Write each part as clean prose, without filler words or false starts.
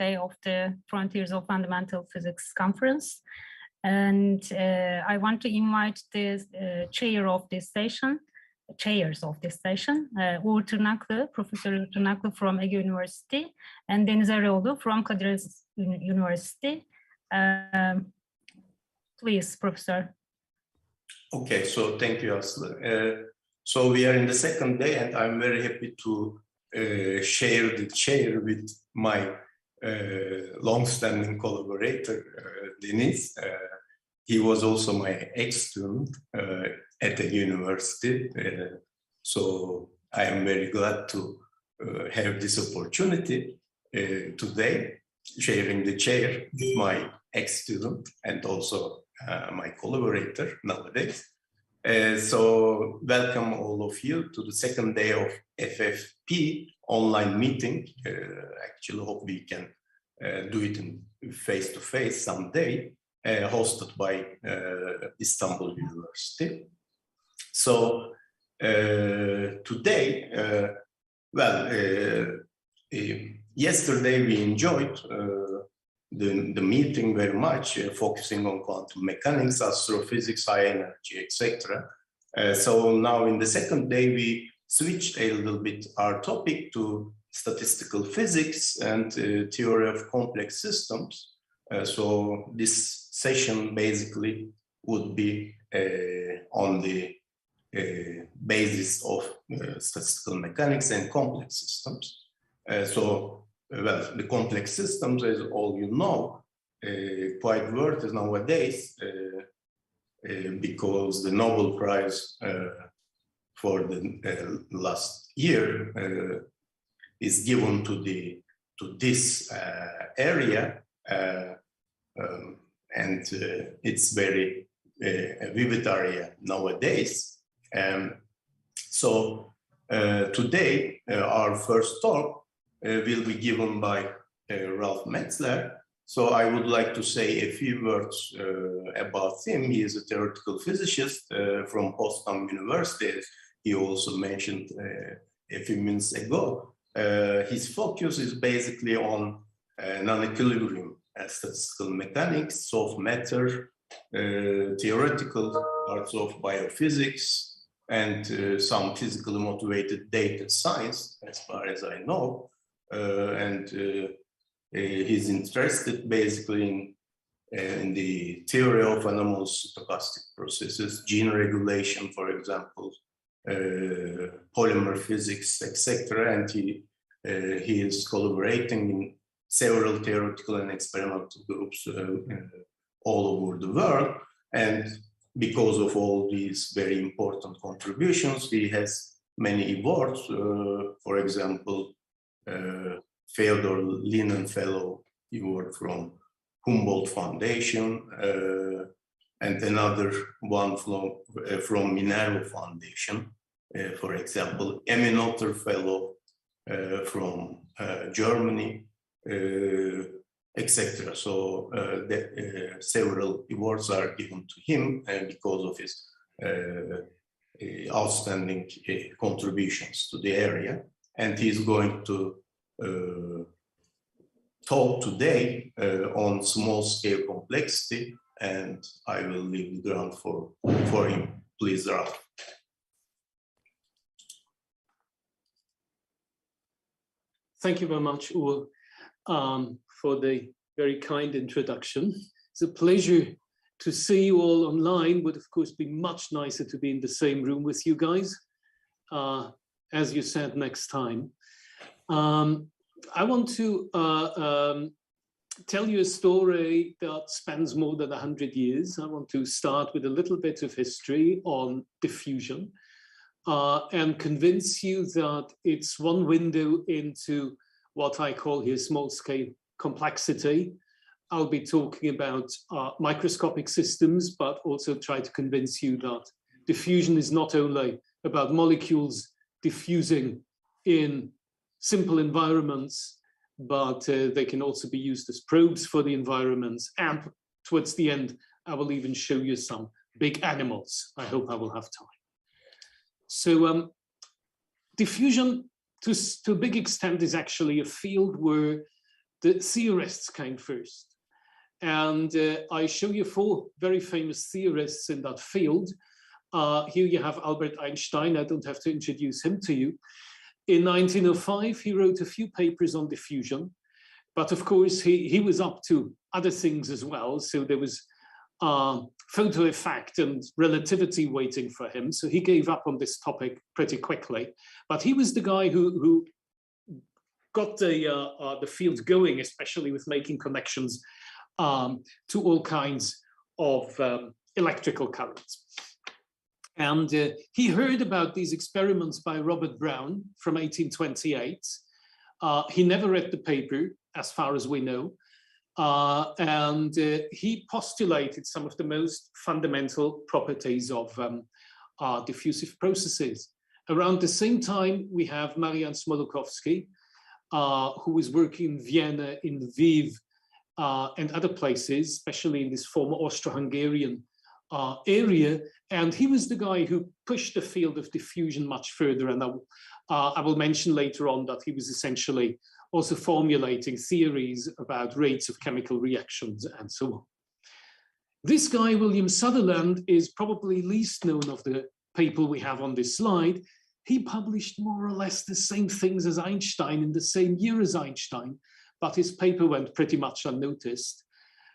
day of the Frontiers of Fundamental Physics conference. And I want to invite the chairs of this session, Uğur Tırnaklı, Professor Uğur Tırnaklı from Ege University, and Deniz Eroğlu from Kadir Has University. Please, Professor. Okay, so thank you, Aslı. So we are in the second day, and I'm very happy to share the chair with my long-standing collaborator, Deniz. He was also my ex-student at the university. So I am very glad to have this opportunity today, sharing the chair with my ex-student and also my collaborator nowadays. So welcome all of you to the second day of FFP online meeting. Actually hope we can do it in face-to-face someday, hosted by Istanbul University. So today, yesterday we enjoyed the meeting very much, focusing on quantum mechanics, astrophysics, high energy, etc. So now in the second day, we switched a little bit our topic to statistical physics and theory of complex systems. So this session basically would be on the basis of statistical mechanics and complex systems. Well, the complex systems, as all you know, quite worth nowadays because the Nobel Prize for the last year is given to this area, and it's very vivid area nowadays. So today, our first talk will be given by Ralph Metzler. So I would like to say a few words about him. He is a theoretical physicist from Potsdam University, as he also mentioned a few minutes ago. His focus is basically on non-equilibrium statistical mechanics, soft matter, theoretical parts of biophysics, and some physically motivated data science, as far as I know. He's interested basically in the theory of anomalous stochastic processes, gene regulation, for example, polymer physics, etc. And he is collaborating in several theoretical and experimental groups all over the world. And because of all these very important contributions, he has many awards. For example, Fyodor Lenin Fellow Award from Humboldt Foundation, and another one from Minerva Foundation, for example, Eminent Fellow from Germany, etc. So several awards are given to him because of his outstanding contributions to the area. And he's going to talk today on small-scale complexity, and I will leave the ground for him. Please, Ralph. Thank you very much, Uğur, for the very kind introduction. It's a pleasure to see you all online. Would of course be much nicer to be in the same room with you guys, as you said, next time. I want to tell you a story that spans more than 100 years. I want to start with a little bit of history on diffusion and convince you that it's one window into what I call here small-scale complexity. I'll be talking about microscopic systems, but also try to convince you that diffusion is not only about molecules diffusing in simple environments, but they can also be used as probes for the environments. And towards the end, I will even show you some big animals. I hope I will have time. So diffusion, to a big extent, is actually a field where the theorists came first. And I show you 4 very famous theorists in that field. Here you have Albert Einstein. I don't have to introduce him to you. In 1905, he wrote a few papers on diffusion, but of course he was up to other things as well. So there was photo effect and relativity waiting for him. So he gave up on this topic pretty quickly. But he was the guy who got the field going, especially with making connections to all kinds of electrical currents. And he heard about these experiments by Robert Brown from 1828. He never read the paper, as far as we know. And he postulated some of the most fundamental properties of diffusive processes. Around the same time, we have Marian Smoluchowski, who was working in Vienna, in Lviv, and other places, especially in this former Austro-Hungarian area. And he was the guy who pushed the field of diffusion much further. And I will mention later on that he was essentially also formulating theories about rates of chemical reactions and so on. This guy, William Sutherland, is probably least known of the people we have on this slide. He published more or less the same things as Einstein in the same year as Einstein, but his paper went pretty much unnoticed.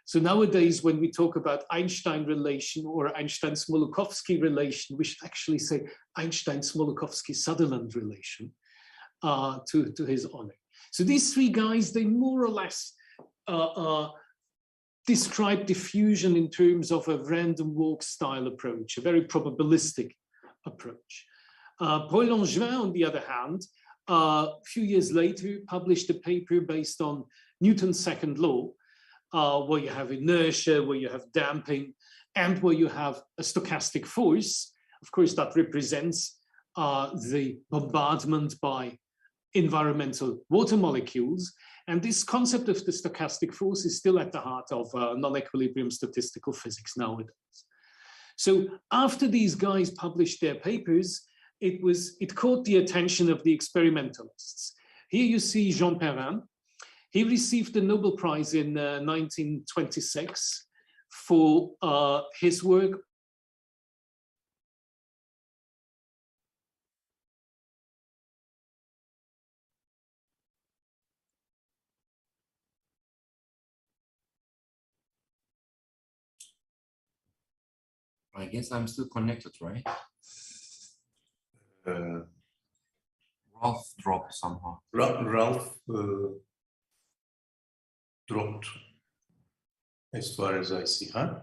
So nowadays, when we talk about Einstein relation or Einstein-Smoluchowski relation, we should actually say Einstein-Smoluchowski-Sutherland relation to his honor. So these 3 guys, they more or less describe diffusion in terms of a random walk style approach, a very probabilistic approach. Paul Langevin, on the other hand, a few years later, published a paper based on Newton's second law, where you have inertia, where you have damping, and where you have a stochastic force. Of course, that represents the bombardment by environmental water molecules. And this concept of the stochastic force is still at the heart of non-equilibrium statistical physics nowadays. So after these guys published their papers, it caught the attention of the experimentalists. Here you see Jean Perrin. He received the Nobel Prize in 1926 for his work . I guess I'm still connected, right? Ralph dropped somehow. Ralph dropped, as far as I see, huh?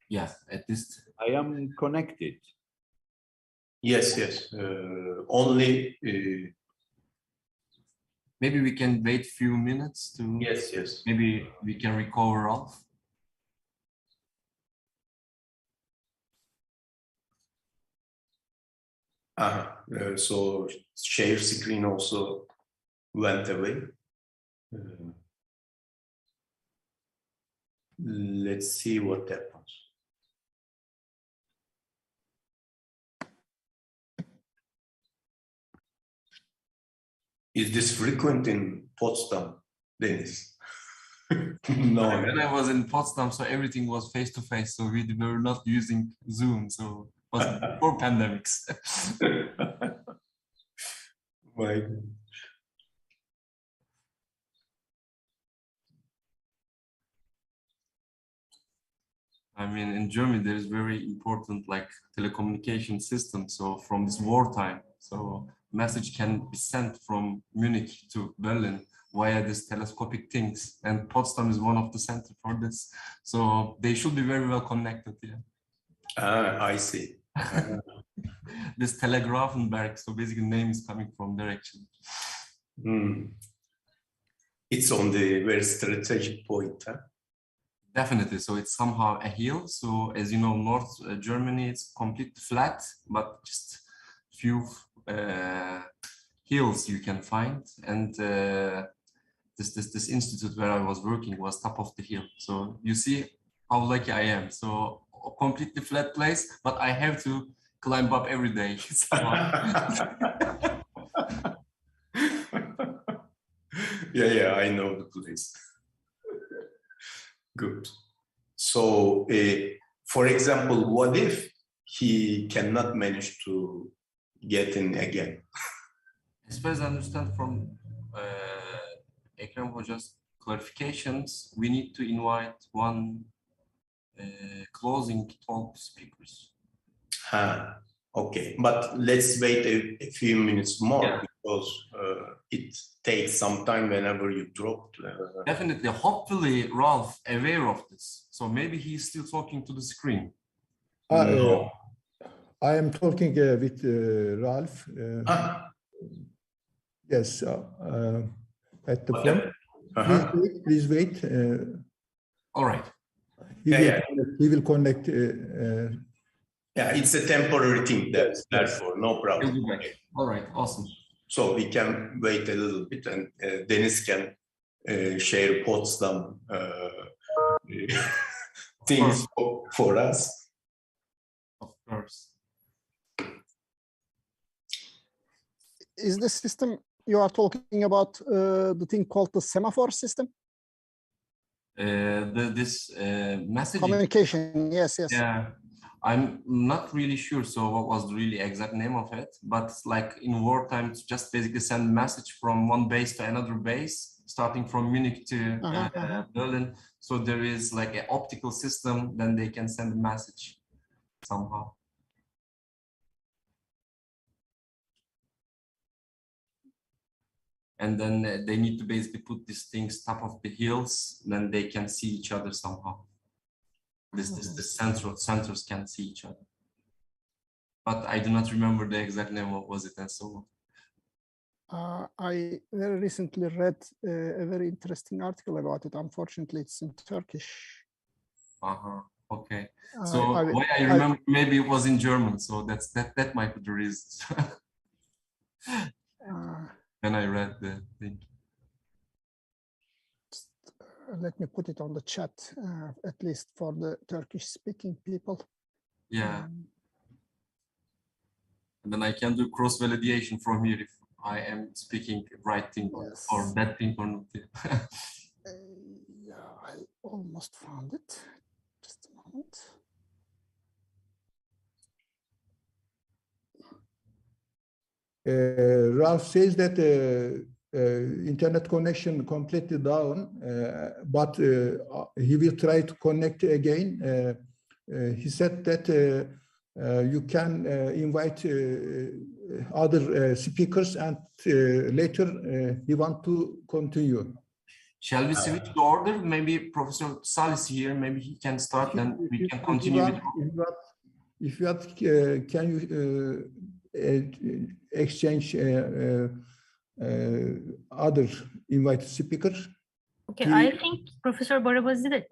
Yeah, at this. I am connected. Yes, yes. Only. Maybe we can wait a few minutes to. Yes, yes. Maybe we can recover Ralph. So share screen also went away. Let's see what happens. Is this frequent in Potsdam, Dennis? No. When I was in Potsdam, so everything was face to face, so we were not using Zoom, so it was before pandemics. My God. I mean, in Germany, there is very important like telecommunication system. So from this wartime, so message can be sent from Munich to Berlin via this telescopic things. And Potsdam is one of the center for this. So they should be very well connected. Yeah. I see. This Telegrafenberg, so basically name is coming from there actually. It's on the very strategic point, huh? Definitely. So it's somehow a hill. So as you know, North Germany, it's completely flat, but just few hills you can find. And this institute where I was working was top of the hill. So you see how lucky I am. So a completely flat place, but I have to climb up every day. Yeah, I know the place. Good. So, for example, what if he cannot manage to get in again? As far as I understand from Ekrem Hoca's clarifications, we need to invite one closing talk speakers. Okay, but let's wait a few minutes more, yeah, because it takes some time whenever you drop. Definitely. Hopefully, Ralph aware of this. So maybe he's still talking to the screen. No. I am talking with Ralph. Yes, at the phone. Please wait. All right. He will connect. Yeah, it's a temporary thing. Therefore, no problem. All right, awesome. So we can wait a little bit, and Deniz can share Potsdam things for us. Of course. Is the system you are talking about the thing called the Semaphore System? This messaging Communication, yes. Yeah, I'm not really sure. So what was the really exact name of it? But like in wartime, it's just basically send message from one base to another base, starting from Munich to Berlin. So there is like an optical system, then they can send a message somehow. And then they need to basically put these things top of the hills, then they can see each other somehow. The centers can see each other. But I do not remember the exact name, what was it and so on. I very recently read a very interesting article about it. Unfortunately, it's in Turkish. Okay. So why I remember, maybe it was in German, so that might be the reason. When I read the thing. Let me put it on the chat, at least for the Turkish-speaking people. Yeah. And then I can do cross-validation from here if I am speaking right thing or that thing or not. Yeah, I almost found it. Just a moment. Ralph says that internet connection completely down, but he will try to connect again. He said that you can invite other speakers, and later he wants to continue. Shall we switch the order? Maybe Professor Salis here, maybe he can start, then we can continue. If you want, can you exchange other invited speakers? Okay, I think Professor Barabazi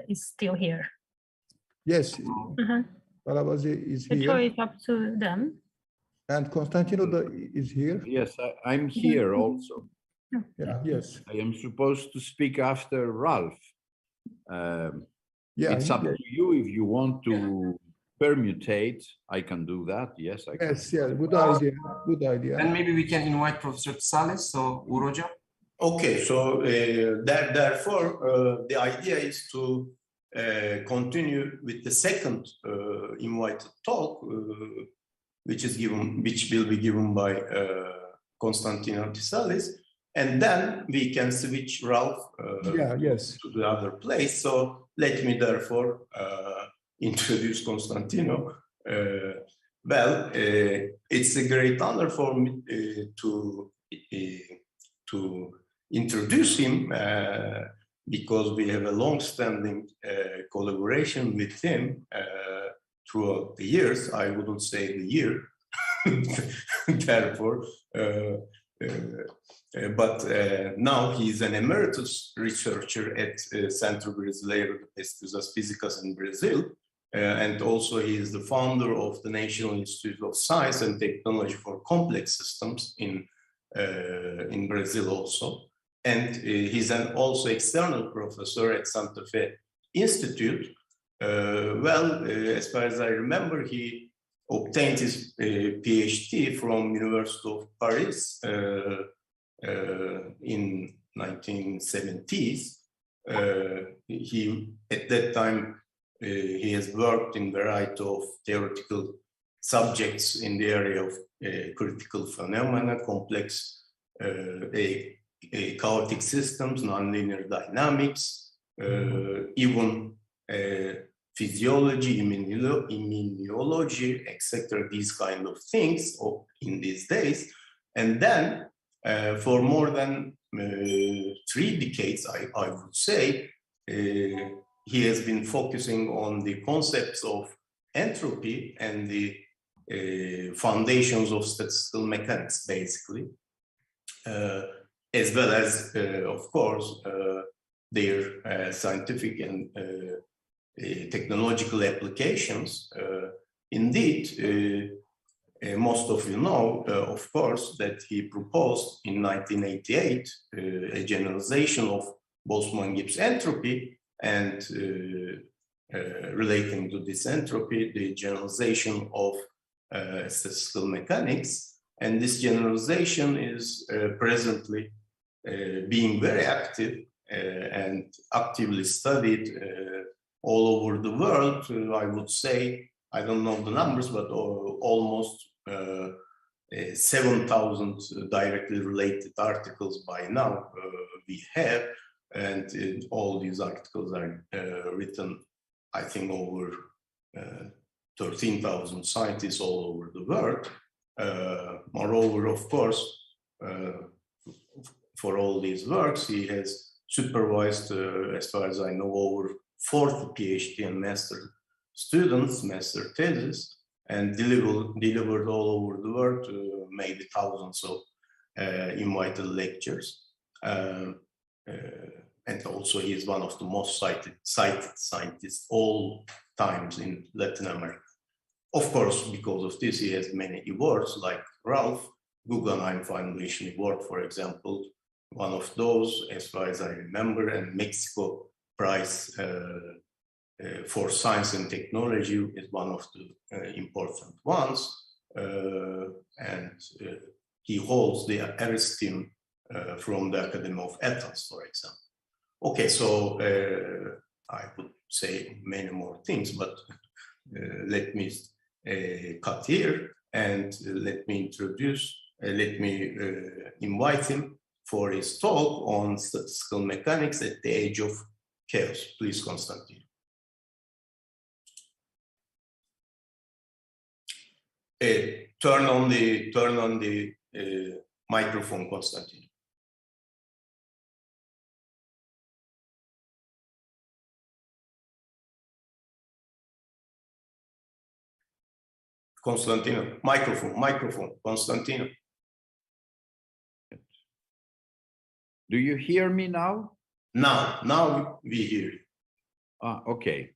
is still here. Yes, Barabazi is here. Throw it up to them. And Constantino is here. Yes, I'm here also. Yeah, yes. I am supposed to speak after Ralph. It's up to you if you want to permutate. I can do that. Yes, I can. Yes, yeah, good idea. Good idea. And maybe we can invite Professor Salis, so Uroja. Okay, so therefore the idea is to continue with the second invited talk, which will be given by Constantino Tisalis, and then we can switch Ralph to the other place. So let me therefore introduce Constantino. Well, it's a great honor for me to introduce him because we have a long-standing collaboration with him throughout the years. I wouldn't say the year, therefore, but now he's an emeritus researcher at Centro Brasileiro de Pesquisas Físicas in Brazil. And also he is the founder of the National Institute of Science and Technology for Complex Systems in Brazil also. And he's an also external professor at Santa Fe Institute. As far as I remember, he obtained his PhD from University of Paris in 1970s. He, at that time, he has worked in a variety of theoretical subjects in the area of critical phenomena, complex chaotic systems, nonlinear dynamics, even physiology, immunology, etc., these kind of things in these days. And then for more than 3 decades, I would say, he has been focusing on the concepts of entropy and the foundations of statistical mechanics, basically, as well as, of course, their scientific and technological applications. Indeed, most of you know, of course, that he proposed in 1988 a generalization of Boltzmann-Gibbs entropy, and relating to this entropy, the generalization of statistical mechanics. And this generalization is presently being very active and actively studied all over the world. I would say, I don't know the numbers, but almost 7,000 directly related articles by now we have, and all these articles are written, I think, over 13,000 scientists all over the world. Moreover, of course, for all these works, he has supervised, as far as I know, over 40 PhD and master students, master theses, and delivered all over the world, maybe thousands of invited lectures. And also he is one of the most cited scientists all times in Latin America. Of course, because of this, he has many awards like Ralph Guggenheim Foundation Award, for example, one of those, as far as I remember, and Mexico Prize for Science and Technology is one of the important ones. And he holds the Ernst from the Academy of Athens, for example. Okay, so I would say many more things, but let me cut here and let me invite him for his talk on statistical mechanics at the age of chaos. Please, Konstantin. Turn on the microphone, Konstantin. Constantino, microphone, Constantino. Do you hear me now? Now we hear you. Okay.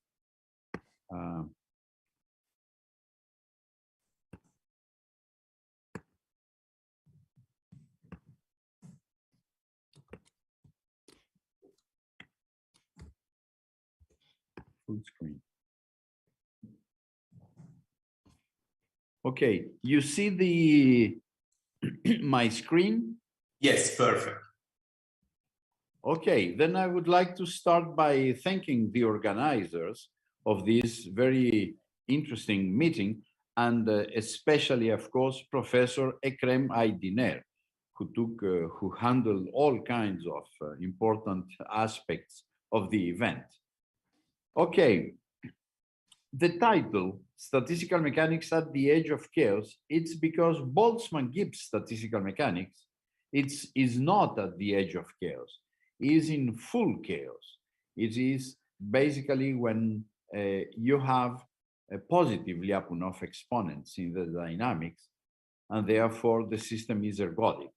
Full screen. Okay, you see the my screen? Yes, perfect. Okay, then I would like to start by thanking the organizers of this very interesting meeting, and especially, of course, Professor Ekrem Aydıner, who handled all kinds of important aspects of the event. Okay, the title, Statistical Mechanics at the Edge of Chaos, it's because Boltzmann-Gibbs statistical mechanics is not at the edge of chaos, it is in full chaos. It is basically when you have a positive Lyapunov exponents in the dynamics, and therefore the system is ergodic.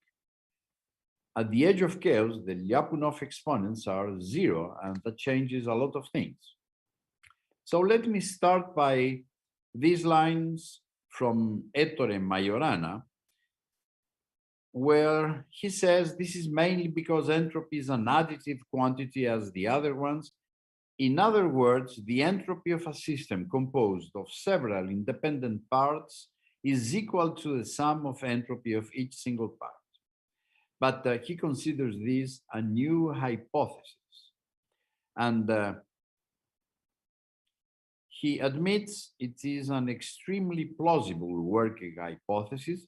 At the edge of chaos, the Lyapunov exponents are 0, and that changes a lot of things. So let me start by these lines from Ettore Majorana, where he says this is mainly because entropy is an additive quantity as the other ones. In other words, the entropy of a system composed of several independent parts is equal to the sum of entropy of each single part. but he considers this a new hypothesis. And he admits it is an extremely plausible working hypothesis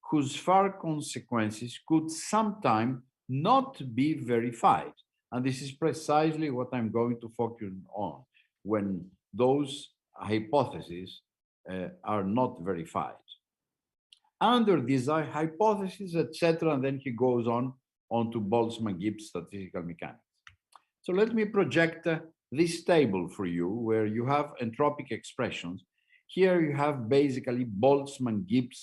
whose far consequences could sometime not be verified. And this is precisely what I'm going to focus on when those hypotheses are not verified. Under these hypotheses, etc., and then he goes on to Boltzmann-Gibbs statistical mechanics. So let me project this table for you, where you have entropic expressions. Here you have basically Boltzmann-Gibbs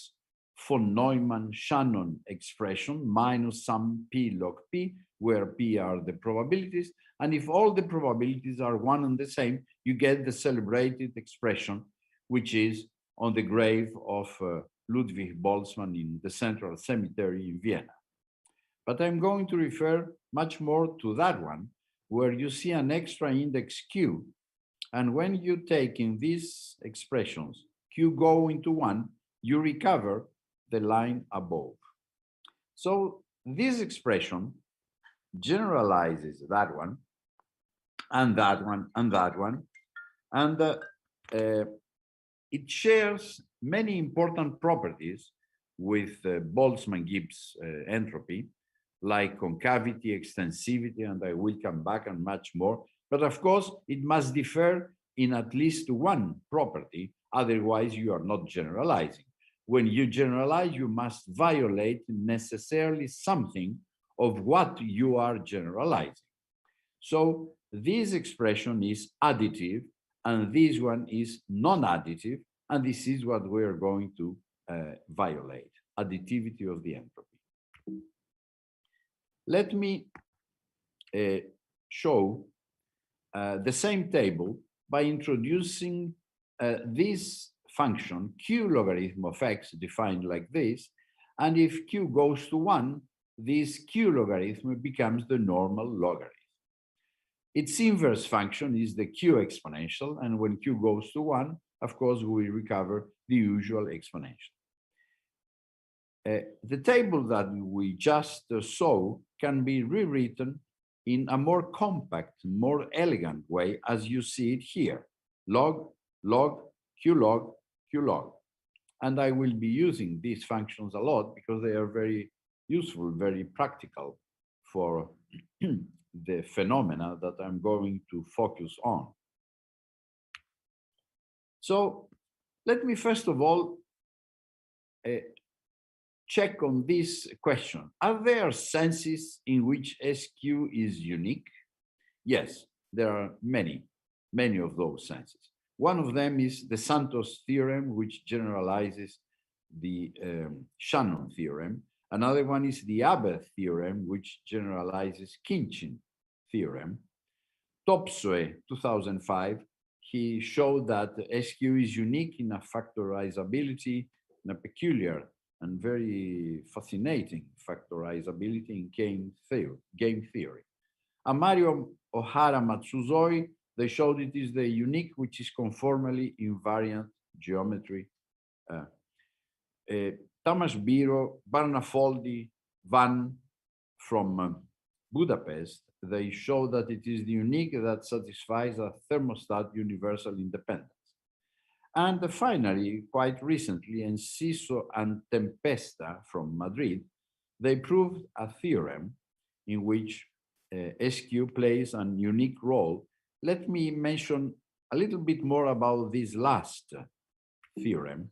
von Neumann-Shannon expression minus some p log p, where p are the probabilities. And if all the probabilities are one and the same, you get the celebrated expression, which is on the grave of Ludwig Boltzmann in the Central Cemetery in Vienna. But I'm going to refer much more to that one, where you see an extra index q. And when you take in these expressions, q go into 1, you recover the line above. So this expression generalizes that one, and that one, and that one. And it shares many important properties with Boltzmann-Gibbs entropy, like concavity, extensivity, and I will come back and much more. But of course, it must differ in at least one property, otherwise you are not generalizing. When you generalize, you must violate necessarily something of what you are generalizing. So this expression is additive, and this one is non-additive, and this is what we are going to violate, additivity of the entropy. Let me show the same table by introducing this function, q logarithm of x, defined like this. And if q goes to 1, this q logarithm becomes the normal logarithm. Its inverse function is the q exponential, and when q goes to 1, of course, we recover the usual exponential. The table that we just saw can be rewritten in a more compact, more elegant way, as you see it here: log, log, q log, q log. And I will be using these functions a lot because they are very useful, very practical for the phenomena that I'm going to focus on. So let me first of all check on this question. Are there senses in which SQ is unique? Yes, there are many of those senses. One of them is the Santos theorem, which generalizes the Shannon theorem. Another one is the Abbe theorem, which generalizes Khinchin theorem. Topsoe, 2005, he showed that SQ is unique in a factorizability, in a peculiar and very fascinating factorizability in game theory. And Mario Ohara Matsuzoi, they showed it is the unique, which is conformally invariant geometry. Tamas Biro, Barnafoldi, Van from Budapest, they show that it is the unique that satisfies a thermostat universal independence. And finally, quite recently, Enciso and Tempesta from Madrid, they proved a theorem in which SQ plays a unique role. Let me mention a little bit more about this last theorem.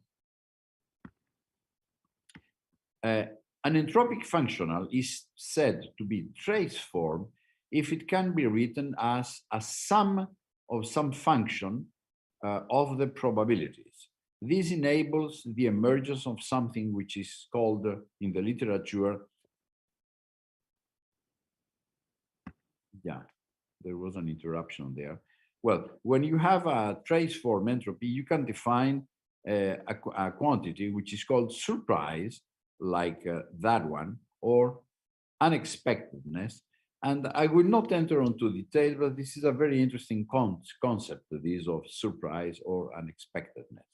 An entropic functional is said to be trace form if it can be written as a sum of some function of the probabilities. This enables the emergence of something which is called in the literature, yeah, there was an interruption there. Well, when you have a trace form entropy, you can define a quantity which is called surprise, like that one, or unexpectedness. And I will not enter into detail, but this is a very interesting concept, this of surprise or unexpectedness.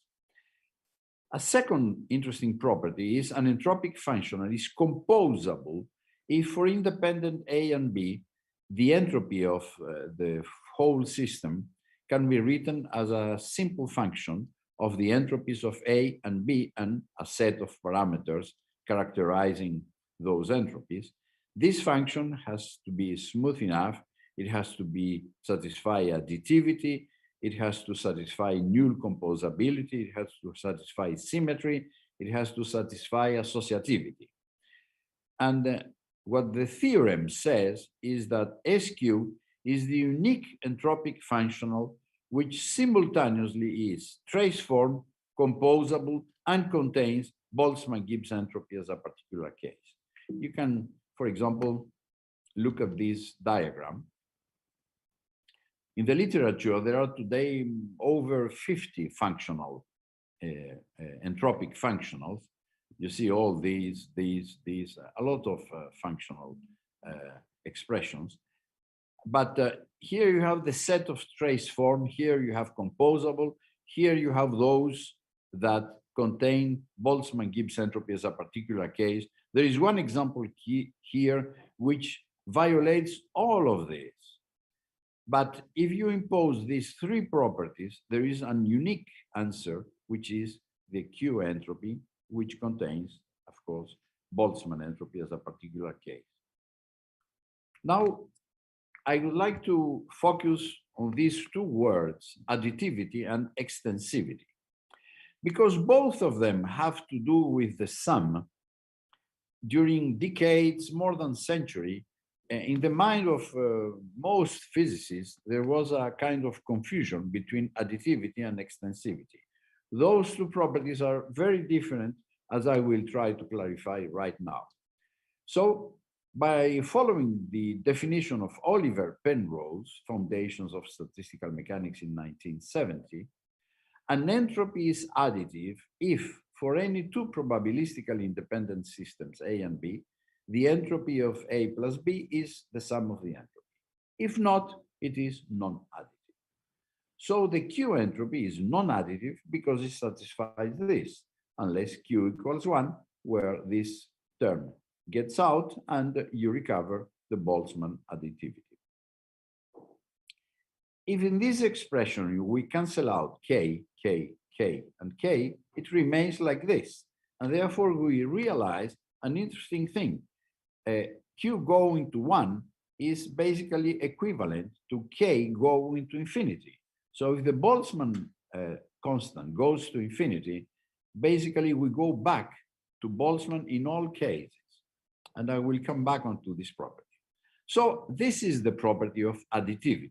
A second interesting property is an entropic functional is composable if for independent A and B, the entropy of the whole system can be written as a simple function of the entropies of A and B and a set of parameters characterizing those entropies. This function has to be smooth enough. It has to satisfy additivity. It has to satisfy null composability. It has to satisfy symmetry. It has to satisfy associativity. And what the theorem says is that SQ is the unique entropic functional which simultaneously is trace form, composable, and contains Boltzmann-Gibbs entropy as a particular case. You can, for example, look at this diagram. In the literature, there are today over 50 functional, entropic functionals. You see all these, a lot of functional expressions. But here you have the set of trace form. Here you have composable. Here you have those that contain Boltzmann-Gibbs entropy as a particular case. There is one example here which violates all of this. But if you impose these three properties, there is a unique answer, which is the Q entropy, which contains, of course, Boltzmann entropy as a particular case. Now, I would like to focus on these two words, additivity and extensivity, because both of them have to do with the sum. During decades, more than a century, in the mind of most physicists, there was a kind of confusion between additivity and extensivity. Those two properties are very different, as I will try to clarify right now. So, by following the definition of Oliver Penrose, Foundations of Statistical Mechanics in 1970, an entropy is additive if, for any two probabilistically independent systems, A and B, the entropy of A plus B is the sum of the entropy. If not, it is non-additive. So the Q entropy is non-additive because it satisfies this, unless Q equals 1, where this term gets out and you recover the Boltzmann additivity. If in this expression we cancel out K, K, K, and K, it remains like this. And therefore we realize an interesting thing. Q going to 1 is basically equivalent to K going to infinity. So if the Boltzmann constant goes to infinity, basically we go back to Boltzmann in all cases. And I will come back onto this property. So this is the property of additivity.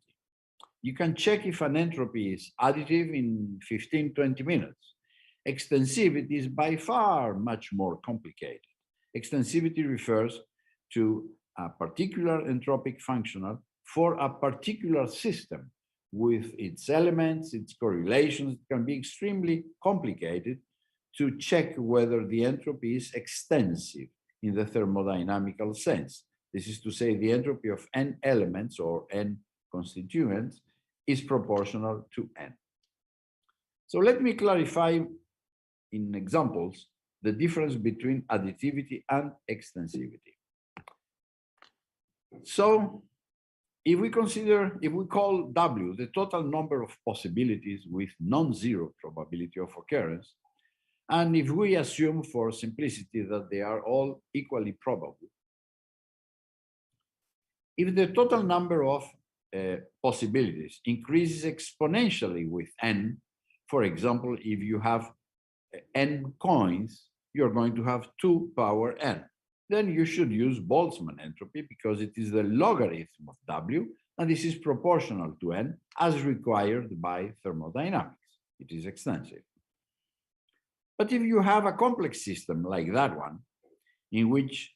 You can check if an entropy is additive in 15, 20 minutes. Extensivity is by far much more complicated. Extensivity refers to a particular entropic functional for a particular system with its elements, its correlations. It can be extremely complicated to check whether the entropy is extensive in the thermodynamical sense. This is to say the entropy of n elements or n constituents is proportional to n. So let me clarify in examples the difference between additivity and extensivity. So if we call W the total number of possibilities with non-zero probability of occurrence, and if we assume for simplicity that they are all equally probable, if the total number of possibilities increases exponentially with n, for example, if you have n coins, you're going to have 2 power n. Then you should use Boltzmann entropy because it is the logarithm of W, and this is proportional to n as required by thermodynamics. It is extensive. But if you have a complex system like that one, in which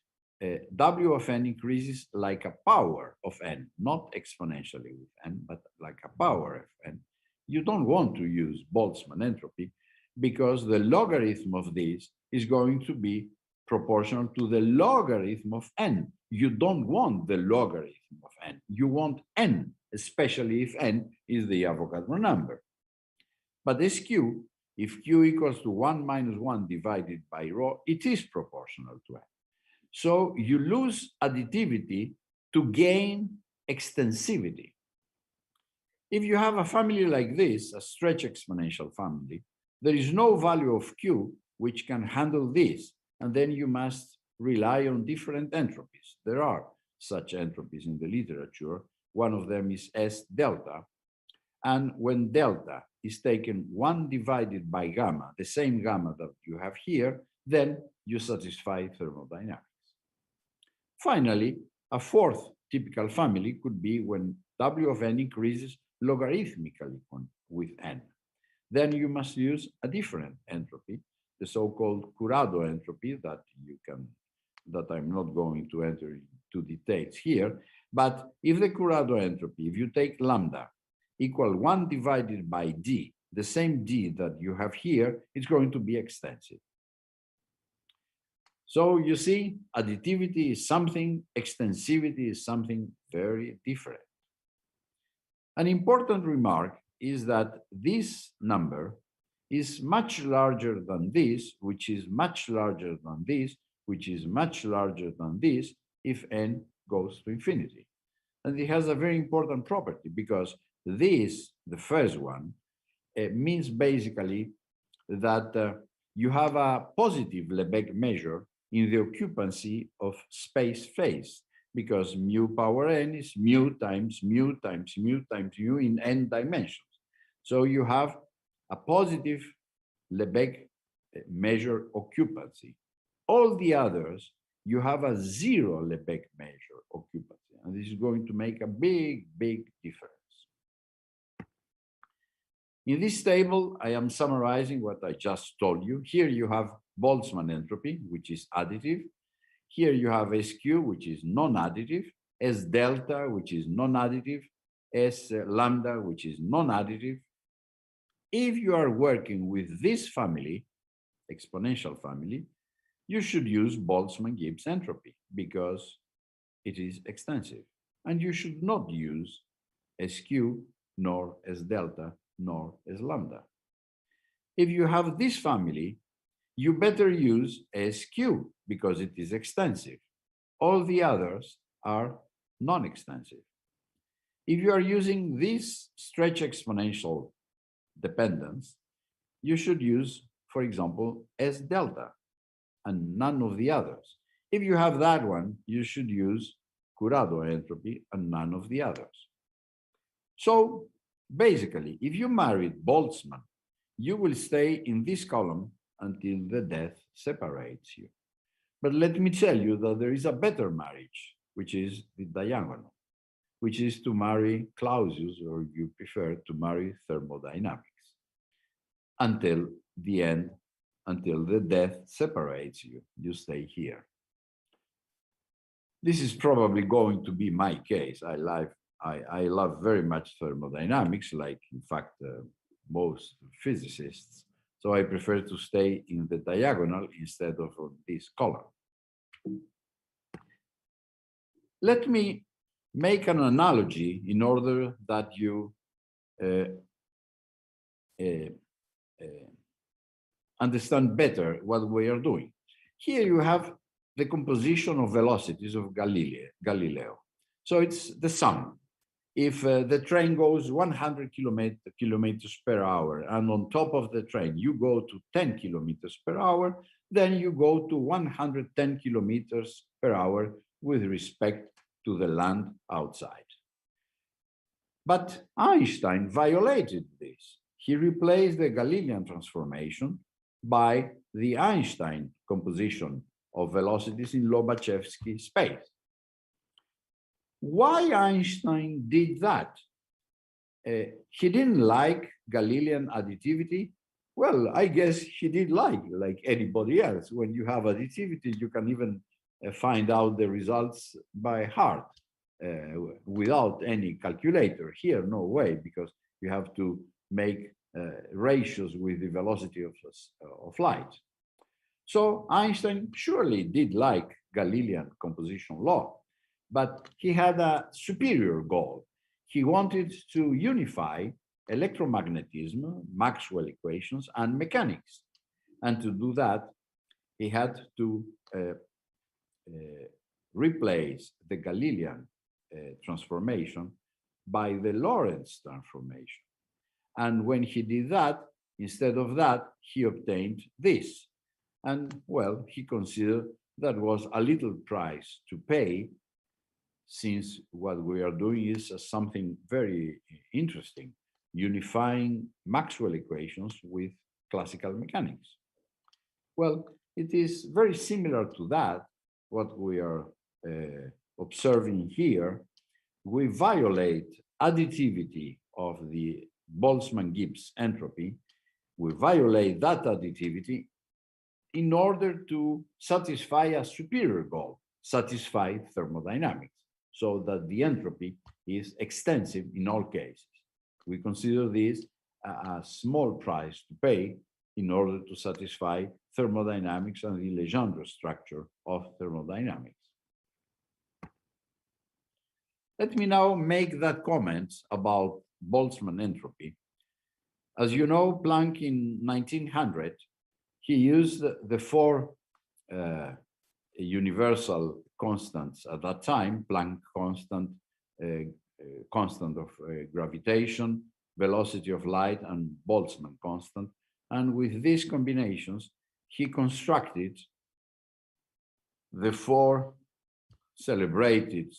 W of n increases like a power of n, not exponentially with n, but like a power of n, you don't want to use Boltzmann entropy because the logarithm of this is going to be proportional to the logarithm of n. You don't want the logarithm of n. You want n, especially if n is the Avogadro number. But SQ, if Q equals to 1 minus 1 divided by rho, it is proportional to n. So you lose additivity to gain extensivity. If you have a family like this, a stretch exponential family, there is no value of Q which can handle this, and then you must rely on different entropies. There are such entropies in the literature. One of them is S delta, and when delta is taken 1 divided by gamma, the same gamma that you have here, then you satisfy thermodynamics. Finally, a fourth typical family could be when W of n increases logarithmically with n. Then you must use a different entropy, the so-called Curado entropy that I'm not going to enter into details here. But if the Curado entropy, if you take lambda equal 1 divided by d, the same d that you have here, it's going to be extensive. So you see, additivity is something, extensivity is something very different. An important remark is that this number is much larger than this, which is much larger than this, which is much larger than this, if n goes to infinity. And it has a very important property, because this, the first one, means basically that you have a positive Lebesgue measure in the occupancy of space phase, because mu power n is mu times mu times mu times mu in n dimensions. So you have a positive Lebesgue measure occupancy. All the others, you have a 0 Lebesgue measure occupancy, and this is going to make a big, big difference. In this table, I am summarizing what I just told you. Here you have Boltzmann entropy, which is additive. Here you have SQ, which is non-additive, S delta, which is non-additive, S lambda, which is non-additive. If you are working with this family, exponential family, you should use Boltzmann-Gibbs entropy because it is extensive. And you should not use SQ, nor S delta, nor S lambda. If you have this family, you better use SQ because it is extensive. All the others are non-extensive. If you are using this stretch exponential dependence, you should use, for example, S delta and none of the others. If you have that one, you should use Curado entropy and none of the others. So basically, if you married Boltzmann, you will stay in this column until the death separates you. But let me tell you that there is a better marriage, which is the diagonal, which is to marry Clausius, or you prefer to marry thermodynamics, until the end, until the death separates you. You stay here. This is probably going to be my case. I love very much thermodynamics, like in fact most physicists. So I prefer to stay in the diagonal instead of on this column. Let me make an analogy in order that you understand better what we are doing. Here you have the composition of velocities of Galileo. So it's the sum. If the train goes 100 kilometers per hour, and on top of the train you go to 10 kilometers per hour, then you go to 110 kilometers per hour with respect to the land outside. But Einstein violated this. He replaced the Galilean transformation by the Einstein composition of velocities in Lobachevsky space. Why Einstein did that? He didn't like Galilean additivity. Well, I guess he did like anybody else. When you have additivity, you can even find out the results by heart without any calculator. Here, no way, because you have to make ratios with the velocity of light. So Einstein surely did like Galilean composition law, but he had a superior goal. He wanted to unify electromagnetism, Maxwell equations, and mechanics. And to do that, he had to replace the Galilean transformation by the Lorentz transformation. And when he did that, instead of that, he obtained this. And well, he considered that was a little price to pay, since what we are doing is something very interesting, unifying Maxwell equations with classical mechanics. Well, it is very similar to that, what we are observing here. We violate additivity of the Boltzmann-Gibbs entropy. We violate that additivity in order to satisfy a superior goal, satisfy thermodynamics, so that the entropy is extensive in all cases. We consider this a small price to pay in order to satisfy thermodynamics and the Legendre structure of thermodynamics. Let me now make that comment about Boltzmann entropy. As you know, Planck in 1900, he used the four universal constants at that time: Planck constant, constant of gravitation, velocity of light, and Boltzmann constant. And with these combinations, he constructed the four celebrated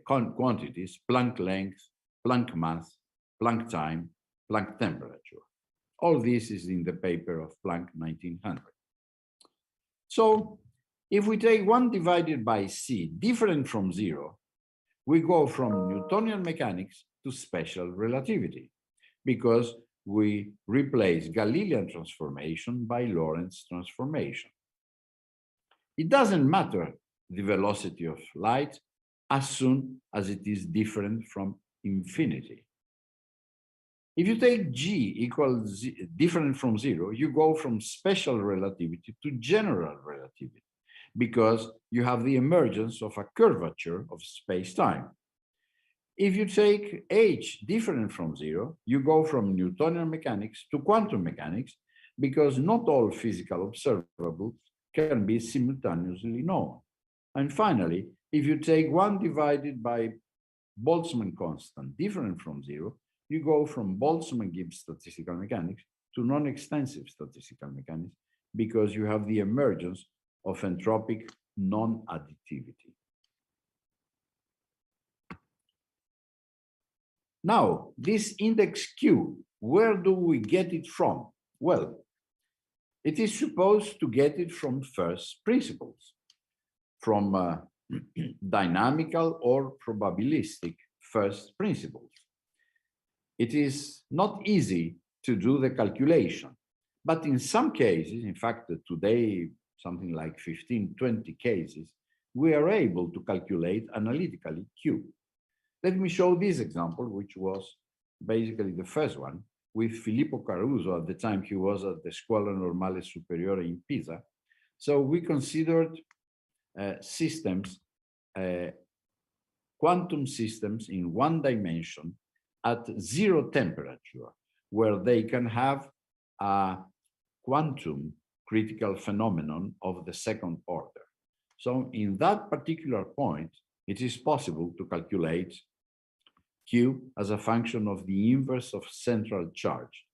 quantities: Planck length, Planck mass, Planck time, Planck temperature. All this is in the paper of Planck 1900. So if we take 1 divided by c different from 0, we go from Newtonian mechanics to special relativity, because we replace Galilean transformation by Lorentz transformation. It doesn't matter the velocity of light as soon as it is different from infinity. If you take g equals different from 0, you go from special relativity to general relativity, because you have the emergence of a curvature of space-time. If you take h different from 0, you go from Newtonian mechanics to quantum mechanics, because not all physical observables can be simultaneously known. And finally, if you take 1 divided by Boltzmann constant different from 0, you go from Boltzmann-Gibbs statistical mechanics to non-extensive statistical mechanics, because you have the emergence of entropic non-additivity. Now, this index Q, where do we get it from? Well, it is supposed to get it from first principles, from dynamical or probabilistic first principles. It is not easy to do the calculation, but in some cases, in fact, today, something like 15, 20 cases, we are able to calculate analytically Q. Let me show this example, which was basically the first one, with Filippo Caruso. At the time, he was at the Scuola Normale Superiore in Pisa. So we considered systems, quantum systems in 1 dimension at 0 temperature, where they can have a quantum critical phenomenon of the 2nd order. So in that particular point, it is possible to calculate Q as a function of the inverse of central charge.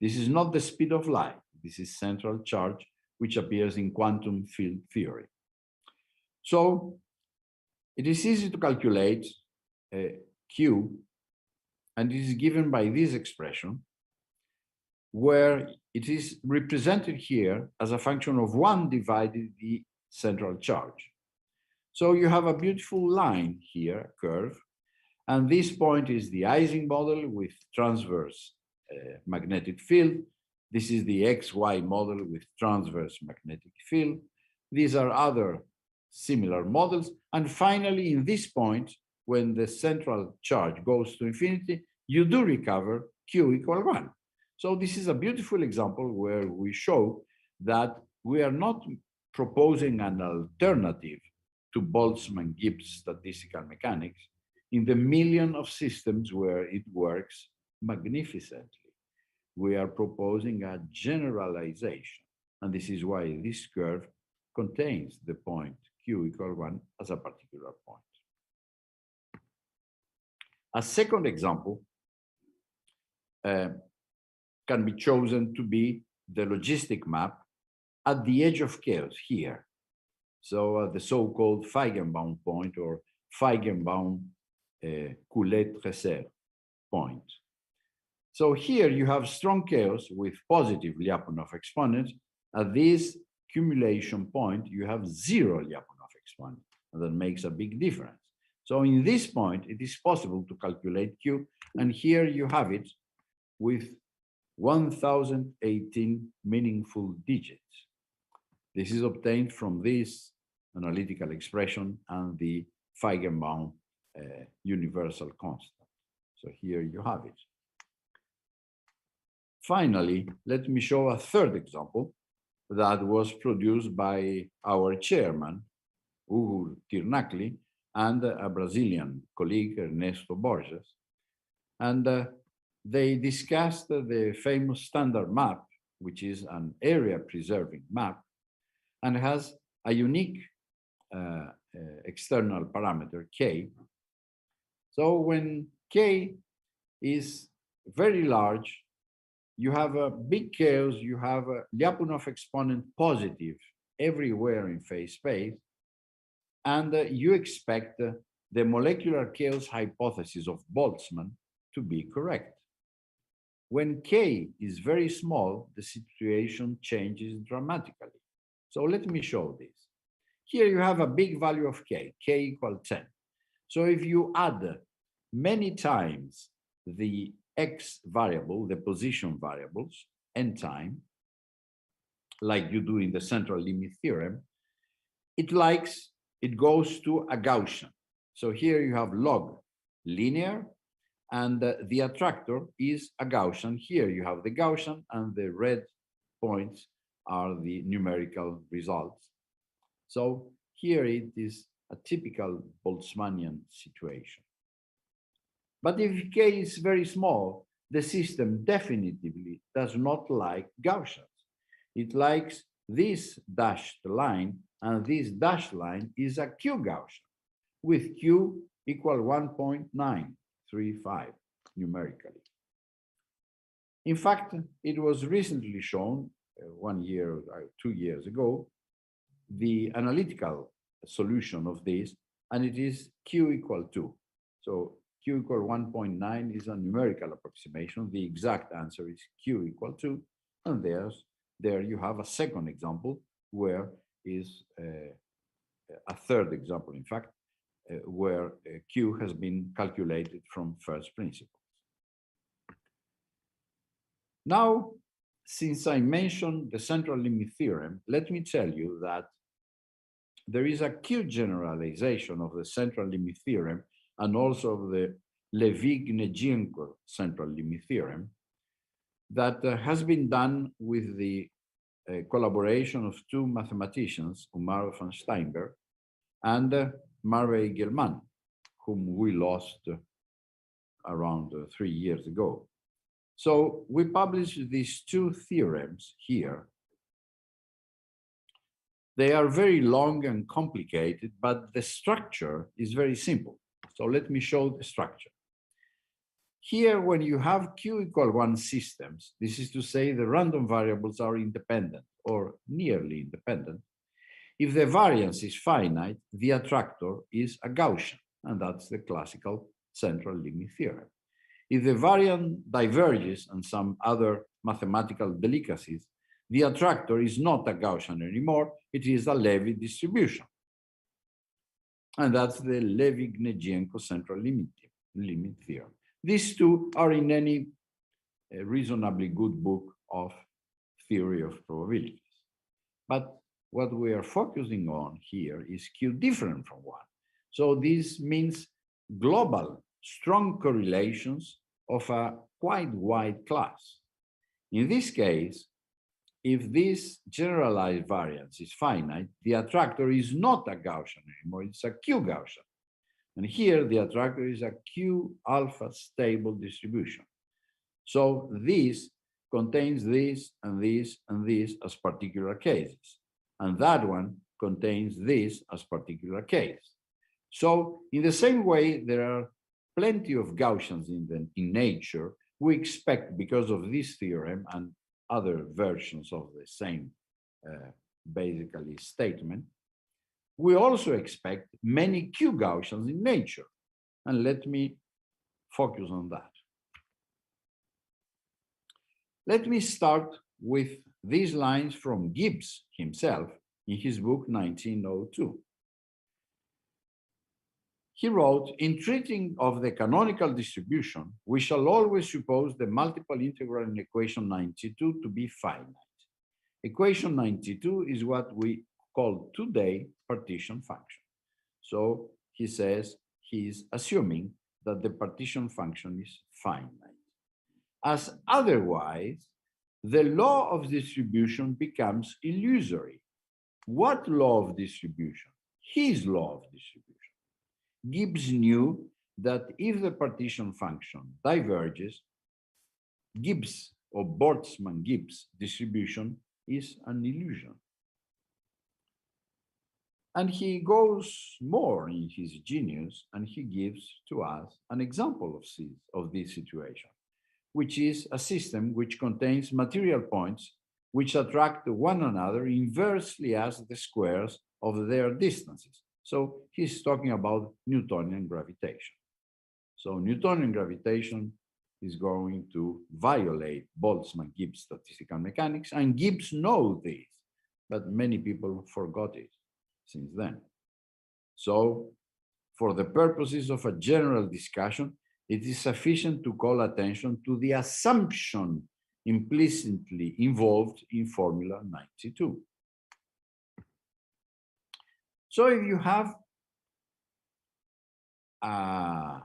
This is not the speed of light. This is central charge, which appears in quantum field theory. So it is easy to calculate Q, and it is given by this expression, where it is represented here as a function of 1 divided the central charge. So you have a beautiful line here, curve, and this point is the Ising model with transverse magnetic field. This is the XY model with transverse magnetic field. These are other similar models. And finally, in this point, when the central charge goes to infinity, you do recover Q equal 1. So this is a beautiful example where we show that we are not proposing an alternative to Boltzmann-Gibbs statistical mechanics in the million of systems where it works magnificently. We are proposing a generalization, and this is why this curve contains the point Q. Q equal 1 as a particular point. A second example can be chosen to be the logistic map at the edge of chaos here. So the so-called Feigenbaum point or Feigenbaum-Coulet-Reser point. So here you have strong chaos with positive Lyapunov exponents. At this accumulation point, you have 0 Lyapunov exponent, and that makes a big difference. So in this point, it is possible to calculate Q, and here you have it with 1018 meaningful digits. This is obtained from this analytical expression and the Feigenbaum universal constant. So here you have it. Finally, let me show a third example that was produced by our chairman, Ugur Tirnakli, and a Brazilian colleague, Ernesto Borges. And they discussed the famous standard map, which is an area preserving map, and has a unique external parameter, K. So when K is very large, you have a big chaos, you have a Lyapunov exponent positive everywhere in phase space, and you expect the molecular chaos hypothesis of Boltzmann to be correct. When K is very small, the situation changes dramatically. So let me show this. Here you have a big value of K, K equal 10. So if you add many times the X variable, the position variables, n time, like you do in the central limit theorem, it goes to a Gaussian. So here you have log linear, and the attractor is a Gaussian. Here you have the Gaussian, and the red points are the numerical results. So here it is a typical Boltzmannian situation. But if K is very small, the system definitively does not like Gaussians. It likes this dashed line, and this dashed line is a Q Gaussian with Q equal 1.935 numerically. In fact, it was recently shown 1 year or 2 years ago, the analytical solution of this, and it is Q equal 2. So Q equal 1.9 is a numerical approximation. The exact answer is Q equal 2. And there you have a second example where is a third example, in fact, where Q has been calculated from first principles. Now, since I mentioned the central limit theorem, let me tell you that there is a Q generalization of the central limit theorem and also of the Levy-Gnegienko central limit theorem that has been done with the collaboration of two mathematicians, Umarov and Steinberg, and Marvey Gelman, whom we lost around 3 years ago. So we published these two theorems here. They are very long and complicated, but the structure is very simple. So let me show the structure. Here, when you have Q equal 1 systems, this is to say the random variables are independent or nearly independent. If the variance is finite, the attractor is a Gaussian, and that's the classical central limit theorem. If the variant diverges and some other mathematical delicacies, the attractor is not a Gaussian anymore, it is a Levy distribution. And that's the Levy-Gnegienko central limit theorem. These two are in any reasonably good book of theory of probabilities. But what we are focusing on here is Q different from 1. So this means global, strong correlations of a quite wide class. In this case, if this generalized variance is finite, the attractor is not a Gaussian anymore, it's a Q Gaussian. And here the attractor is a Q alpha stable distribution. So this contains this and this and this as particular cases. And that one contains this as particular case. So in the same way, there are plenty of Gaussians in nature. We expect, because of this theorem and other versions of the same basically statement, we also expect many Q Gaussians in nature. And let me focus on that. Let me start with these lines from Gibbs himself in his book 1902. He wrote, in treating of the canonical distribution, we shall always suppose the multiple integral in equation 92 to be finite. Equation 92 is what we call today partition function. So he says he's assuming that the partition function is finite. As otherwise, the law of distribution becomes illusory. What law of distribution? His law of distribution. Gibbs knew that if the partition function diverges, Gibbs or Boltzmann-Gibbs distribution is an illusion. And he goes more in his genius, and he gives to us an example of this situation, which is a system which contains material points which attract one another inversely as the squares of their distances. So he's talking about Newtonian gravitation. So Newtonian gravitation is going to violate Boltzmann-Gibbs statistical mechanics, and Gibbs knows this, but many people forgot it since then. So for the purposes of a general discussion, it is sufficient to call attention to the assumption implicitly involved in Formula 92. So if you have a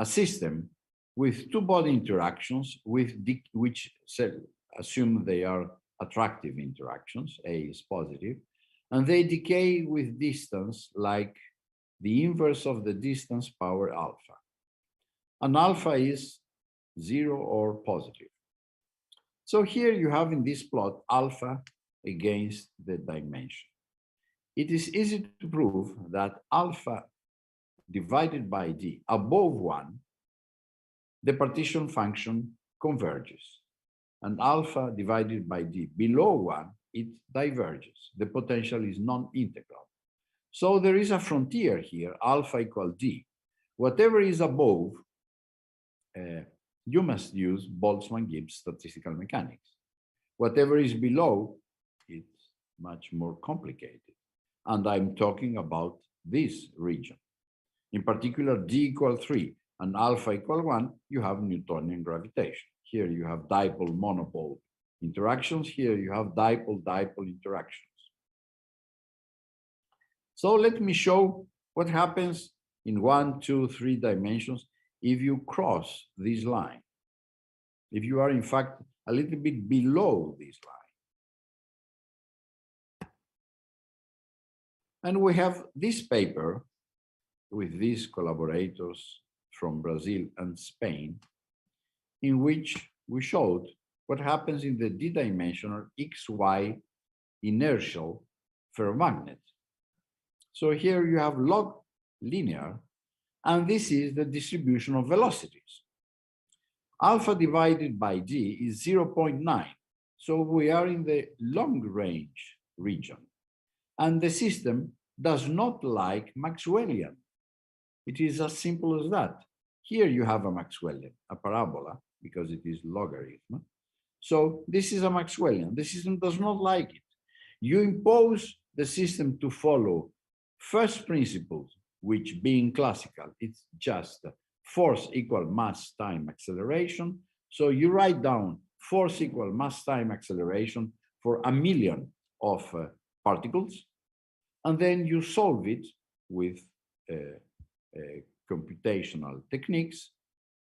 system with two body interactions which assume they are attractive interactions, A is positive, and they decay with distance like the inverse of the distance power alpha. And alpha is 0 or positive. So here you have in this plot alpha against the dimension. It is easy to prove that alpha divided by d above 1, the partition function converges. And alpha divided by d below 1, it diverges. The potential is non-integral. So there is a frontier here, alpha equal d. Whatever is above, you must use Boltzmann-Gibbs statistical mechanics. Whatever is below, it's much more complicated. And I'm talking about this region. In particular, d equal 3 and alpha equal 1, you have Newtonian gravitation. Here you have dipole-monopole interactions. Here you have dipole-dipole interactions. So let me show what happens in 1, 2, 3 dimensions if you cross this line. If you are, in fact, a little bit below this line. And we have this paper with these collaborators from Brazil and Spain, in which we showed what happens in the d-dimensional XY inertial ferromagnet. So here you have log linear, and this is the distribution of velocities. Alpha divided by d is 0.9. So we are in the long range region. And the system does not like Maxwellian. It is as simple as that. Here you have a Maxwellian, a parabola, because it is logarithm. So this is a Maxwellian. The system does not like it. You impose the system to follow first principles, which being classical, it's just force equal mass time acceleration. So you write down force equal mass time acceleration for 1,000,000 of particles, and then you solve it with computational techniques,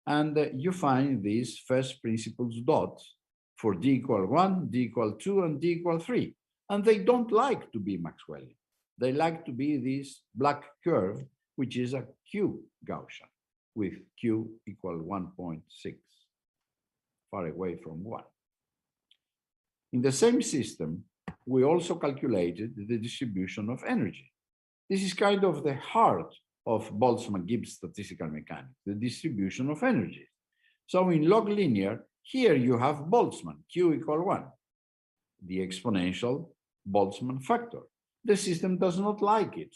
and you find these first principles dots for d equal 1, d equal 2, and d equal 3. And they don't like to be Maxwellian. They like to be this black curve, which is a Q Gaussian, with Q equal 1.6, far away from 1. In the same system, we also calculated the distribution of energy. This is kind of the heart of Boltzmann-Gibbs statistical mechanics, the distribution of energy. So in log linear, here you have Boltzmann, Q equal 1, the exponential Boltzmann factor. The system does not like it.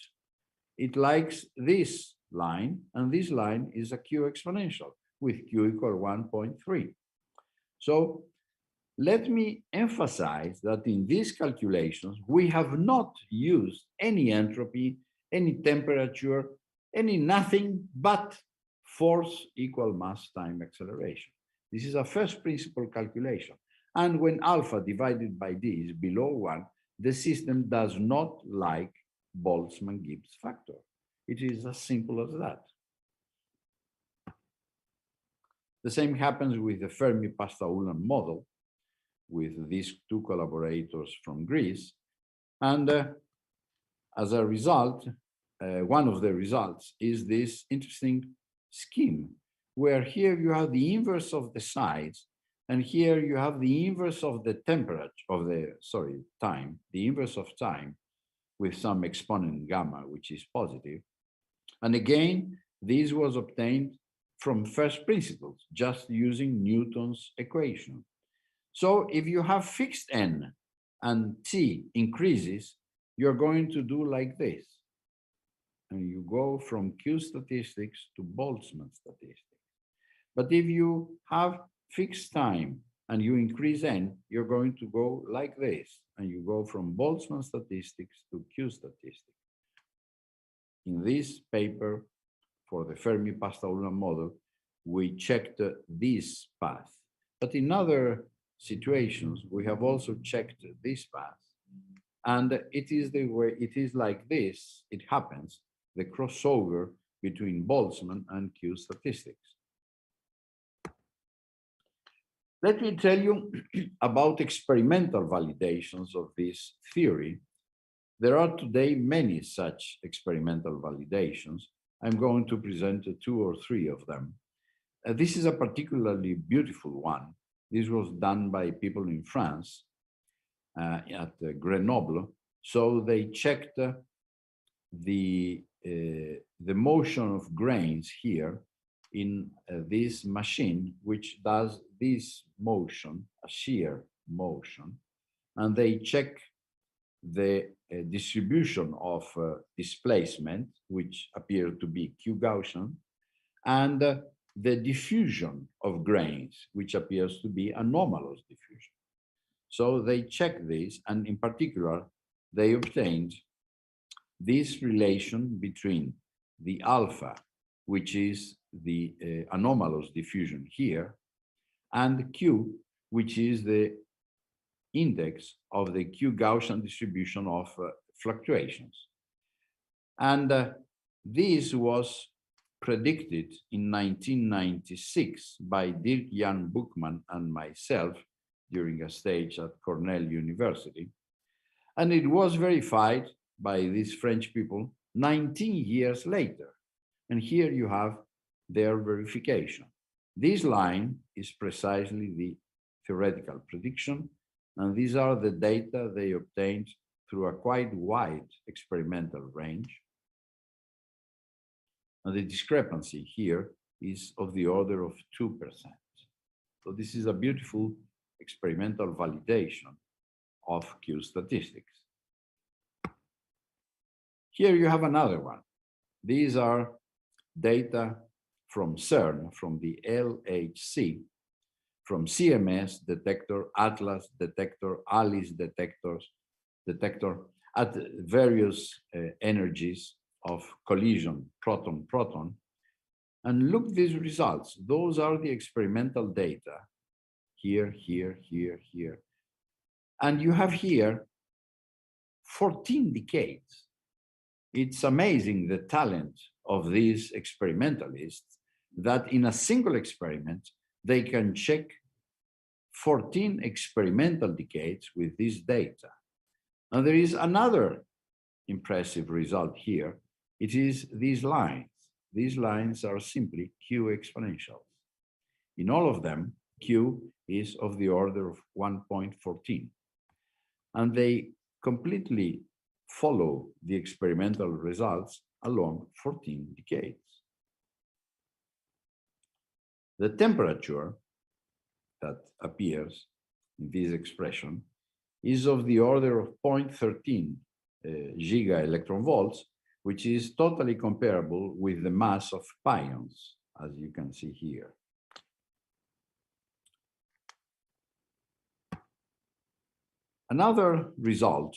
It likes this line, and this line is a Q exponential with Q equal 1.3. So let me emphasize that in these calculations, we have not used any entropy, any temperature, any nothing but force equal mass time acceleration. This is a first principle calculation. And when alpha divided by d is below 1, the system does not like Boltzmann-Gibbs factor. It is as simple as that. The same happens with the Fermi-Pasta-Ulam model with these two collaborators from Greece. And as a result, one of the results is this interesting scheme where here you have the inverse of the size, and here you have the inverse of the temperature of the, time, the inverse of time with some exponent gamma, which is positive. And again, this was obtained from first principles, just using Newton's equation. So if you have fixed n and t increases, you're going to do like this. And you go from Q statistics to Boltzmann statistics. But if you have fixed time and you increase n, you're going to go like this. And you go from Boltzmann statistics to Q statistics. In this paper, for the Fermi-Pasta-Ulam model, we checked this path. But in other situations, we have also checked this path. And it is the way, it is like this, it happens, the crossover between Boltzmann and Q statistics. Let me tell you about experimental validations of this theory. There are today many such experimental validations. I'm going to present 2 or 3 of them. This is a particularly beautiful one. This was done by people in France at Grenoble. So they checked the motion of grains here in this machine, which does this motion, a shear motion, and they check the distribution of displacement, which appeared to be Q Gaussian, and the diffusion of grains, which appears to be anomalous diffusion. So they check this, and in particular, they obtained this relation between the alpha, which is the anomalous diffusion here, and Q, which is the index of the Q Gaussian distribution of fluctuations. And this was predicted in 1996 by Dirk-Jan Boekman and myself during a stage at Cornell University. And it was verified by these French people 19 years later. And here you have their verification. This line is precisely the theoretical prediction, and these are the data they obtained through a quite wide experimental range. And the discrepancy here is of the order of 2%. So this is a beautiful experimental validation of Q statistics. Here you have another one. These are data from CERN, from the LHC, from CMS detector, Atlas detector, Alice detector at various energies of collision, proton-proton. And look at these results. Those are the experimental data. Here, here, here, here. And you have here 14 decades. It's amazing the talent of these experimentalists that in a single experiment, they can check 14 experimental decades with this data. And there is another impressive result here. It is these lines. These lines are simply Q exponentials. In all of them, Q is of the order of 1.14. And they completely follow the experimental results along 14 decades. The temperature that appears in this expression is of the order of 0.13 giga electron volts, which is totally comparable with the mass of pions, as you can see here. Another result,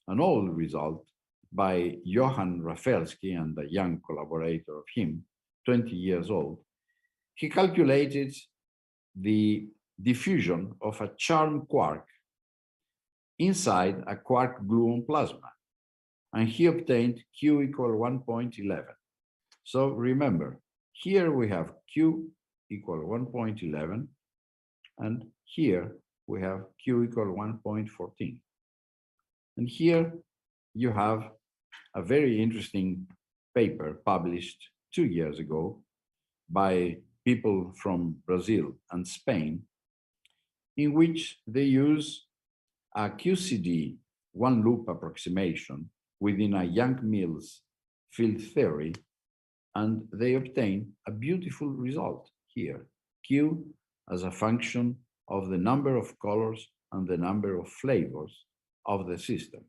an old result by Johann Rafelsky and a young collaborator of him, 20 years old, he calculated the diffusion of a charm quark inside a quark gluon plasma, and he obtained Q equal 1.11. So remember, here we have Q equal 1.11, and here we have Q equal 1.14. And here you have a very interesting paper published 2 years ago by people from Brazil and Spain, in which they use a QCD one-loop approximation within a Young-Mills field theory, and they obtain a beautiful result here. Q as a function of the number of colors and the number of flavors of the system.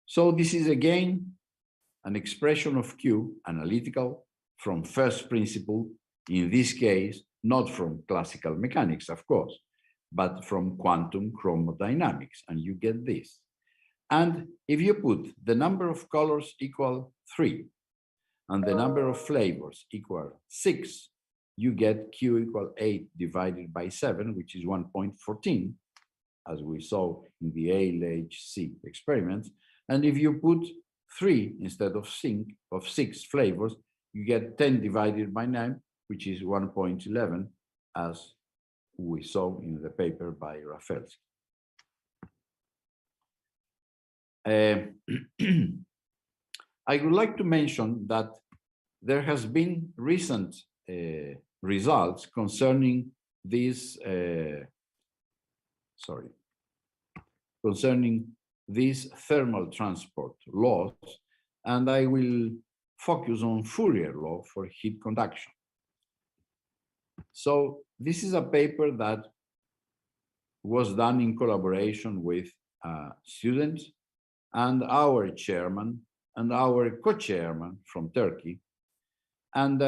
So this is again an expression of Q, analytical, from first principle, in this case, not from classical mechanics, of course, but from quantum chromodynamics, and you get this. And if you put the number of colors equal 3 and the number of flavors equal 6, you get Q equal 8 divided by 7, which is 1.14, as we saw in the ALHC experiments. And if you put 3 instead of 6 flavors, you get 10 divided by 9, which is 1.11, as we saw in the paper by Rafelsky. I would like to mention that there has been recent results concerning these thermal transport laws, and I will focus on Fourier law for heat conduction. So this is a paper that was done in collaboration with students and our chairman and our co-chairman from Turkey. And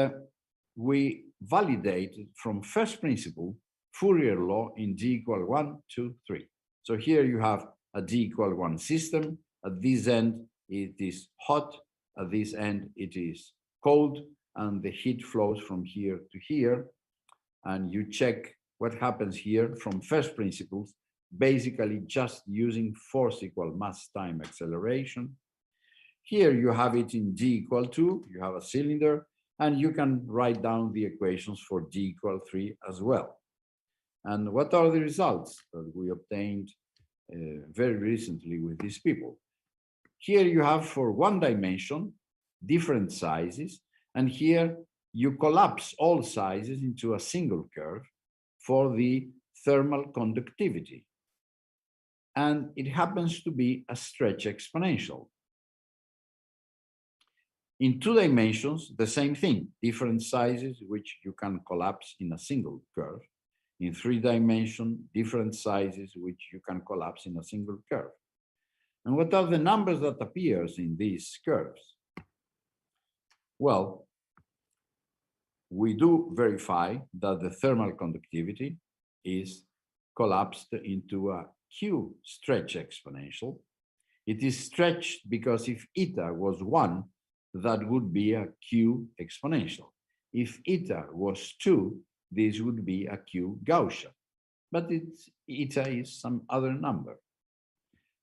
we validated from first principle Fourier law in D equal 1, 2, 3. So here you have a D equal 1 system. At this end, it is hot. At this end, it is cold. And the heat flows from here to here. And you check what happens here from first principles, basically just using force equal mass time acceleration. Here you have it in D equal 2, you have a cylinder, and you can write down the equations for D equal 3 as well. And what are the results that we obtained very recently with these people? Here you have for one dimension, different sizes, and here you collapse all sizes into a single curve for the thermal conductivity. And it happens to be a stretch exponential. In 2 dimensions, the same thing, different sizes which you can collapse in a single curve. In 3 dimensions, different sizes which you can collapse in a single curve. And what are the numbers that appears in these curves? Well, we do verify that the thermal conductivity is collapsed into a Q stretch exponential. It is stretched because if eta was 1, that would be a Q exponential. If eta was 2, this would be a Q Gaussian. But eta is some other number.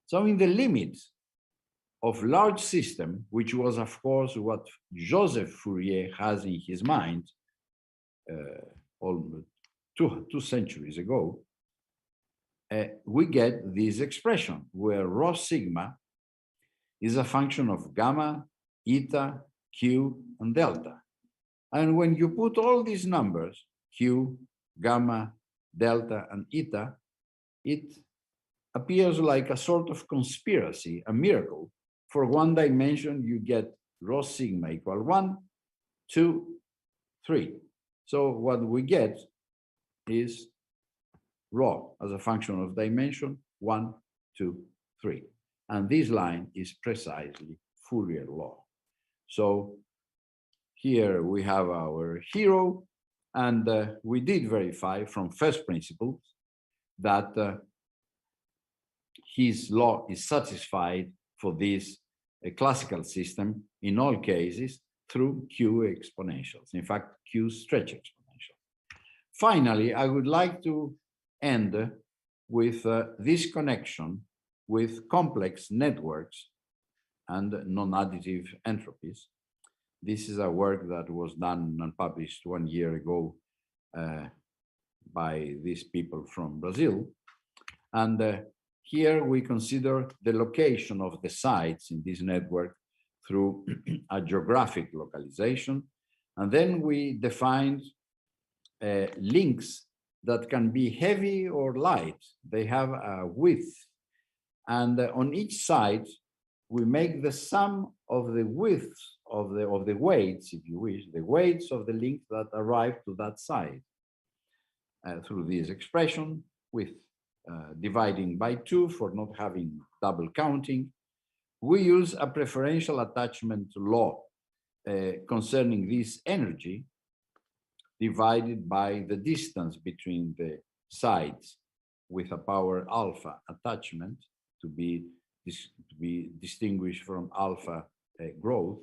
So in the limits of large system, which was of course what Joseph Fourier has in his mind almost two centuries ago, we get this expression where rho sigma is a function of gamma, eta, q, and delta. And when you put all these numbers, q, gamma, delta, and eta, it appears like a sort of conspiracy, a miracle. For one dimension, you get rho sigma equal 1, 2, 3. So what we get is rho as a function of dimension 1, 2, 3. And this line is precisely Fourier law. So here we have our hero, and we did verify from first principles that his law is satisfied for this classical system in all cases through Q exponentials, in fact, Q stretch exponential. Finally, I would like to end with this connection with complex networks and non-additive entropies. This is a work that was done and published 1 year ago by these people from Brazil. And here we consider the location of the sites in this network through a geographic localization. And then we defined links that can be heavy or light. They have a width. And on each side, we make the sum of the widths of the weights, if you wish, the weights of the links that arrive to that side through this expression with dividing by 2 for not having double counting. We use a preferential attachment law concerning this energy divided by the distance between the sides with a power alpha attachment to be distinguished from alpha growth.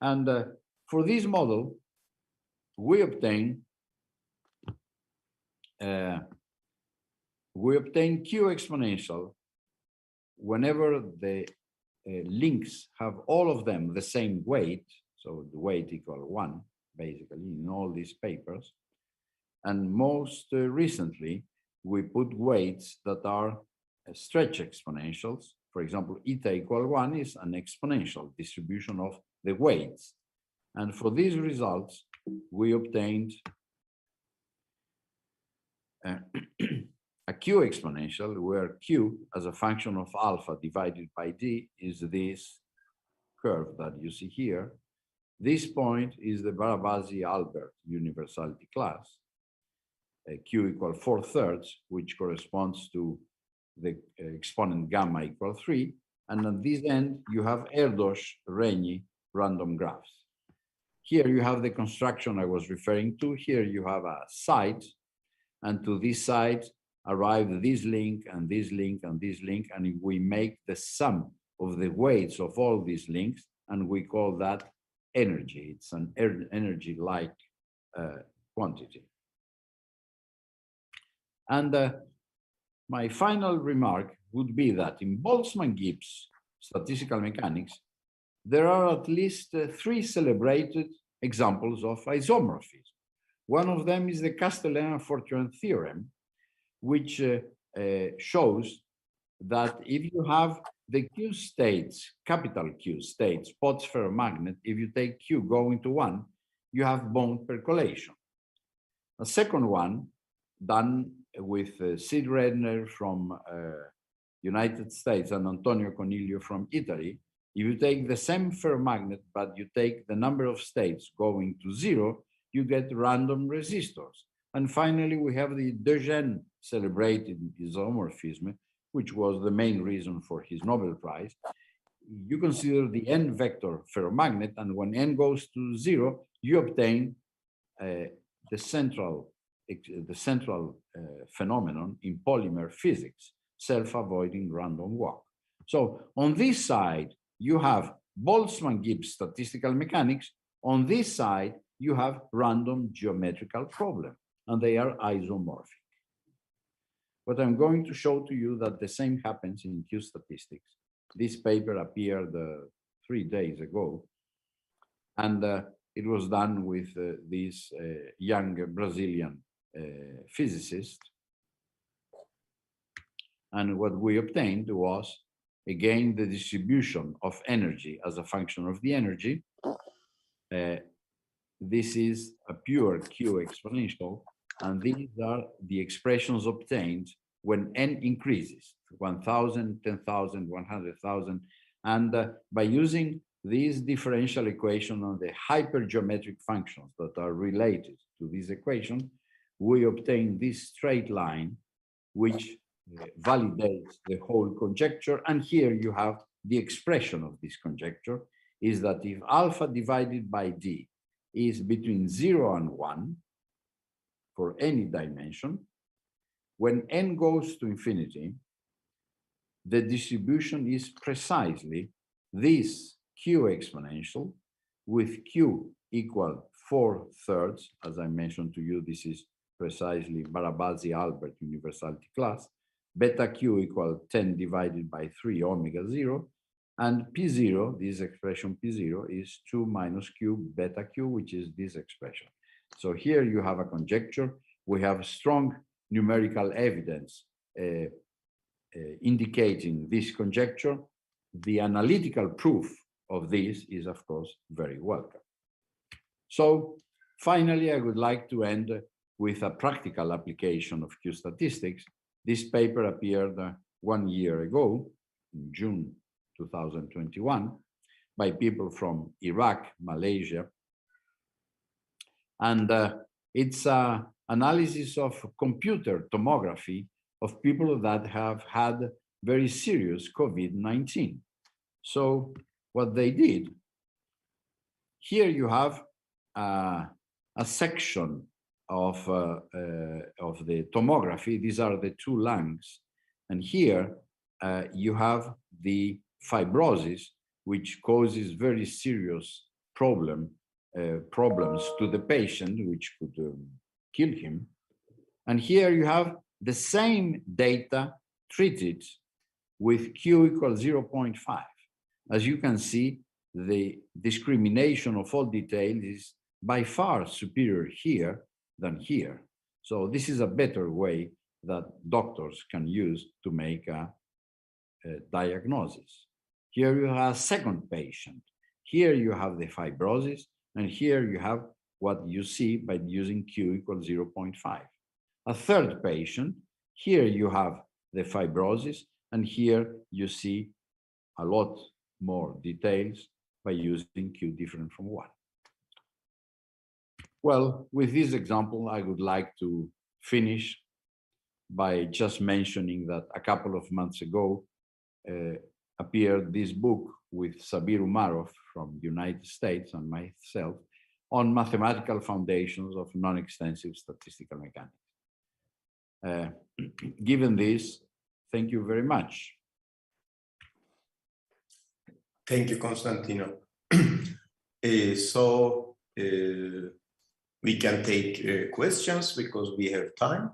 And for this model, we obtain Q exponential whenever the links have all of them the same weight, so the weight equal 1, basically, in all these papers. And most recently, we put weights that are stretch exponentials. For example, eta equal 1 is an exponential distribution of the weights. And for these results, we obtained a Q exponential where Q as a function of alpha divided by D is this curve that you see here. This point is the Barabasi-Albert universality class, Q equal 4/3, which corresponds to the exponent gamma equal 3. And at this end, you have Erdos-Renyi random graphs. Here you have the construction I was referring to. Here you have a site, and to this site arrive this link and this link and this link, and we make the sum of the weights of all these links, and we call that energy. It's an energy-like quantity. And my final remark would be that in Boltzmann-Gibbs statistical mechanics, there are at least 3 celebrated examples of isomorphism. One of them is the Castellana-Fortuin theorem, which shows that if you have the Q states, capital Q states, Potts ferromagnet, if you take Q going to 1, you have bond percolation. A second one, done with Sid Redner from United States and Antonio Coniglio from Italy, if you take the same ferromagnet, but you take the number of states going to 0, you get random resistors. And finally, we have the De Gennes celebrated isomorphism, which was the main reason for his Nobel Prize. You consider the n vector ferromagnet, and when n goes to 0, you obtain the central phenomenon in polymer physics, self-avoiding random walk. So on this side, you have Boltzmann-Gibbs statistical mechanics. On this side, you have random geometrical problem, and they are isomorphic. But I'm going to show to you that the same happens in Q statistics. This paper appeared 3 days ago, and it was done with this young Brazilian physicist. And what we obtained was, again, the distribution of energy as a function of the energy. This is a pure Q exponential, and these are the expressions obtained when n increases, 1,000, 10,000, 100,000. And by using these differential equation on the hypergeometric functions that are related to this equation, we obtain this straight line, which validates the whole conjecture. And here you have the expression of this conjecture, is that if alpha divided by d is between 0 and 1 for any dimension, when n goes to infinity, the distribution is precisely this q exponential with q equal 4/3. As I mentioned to you, this is precisely Barabasi-Albert universality class. Beta q equal 10 divided by 3 omega 0. And P0, this expression P0 is 2 minus q beta q, which is this expression. So here you have a conjecture. We have strong numerical evidence indicating this conjecture. The analytical proof of this is, of course, very welcome. So finally, I would like to end with a practical application of Q statistics. This paper appeared 1 year ago, in June 2021, by people from Iraq, Malaysia. And it's an analysis of computer tomography of people that have had very serious COVID-19. So what they did, here you have a section of the tomography. These are the two lungs. And here you have the fibrosis, which causes very serious problems to the patient, which could kill him. And here you have the same data treated with Q equals 0.5. As you can see, the discrimination of all details is by far superior here than here. So this is a better way that doctors can use to make a diagnosis. Here you have a second patient. Here you have the fibrosis, and here you have what you see by using Q equals 0.5. A third patient, here you have the fibrosis, and here you see a lot more details by using Q different from 1. Well, with this example, I would like to finish by just mentioning that a couple of months ago appeared this book with Sabir Umarov from the United States and myself on mathematical foundations of non-extensive statistical mechanics. Given this, thank you very much. Thank you, Constantino. We can take questions because we have time.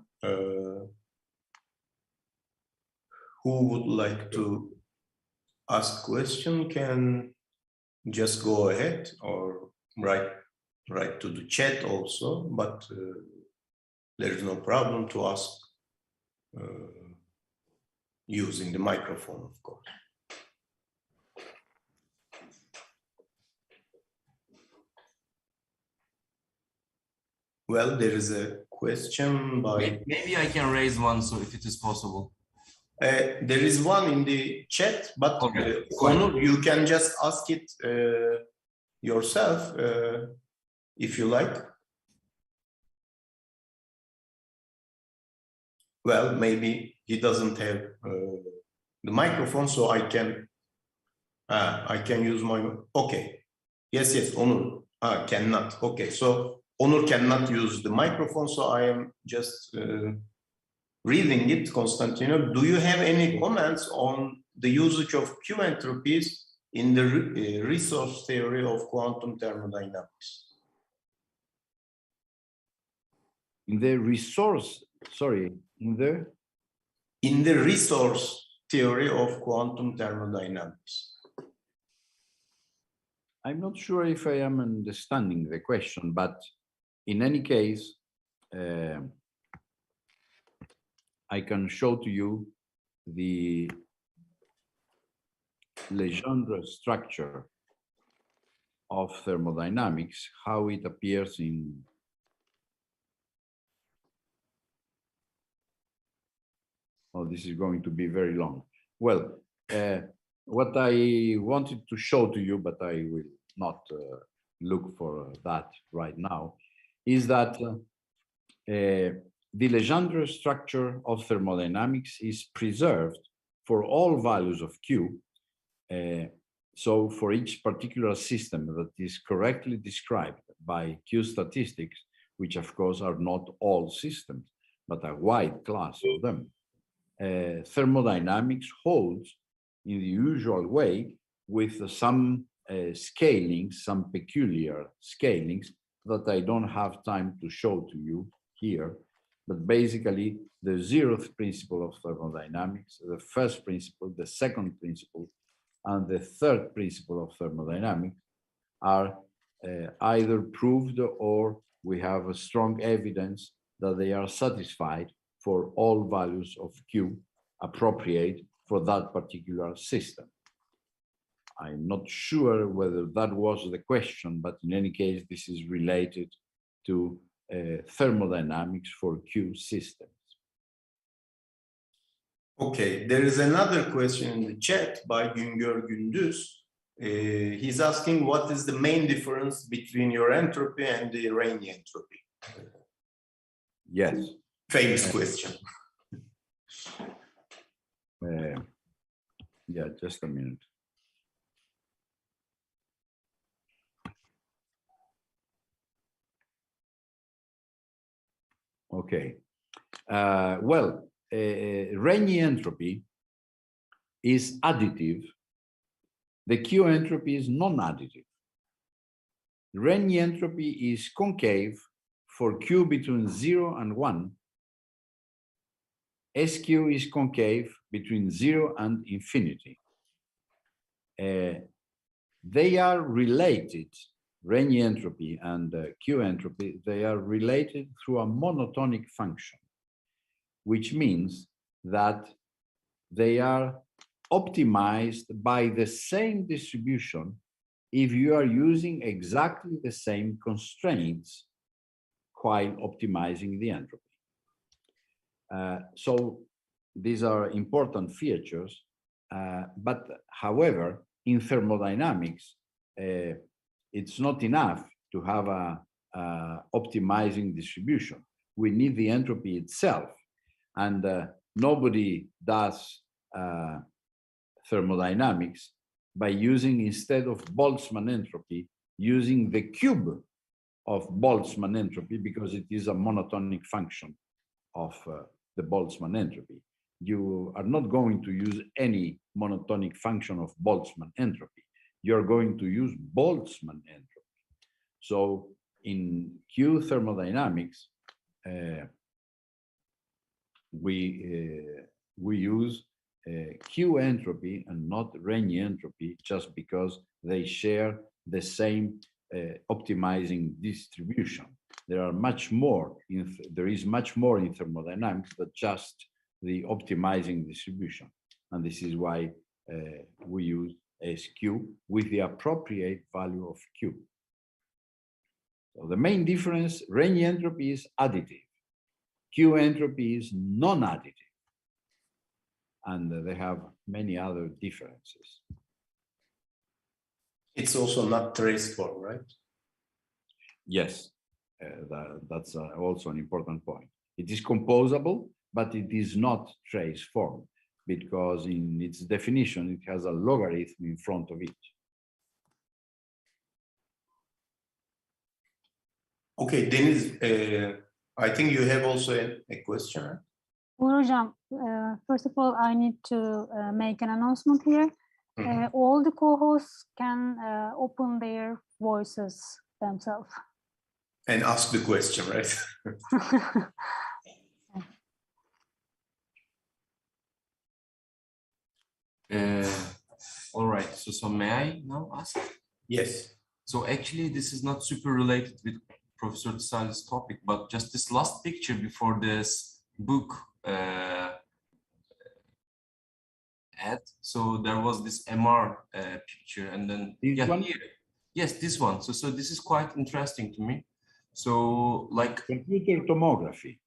Who would like to ask question can just go ahead or write to the chat also, but there is no problem to ask using the microphone, of course. Well, there is a question by... Maybe I can raise one, so if it is possible. There is one in the chat, but okay. You can just ask it yourself if you like. Well, maybe he doesn't have the microphone, so I can use my... Okay. Yes, Onur cannot. Okay, so Onur cannot use the microphone, so I am just reading it. Constantino, do you have any comments on the usage of Q entropies in the resource theory of quantum thermodynamics? In the resource, sorry, in the resource theory of quantum thermodynamics. I'm not sure if I am understanding the question, but in any case, I can show to you the Legendre structure of thermodynamics, how it appears in . Oh, this is going to be very long. Well, what I wanted to show to you, but I will not look for that right now, is that the Legendre structure of thermodynamics is preserved for all values of Q. So for each particular system that is correctly described by Q statistics, which of course are not all systems, but a wide class of them, thermodynamics holds in the usual way with some scalings, some peculiar scalings that I don't have time to show to you here. But basically, the 0th principle of thermodynamics, the first principle, the second principle, and the third principle of thermodynamics are either proved or we have a strong evidence that they are satisfied for all values of Q appropriate for that particular system. I'm not sure whether that was the question, but in any case, this is related to thermodynamics for Q systems. Okay, there is another question in the chat by Güngör Gündüz. He's asking what is the main difference between your entropy and the Rayleigh entropy? Yes. Famous question. Yeah, just a minute. Okay. Well, Rayleigh entropy is additive. The Q entropy is non-additive. Rayleigh entropy is concave for Q between 0 and 1. SQ is concave between 0 and infinity. They are related, Rayleigh entropy and Q entropy, they are related through a monotonic function, which means that they are optimized by the same distribution if you are using exactly the same constraints while optimizing the entropy. So these are important features, but however, in thermodynamics, it's not enough to have a optimizing distribution. We need the entropy itself, and nobody does thermodynamics by using, instead of Boltzmann entropy, using the cube of Boltzmann entropy, because it is a monotonic function of the Boltzmann entropy. You are not going to use any monotonic function of Boltzmann entropy. You're going to use Boltzmann entropy. So in Q thermodynamics, we use Q entropy and not Rayleigh entropy, just because they share the same optimizing distribution. There is much more in thermodynamics than just the optimizing distribution, and this is why we use SQ with the appropriate value of Q. So the main difference: Rayleigh entropy is additive, Q entropy is non-additive, and they have many other differences. It's also not trace form, right? Yes, that's also an important point. It is composable, but it is not trace form, because in its definition, it has a logarithm in front of it. Okay, Deniz, I think you have also a question. Hocam, first of all, I need to make an announcement here. All the co-hosts can open their voices themselves. And ask the question, right? All right, so may I now ask? Yes. So actually, this is not super related with Professor Desailly's topic, but just this last picture before this book ad. So there was this MR picture, and then here. Yes, this one. So this is quite interesting to me. So like computer tomography.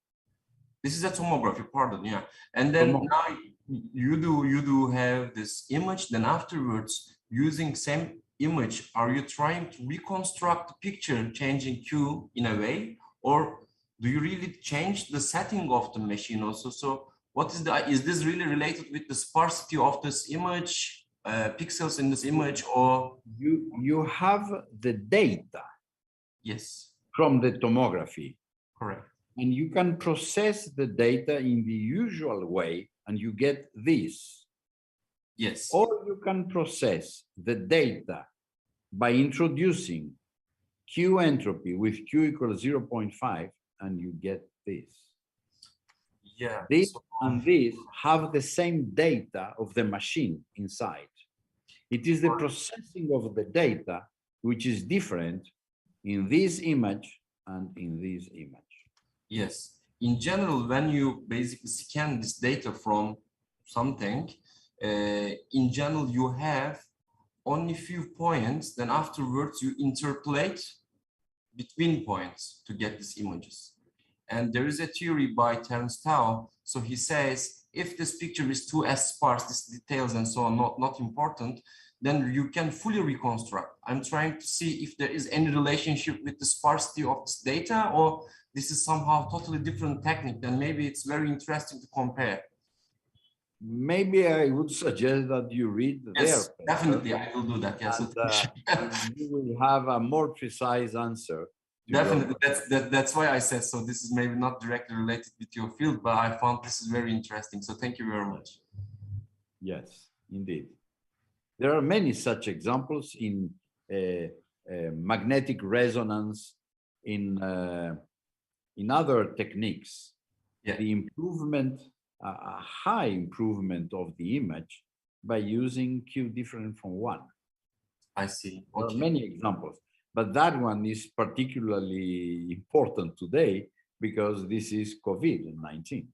This is a tomography, pardon, yeah. And then now you do have this image, then afterwards, using same image, are you trying to reconstruct the picture, changing Q in a way, or do you really change the setting of the machine also? So what is this really related with the sparsity of this image, pixels in this image, or? You have the data. Yes. From the tomography. Correct. And you can process the data in the usual way and you get this. Yes. Or you can process the data by introducing Q entropy with Q equals 0.5 and you get this. Yeah. This and this have the same data of the machine inside. It is the processing of the data which is different in this image and in this image. Yes. In general, when you basically scan this data from something, in general, you have only few points, then afterwards you interpolate between points to get these images. And there is a theory by Terence Tao. So he says, if this picture is too sparse, these details and so on, not important, then you can fully reconstruct. I'm trying to see if there is any relationship with the sparsity of this data, or this is somehow totally different technique, then maybe it's very interesting to compare. Maybe I would suggest that you read Yes, their definitely, I will do that. Yes, and you will have a more precise answer. Definitely, that's why I said so. This is maybe not directly related with your field, but I found this is very interesting. So thank you very much. Yes, indeed. There are many such examples in magnetic resonance, in other techniques. Yeah. The improvement, a high improvement of the image by using Q different from 1. I see. Okay. There are many examples, but that one is particularly important today because this is COVID-19.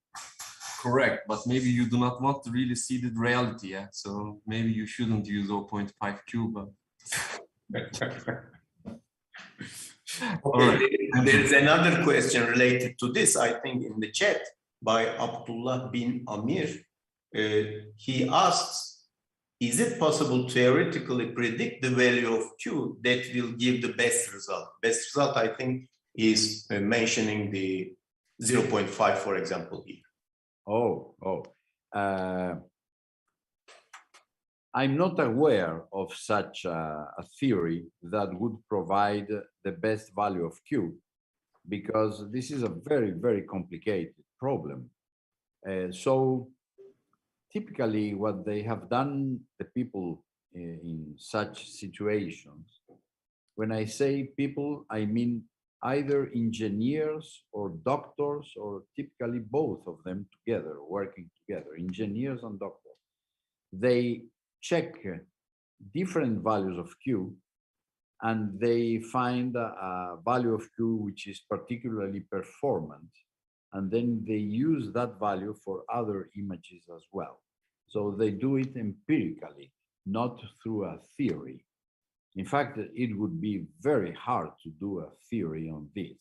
Correct, but maybe you do not want to really see the reality, yeah? So maybe you shouldn't use 0.5Q, but... Okay, there is another question related to this, I think, in the chat by Abdullah bin Amir. He asks, is it possible to theoretically predict the value of Q that will give the best result? Best result, I think, is mentioning the 0.5, for example, here. I'm not aware of such a theory that would provide the best value of Q, because this is a very, very complicated problem. So typically what they have done, the people in such situations, when I say people, I mean either engineers or doctors, or typically both of them together, working together, engineers and doctors. They check different values of Q and they find a value of Q which is particularly performant, and then they use that value for other images as well. So they do it empirically, not through a theory. In fact, it would be very hard to do a theory on this.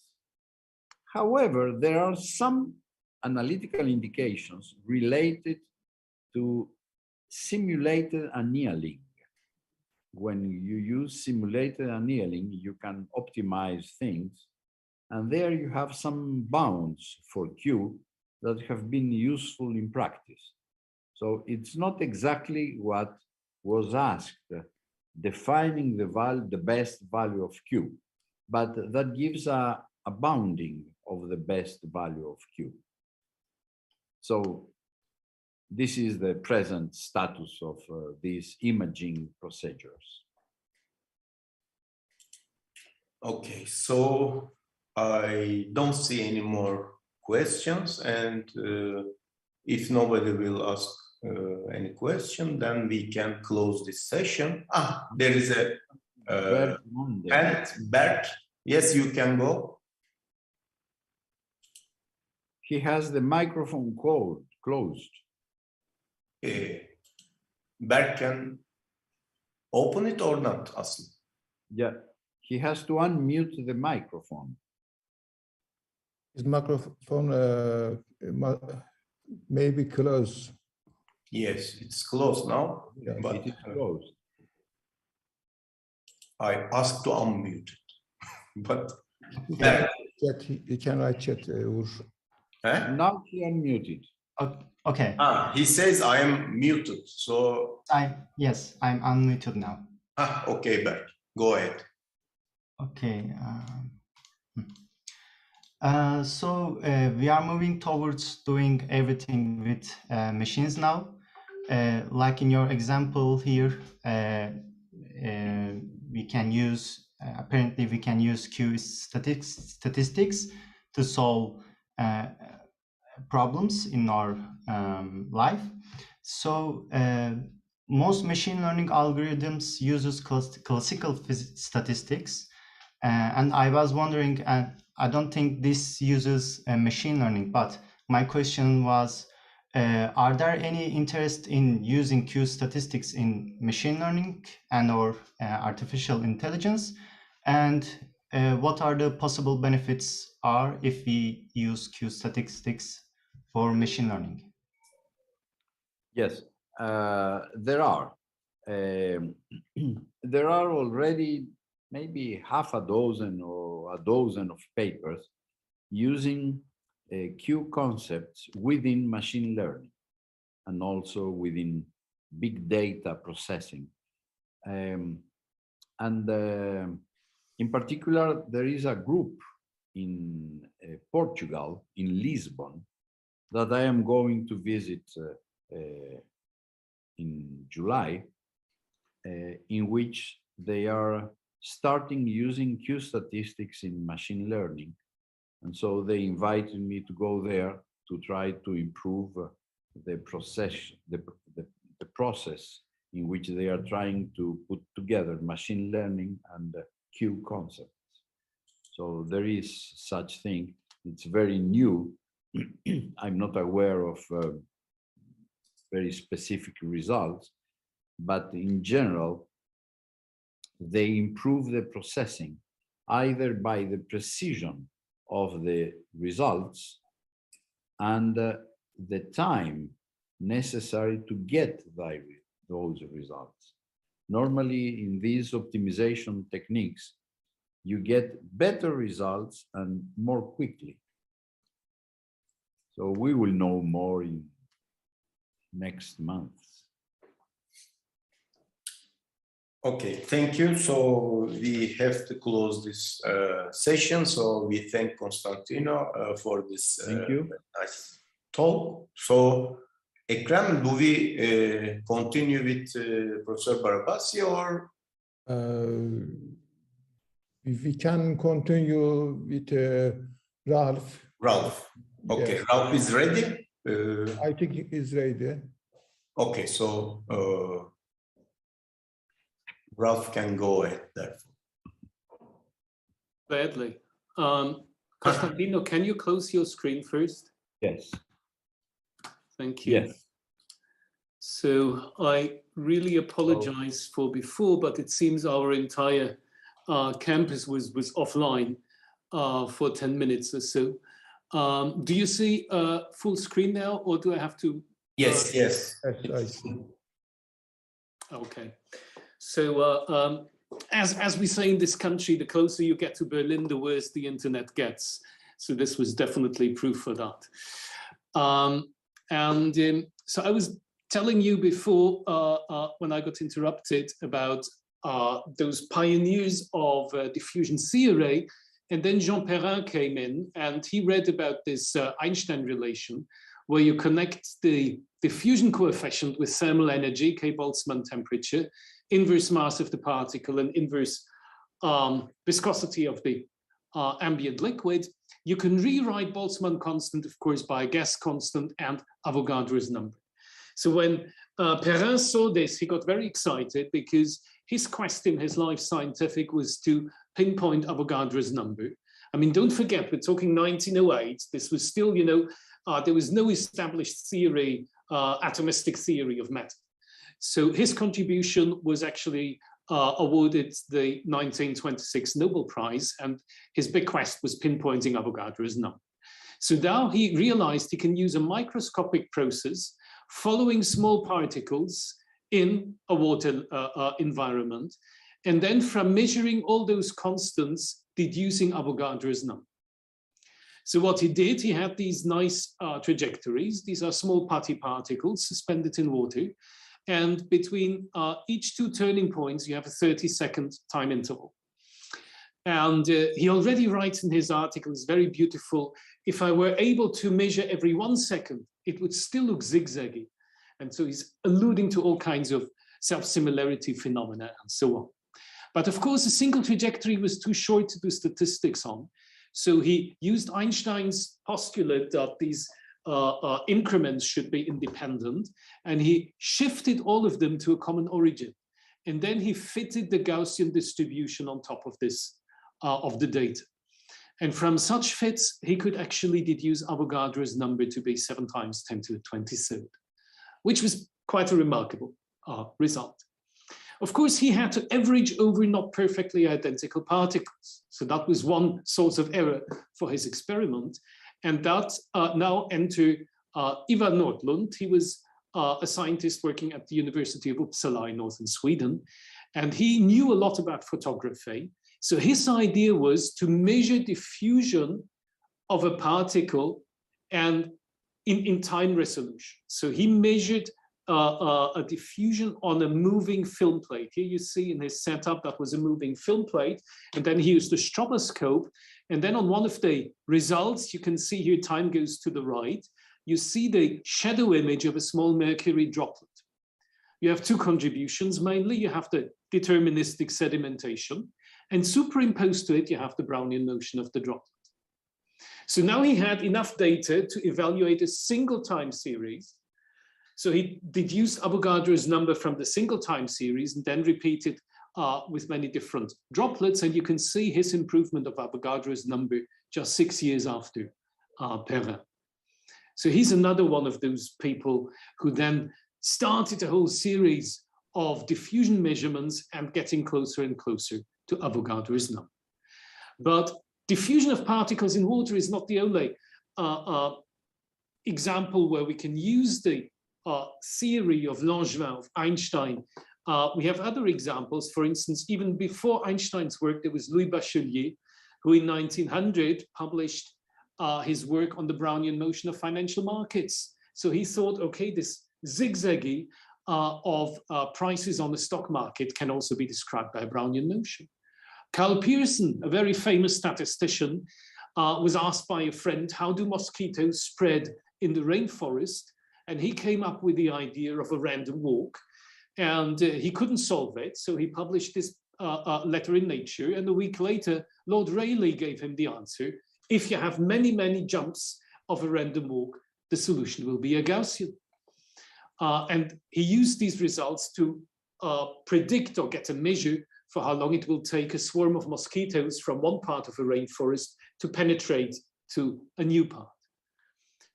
However, there are some analytical indications related to simulated annealing. When you use simulated annealing, you can optimize things, and there you have some bounds for Q that have been useful in practice. So it's not exactly what was asked, defining the best value of Q, but that gives a bounding of the best value of Q. So this is the present status of these imaging procedures. Okay, so I don't see any more questions, and if nobody will ask any question, then we can close this session. There is a Bert. Yes, you can go. He has the microphone closed. Bert can open it or not, Aslı? Yeah, he has to unmute the microphone. His microphone maybe close. Yes, it's closed now, Yeah, but It is closed. I asked to unmute it. But Chat, he can write chat. Uğur. Now he unmuted. Okay. He says I am muted, so Yes, I'm unmuted now. okay, Berk, go ahead. Okay. So we are moving towards doing everything with machines now. Like in your example here, we can use, apparently we can use Q statistics to solve problems in our life. So most machine learning algorithms uses classical statistics. And I was wondering, I don't think this uses machine learning, but my question was, are there any interest in using Q statistics in machine learning and or artificial intelligence? And what are the possible benefits are if we use Q statistics for machine learning? Yes, there are. There are already maybe half a dozen or a dozen of papers using Q concepts within machine learning and also within big data processing. In particular, there is a group in Portugal, in Lisbon, that I am going to visit in July, in which they are starting using Q statistics in machine learning. And so they invited me to go there to try to improve the process in which they are trying to put together machine learning and Q concepts. So there is such thing. It's very new. I'm not aware of very specific results, but in general, they improve the processing either by the precision of the results and the time necessary to get those results. Normally, in these optimization techniques, you get better results and more quickly. So we will know more in next month. Okay, thank you. So we have to close this session. So we thank Constantino for this nice talk. So Ekrem, do we continue with Professor Barabasi or? We can continue with Ralph. Ralph. Okay, yes. Ralph is ready? I think he's ready. Okay, so Ralph can go ahead, therefore. Gladly. Constantino, can you close your screen first? Yes. Thank you. Yes. So I really apologize for before, but it seems our entire campus was offline for 10 minutes or so. Do you see full screen now, or do I have to? Yes, yes. I see. Okay. So as we say in this country, the closer you get to Berlin, the worse the internet gets. So this was definitely proof for that. So I was telling you before when I got interrupted about those pioneers of diffusion theory, and then Jean Perrin came in and he read about this Einstein relation, where you connect the diffusion coefficient with thermal energy, K Boltzmann temperature, inverse mass of the particle, and inverse viscosity of the ambient liquid. You can rewrite Boltzmann constant, of course, by a gas constant and Avogadro's number. So when Perrin saw this, he got very excited because his quest in his life scientific was to pinpoint Avogadro's number. I mean, don't forget, we're talking 1908. This was still, you know, there was no established theory, atomistic theory of matter. So his contribution was actually awarded the 1926 Nobel Prize, and his big quest was pinpointing Avogadro's number. So now he realized he can use a microscopic process following small particles in a water environment, and then from measuring all those constants, deducing Avogadro's number. So what he did, he had these nice trajectories. These are small putty particles suspended in water. And between each two turning points, you have a 30-second time interval. And he already writes in his articles, very beautiful, if I were able to measure every 1 second, it would still look zigzaggy. And so he's alluding to all kinds of self-similarity phenomena and so on. But of course, a single trajectory was too short to do statistics on. So he used Einstein's postulate that these increments should be independent, and he shifted all of them to a common origin. And then he fitted the Gaussian distribution on top of this, of the data. And from such fits, he could actually deduce Avogadro's number to be 7 times 10 to the 27th, which was quite a remarkable result. Of course, he had to average over not perfectly identical particles. So that was one source of error for his experiment. And that now entered Eva Norton. He was a scientist working at the University of Uppsala in northern Sweden. And he knew a lot about photography. So his idea was to measure diffusion of a particle and in time resolution. So he measured a diffusion on a moving film plate. Here you see in his setup that was a moving film plate, and then he used a stroboscope, and then on one of the results, you can see here time goes to the right, you see the shadow image of a small mercury droplet. You have two contributions mainly. You have the deterministic sedimentation, and superimposed to it you have the Brownian motion of the droplet. So now he had enough data to evaluate a single time series. So he deduced Avogadro's number from the single time series and then repeated with many different droplets. And you can see his improvement of Avogadro's number just 6 years after Perrin. So he's another one of those people who then started a whole series of diffusion measurements and getting closer and closer to Avogadro's number. But diffusion of particles in water is not the only example where we can use the theory of Langevin, of Einstein. We have other examples. For instance, even before Einstein's work, there was Louis Bachelier, who in 1900 published his work on the Brownian motion of financial markets. So he thought, okay, this zigzaggy of prices on the stock market can also be described by a Brownian motion. Carl Pearson, a very famous statistician, was asked by a friend, how do mosquitoes spread in the rainforest? And he came up with the idea of a random walk, and he couldn't solve it. So he published this letter in Nature, and a week later, Lord Rayleigh gave him the answer. If you have many, many jumps of a random walk, the solution will be a Gaussian. And he used these results to predict or get a measure for how long it will take a swarm of mosquitoes from one part of a rainforest to penetrate to a new part.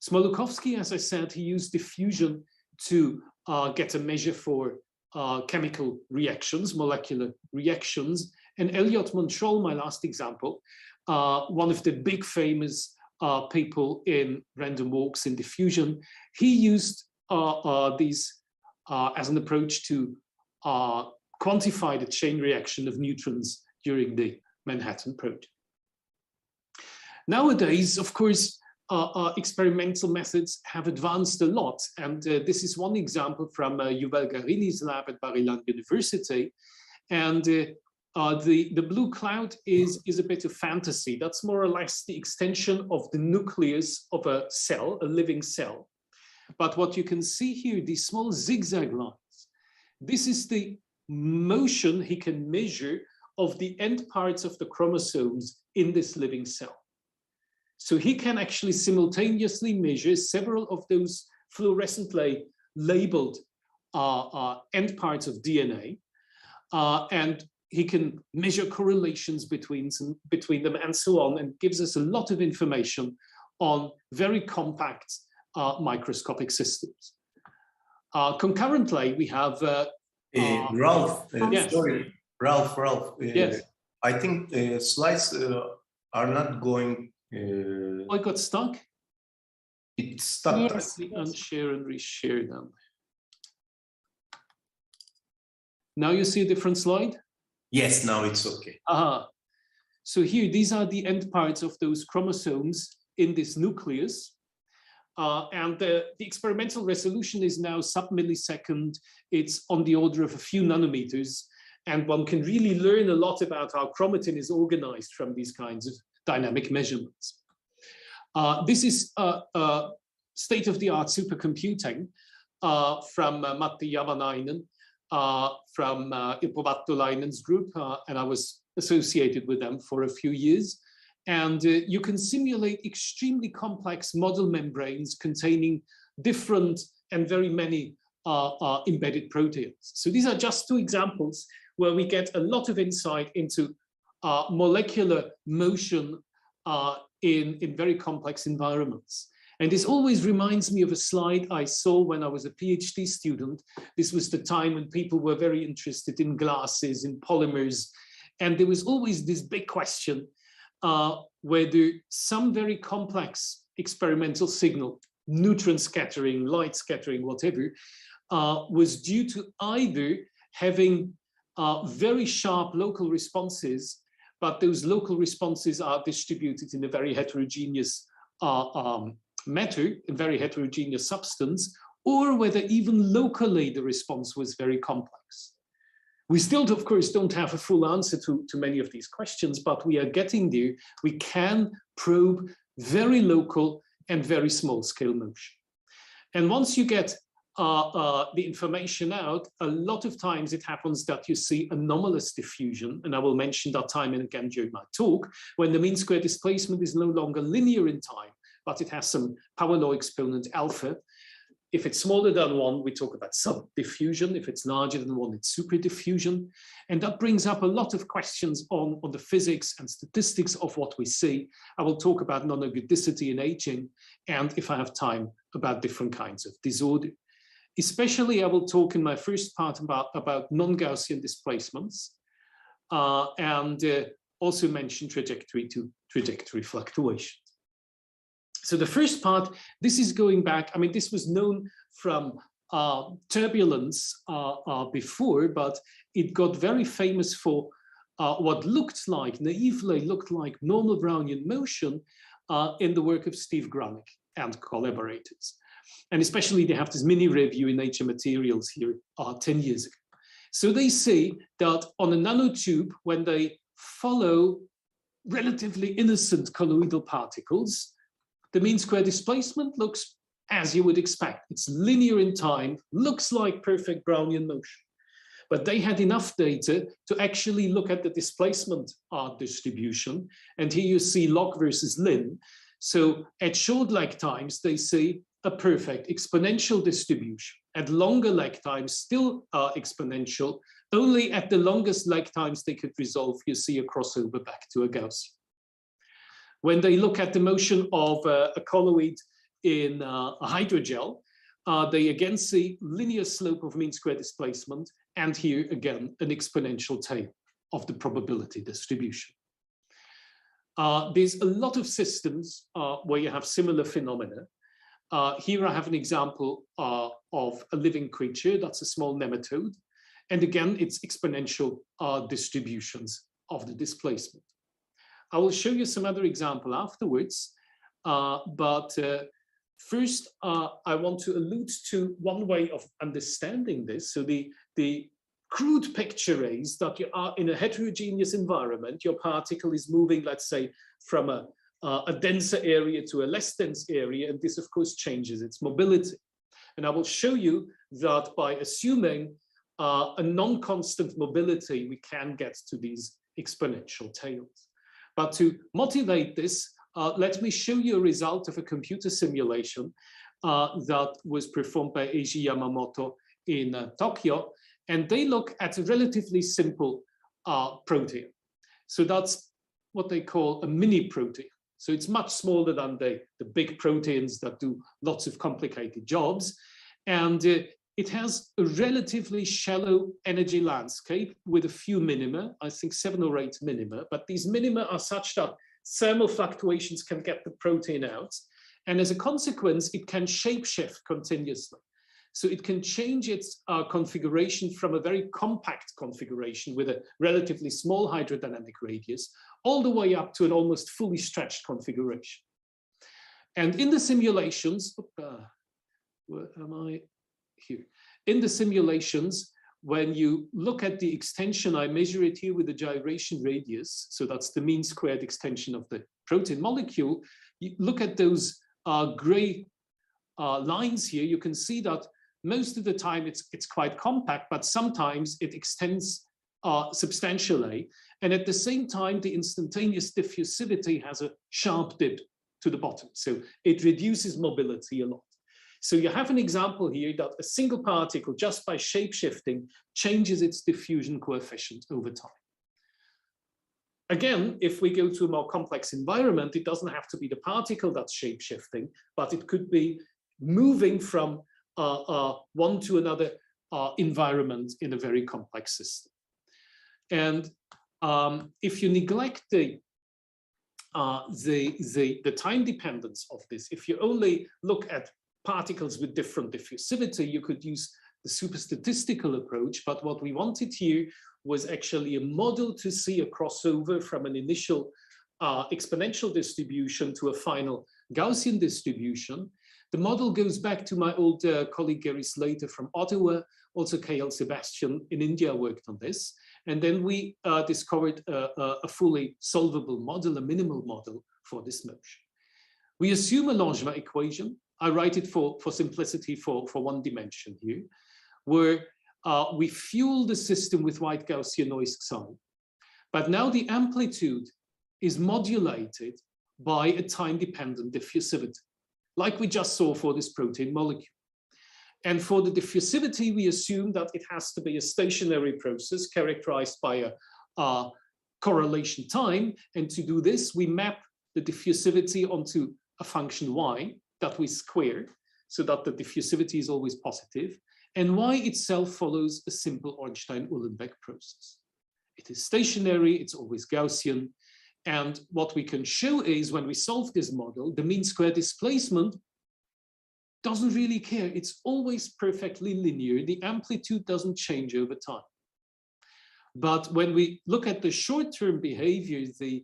Smoluchowski, as I said, he used diffusion to get a measure for chemical reactions, molecular reactions. And Elliott-Montrol, my last example, one of the big famous people in random walks in diffusion, he used these as an approach to quantify the chain reaction of neutrons during the Manhattan Project. Nowadays, of course, experimental methods have advanced a lot. And this is one example from Yuval Garini's lab at Bar-Ilan University. And the blue cloud is a bit of fantasy. That's more or less the extension of the nucleus of a cell, a living cell. But what you can see here, these small zigzag lines, this is the motion he can measure of the end parts of the chromosomes in this living cell. So he can actually simultaneously measure several of those fluorescently labeled end parts of DNA, and he can measure correlations between them and so on, and gives us a lot of information on very compact microscopic systems. Concurrently, we have Ralph. Yes. Sorry, Ralph. Yes. I think slides are not going. I got stuck. It stopped. Yes. Unshare and reshare them. Now you see a different slide? Yes, now it's okay. So here, these are the end parts of those chromosomes in this nucleus. And the experimental resolution is now sub-millisecond. It's on the order of a few nanometers. And one can really learn a lot about how chromatin is organized from these kinds of dynamic measurements. This is state-of-the-art supercomputing from Matti Javanainen, from Ilpo Vattulainen's group, and I was associated with them for a few years. And you can simulate extremely complex model membranes containing different and very many embedded proteins. So these are just two examples where we get a lot of insight into molecular motion in very complex environments. And this always reminds me of a slide I saw when I was a PhD student. This was the time when people were very interested in glasses, in polymers. And there was always this big question whether some very complex experimental signal, neutron scattering, light scattering, whatever, was due to either having very sharp local responses, but those local responses are distributed in a very heterogeneous matter, a very heterogeneous substance, or whether even locally the response was very complex. We still, of course, don't have a full answer to many of these questions, but we are getting there. We can probe very local and very small scale motion. And once you get the information out, a lot of times it happens that you see anomalous diffusion, and I will mention that time and again during my talk, when the mean square displacement is no longer linear in time, but it has some power law exponent alpha. If it's smaller than 1, we talk about subdiffusion. If it's larger than 1, it's superdiffusion. And that brings up a lot of questions on the physics and statistics of what we see. I will talk about non-additivity in aging, and if I have time, about different kinds of disorder. Especially, I will talk in my first part about non-Gaussian displacements, and also mention trajectory to trajectory fluctuation. So the first part, this is going back, I mean, this was known from turbulence before, but it got very famous for what looked like, naively looked like normal Brownian motion in the work of Steve Granick and collaborators. And especially they have this mini review in Nature Materials here 10 years ago. So they say that on a nanotube, when they follow relatively innocent colloidal particles, the mean square displacement looks as you would expect. It's linear in time, looks like perfect Brownian motion. But they had enough data to actually look at the displacement distribution. And here you see log versus ln. So at short lag times, they see a perfect exponential distribution. At longer lag times, still exponential. Only at the longest lag times they could resolve, you see a crossover back to a Gaussian. When they look at the motion of a colloid in a hydrogel, they again see linear slope of mean square displacement, and here again an exponential tail of the probability distribution. There's a lot of systems where you have similar phenomena. Here I have an example of a living creature, that's a small nematode, and again it's exponential distributions of the displacement. I will show you some other example afterwards, but first I want to allude to one way of understanding this. So the crude picture is that you are in a heterogeneous environment. Your particle is moving, let's say, from a denser area to a less dense area, and this of course changes its mobility. And I will show you that by assuming a non-constant mobility, we can get to these exponential tails. But to motivate this, let me show you a result of a computer simulation that was performed by Eiji Yamamoto in Tokyo. And they look at a relatively simple protein. So that's what they call a mini protein. So it's much smaller than the big proteins that do lots of complicated jobs. And it has a relatively shallow energy landscape with a few minima, I think 7 or 8 minima, but these minima are such that thermal fluctuations can get the protein out. And as a consequence, it can shapeshift continuously. So it can change its configuration from a very compact configuration with a relatively small hydrodynamic radius all the way up to an almost fully stretched configuration. And in the simulations, where am I? Here. In the simulations, when you look at the extension, I measure it here with the gyration radius. So that's the mean squared extension of the protein molecule. You look at those gray lines here, you can see that most of the time it's quite compact, but sometimes it extends substantially. And at the same time, the instantaneous diffusivity has a sharp dip to the bottom. So it reduces mobility a lot. So you have an example here that a single particle, just by shapeshifting, changes its diffusion coefficient over time. Again, if we go to a more complex environment, it doesn't have to be the particle that's shapeshifting, but it could be moving from one to another environment in a very complex system. And if you neglect the time dependence of this, if you only look at particles with different diffusivity, you could use the superstatistical approach. But what we wanted here was actually a model to see a crossover from an initial exponential distribution to a final Gaussian distribution. The model goes back to my old colleague Gary Slater from Ottawa, also K.L. Sebastian in India worked on this. And then we discovered a fully solvable model, a minimal model for this motion. We assume a Langevin equation. I write it for simplicity for one dimension here, where we fuel the system with white Gaussian noise psi. But now the amplitude is modulated by a time-dependent diffusivity, like we just saw for this protein molecule. And for the diffusivity, we assume that it has to be a stationary process characterized by a correlation time. And to do this, we map the diffusivity onto a function y that we square so that the diffusivity is always positive. And y itself follows a simple Ornstein-Uhlenbeck process. It is stationary, it's always Gaussian. And what we can show is when we solve this model, the mean square displacement doesn't really care. It's always perfectly linear. The amplitude doesn't change over time. But when we look at the short-term behavior, the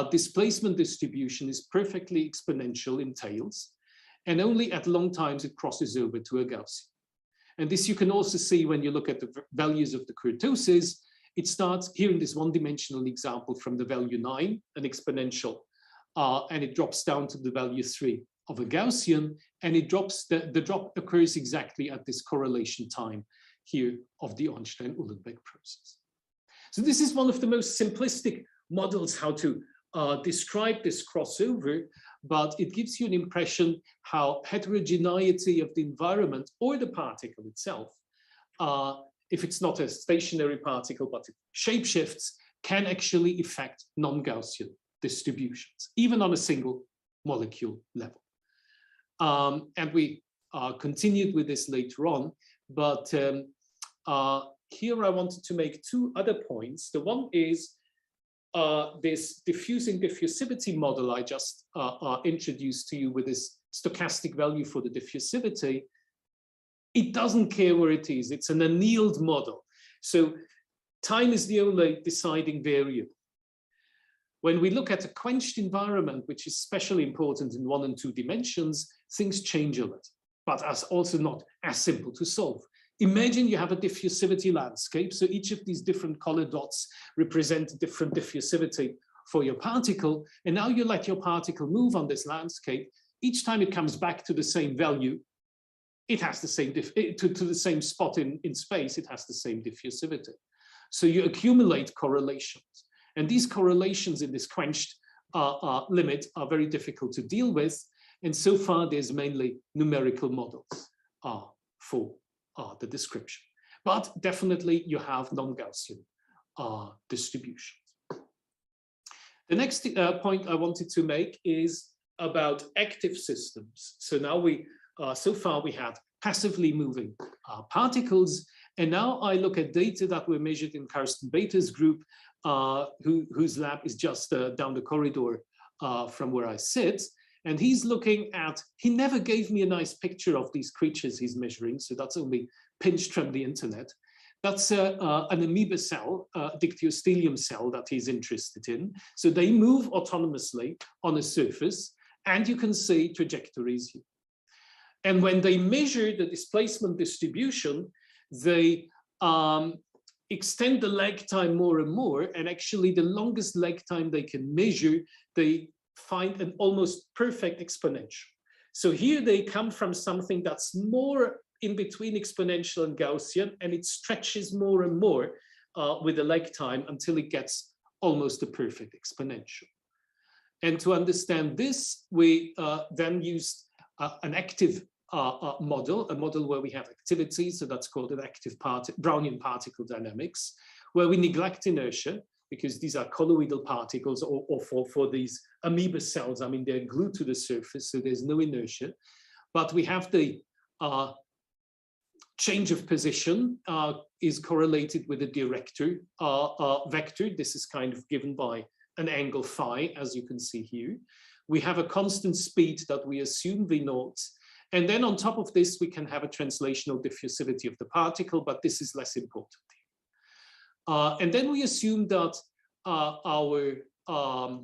displacement distribution is perfectly exponential in tails, and only at long times it crosses over to a Gaussian. And this you can also see when you look at the values of the kurtoses. It starts here in this one-dimensional example from the value 9, an exponential, and it drops down to the value 3 of a Gaussian, and it drops. The drop occurs exactly at this correlation time here of the Ornstein-Uhlenbeck process. So this is one of the most simplistic models how to describe this crossover, but it gives you an impression how heterogeneity of the environment or the particle itself, if it's not a stationary particle, but it shapeshifts, can actually affect non-Gaussian distributions, even on a single molecule level. And we continued with this later on, but here I wanted to make two other points. The one is this diffusing diffusivity model I just introduced to you with this stochastic value for the diffusivity. It doesn't care where it is. It's an annealed model. So time is the only deciding variable. When we look at a quenched environment, which is especially important in 1 and 2 dimensions, things change a lot, but as also not as simple to solve. Imagine you have a diffusivity landscape. So each of these different color dots represent a different diffusivity for your particle. And now you let your particle move on this landscape. Each time it comes back to the same value, it has the same, to the same spot in space, it has the same diffusivity. So you accumulate correlations. And these correlations in this quenched limit are very difficult to deal with. And so far, there's mainly numerical models for the description. But definitely, you have non-Gaussian distributions. The next point I wanted to make is about active systems. So now so far we had passively moving particles, and now I look at data that were measured in Karsten Bater's group, whose lab is just down the corridor from where I sit. And he's looking at, he never gave me a nice picture of these creatures he's measuring, so that's only pinched from the internet. That's an amoeba cell, a dictyostelium cell that he's interested in. So they move autonomously on a surface, and you can see trajectories here. And when they measure the displacement distribution, they extend the lag time more and more, and actually the longest lag time they can measure, they find an almost perfect exponential. So here they come from something that's more in between exponential and Gaussian, and it stretches more and more with the lag time until it gets almost a perfect exponential. And to understand this, we then used an active model, a model where we have activity, so that's called an active Brownian particle dynamics, where we neglect inertia, because these are colloidal particles, or for these amoeba cells, I mean, they're glued to the surface, so there's no inertia. But we have the change of position is correlated with a director vector. This is kind of given by an angle phi, as you can see here. We have a constant speed that we assume V0. And then on top of this, we can have a translational diffusivity of the particle, but this is less important. And then we assume that our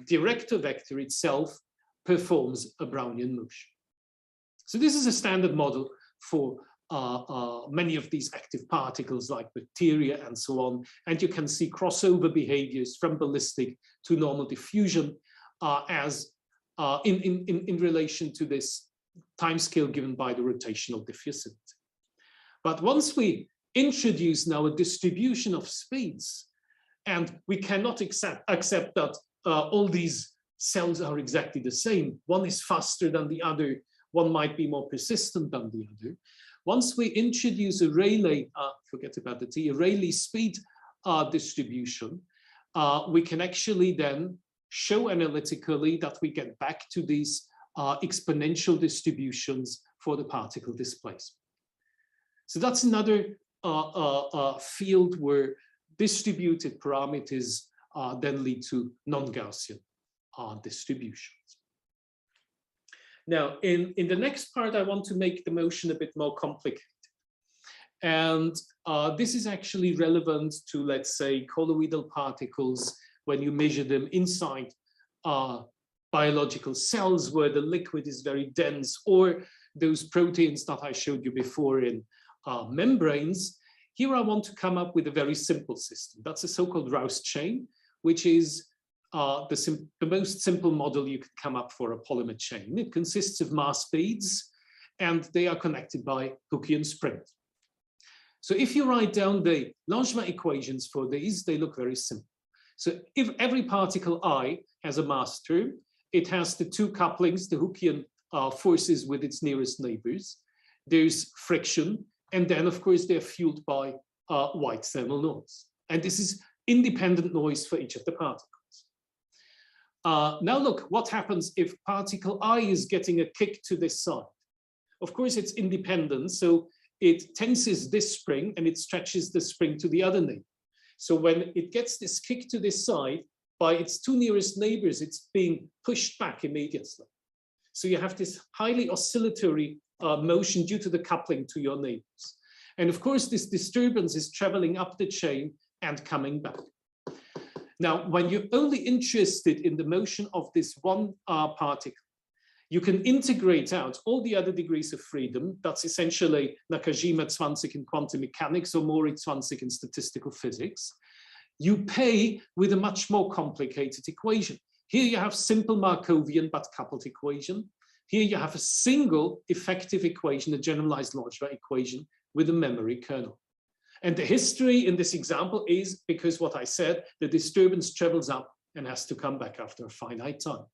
director vector itself performs a Brownian motion. So this is a standard model for many of these active particles like bacteria and so on. And you can see crossover behaviors from ballistic to normal diffusion as in relation to this timescale given by the rotational diffusivity. But once we introduce now a distribution of speeds, and we cannot accept that all these cells are exactly the same, one is faster than the other, one might be more persistent than the other. Once we introduce a Rayleigh, forget about the T, a Rayleigh speed distribution, we can actually then show analytically that we get back to these exponential distributions for the particle displacement. So that's another field where distributed parameters then lead to non-Gaussian distributions. Now, in the next part, I want to make the motion a bit more complicated. And this is actually relevant to, let's say, colloidal particles when you measure them inside biological cells where the liquid is very dense, or those proteins that I showed you before in membranes. Here I want to come up with a very simple system. That's a so-called Rouse chain, which is the most simple model you could come up for a polymer chain. It consists of mass beads, and they are connected by Hookean springs. So if you write down the Langevin equations for these, they look very simple. So if every particle I has a mass term, it has the two couplings, the Hookean forces with its nearest neighbors. There's friction, and then of course they're fueled by white thermal noise. And this is independent noise for each of the particles. Now look, what happens if particle I is getting a kick to this side? Of course, it's independent, so it tenses this spring and it stretches the spring to the other neighbor. So when it gets this kick to this side, by its two nearest neighbors, it's being pushed back immediately. So you have this highly oscillatory motion due to the coupling to your neighbors. And of course, this disturbance is traveling up the chain and coming back. Now, when you're only interested in the motion of this one particle, you can integrate out all the other degrees of freedom. That's essentially Nakajima 20 in quantum mechanics or Mori 20 in statistical physics. You pay with a much more complicated equation. Here you have simple Markovian but coupled equation. Here you have a single effective equation, a generalized Langevin equation with a memory kernel. And the history in this example is because what I said, the disturbance travels up and has to come back after a finite time.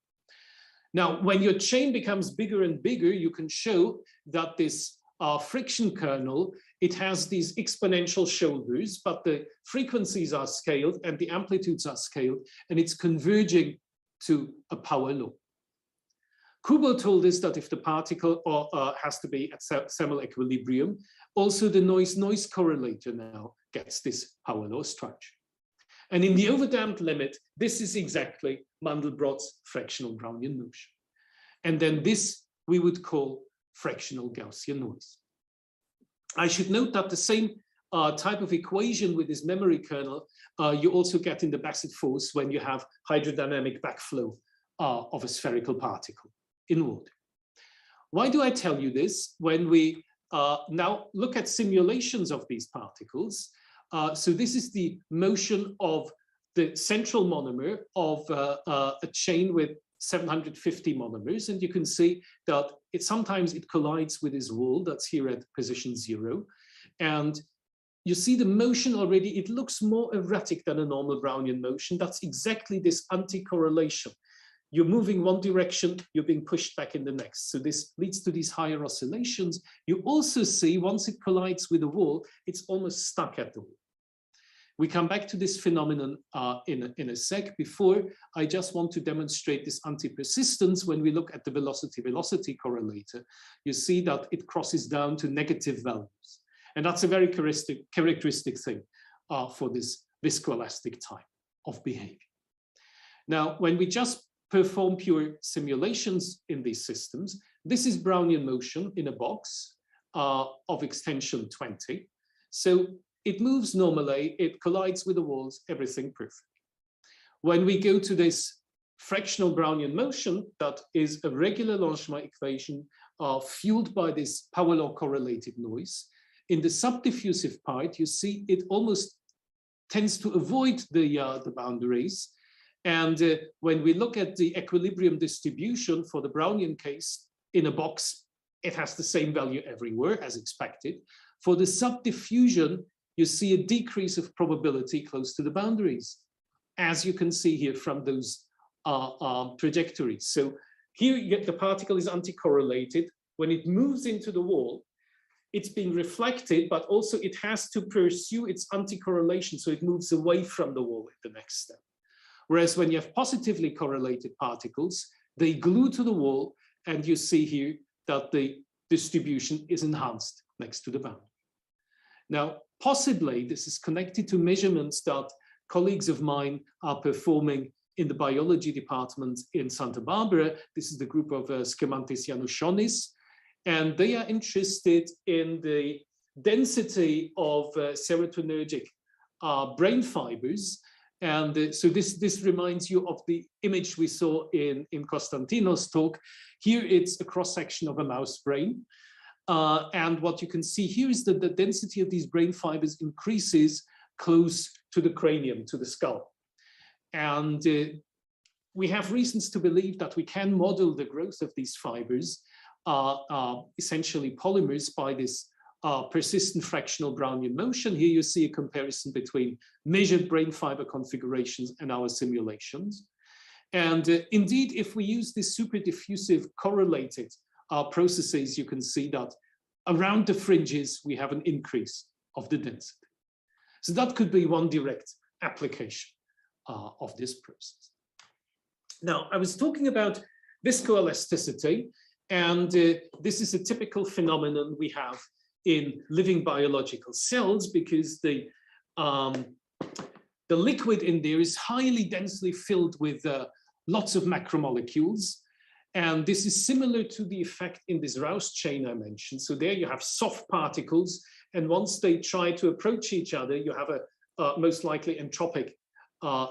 Now, when your chain becomes bigger and bigger, you can show that this friction kernel, it has these exponential shoulders, but the frequencies are scaled and the amplitudes are scaled, and it's converging to a power law. Kubo told us that if the particle has to be at thermal equilibrium, also the noise-noise correlator now gets this power law structure. And in the overdamped limit, this is exactly Mandelbrot's fractional Brownian motion. And then this we would call fractional Gaussian noise. I should note that the same type of equation with this memory kernel you also get in the Bassett force when you have hydrodynamic backflow of a spherical particle in water. Why do I tell you this? When we now look at simulations of these particles, so this is the motion of the central monomer of a chain with 750 monomers, and you can see that sometimes it collides with this wall that's here at position 0, and you see the motion already. It looks more erratic than a normal Brownian motion. That's exactly this anti-correlation. You're moving one direction, you're being pushed back in the next. So this leads to these higher oscillations. You also see once it collides with the wall, it's almost stuck at the wall. We come back to this phenomenon in a sec. Before, I just want to demonstrate this anti-persistence. When we look at the velocity-velocity correlator, you see that it crosses down to negative values. And that's a very characteristic thing for this viscoelastic type of behavior. Now, when we just perform pure simulations in these systems, this is Brownian motion in a box of extension 20. So it moves normally, it collides with the walls, everything perfect. When we go to this fractional Brownian motion, that is a regular Langevin equation fueled by this power law correlated noise. In the subdiffusive part, you see it almost tends to avoid the boundaries. And when we look at the equilibrium distribution for the Brownian case in a box, it has the same value everywhere as expected. For the subdiffusion, you see a decrease of probability close to the boundaries, as you can see here from those trajectories. So here you get the particle is anti-correlated. When it moves into the wall, it's being reflected, but also it has to pursue its anti-correlation, so it moves away from the wall at the next step. Whereas when you have positively correlated particles, they glue to the wall, and you see here that the distribution is enhanced next to the boundary. Now, possibly this is connected to measurements that colleagues of mine are performing in the biology department in Santa Barbara. This is the group of Schemantis Janushonis, and they are interested in the density of serotonergic brain fibers. And so this reminds you of the image we saw in Konstantinos' talk. Here it's a cross-section of a mouse brain. And what you can see here is that the density of these brain fibers increases close to the cranium, to the skull. And we have reasons to believe that we can model the growth of these fibers, essentially polymers, by this persistent fractional Brownian motion. Here you see a comparison between measured brain fiber configurations and our simulations. And indeed, if we use this super diffusive correlated processes, you can see that around the fringes, we have an increase of the density. So that could be one direct application of this process. Now, I was talking about viscoelasticity, and this is a typical phenomenon we have in living biological cells, because the liquid in there is highly densely filled with lots of macromolecules. And this is similar to the effect in this Rouse chain I mentioned. So there you have soft particles, and once they try to approach each other, you have a most likely entropic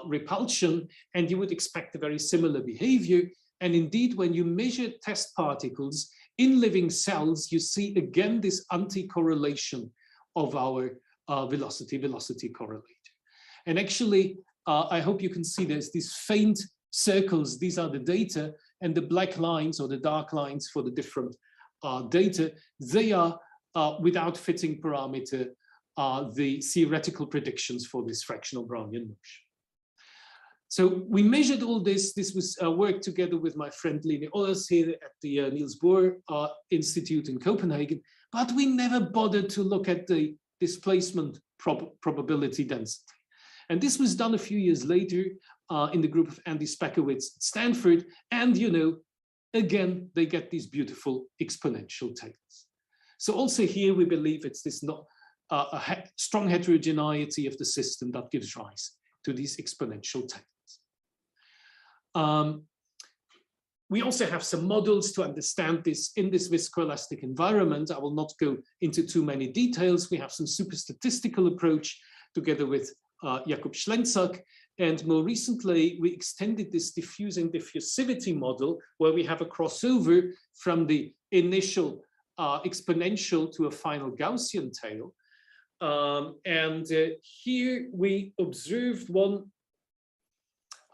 repulsion, and you would expect a very similar behavior. And indeed, when you measure test particles in living cells, you see again this anti-correlation of our velocity-velocity correlator. And actually, I hope you can see there's these faint circles. These are the data, and the black lines or the dark lines for the different data, they are without fitting parameter, the theoretical predictions for this fractional Brownian motion. So we measured all this. This was work together with my friend Lene Olles here at the Niels Bohr Institute in Copenhagen, but we never bothered to look at the displacement probability density. And this was done a few years later in the group of Andy Spekowitz at Stanford. And, you know, again, they get these beautiful exponential tails. So also here, we believe it's this strong heterogeneity of the system that gives rise to these exponential tails. we also have some models to understand this in this viscoelastic environment. I will not go into too many details. We have some super statistical approach together with Jakub Schlenzak. And more recently, we extended this diffusing diffusivity model where we have a crossover from the initial exponential to a final Gaussian tail. Here we observed one,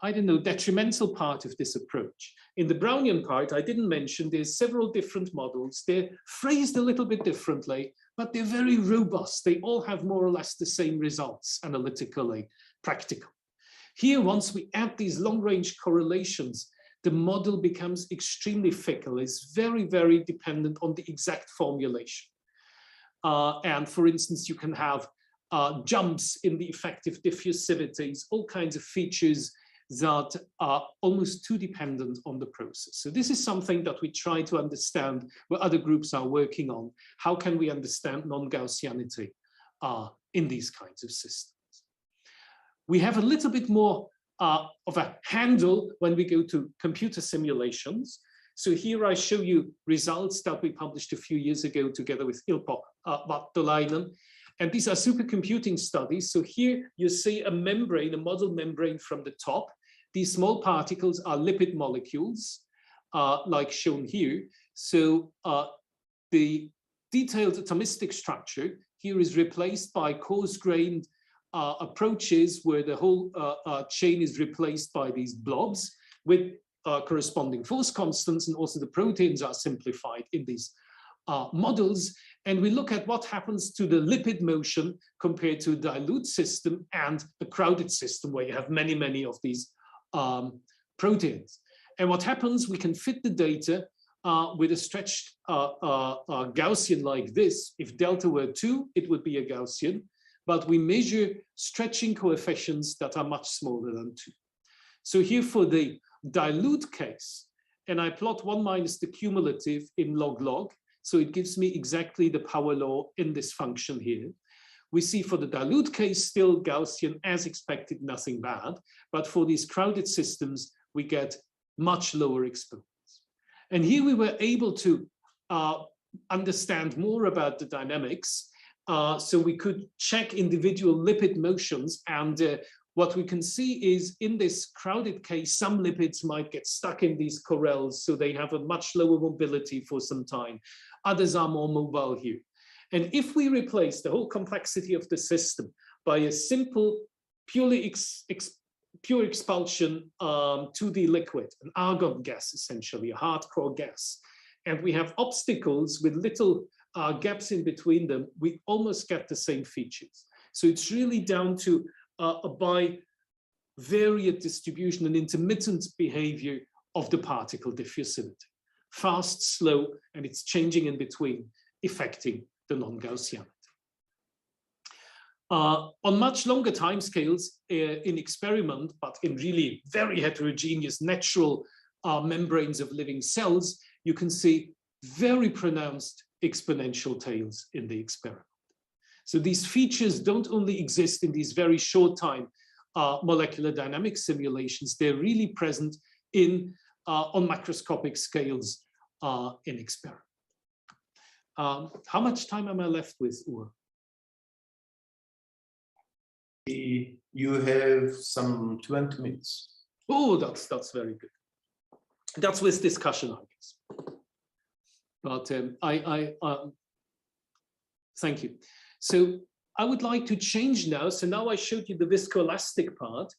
I don't know, detrimental part of this approach. In the Brownian part, I didn't mention there's several different models. They're phrased a little bit differently, but they're very robust. They all have more or less the same results analytically, practical. Here, once we add these long-range correlations, the model becomes extremely fickle. It's very, very dependent on the exact formulation. And for instance, you can have jumps in the effective diffusivities, all kinds of features that are almost too dependent on the process. So this is something that we try to understand where other groups are working on. How can we understand non-Gaussianity in these kinds of systems? We have a little bit more of a handle when we go to computer simulations. So here I show you results that we published a few years ago together with Ilpo Vattolainen. And these are supercomputing studies. So here you see a membrane, a model membrane from the top. These small particles are lipid molecules, like shown here. So the detailed atomistic structure here is replaced by coarse-grained approaches where the whole chain is replaced by these blobs with corresponding force constants, and also the proteins are simplified in these models. And we look at what happens to the lipid motion compared to a dilute system and a crowded system where you have many, many of these proteins. And what happens, we can fit the data with a stretched Gaussian like this. If delta were 2, it would be a Gaussian, but we measure stretching coefficients that are much smaller than 2. So here for the dilute case, and I plot 1 minus the cumulative in log-log, so it gives me exactly the power law in this function here. We see for the dilute case still Gaussian, as expected, nothing bad, but for these crowded systems, we get much lower exponents. And here we were able to understand more about the dynamics, so we could check individual lipid motions, and what we can see is in this crowded case, some lipids might get stuck in these correls, so they have a much lower mobility for some time. Others are more mobile here. And if we replace the whole complexity of the system by a simple, purely pure expulsion to the liquid, an argon gas, essentially, a hardcore gas, and we have obstacles with little gaps in between them, we almost get the same features. So it's really down to a bivariate distribution and intermittent behavior of the particle diffusivity. Fast, slow, and it's changing in between, affecting the non-Gaussianity. On much longer timescales in experiment, but in really very heterogeneous natural membranes of living cells, you can see very pronounced exponential tails in the experiment. So these features don't only exist in these very short time molecular dynamics simulations, they're really present in on macroscopic scales in experiment. How much time am I left with, Ur? You have some 20 minutes. Oh, that's very good. That's with discussion, I guess. But thank you. So I would like to change now. So now I showed you the viscoelastic part.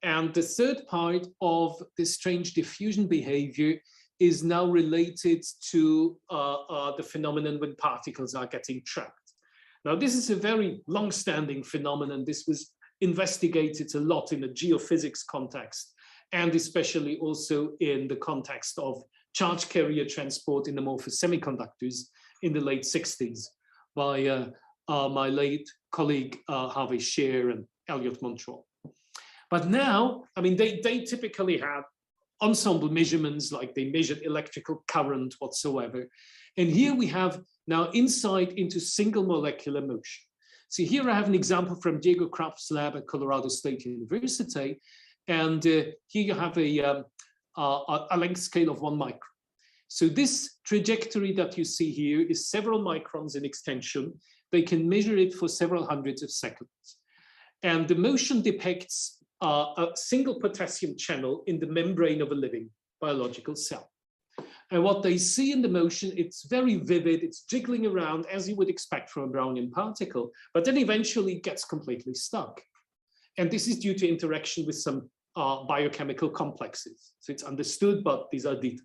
And the third part of this strange diffusion behavior is now related to the phenomenon when particles are getting trapped. Now, this is a very long-standing phenomenon. This was investigated a lot in a geophysics context, and especially also in the context of charge carrier transport in amorphous semiconductors in the late 60s by my late colleague Harvey Scheer and Elliot Montroll. But now, I mean, they typically have ensemble measurements, like they measured electrical current whatsoever. And here we have now insight into single molecular motion. So here I have an example from Diego Kraft's lab at Colorado State University. And here you have a length scale of 1 micron. So this trajectory that you see here is several microns in extension. They can measure it for several hundreds of seconds. And the motion depicts a single potassium channel in the membrane of a living biological cell. And what they see in the motion, it's very vivid, it's jiggling around as you would expect from a Brownian particle, but then eventually it gets completely stuck. And this is due to interaction with some biochemical complexes. So it's understood, but these are details.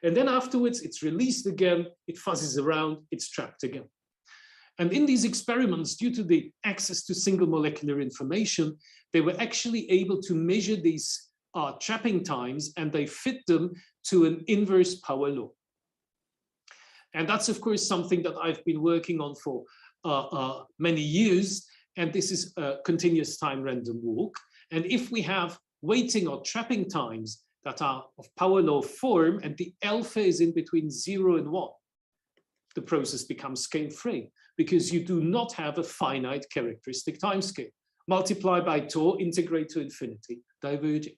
And then afterwards, it's released again, it fuzzes around, it's trapped again. And in these experiments, due to the access to single molecular information, they were actually able to measure these trapping times, and they fit them to an inverse power law. And that's, of course, something that I've been working on for many years. And this is a continuous time random walk. And if we have weighting or trapping times that are of power law form, and the alpha is in between 0 and 1, the process becomes scale-free, because you do not have a finite characteristic timescale. Multiply by tau, integrate to infinity, diverging.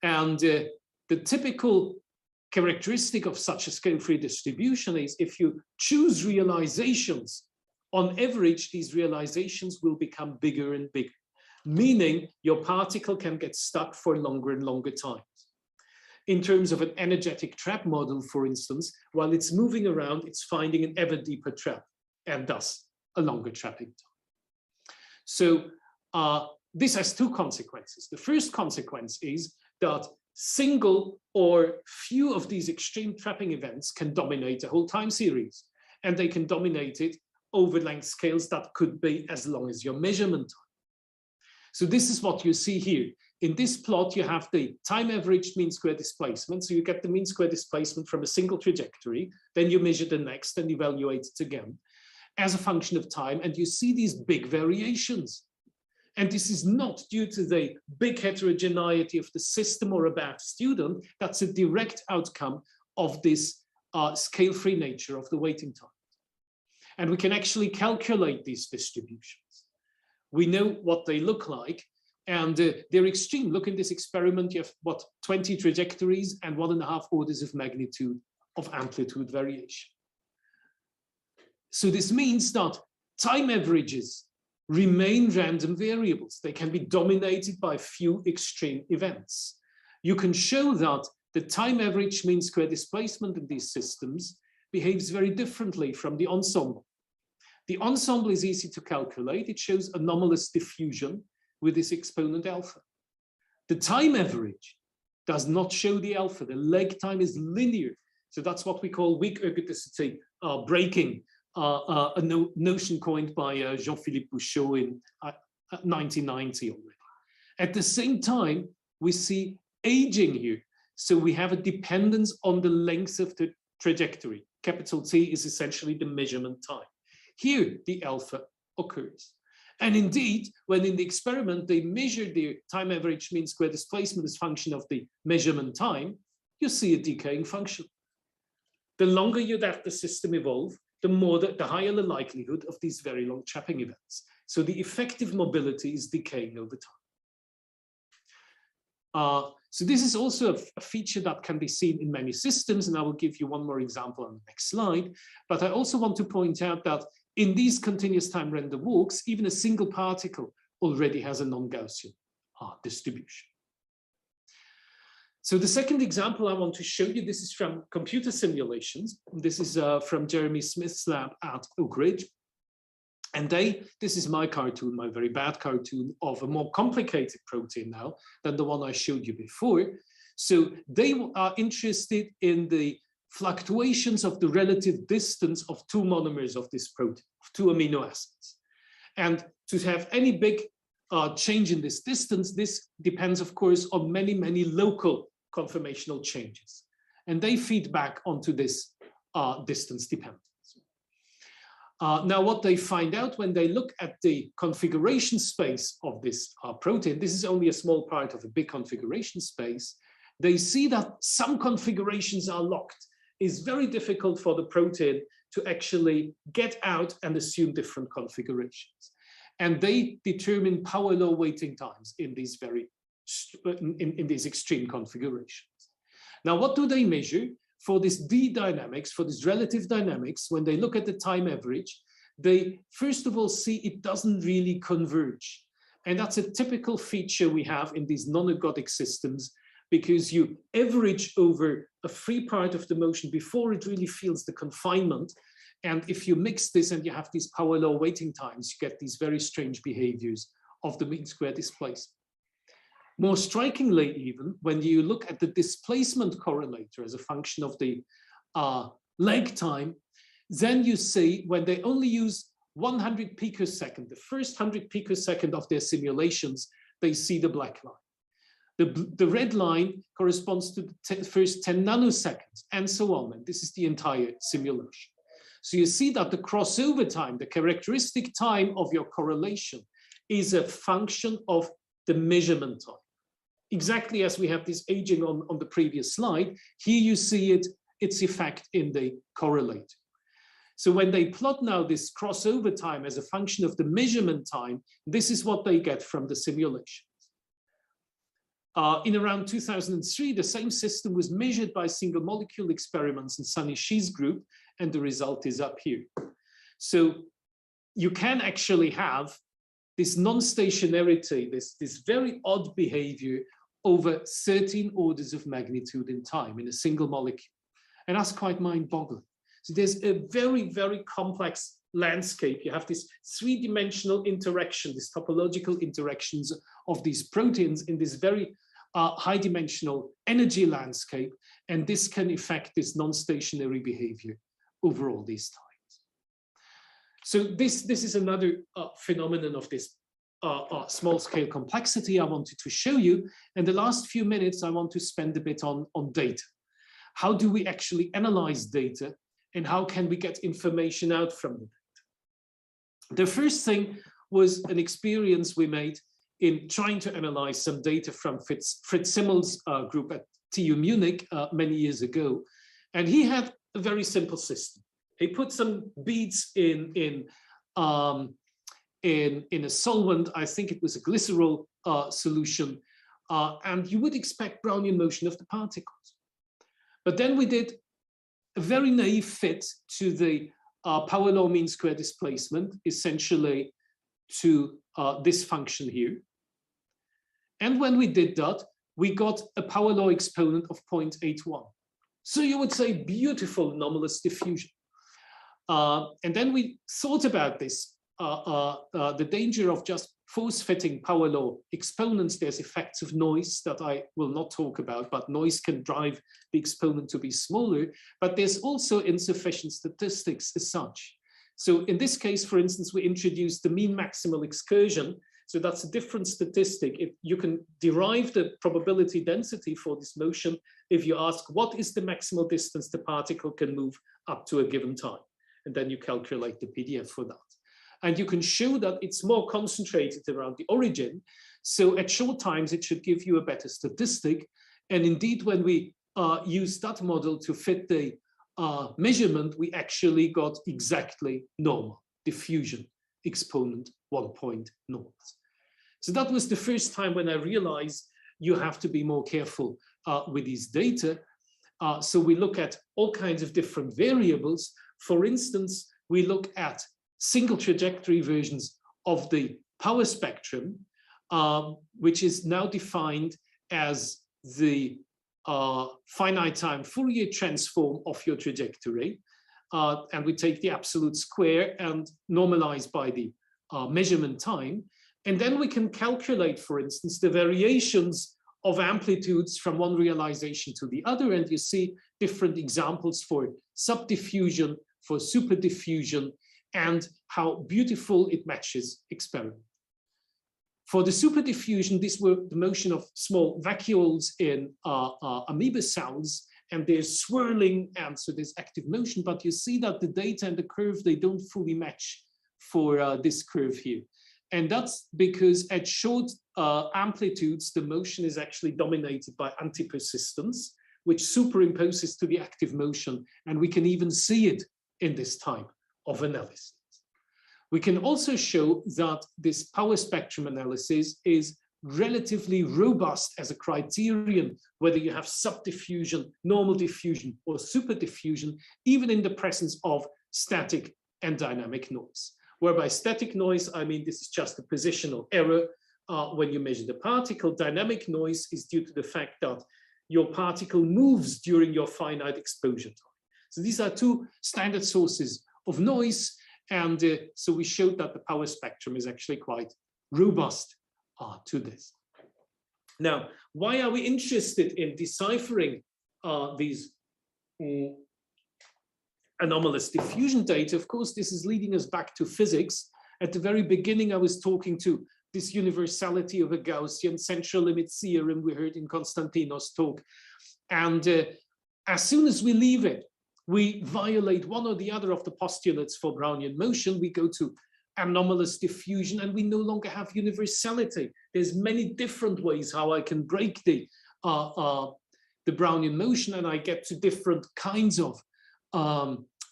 And the typical characteristic of such a scale-free distribution is if you choose realizations, on average, these realizations will become bigger and bigger, meaning your particle can get stuck for longer and longer times. In terms of an energetic trap model, for instance, while it's moving around, it's finding an ever deeper trap, and thus a longer trapping time. So this has two consequences. The first consequence is that single or few of these extreme trapping events can dominate a whole time series, and they can dominate it over length scales that could be as long as your measurement time. So this is what you see here. In this plot, you have the time averaged mean square displacement. So you get the mean square displacement from a single trajectory, then you measure the next and evaluate it again as a function of time, and you see these big variations. And this is not due to the big heterogeneity of the system or a bad student. That's a direct outcome of this scale-free nature of the waiting time. And we can actually calculate these distributions. We know what they look like, and they're extreme. Look in this experiment, you have, what, 20 trajectories and 1.5 orders of magnitude of amplitude variation. So this means that time averages remain random variables. They can be dominated by few extreme events. You can show that the time average mean square displacement in these systems behaves very differently from the ensemble. The ensemble is easy to calculate. It shows anomalous diffusion with this exponent alpha. The time average does not show the alpha. The lag time is linear. So that's what we call weak ergodicity breaking, a notion coined by Jean-Philippe Bouchot in 1990 already. At the same time, we see aging here. So we have a dependence on the length of the trajectory. Capital T is essentially the measurement time. Here, the alpha occurs. And indeed, when in the experiment, they measured the time average mean square displacement as function of the measurement time, you see a decaying function. The longer you let the system evolve, the higher the likelihood of these very long trapping events. So the effective mobility is decaying over time. So this is also a feature that can be seen in many systems, and I will give you one more example on the next slide. But I also want to point out that in these continuous time random walks, even a single particle already has a non-Gaussian distribution. So the second example I want to show you, this is from computer simulations. This is from Jeremy Smith's lab at Oak Ridge. And this is my cartoon, my very bad cartoon of a more complicated protein now than the one I showed you before. So they are interested in the fluctuations of the relative distance of two monomers of this protein, of two amino acids. And to have any big change in this distance, this depends, of course, on many, many local conformational changes. And they feed back onto this distance dependence. Now, what they find out when they look at the configuration space of this protein, this is only a small part of a big configuration space, they see that some configurations are locked. It's very difficult for the protein to actually get out and assume different configurations. And they determine power law waiting times in these in these extreme configurations. Now, what do they measure? For this D dynamics, for this relative dynamics, when they look at the time average, they first of all see it doesn't really converge. And that's a typical feature we have in these non-ergodic systems, because you average over a free part of the motion before it really feels the confinement. And if you mix this and you have these power law waiting times, you get these very strange behaviors of the mean square displacement. More strikingly, even when you look at the displacement correlator as a function of the lag time, then you see when they only use 100 picosecond, the first 100 picosecond of their simulations, they see the black line. The red line corresponds to the first 10 nanoseconds, and so on. And this is the entire simulation. So you see that the crossover time, the characteristic time of your correlation, is a function of the measurement time. Exactly as we have this aging on the previous slide, here you see its effect in the correlator. So when they plot now this crossover time as a function of the measurement time, this is what they get from the simulations. In around 2003, the same system was measured by single molecule experiments in Sunny Shi's group, and the result is up here. So you can actually have this non-stationarity, this very odd behavior over 13 orders of magnitude in time in a single molecule. And that's quite mind-boggling. So there's a very, very complex landscape. You have this three-dimensional interaction, these topological interactions of these proteins in this very high-dimensional energy landscape, and this can affect this non-stationary behavior over all these times. So this is another phenomenon of this small-scale complexity I wanted to show you. And the last few minutes, I want to spend a bit on data. How do we actually analyze data, and how can we get information out from the data? The first thing was an experience we made in trying to analyze some data from Fritz Simmel's group at TU Munich many years ago. And he had a very simple system. He put some beads in a solvent. I think it was a glycerol solution, and you would expect Brownian motion of the particles. But then we did a very naive fit to the power law mean square displacement, essentially to this function here. And when we did that, we got a power law exponent of 0.81. So you would say beautiful anomalous diffusion. And then we thought about this, the danger of just force-fitting power law exponents. There's effects of noise that I will not talk about, but noise can drive the exponent to be smaller, but there's also insufficient statistics as such. So in this case, for instance, we introduced the mean maximal excursion. So that's a different statistic. You can derive the probability density for this motion if you ask what is the maximal distance the particle can move up to a given time. And then you calculate the PDF for that. And you can show that it's more concentrated around the origin. So at short times, it should give you a better statistic. And indeed, when we use that model to fit the measurement, we actually got exactly normal diffusion exponent 1.0. So that was the first time when I realized you have to be more careful with these data. So we look at all kinds of different variables. For instance, we look at single trajectory versions of the power spectrum, which is now defined as the finite time Fourier transform of your trajectory. And we take the absolute square and normalize by the measurement time. And then we can calculate, for instance, the variations of amplitudes from one realization to the other. And you see different examples for subdiffusion, for superdiffusion, and how beautiful it matches experiment. For the superdiffusion, these were the motion of small vacuoles in amoeba cells, and there's swirling, and so there's active motion, but you see that the data and the curve, they don't fully match for this curve here. And that's because at short amplitudes, the motion is actually dominated by antipersistence, which superimposes to the active motion, and we can even see it in this type of analysis. We can also show that this power spectrum analysis is relatively robust as a criterion, whether you have subdiffusion, normal diffusion, or superdiffusion, even in the presence of static and dynamic noise. Whereby static noise, I mean, this is just a positional error when you measure the particle. Dynamic noise is due to the fact that your particle moves during your finite exposure time. So these are two standard sources of noise. And so we showed that the power spectrum is actually quite robust to this. Now, why are we interested in deciphering these anomalous diffusion data? Of course, this is leading us back to physics. At the very beginning, I was talking to this universality of a Gaussian central limit theorem we heard in Konstantinos' talk. And as soon as we leave it, we violate one or the other of the postulates for Brownian motion. We go to anomalous diffusion, and we no longer have universality. There's many different ways how I can break the Brownian motion, and I get to different kinds of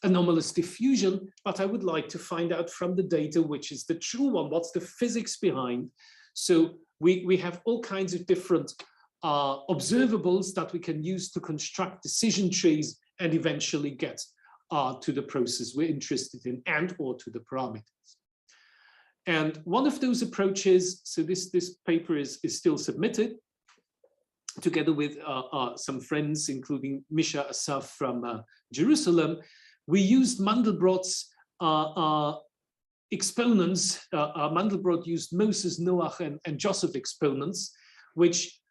anomalous diffusion. But I would like to find out from the data which is the true one. What's the physics behind? So we have all kinds of different observables that we can use to construct decision trees and eventually get to the process we're interested in and or to the parameters. And one of those approaches, so this paper is still submitted together with some friends, including Misha Asaf from Jerusalem. We used Mandelbrot's exponents. Mandelbrot used Moses, Noach, and Joseph exponents, which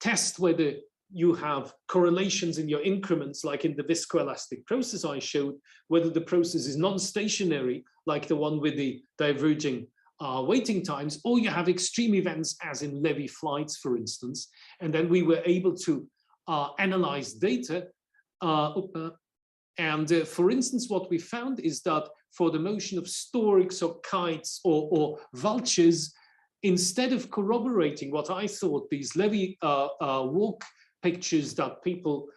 test whether you have correlations in your increments, like in the viscoelastic process I showed, whether the process is non-stationary, like the one with the diverging waiting times, or you have extreme events, as in Levy flights, for instance. And then we were able to analyze data. For instance, what we found is that for the motion of storks or kites or vultures, instead of corroborating what I thought, these Levy walk pictures that people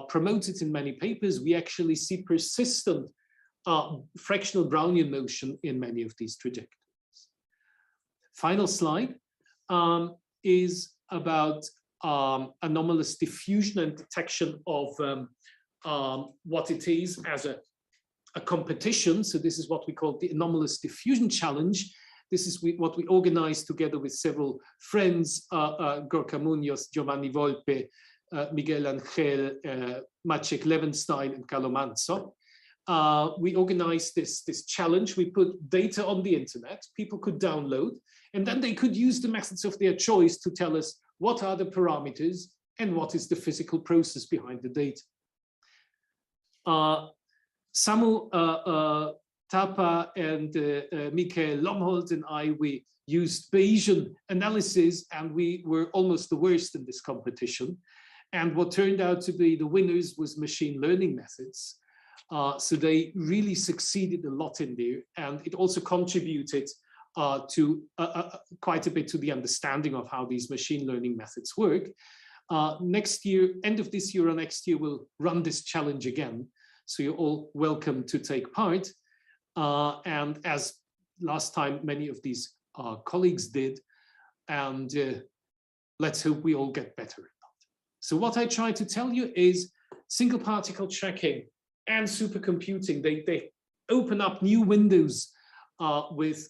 promoted in many papers, we actually see persistent fractional Brownian motion in many of these trajectories. Final slide is about anomalous diffusion and detection of what it is as a competition. So this is what we call the Anomalous Diffusion Challenge. This is what we organized together with several friends, Gorka Munoz, Giovanni Volpe, Miguel Angel, Maciek Levenstein, and Carlo Manzo. We organized this challenge. We put data on the internet, people could download, and then they could use the methods of their choice to tell us what are the parameters and what is the physical process behind the data. Samu Tapa and Mikhail Lomholt and I, we used Bayesian analysis, and we were almost the worst in this competition. And what turned out to be the winners was machine learning methods. So they really succeeded a lot in there, and it also contributed to quite a bit to the understanding of how these machine learning methods work. Next year, end of this year or next year, we'll run this challenge again. So you're all welcome to take part. And as last time, many of these colleagues did, and let's hope we all get better at that. So what I try to tell you is single particle tracking and supercomputing, they open up new windows with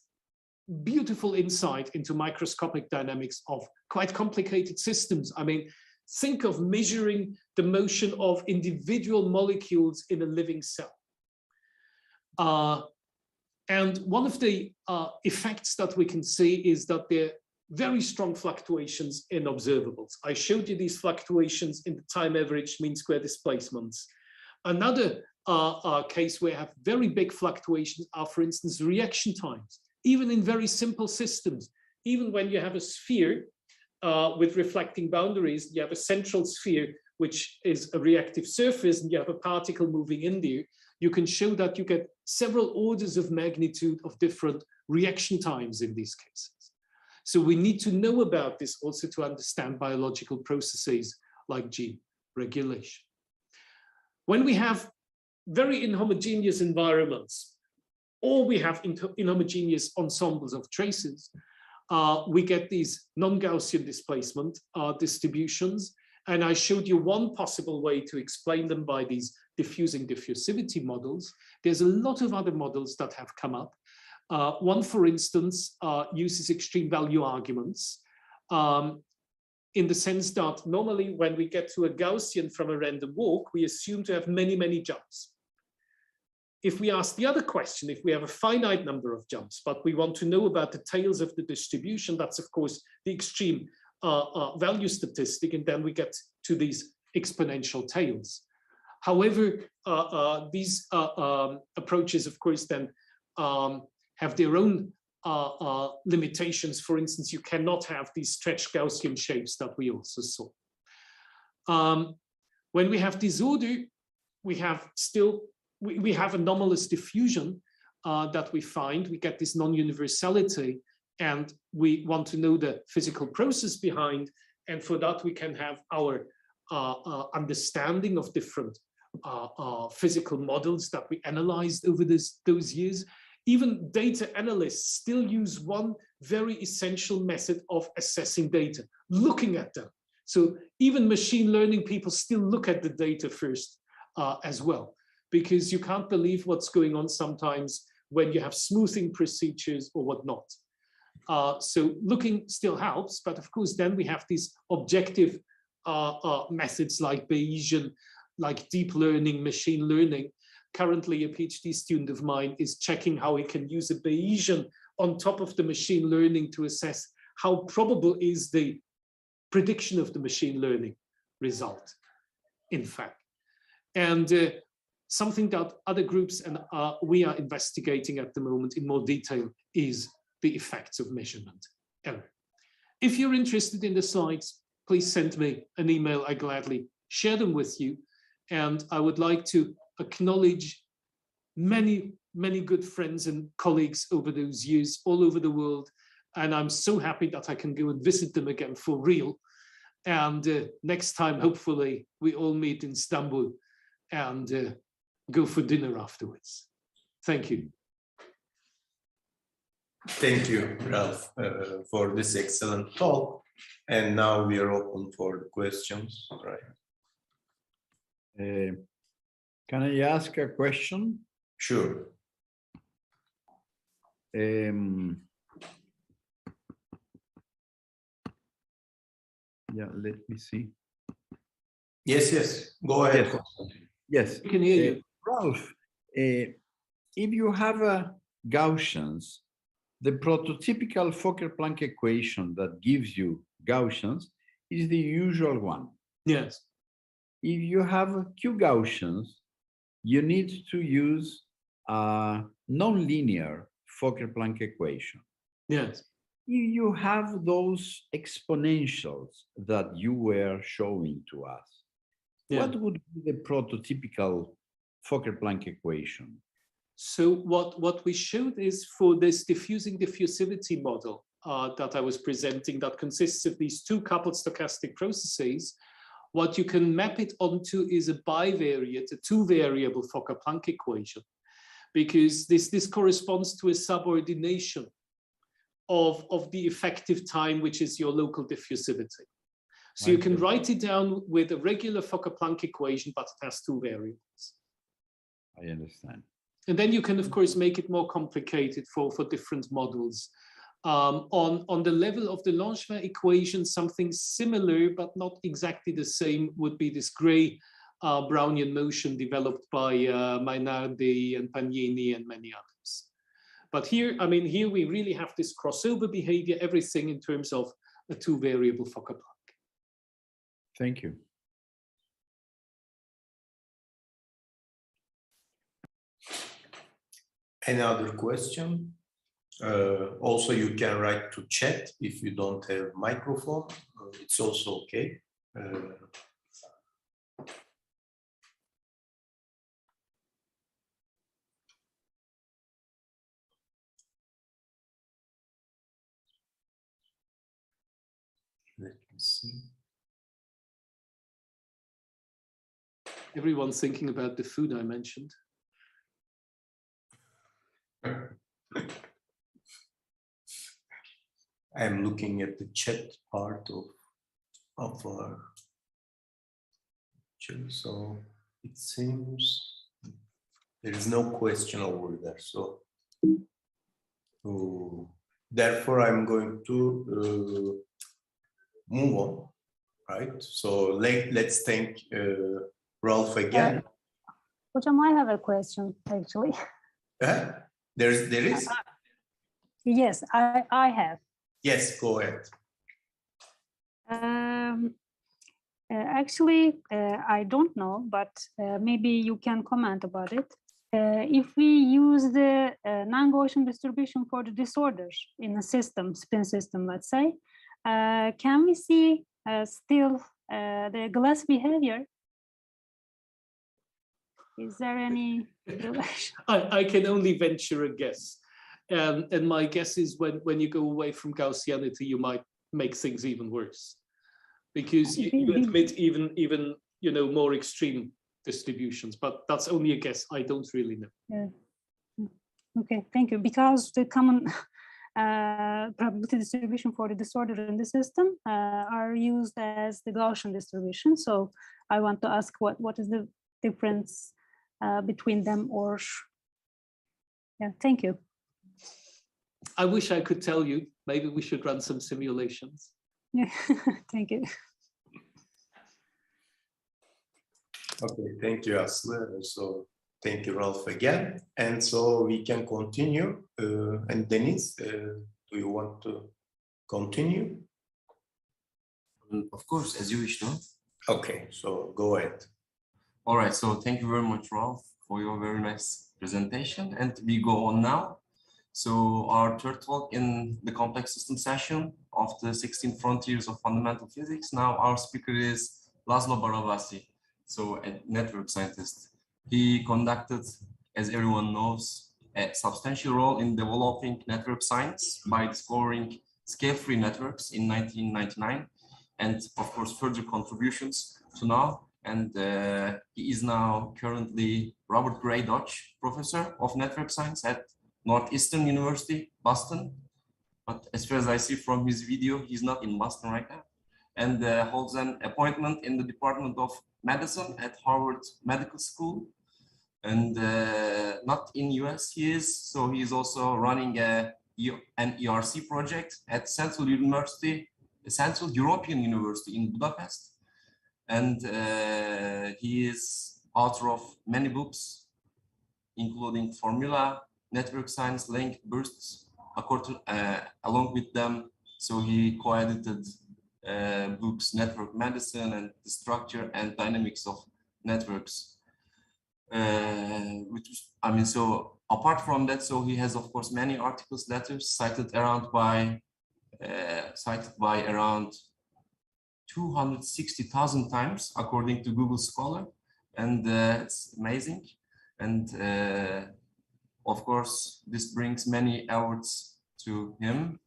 beautiful insight into microscopic dynamics of quite complicated systems. I mean, think of measuring the motion of individual molecules in a living cell. And one of the effects that we can see is that there are very strong fluctuations in observables. I showed you these fluctuations in the time average mean square displacements. Another case where I have very big fluctuations are, for instance, reaction times. Even in very simple systems, even when you have a sphere with reflecting boundaries, you have a central sphere, which is a reactive surface, and you have a particle moving in there, you can show that you get several orders of magnitude of different reaction times in these cases. So we need to know about this also to understand biological processes like gene regulation. When we have very inhomogeneous environments, or we have inhomogeneous ensembles of traces, we get these non-Gaussian displacement distributions. And I showed you one possible way to explain them by these diffusing diffusivity models. There's a lot of other models that have come up. One, for instance, uses extreme value arguments in the sense that normally when we get to a Gaussian from a random walk, we assume to have many, many jumps. If we ask the other question, if we have a finite number of jumps, but we want to know about the tails of the distribution, that's of course the extreme value statistic, and then we get to these exponential tails. However, these approaches, of course, then have their own limitations. For instance, you cannot have these stretched Gaussian shapes that we also saw. When we have disorder, we have anomalous diffusion that we find. We get this non-universality, and we want to know the physical process behind. And for that, we can have our understanding of different physical models that we analyzed over those years. Even data analysts still use one very essential method of assessing data, looking at them. So even machine learning people still look at the data first as well, because you can't believe what's going on sometimes when you have smoothing procedures or whatnot. So looking still helps, but of course then we have these objective methods like Bayesian, like deep learning, machine learning. Currently, a PhD student of mine is checking how he can use a Bayesian on top of the machine learning to assess how probable is the prediction of the machine learning result, in fact. And something that other groups and we are investigating at the moment in more detail is the effects of measurement error. If you're interested in the slides, please send me an email. I gladly share them with you. And I would like to acknowledge many, many good friends and colleagues over those years all over the world. And I'm so happy that I can go and visit them again for real. And next time, hopefully, we all meet in Istanbul and go for dinner afterwards. Thank you. Thank you, Ralph, for this excellent talk. And now we are open for the questions. Right. Can I ask a question? Sure. Yeah, let me see. Yes, yes. Go ahead. Yes. I can hear you. Ralph, if you have Gaussians, the prototypical Fokker-Planck equation that gives you Gaussians is the usual one. Yes. If you have Q Gaussians, you need to use a nonlinear Fokker-Planck equation. Yes. If you have those exponentials that you were showing to us, what would be the prototypical Fokker-Planck equation? So what we showed is for this diffusing diffusivity model that I was presenting that consists of these two coupled stochastic processes, what you can map it onto is a bivariate, a two-variable Fokker-Planck equation, because this corresponds to a subordination of the effective time, which is your local diffusivity. So you can write it down with a regular Fokker-Planck equation, but it has two variables. I understand. And then you can, of course, make it more complicated for different models. On the level of the Langevin equation, something similar, but not exactly the same, would be this gray Brownian motion developed by Mainardi and Pagnini and many others. But here, I mean, here we really have this crossover behavior, everything in terms of a two-variable Fokker-Planck. Thank you. Another question? Also, you can write to chat if you don't have microphone. It's also okay. Let me see. Everyone's thinking about the food I mentioned. I'm looking at the chat part of our chat, so it seems there is no question over there. So therefore, I'm going to move on, right? So let's thank Ralph again. Hocam, I have a question actually. There is? Yes, I have. Yes, go ahead. Actually, I don't know, but maybe you can comment about it. If we use the non-Gaussian distribution for the disorders in a system, spin system, let's say, can we see still the glass behavior? Is there any relation? I can only venture a guess. And my guess is when you go away from Gaussianity, you might make things even worse, because you admit even more extreme distributions. But that's only a guess. I don't really know. Yeah. Okay, thank you. Because the common probability distribution for the disorder in the system are used as the Gaussian distribution. So I want to ask what is the difference between them, or yeah, thank you. I wish I could tell you. Maybe we should run some simulations. Yeah, thank you. Okay, thank you, Aslı. So thank you, Ralph, again. And so we can continue. And Deniz, do you want to continue? Of course, as you wish, no? Okay, so go ahead. All right, so thank you very much, Ralph, for your very nice presentation. And we go on now. So our third talk in the complex system session of the 16 frontiers of fundamental physics. Now our speaker is Laszlo Barabasi, so a network scientist. He conducted, as everyone knows, a substantial role in developing network science by discovering scale-free networks in 1999, and of course further contributions to now. And he is now currently Robert Gray Dodge Professor of Network Science at Northeastern University, Boston. But as far as I see from his video, he's not in Boston right now. And holds an appointment in the Department of Medicine at Harvard Medical School. And not in US he is, so he is also running an ERC project at Central European University in Budapest. And he is author of many books, including Formula, Network Science, Linked Bursts, along with them. So he co-edited books, Network Medicine and the Structure and Dynamics of Networks. So apart from that, so he has, of course, many articles, letters cited by around 260,000 times, according to Google Scholar, and it's amazing. And of course, this brings many awards to him.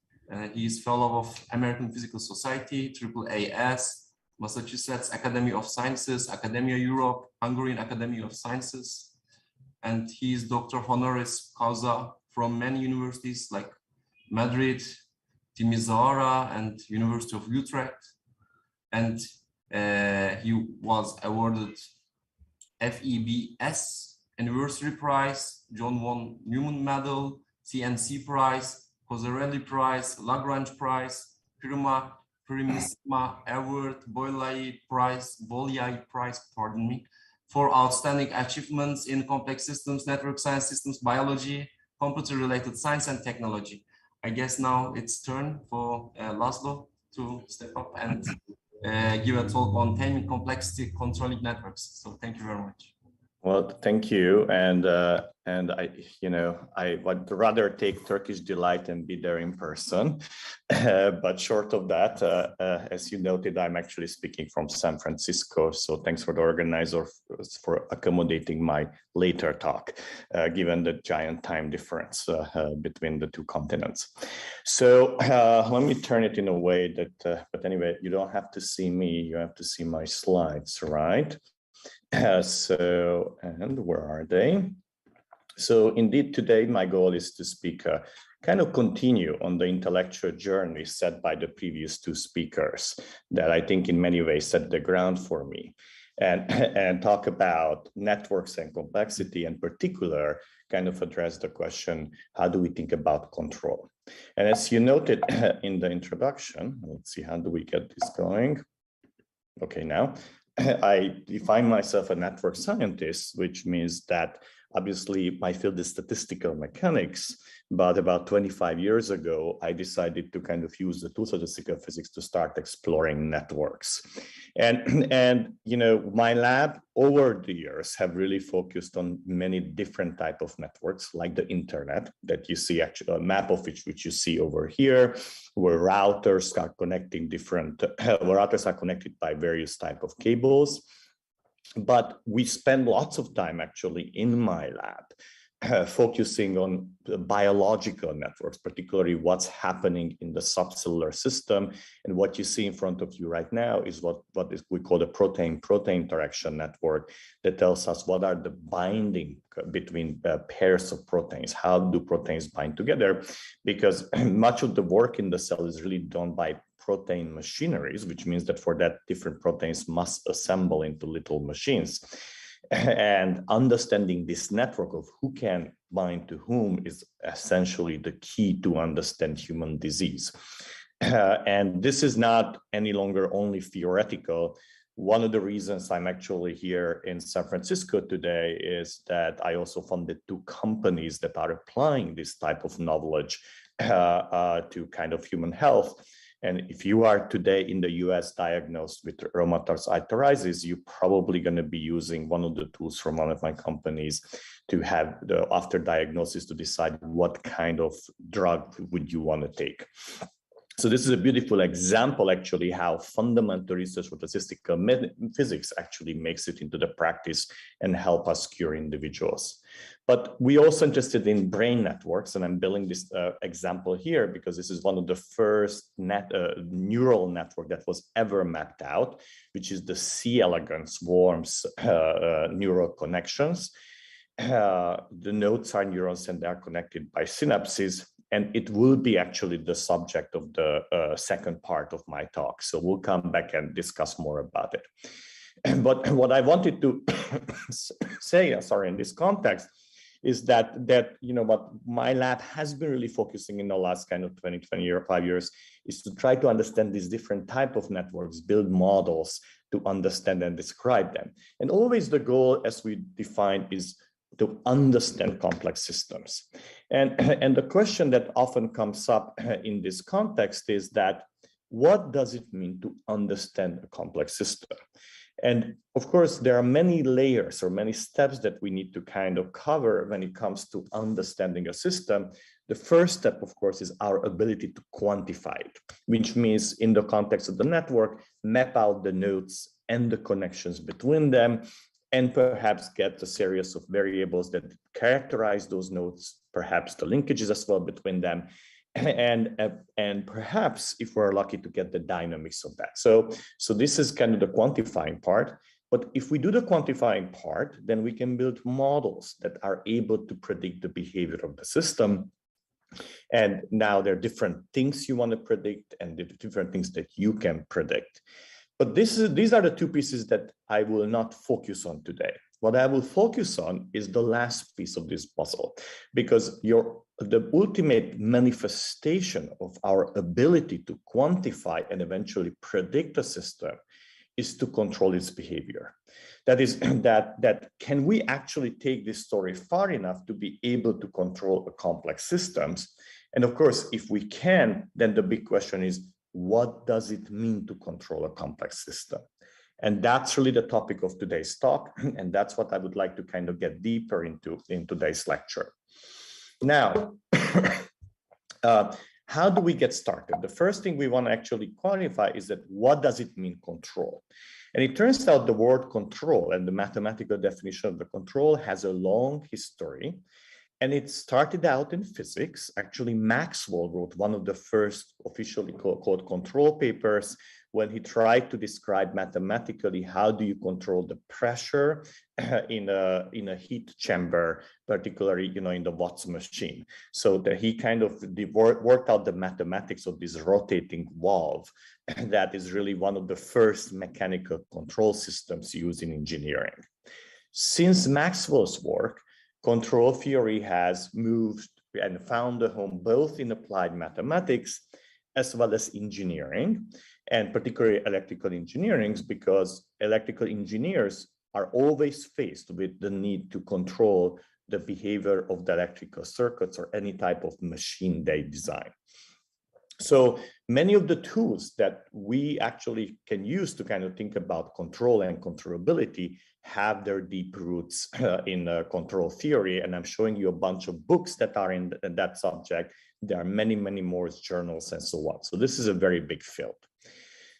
He is fellow of American Physical Society, AAAS, Massachusetts Academy of Sciences, Academia Europe, Hungarian Academy of Sciences, and he is Doctor Honoris Causa from many universities like Madrid, Timisoara, and University of Utrecht. And he was awarded FEBS Anniversary Prize, John von Neumann Medal, CNC Prize, Cozzarelli Prize, Lagrange Prize, Primissima Award, Bolyai Prize, pardon me, for outstanding achievements in complex systems, network science, systems biology, computer-related science and technology. I guess now it's turn for Laszlo to step up and give a talk on taming complexity controlling networks. So thank you very much. Well, thank you, and I would rather take Turkish delight and be there in person, but short of that, as you noted, I'm actually speaking from San Francisco. So thanks for the organizer for accommodating my later talk, given the giant time difference between the two continents. So let me turn it in a way that, but anyway, you don't have to see me, you have to see my slides, right? And where are they? So indeed, today my goal is to speak, kind of continue on the intellectual journey set by the previous two speakers that I think in many ways set the ground for me, and talk about networks and complexity, in particular, kind of address the question, how do we think about control? And as you noted in the introduction, let's see, how do we get this going? Okay, now, I define myself a network scientist, which means that obviously my field is statistical mechanics, but about 25 years ago, I decided to kind of use the tools of statistical physics to start exploring networks. And you know, my lab over the years have really focused on many different type of networks, like the internet that you see, actually a map of which you see over here, where routers are connecting different, routers are connected by various type of cables. But we spend lots of time actually in my lab focusing on biological networks, particularly what's happening in the subcellular system. And what you see in front of you right now is what we call the protein-protein interaction network that tells us what are the binding between pairs of proteins. How do proteins bind together? Because much of the work in the cell is really done by protein machineries, which means that for that different proteins must assemble into little machines. And understanding this network of who can bind to whom is essentially the key to understand human disease. And this is not any longer only theoretical. One of the reasons I'm actually here in San Francisco today is that I also funded two companies that are applying this type of knowledge to kind of human health. And if you are today in the US diagnosed with rheumatoid arthritis, you're probably going to be using one of the tools from one of my companies to have the after diagnosis to decide what kind of drug would you want to take. So this is a beautiful example, actually, how fundamental research for statistical physics actually makes it into the practice and help us cure individuals. But we're also interested in brain networks, and I'm building this example here because this is one of the first neural network that was ever mapped out, which is the C. elegans worms neural connections. The nodes are neurons and they are connected by synapses. And it will be actually the subject of the second part of my talk. So we'll come back and discuss more about it. But what I wanted to say, in this context, is that you know what my lab has been really focusing in the last kind of 5 years is to try to understand these different type of networks, build models to understand and describe them. And always the goal, as we define, is to understand complex systems. And the question that often comes up in this context is that, what does it mean to understand a complex system? And of course, there are many layers or many steps that we need to kind of cover when it comes to understanding a system. The first step, of course, is our ability to quantify it, which means in the context of the network, map out the nodes and the connections between them, and perhaps get a series of variables that characterize those nodes, perhaps the linkages as well between them, and perhaps, if we're lucky, to get the dynamics of that. So this is kind of the quantifying part. But if we do the quantifying part, then we can build models that are able to predict the behavior of the system. And now there are different things you want to predict and different things that you can predict. But these are the two pieces that I will not focus on today. What I will focus on is the last piece of this puzzle, because the ultimate manifestation of our ability to quantify and eventually predict a system is to control its behavior. That is, that can we actually take this story far enough to be able to control a complex systems? And of course, if we can, then the big question is, what does it mean to control a complex system? And that's really the topic of today's talk. And that's what I would like to kind of get deeper into in today's lecture. Now, how do we get started? The first thing we want to actually qualify is that, what does it mean, control? And it turns out the word control and the mathematical definition of the control has a long history. And it started out in physics. Actually, Maxwell wrote one of the first officially called control papers when he tried to describe mathematically how do you control the pressure in a heat chamber, particularly in the Watt's machine. So that he kind of worked out the mathematics of this rotating valve that is really one of the first mechanical control systems used in engineering. Since Maxwell's work, control theory has moved and found a home both in applied mathematics as well as engineering, and particularly electrical engineering, because electrical engineers are always faced with the need to control the behavior of the electrical circuits or any type of machine they design. So many of the tools that we actually can use to kind of think about control and controllability have their deep roots in control theory. And I'm showing you a bunch of books that are in that subject. There are many, many more journals and so on. So this is a very big field.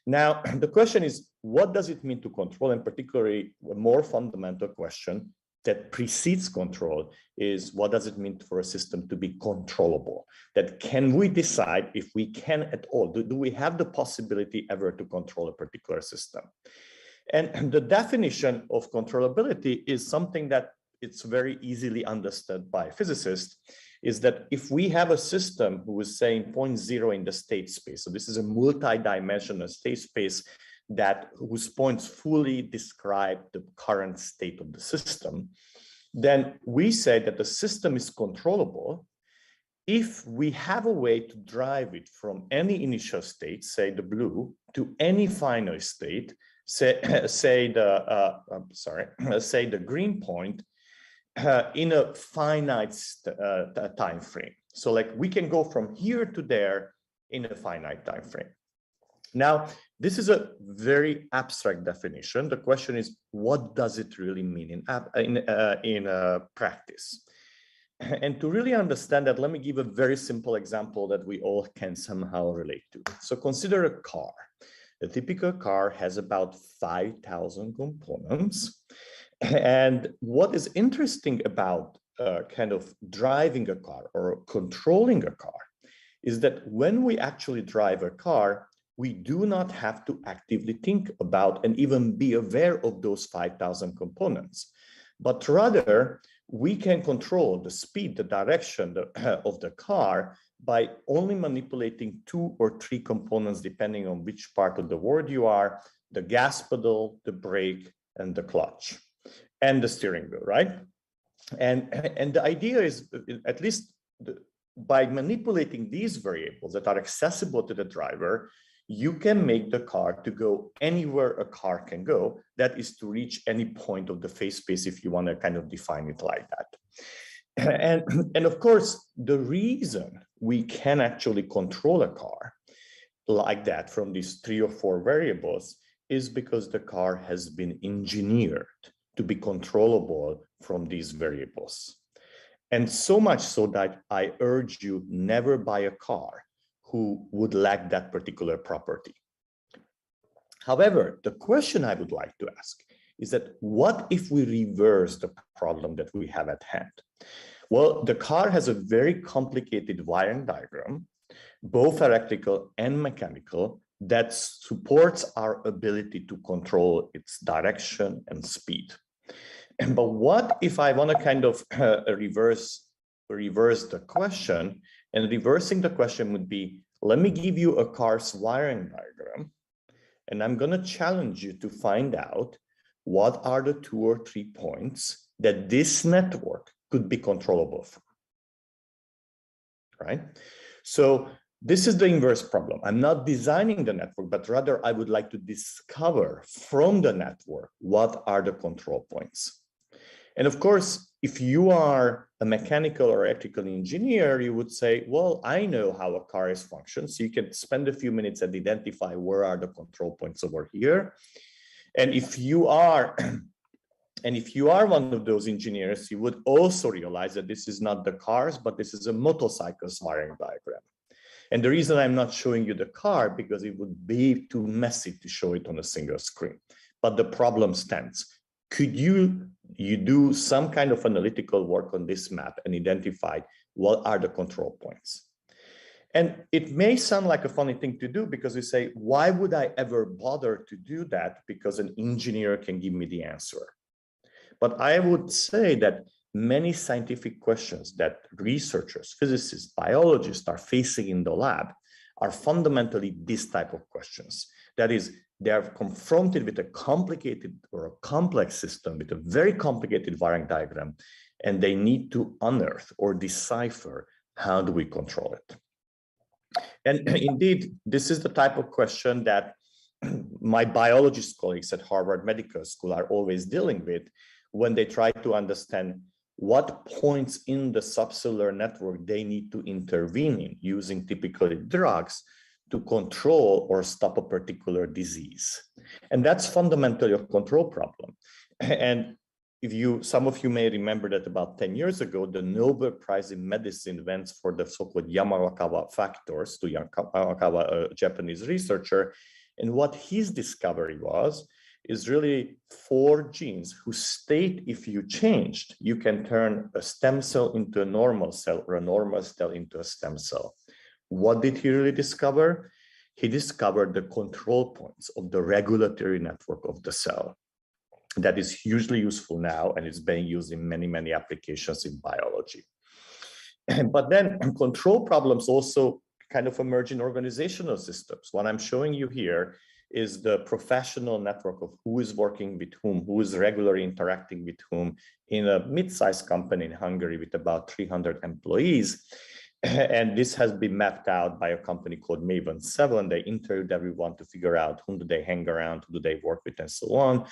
Now, the question is, what does it mean to control? And particularly a more fundamental question that precedes control is, what does it mean for a system to be controllable? That can we decide if we can at all? Do we have the possibility ever to control a particular system? And the definition of controllability is something that it's very easily understood by physicists, is that if we have a system who is saying 0.0 in the state space, so this is a multi-dimensional state space whose points fully describe the current state of the system, then we say that the system is controllable if we have a way to drive it from any initial state, say the blue, to any final state, say the green point, in a finite time frame. So like we can go from here to there in a finite time frame. Now, this is a very abstract definition. The question is, what does it really mean in practice? And to really understand that, let me give a very simple example that we all can somehow relate to. So consider a car. A typical car has about 5,000 components. And what is interesting about kind of driving a car or controlling a car is that when we actually drive a car, we do not have to actively think about and even be aware of those 5,000 components, but rather we can control the speed, the direction of the car by only manipulating 2 or 3 components, depending on which part of the world you are: the gas pedal, the brake, and the clutch, and the steering wheel, right? And the idea is, at least by manipulating these variables that are accessible to the driver, you can make the car to go anywhere a car can go. That is to reach any point of the phase space, if you want to kind of define it like that. And of course, the reason we can actually control a car like that from these 3 or 4 variables is because the car has been engineered to be controllable from these variables. And so much so that I urge you never buy a car who would lack that particular property. However, the question I would like to ask is that what if we reverse the problem that we have at hand? Well, the car has a very complicated wiring diagram, both electrical and mechanical, that supports our ability to control its direction and speed. But what if I want to kind of reverse the question? And reversing the question would be, let me give you a car's wiring diagram, and I'm going to challenge you to find out what are the 2 or 3 points that this network could be controllable from, right? So this is the inverse problem. I'm not designing the network, but rather I would like to discover from the network what are the control points. And of course, if you are a mechanical or electrical engineer, you would say, well, I know how a car is functions. So you can spend a few minutes and identify where are the control points over here. And if you are one of those engineers, you would also realize that this is not the cars, but this is a motorcycle's wiring diagram. And the reason I'm not showing you the car, because it would be too messy to show it on a single screen. But the problem stands. Could you do some kind of analytical work on this map and identify what are the control points? And it may sound like a funny thing to do because we say, why would I ever bother to do that? Because an engineer can give me the answer. But I would say that many scientific questions that researchers, physicists, biologists are facing in the lab are fundamentally this type of questions. That is, they are confronted with a complicated or a complex system with a very complicated wiring diagram, and they need to unearth or decipher how do we control it. And indeed, this is the type of question that my biologist colleagues at Harvard Medical School are always dealing with when they try to understand what points in the subcellular network they need to intervene in using typically drugs to control or stop a particular disease. And that's fundamentally a control problem. And some of you may remember that about 10 years ago, the Nobel Prize in Medicine went for the so-called Yamanakawa factors to Yamanakawa, a Japanese researcher. And what his discovery was, is really 4 genes whose state, if you changed, you can turn a stem cell into a normal cell or a normal cell into a stem cell. What did he really discover? He discovered the control points of the regulatory network of the cell. That is hugely useful now, and it's being used in many, many applications in biology. But then control problems also kind of emerge in organizational systems. What I'm showing you here is the professional network of who is working with whom, who is regularly interacting with whom in a mid-sized company in Hungary with about 300 employees. And this has been mapped out by a company called Maven 7. They interviewed everyone to figure out whom do they hang around, who do they work with, and so on.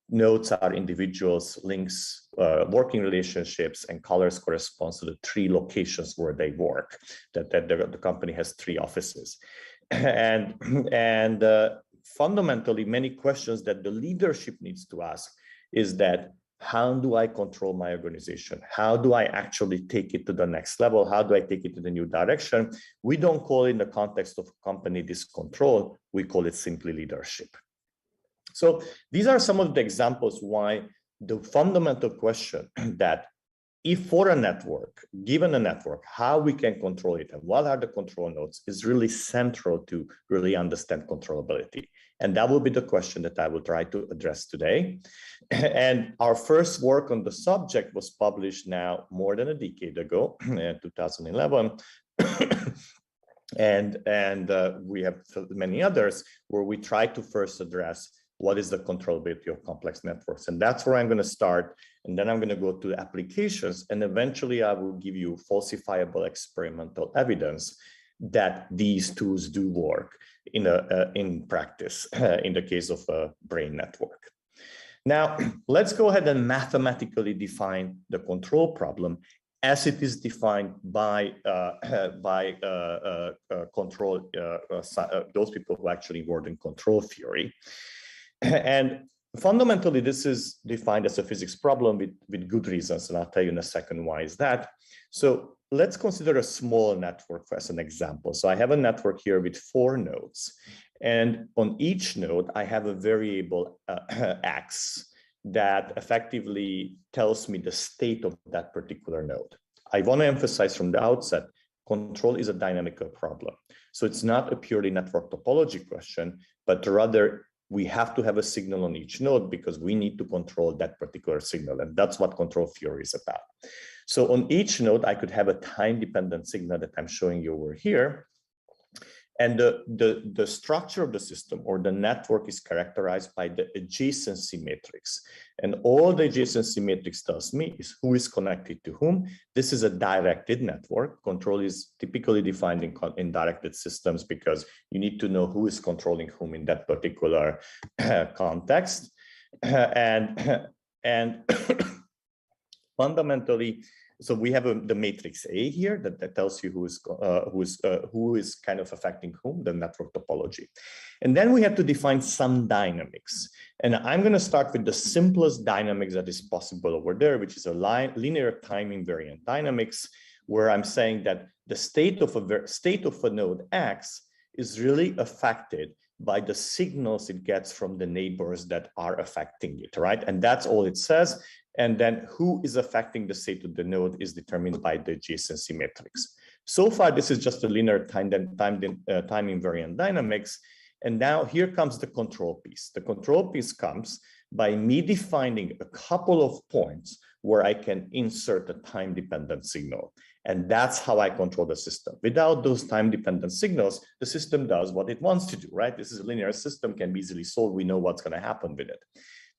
Nodes are individuals, links, working relationships, and colors corresponds to the 3 locations where they work. The company has 3 offices. And fundamentally, many questions that the leadership needs to ask is that, how do I control my organization? How do I actually take it to the next level? How do I take it to the new direction? We don't call it in the context of company this control, we call it simply leadership. So these are some of the examples why the fundamental question that if for a network, given a network, how we can control it and what are the control nodes is really central to really understand controllability. And that will be the question that I will try to address today. And our first work on the subject was published now more than a decade ago, in 2011. and we have many others where we try to first address what is the controllability of complex networks. And that's where I'm going to start. And then I'm going to go to the applications. And eventually I will give you falsifiable experimental evidence that these tools do work in practice, in the case of a brain network. Now, let's go ahead and mathematically define the control problem as it is defined by those people who actually work in control theory. And fundamentally, this is defined as a physics problem with good reasons, and I'll tell you in a second why is that. So let's consider a small network as an example. So I have a network here with 4 nodes, and on each node, I have a variable x that effectively tells me the state of that particular node. I want to emphasize from the outset, control is a dynamical problem. So it's not a purely network topology question, but rather we have to have a signal on each node because we need to control that particular signal. And that's what control theory is about. So on each node, I could have a time-dependent signal that I'm showing you over here. And the structure of the system or the network is characterized by the adjacency matrix. And all the adjacency matrix tells me is who is connected to whom. This is a directed network. Control is typically defined in directed systems because you need to know who is controlling whom in that particular context. And fundamentally, so we have the matrix A here that tells you who is kind of affecting whom, the network topology. And then we have to define some dynamics. And I'm going to start with the simplest dynamics that is possible over there, which is a linear time invariant dynamics, where I'm saying that the state of a node X is really affected by the signals it gets from the neighbors that are affecting it, right? And that's all it says. And then who is affecting the state of the node is determined by the adjacency matrix. So far, this is just a linear time invariant dynamics. And now here comes the control piece. The control piece comes by me defining a couple of points where I can insert a time-dependent signal. And that's how I control the system. Without those time-dependent signals, the system does what it wants to do, right? This is a linear system, can be easily solved. We know what's going to happen with it.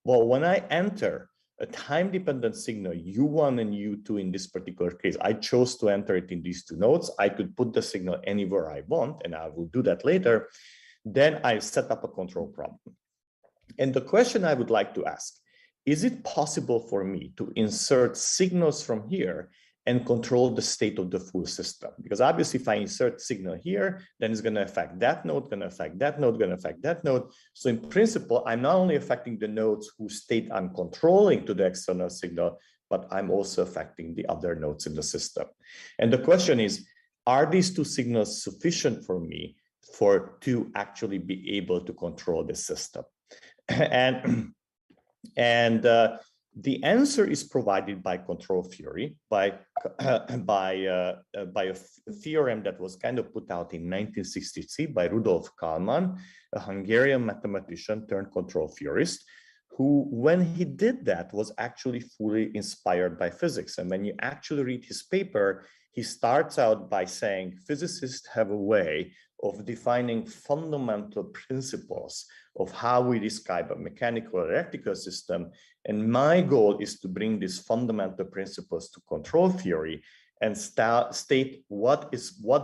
Well, when I enter a time-dependent signal, U1 and U2 in this particular case, I chose to enter it in these two nodes. I could put the signal anywhere I want, and I will do that later. Then I set up a control problem. And the question I would like to ask, is it possible for me to insert signals from here and control the state of the full system? Because obviously if I insert signal here, then it's going to affect that node, going to affect that node, going to affect that node. So in principle, I'm not only affecting the nodes whose state I'm controlling to the external signal, but I'm also affecting the other nodes in the system. And the question is, are these two signals sufficient for me to actually be able to control the system? And the answer is provided by control theory, by a theorem that was kind of put out in 1963 by Rudolf Kalman, a Hungarian mathematician turned control theorist, who, when he did that, was actually fully inspired by physics. And when you actually read his paper, he starts out by saying physicists have a way of defining fundamental principles of how we describe a mechanical or electrical system. And my goal is to bring these fundamental principles to control theory and state what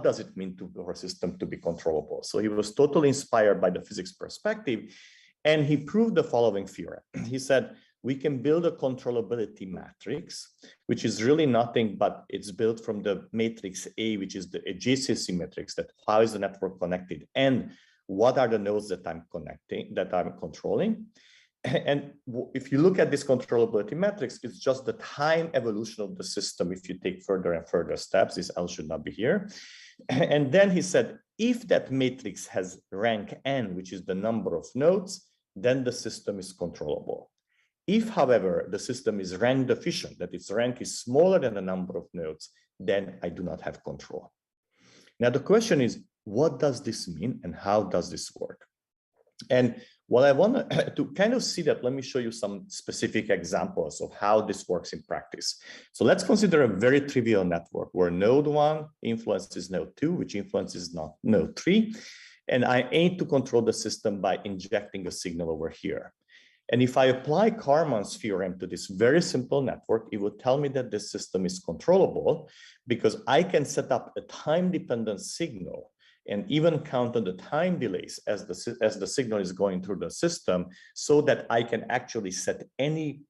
does it mean for a system to be controllable. So he was totally inspired by the physics perspective, and he proved the following theorem. He said, we can build a controllability matrix, which is really nothing but it's built from the matrix A, which is the adjacency matrix, that how is the network connected and what are the nodes that I'm controlling. And if you look at this controllability matrix, it's just the time evolution of the system. If you take further and further steps, this L should not be here. And then he said, if that matrix has rank n, which is the number of nodes, then the system is controllable. If, however, the system is rank deficient, that its rank is smaller than the number of nodes, then I do not have control. Now, the question is, what does this mean and how does this work? And what I want to kind of see that, let me show you some specific examples of how this works in practice. So let's consider a very trivial network where node 1 influences node 2, which influences node 3. And I aim to control the system by injecting a signal over here. And if I apply Karman's theorem to this very simple network, it will tell me that this system is controllable because I can set up a time-dependent signal and even count on the time delays as the signal is going through the system so that I can actually set any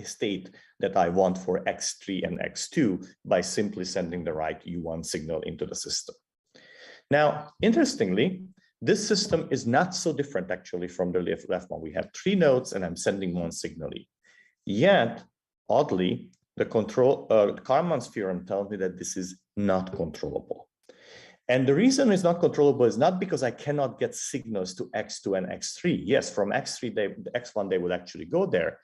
state that I want for X3 and X2 by simply sending the right U1 signal into the system. Now, interestingly, this system is not so different actually from the left one. We have 3 nodes and I'm sending one signal E. Yet, oddly, the Karman's theorem tells me that this is not controllable. And the reason it's not controllable is not because I cannot get signals to X2 and X3. Yes, from X1, they would actually go there,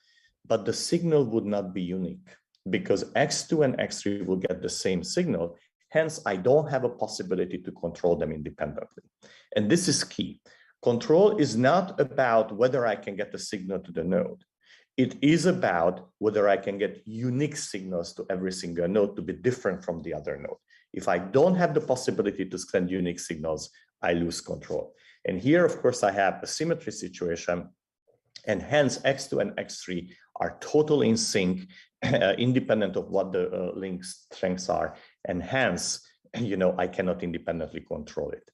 but the signal would not be unique because X2 and X3 will get the same signal. Hence, I don't have a possibility to control them independently. And this is key. Control is not about whether I can get the signal to the node. It is about whether I can get unique signals to every single node to be different from the other node. If I don't have the possibility to send unique signals, I lose control. And here, of course, I have a symmetry situation, and hence X2 and X3 are totally in sync, independent of what the link strengths are. And hence, I cannot independently control it.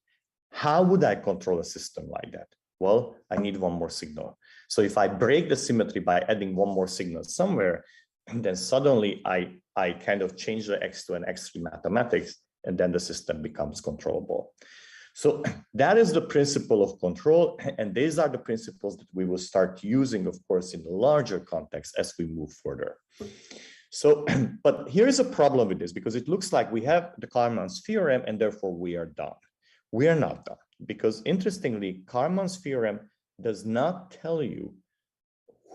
How would I control a system like that? Well, I need one more signal. So if I break the symmetry by adding one more signal somewhere, then suddenly I kind of change the X2 and X3 mathematics, and then the system becomes controllable. So that is the principle of control. And these are the principles that we will start using, of course, in a larger context as we move further. So, but here is a problem with this, because it looks like we have the Karman's theorem and therefore we are done. We are not done, because interestingly, Karman's theorem does not tell you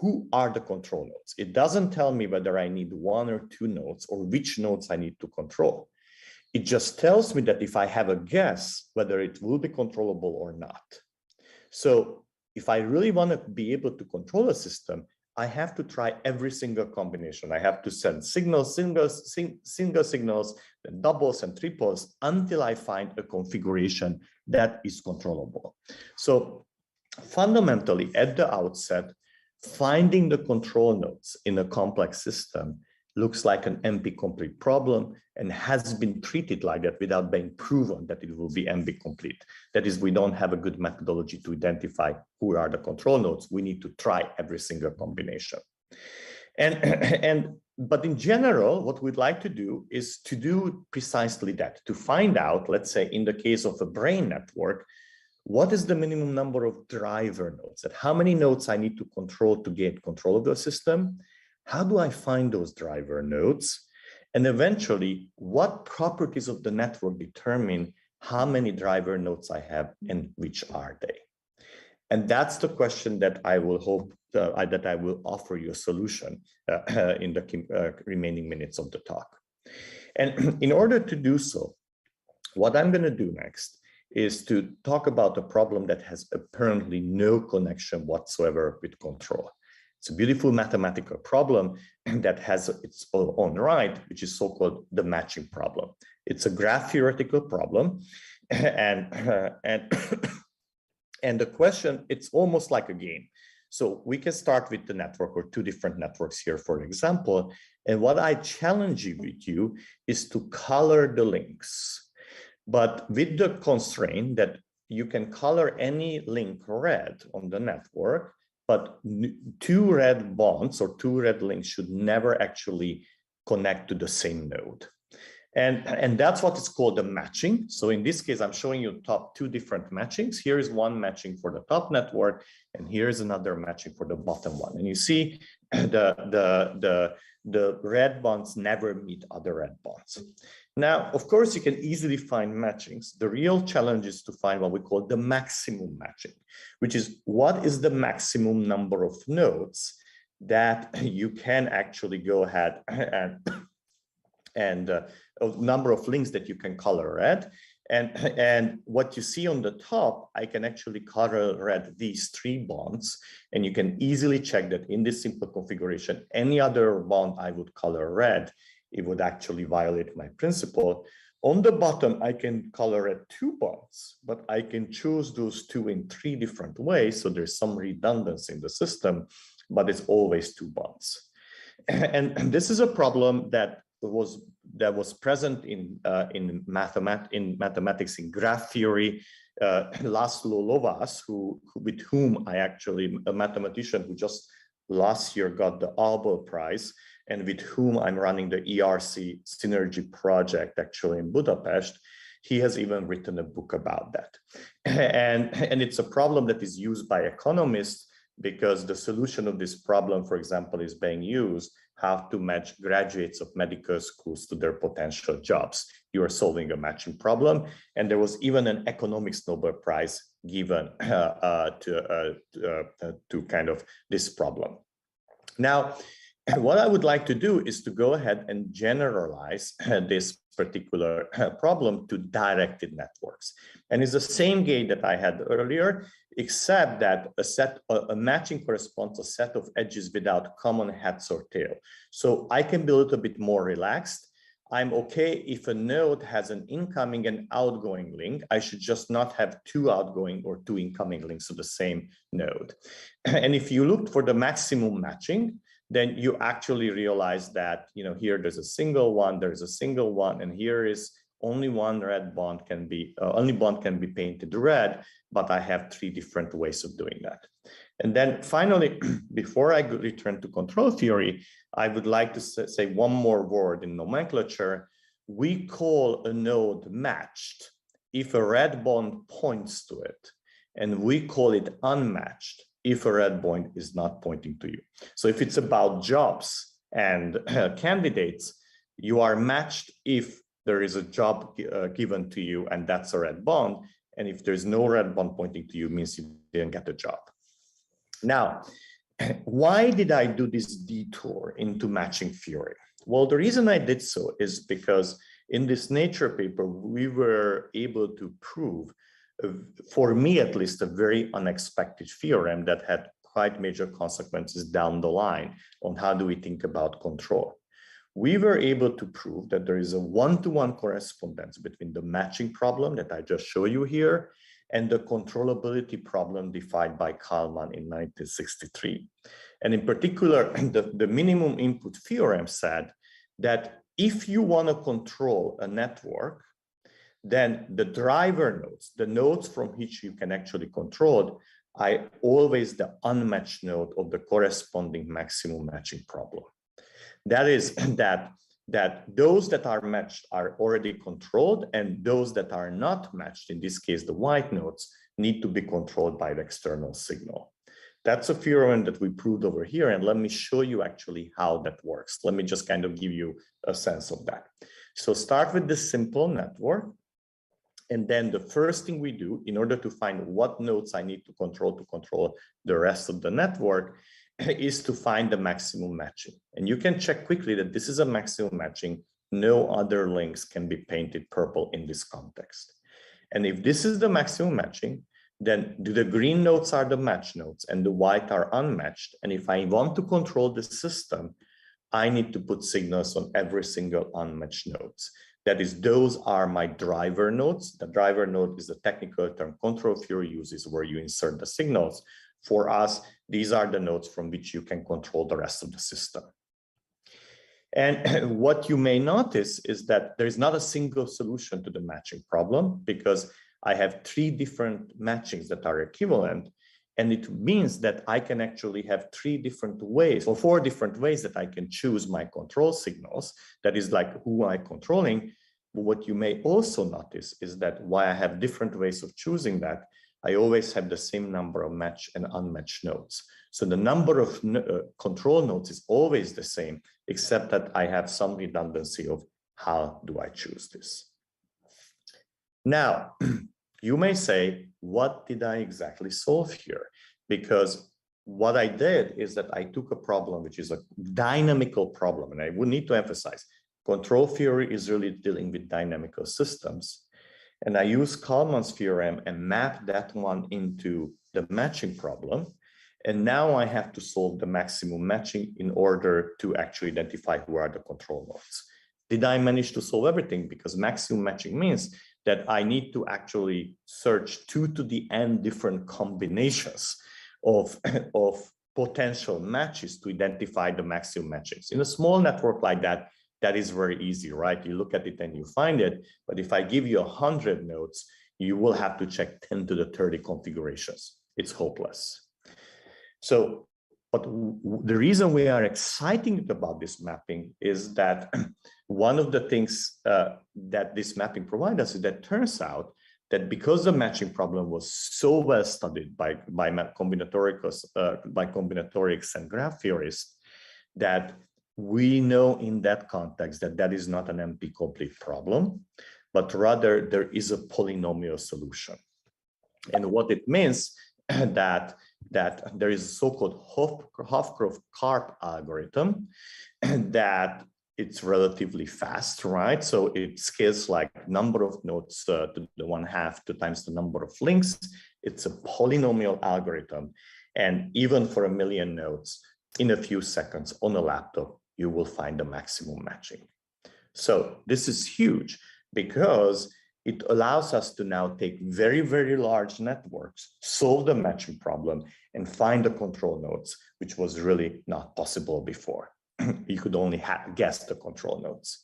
who are the control nodes. It doesn't tell me whether I need 1 or 2 nodes or which nodes I need to control. It just tells me that if I have a guess whether it will be controllable or not. So if I really want to be able to control a system, I have to try every single combination. I have to send single signals, then doubles and triples until I find a configuration that is controllable. So fundamentally, at the outset, finding the control nodes in a complex system looks like an NP-complete problem and has been treated like that without being proven that it will be NP-complete. That is, we don't have a good methodology to identify who are the control nodes. We need to try every single combination. But in general, what we'd like to do is to do precisely that, to find out, let's say in the case of a brain network, what is the minimum number of driver nodes? That how many nodes I need to control to gain control of the system? How do I find those driver nodes? And eventually, what properties of the network determine how many driver nodes I have and which are they? And that's the question that I will hope that I will offer you a solution in the remaining minutes of the talk. And in order to do so, what I'm going to do next is to talk about a problem that has apparently no connection whatsoever with control. It's a beautiful mathematical problem that has its own right, which is so-called the matching problem. It's a graph theoretical problem, and the question, it's almost like a game. So we can start with the network or two different networks here, for example. And what I challenge you with you is to color the links, but with the constraint that you can color any link red on the network, but two red bonds or two red links should never actually connect to the same node. And that's what is called the matching. So in this case, I'm showing you two different matchings. Here is one matching for the top network, and here is another matching for the bottom one. And you see the red bonds never meet other red bonds. Now, of course, you can easily find matchings. The real challenge is to find what we call the maximum matching, which is what is the maximum number of nodes that you can actually go ahead and a number of links that you can color red. And what you see on the top, I can actually color red these three bonds, and you can easily check that in this simple configuration, any other bond I would color red, it would actually violate my principle. On the bottom, I can color red two bonds, but I can choose those two in three different ways. So there's some redundancy in the system, but it's always two bonds. And this is a problem that was present in mathematics, in graph theory. Laszlo Lovász, with whom I actually, a mathematician who just last year got the Albert Prize, and with whom I'm running the ERC Synergy project actually in Budapest, he has even written a book about that. And it's a problem that is used by economists because the solution of this problem, for example, is being used how to match graduates of medical schools to their potential jobs. You are solving a matching problem. And there was even an economics Nobel Prize given to kind of this problem. Now, what I would like to do is to go ahead and generalize this particular problem to directed networks. And it's the same game that I had earlier, except that a matching corresponds to a set of edges without common heads or tail. So I can be a little bit more relaxed. I'm okay if a node has an incoming and outgoing link. I should just not have two outgoing or two incoming links to the same node. And if you look for the maximum matching, then you actually realize that, you know, here there's a single one, there's a single one, and here is only one red bond can be, only bond can be painted red, but I have three different ways of doing that. And then finally, before I return to control theory, I would like to say one more word in nomenclature. We call a node matched if a red bond points to it, and we call it unmatched if a red bond is not pointing to you. So if it's about jobs and candidates, you are matched if there is a job given to you and that's a red bond. And if there's no red bond pointing to you, means you didn't get the job. Now, why did I do this detour into matching theory? Well, the reason I did so is because In this Nature paper, we were able to prove, for me at least, a very unexpected theorem that had quite major consequences down the line on how do we think about control. We were able to prove that there is a one-to-one correspondence between the matching problem that I just showed you here and the controllability problem defined by Kalman in 1963. And in particular, the minimum input theorem said that if you want to control a network, then the driver nodes, the nodes from which you can actually control it, are always the unmatched node of the corresponding maximum matching problem. That is that those that are matched are already controlled, and those that are not matched, in this case the white nodes, need to be controlled by the external signal. That's a theorem that we proved over here, and let me show you actually how that works. Let me just kind of give you a sense of that. So start with this simple network, and then the first thing we do in order to find what nodes I need to control the rest of the network is to find the maximum matching. And you can check quickly that this is a maximum matching. No other links can be painted purple in this context. And if this is the maximum matching, then the green nodes are the matched nodes and the white are unmatched. And if I want to control the system, I need to put signals on every single unmatched nodes. That is, those are my driver nodes. The driver node is the technical term control theory uses where you insert the signals. For us, these are the nodes from which you can control the rest of the system. And what you may notice is that there is not a single solution to the matching problem because I have 3 different matchings that are equivalent. And it means that I can actually have 3 different ways or 4 different ways that I can choose my control signals. That is like who I'm controlling. But what you may also notice is that while I have different ways of choosing that, I always have the same number of matched and unmatched nodes. So the number of control nodes is always the same, except that I have some redundancy of how do I choose this. Now, you may say, what did I exactly solve here? Because what I did is that I took a problem, which is a dynamical problem. And I would need to emphasize, control theory is really dealing with dynamical systems. And I use Kalman's theorem and map that one into the matching problem. And now I have to solve the maximum matching in order to actually identify who are the control nodes. Did I manage to solve everything? Because maximum matching means that I need to actually search 2 to the n different combinations of potential matches to identify the maximum matchings. In a small network like that, that is very easy, right? You look at it and you find it. But if I give you 100 nodes, you will have to check 10 to the 30 configurations. It's hopeless. So, but the reason we are excited about this mapping is that one of the things that this mapping provides us is that turns out that because the matching problem was so well studied by combinatorics and graph theorists, that we know in that context that that is not an NP-complete problem, but rather there is a polynomial solution. And what it means that there is a so-called Hofcroft-Karp algorithm that it's relatively fast, right? So it scales like number of nodes to the 1/2 2 times the number of links. It's a polynomial algorithm. And even for 1 million nodes, in a few seconds on a laptop, you will find the maximum matching. So this is huge because it allows us to now take very, very large networks, solve the matching problem, and find the control nodes, which was really not possible before. You could only guess the control nodes.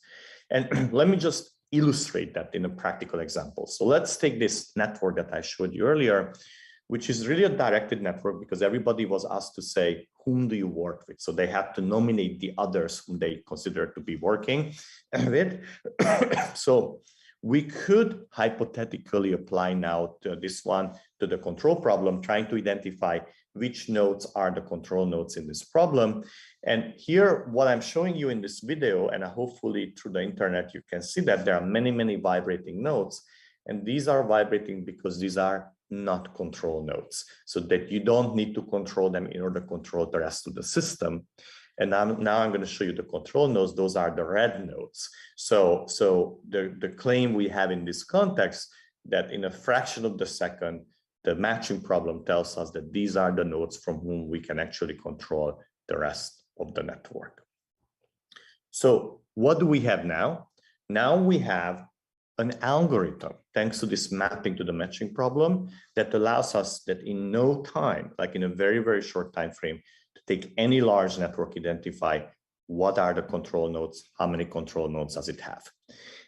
And let me just illustrate that in a practical example. So let's take this network that I showed you earlier, which is really a directed network because everybody was asked to say, whom do you work with? So they had to nominate the others whom they consider to be working with. So we could hypothetically apply now to this one to the control problem, trying to identify which nodes are the control nodes in this problem. And here, what I'm showing you in this video, and hopefully through the internet, you can see that there are many, many vibrating nodes. And these are vibrating because these are not control nodes, so that you don't need to control them in order to control the rest of the system. And now I'm going to show you the control nodes. Those are the red nodes. So the claim we have in this context that in a fraction of the second, the matching problem tells us that these are the nodes from whom we can actually control the rest of the network. So what do we have now? Now we have an algorithm, thanks to this mapping to the matching problem, that allows us that in no time, like in a very, very short time frame, to take any large network, identify what are the control nodes, how many control nodes does it have.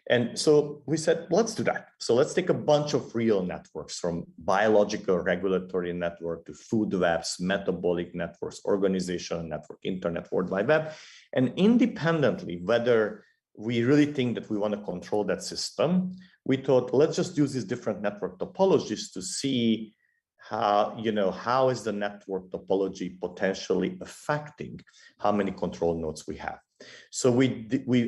And so we said, let's do that. So let's take a bunch of real networks, from biological regulatory network to food webs, metabolic networks, organizational network, internet, World Wide Web, and independently, whether we really think that we want to control that system, we thought, let's just use these different network topologies to see how, how is the network topology potentially affecting how many control nodes we have. So we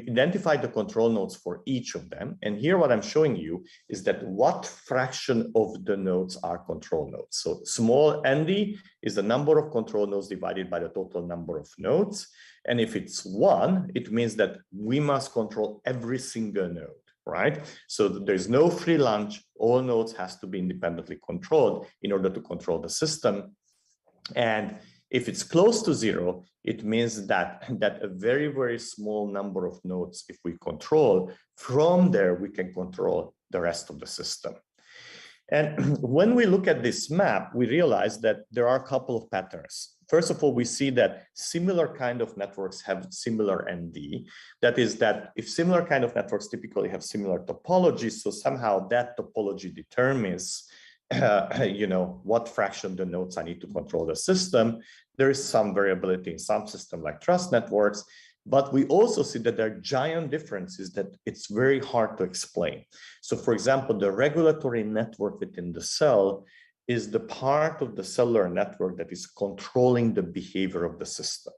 identified the control nodes for each of them. And here what I'm showing you is that what fraction of the nodes are control nodes. So small nd is the number of control nodes divided by the total number of nodes. And if it's 1, it means that we must control every single node, right? So there's no free lunch. All nodes has to be independently controlled in order to control the system. And if it's close to 0, it means that a very, very small number of nodes, if we control, from there we can control the rest of the system. And when we look at this map, we realize that there are a couple of patterns. First of all, we see that similar kind of networks have similar ND. That is that if similar kind of networks typically have similar topologies, so somehow that topology determines what fraction of the nodes I need to control the system. There is some variability in some systems like trust networks, but we also see that there are giant differences that it's very hard to explain. So for example, the regulatory network within the cell is the part of the cellular network that is controlling the behavior of the system.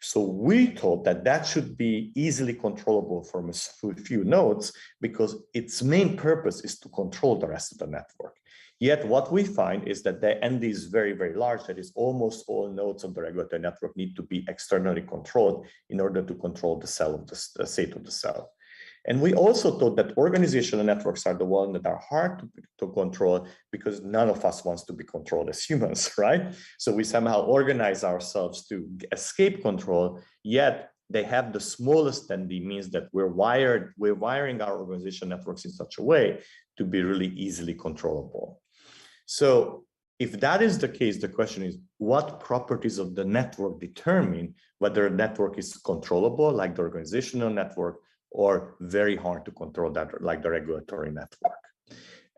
So we thought that that should be easily controllable from a few nodes because its main purpose is to control the rest of the network. Yet what we find is that the ND is very, very large. That is, almost all nodes of the regulatory network need to be externally controlled in order to control the cell of the state of the cell. And we also thought that organizational networks are the ones that are hard to control because none of us wants to be controlled as humans, right? So we somehow organize ourselves to escape control, yet they have the smallest ND, means that we're wiring our organizational networks in such a way to be really easily controllable. So if that is the case, the question is, what properties of the network determine whether a network is controllable, like the organizational network, or very hard to control, that like the regulatory network?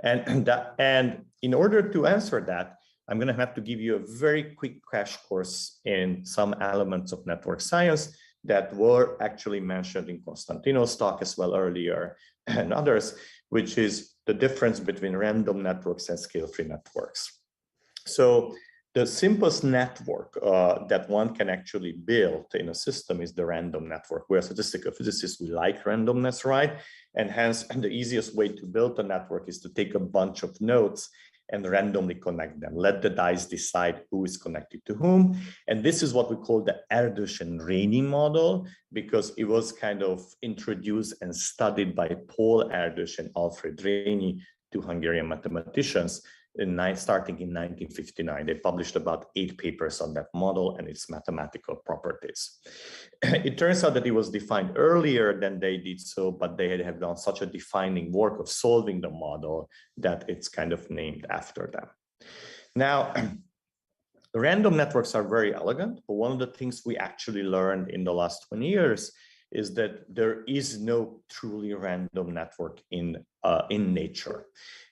And in order to answer that, I'm going to have to give you a very quick crash course in some elements of network science that were actually mentioned in Konstantino's talk as well earlier and others, which is the difference between random networks and scale-free networks. So the simplest network that one can actually build in a system is the random network. We're statistical physicists, we like randomness, right? And hence, the easiest way to build a network is to take a bunch of nodes and randomly connect them. Let the dice decide who is connected to whom. And this is what we call the Erdős and Rényi model, because it was kind of introduced and studied by Paul Erdős and Alfred Rényi, two Hungarian mathematicians, starting in 1959. They published about 8 papers on that model and its mathematical properties. It turns out that it was defined earlier than they did so, but they have done such a defining work of solving the model that it's kind of named after them. Now, random networks are very elegant, but one of the things we actually learned in the last 20 years is that there is no truly random network in nature.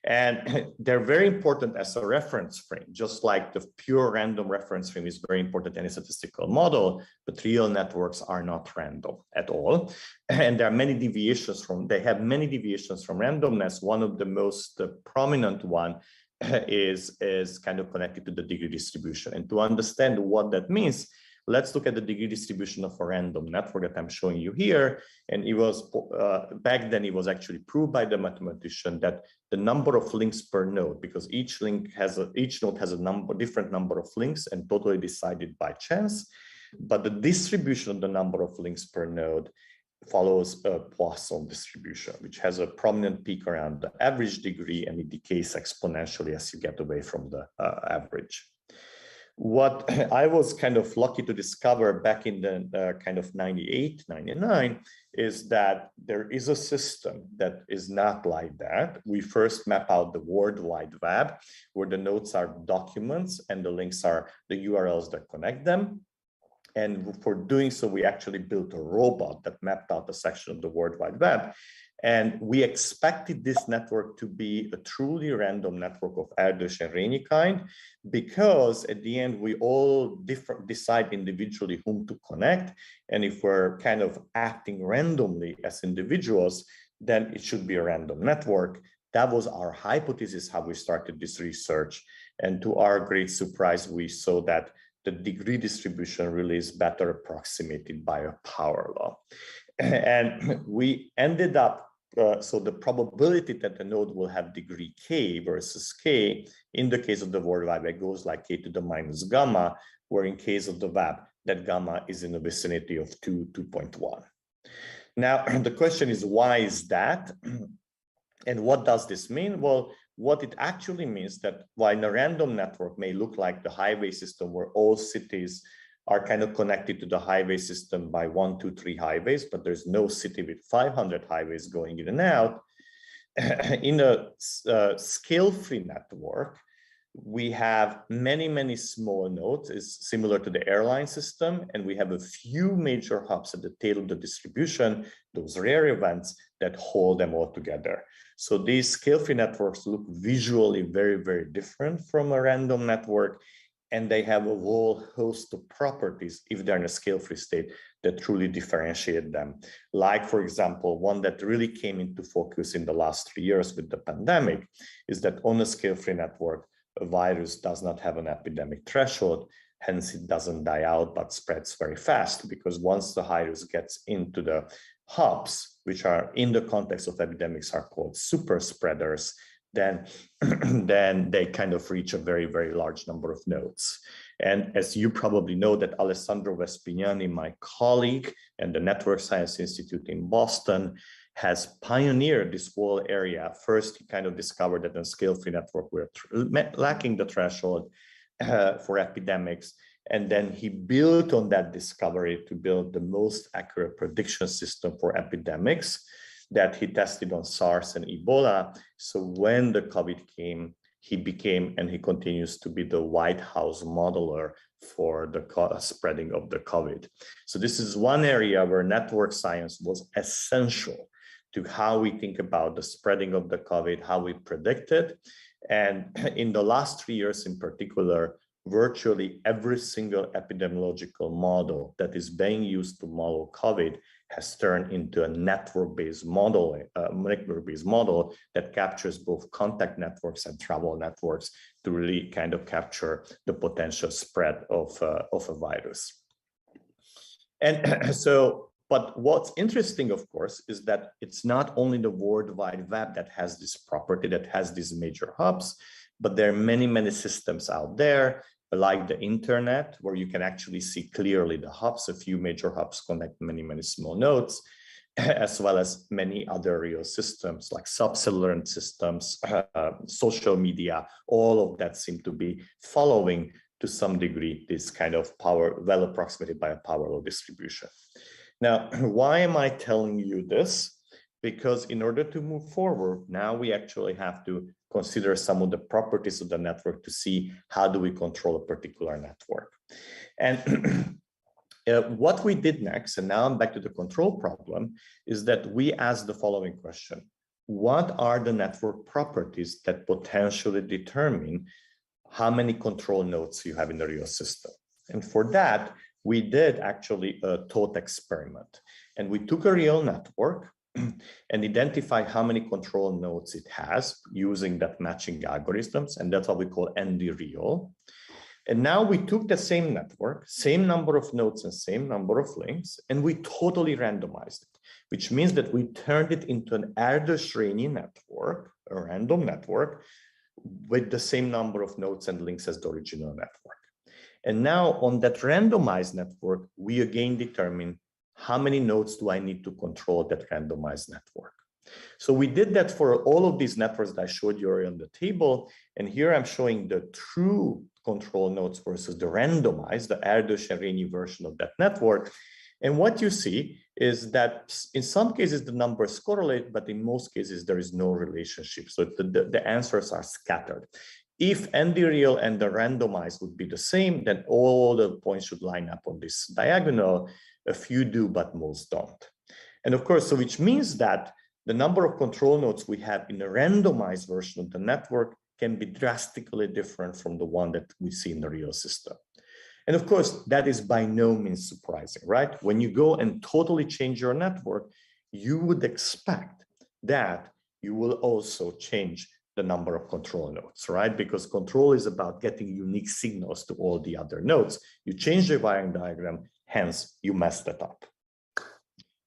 And they're very important as a reference frame, just like the pure random reference frame is very important in a statistical model, but real networks are not random at all. And there are many deviations they have many deviations from randomness. One of the most prominent one is kind of connected to the degree distribution. And to understand what that means, let's look at the degree distribution of a random network that I'm showing you here. And it was, back then it was actually proved by the mathematician that the number of links per node, because each node has a different number of links and totally decided by chance. But the distribution of the number of links per node follows a Poisson distribution, which has a prominent peak around the average degree, and it decays exponentially as you get away from the average. What I was kind of lucky to discover back in the kind of 98, 99 is that there is a system that is not like that. We first map out the World Wide Web, where the nodes are documents and the links are the URLs that connect them. And for doing so, we actually built a robot that mapped out a section of the World Wide Web. And we expected this network to be a truly random network of Erdős and Rényi kind, because at the end, we all decide individually whom to connect. And if we're kind of acting randomly as individuals, then it should be a random network. That was our hypothesis, how we started this research. And to our great surprise, we saw that the degree distribution really is better approximated by a power law. And we ended up, so the probability that the node will have degree k versus k, in the case of the World Wide Web, goes like k to the minus gamma, where in case of the web, that gamma is in the vicinity of 2.1. Now, the question is, why is that? And what does this mean? Well, what it actually means that while a random network may look like the highway system where all cities are kind of connected to the highway system by 1, 2, 3 highways, but there's no city with 500 highways going in and out. In a scale-free network, we have many, many small nodes. It's similar to the airline system, and we have a few major hubs at the tail of the distribution, those rare events that hold them all together. So these scale-free networks look visually very, very different from a random network, and they have a whole host of properties, if they're in a scale-free state, that truly differentiate them. Like, for example, one that really came into focus in the last 3 years with the pandemic is that on a scale-free network, a virus does not have an epidemic threshold, hence it doesn't die out, but spreads very fast, because once the virus gets into the hubs, which are in the context of epidemics are called super spreaders, then they kind of reach a very, very large number of nodes. And as you probably know, that Alessandro Vespignani, my colleague, and the Network Science Institute in Boston has pioneered this whole area. First, he kind of discovered that in a scale-free network, we're lacking the threshold for epidemics. And then he built on that discovery to build the most accurate prediction system for epidemics that he tested on SARS and Ebola. So when the COVID came, he became, and he continues to be, the White House modeler for the spreading of the COVID. So this is one area where network science was essential to how we think about the spreading of the COVID, how we predict it. And in the last 3 years in particular, virtually every single epidemiological model that is being used to model COVID has turned into a network-based model, molecular-based model that captures both contact networks and travel networks to really kind of capture the potential spread of a virus. And so, but what's interesting, of course, is that it's not only the World Wide Web that has this property, that has these major hubs, but there are many, many systems out there, like the internet, where you can actually see clearly the hubs. A few major hubs connect many, many small nodes, as well as many other real systems like subcellular systems, social media. All of that seem to be following to some degree this kind of power, well approximated by a power law distribution. Now, why am I telling you this? Because in order to move forward, now we actually have to consider some of the properties of the network to see how do we control a particular network. And what we did next, and now I'm back to the control problem, is that we asked the following question. What are the network properties that potentially determine how many control nodes you have in the real system? And for that, we did actually a thought experiment. And we took a real network and identify how many control nodes it has using that matching algorithms, and that's what we call ND-real. And now we took the same network, same number of nodes and same number of links, and we totally randomized it, which means that we turned it into an Erdős-Rényi network, a random network, with the same number of nodes and links as the original network. And now on that randomized network, we again determine how many nodes do I need to control that randomized network. So we did that for all of these networks that I showed you already on the table. And here I'm showing the true control nodes versus the randomized, the Erdős-Rényi version of that network. And what you see is that in some cases, the numbers correlate, but in most cases, there is no relationship. So the answers are scattered. If ND real and the randomized would be the same, then all the points should line up on this diagonal. A few do, but most don't. And of course, so which means that the number of control nodes we have in a randomized version of the network can be drastically different from the one that we see in the real system. And of course, that is by no means surprising, right? When you go and totally change your network, you would expect that you will also change the number of control nodes, right? Because control is about getting unique signals to all the other nodes. You change the wiring diagram, hence you messed that up.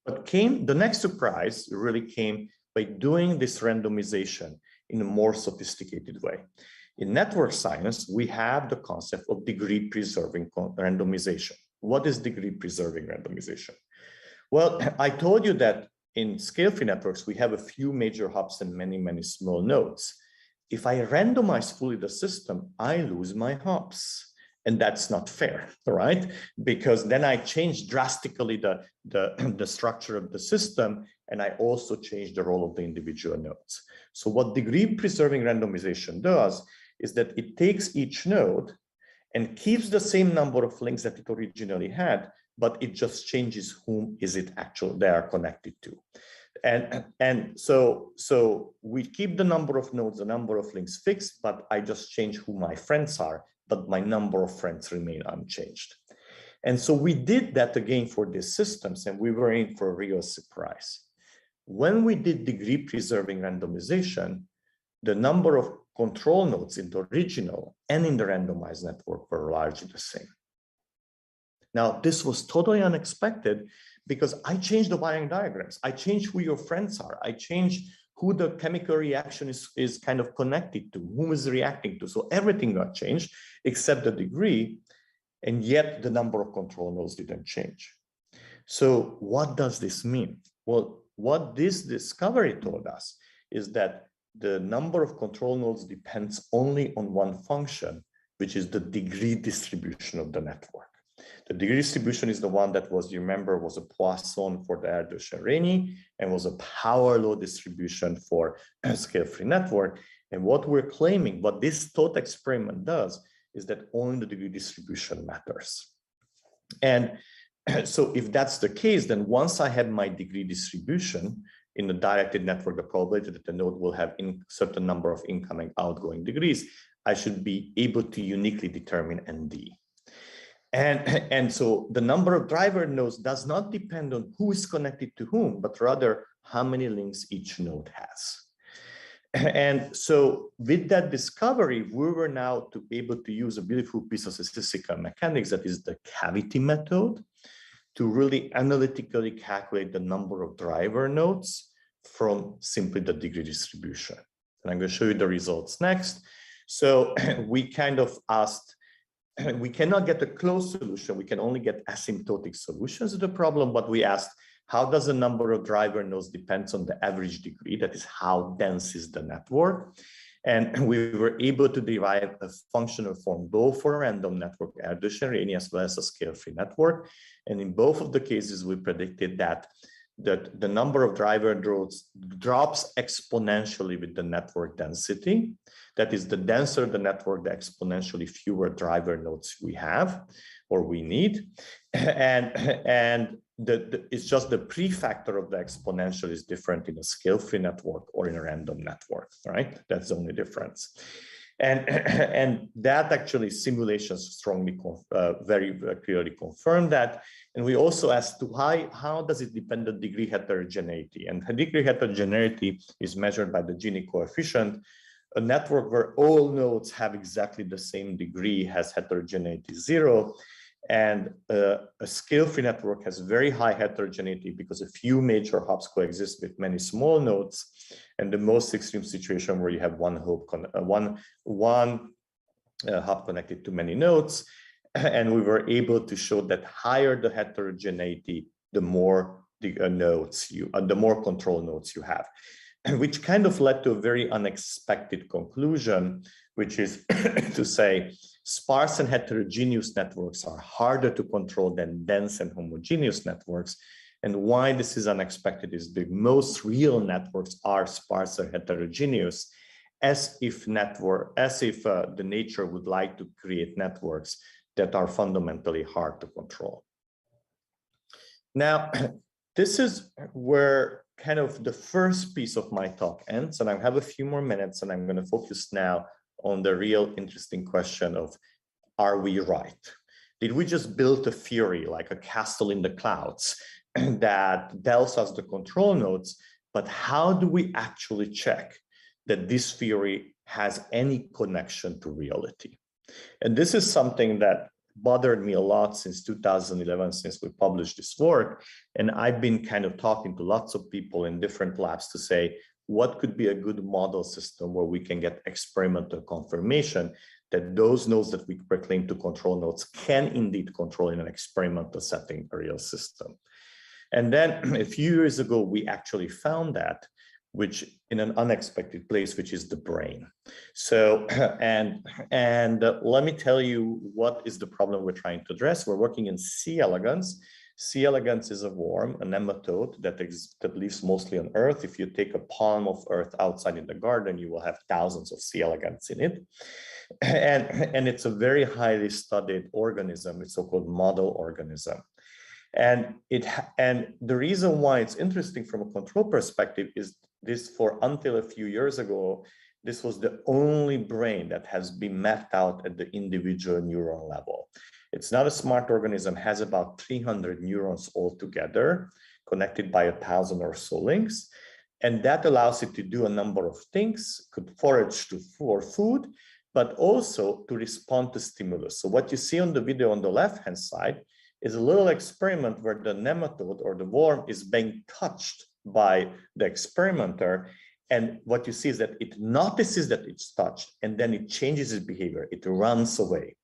But the next surprise really came by doing this randomization in a more sophisticated way. In network science, we have the concept of degree-preserving randomization. What is degree-preserving randomization? Well, I told you that in scale-free networks, we have a few major hubs and many, many small nodes. If I randomize fully the system, I lose my hubs. And that's not fair, right? Because then I change drastically the structure of the system, and I also change the role of the individual nodes. So what degree-preserving randomization does is that it takes each node and keeps the same number of links that it originally had, but it just changes whom is it actually they are connected to. And so we keep the number of nodes, the number of links fixed, but I just change who my friends are, but my number of friends remain unchanged. And so we did that again for these systems, and we were in for a real surprise. When we did degree-preserving randomization, the number of control nodes in the original and in the randomized network were largely the same. Now, this was totally unexpected because I changed the wiring diagrams. I changed who your friends are. I changed who the chemical reaction is kind of connected to, whom is reacting to. So everything got changed except the degree, and yet the number of control nodes didn't change. So what does this mean? Well, what this discovery told us is that the number of control nodes depends only on one function, which is the degree distribution of the network. The degree distribution is the one that was, you remember, was a Poisson for the Erdős-Rényi and was a power law distribution for a scale-free network. And what we're claiming, what this thought experiment does, is that only the degree distribution matters. And so if that's the case, then once I had my degree distribution in the directed network, the probability that the node will have a certain number of incoming, outgoing degrees, I should be able to uniquely determine ND. And so the number of driver nodes does not depend on who is connected to whom, but rather how many links each node has. And so with that discovery, we were now able to use a beautiful piece of statistical mechanics, that is the cavity method, to really analytically calculate the number of driver nodes from simply the degree distribution. And I'm going to show you the results next. So we kind of asked, we cannot get a closed solution. We can only get asymptotic solutions to the problem, but we asked, how does the number of driver nodes depends on the average degree? That is, how dense is the network? And we were able to derive a functional form both for a random network, Erdős-Rényi, as well as a scale-free network. And in both of the cases, we predicted that the number of driver nodes drops exponentially with the network density. That is, the denser the network, the exponentially fewer driver nodes we have or we need. And it's just the prefactor of the exponential is different in a scale-free network or in a random network, right? That's the only difference. And that actually simulations strongly, very clearly confirm that. And we also asked how does it depend on degree heterogeneity? And degree heterogeneity is measured by the Gini coefficient. A network where all nodes have exactly the same degree has heterogeneity 0. And a scale-free network has very high heterogeneity because a few major hubs coexist with many small nodes. And the most extreme situation where you have one hub connected to many nodes. And we were able to show that higher the heterogeneity, the more the more control nodes you have, which kind of led to a very unexpected conclusion, which is to say sparse and heterogeneous networks are harder to control than dense and homogeneous networks. And why this is unexpected is the most real networks are sparse or heterogeneous, as if the nature would like to create networks that are fundamentally hard to control. Now, this is where kind of the first piece of my talk ends, and I have a few more minutes, and I'm going to focus now on the real interesting question of, are we right? Did we just build a theory like a castle in the clouds that tells us the control nodes, but how do we actually check that this theory has any connection to reality? And this is something that bothered me a lot since 2011, since we published this work. And I've been kind of talking to lots of people in different labs to say, what could be a good model system where we can get experimental confirmation that those nodes that we proclaim to control nodes can indeed control in an experimental setting a real system. And then a few years ago, we actually found that, which in an unexpected place, which is the brain. So, and let me tell you what is the problem we're trying to address. We're working in C. elegans. C. elegans is a worm, a nematode that lives mostly on Earth. If you take a palm of Earth outside in the garden, you will have thousands of C. elegans in it. And it's a very highly studied organism. It's a so-called model organism. And the reason why it's interesting from a control perspective is this: for until a few years ago, this was the only brain that has been mapped out at the individual neuron level. It's not a smart organism, has about 300 neurons altogether, connected by 1,000 or so links. And that allows it to do a number of things, could forage for food, but also to respond to stimulus. So what you see on the video on the left-hand side is a little experiment where the nematode or the worm is being touched by the experimenter. And what you see is that it notices that it's touched and then it changes its behavior. It runs away.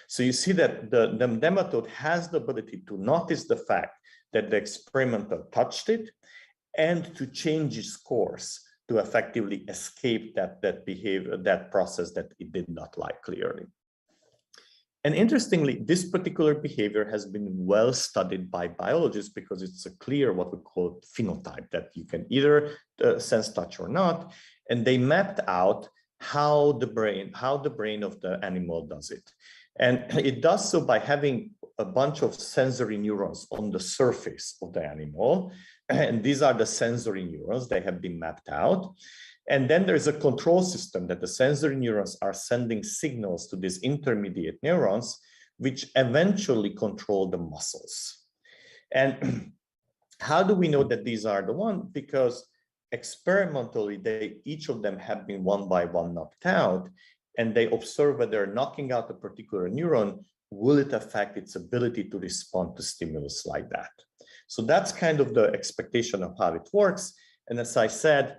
So you see that the nematode has the ability to notice the fact that the experimenter touched it and to change its course to effectively escape that behavior, that process that it did not like clearly. And interestingly, this particular behavior has been well studied by biologists because it's a clear what we call phenotype, that you can either sense touch or not. And they mapped out how the brain of the animal does it. And it does so by having a bunch of sensory neurons on the surface of the animal. And these are the sensory neurons. They have been mapped out. And then there's a control system that the sensory neurons are sending signals to these intermediate neurons, which eventually control the muscles. And how do we know that these are the one? Because experimentally, each of them have been one by one knocked out, and they observe whether knocking out a particular neuron, will it affect its ability to respond to stimulus like that? So that's kind of the expectation of how it works. And as I said,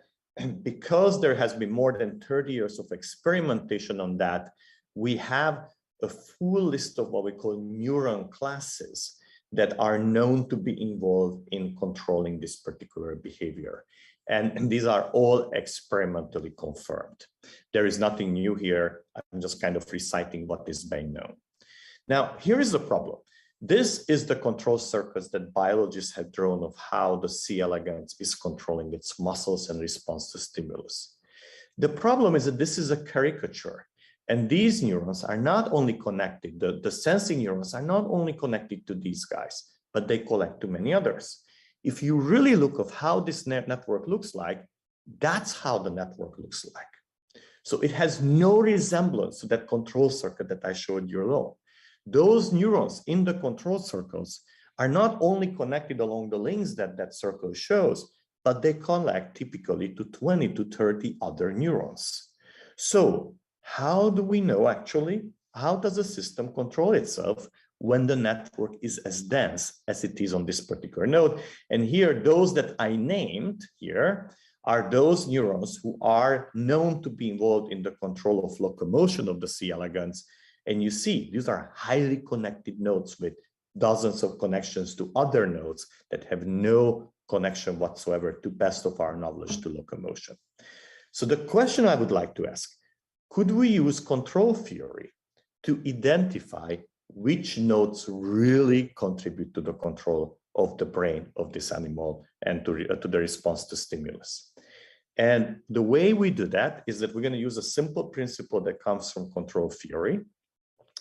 because there has been more than 30 years of experimentation on that, we have a full list of what we call neuron classes that are known to be involved in controlling this particular behavior. And these are all experimentally confirmed. There is nothing new here. I'm just kind of reciting what is being known. Now, here is the problem. This is the control circuits that biologists have drawn of how the C. elegans is controlling its muscles and response to stimulus. The problem is that this is a caricature, and these neurons are not only connected, the sensing neurons are not only connected to these guys, but they connect to many others. If you really look at how this network looks like, that's how the network looks like. So it has no resemblance to that control circuit that I showed you earlier. Those neurons in the control circles are not only connected along the links that that circle shows, but they connect typically to 20 to 30 other neurons. So how do we know actually, how does a system control itself when the network is as dense as it is on this particular node? And here, those that I named here are those neurons who are known to be involved in the control of locomotion of the C. elegans. And you see, these are highly connected nodes with dozens of connections to other nodes that have no connection whatsoever, to best of our knowledge, to locomotion. So the question I would like to ask, could we use control theory to identify which nodes really contribute to the control of the brain of this animal and to the response to stimulus? And the way we do that is that we're going to use a simple principle that comes from control theory.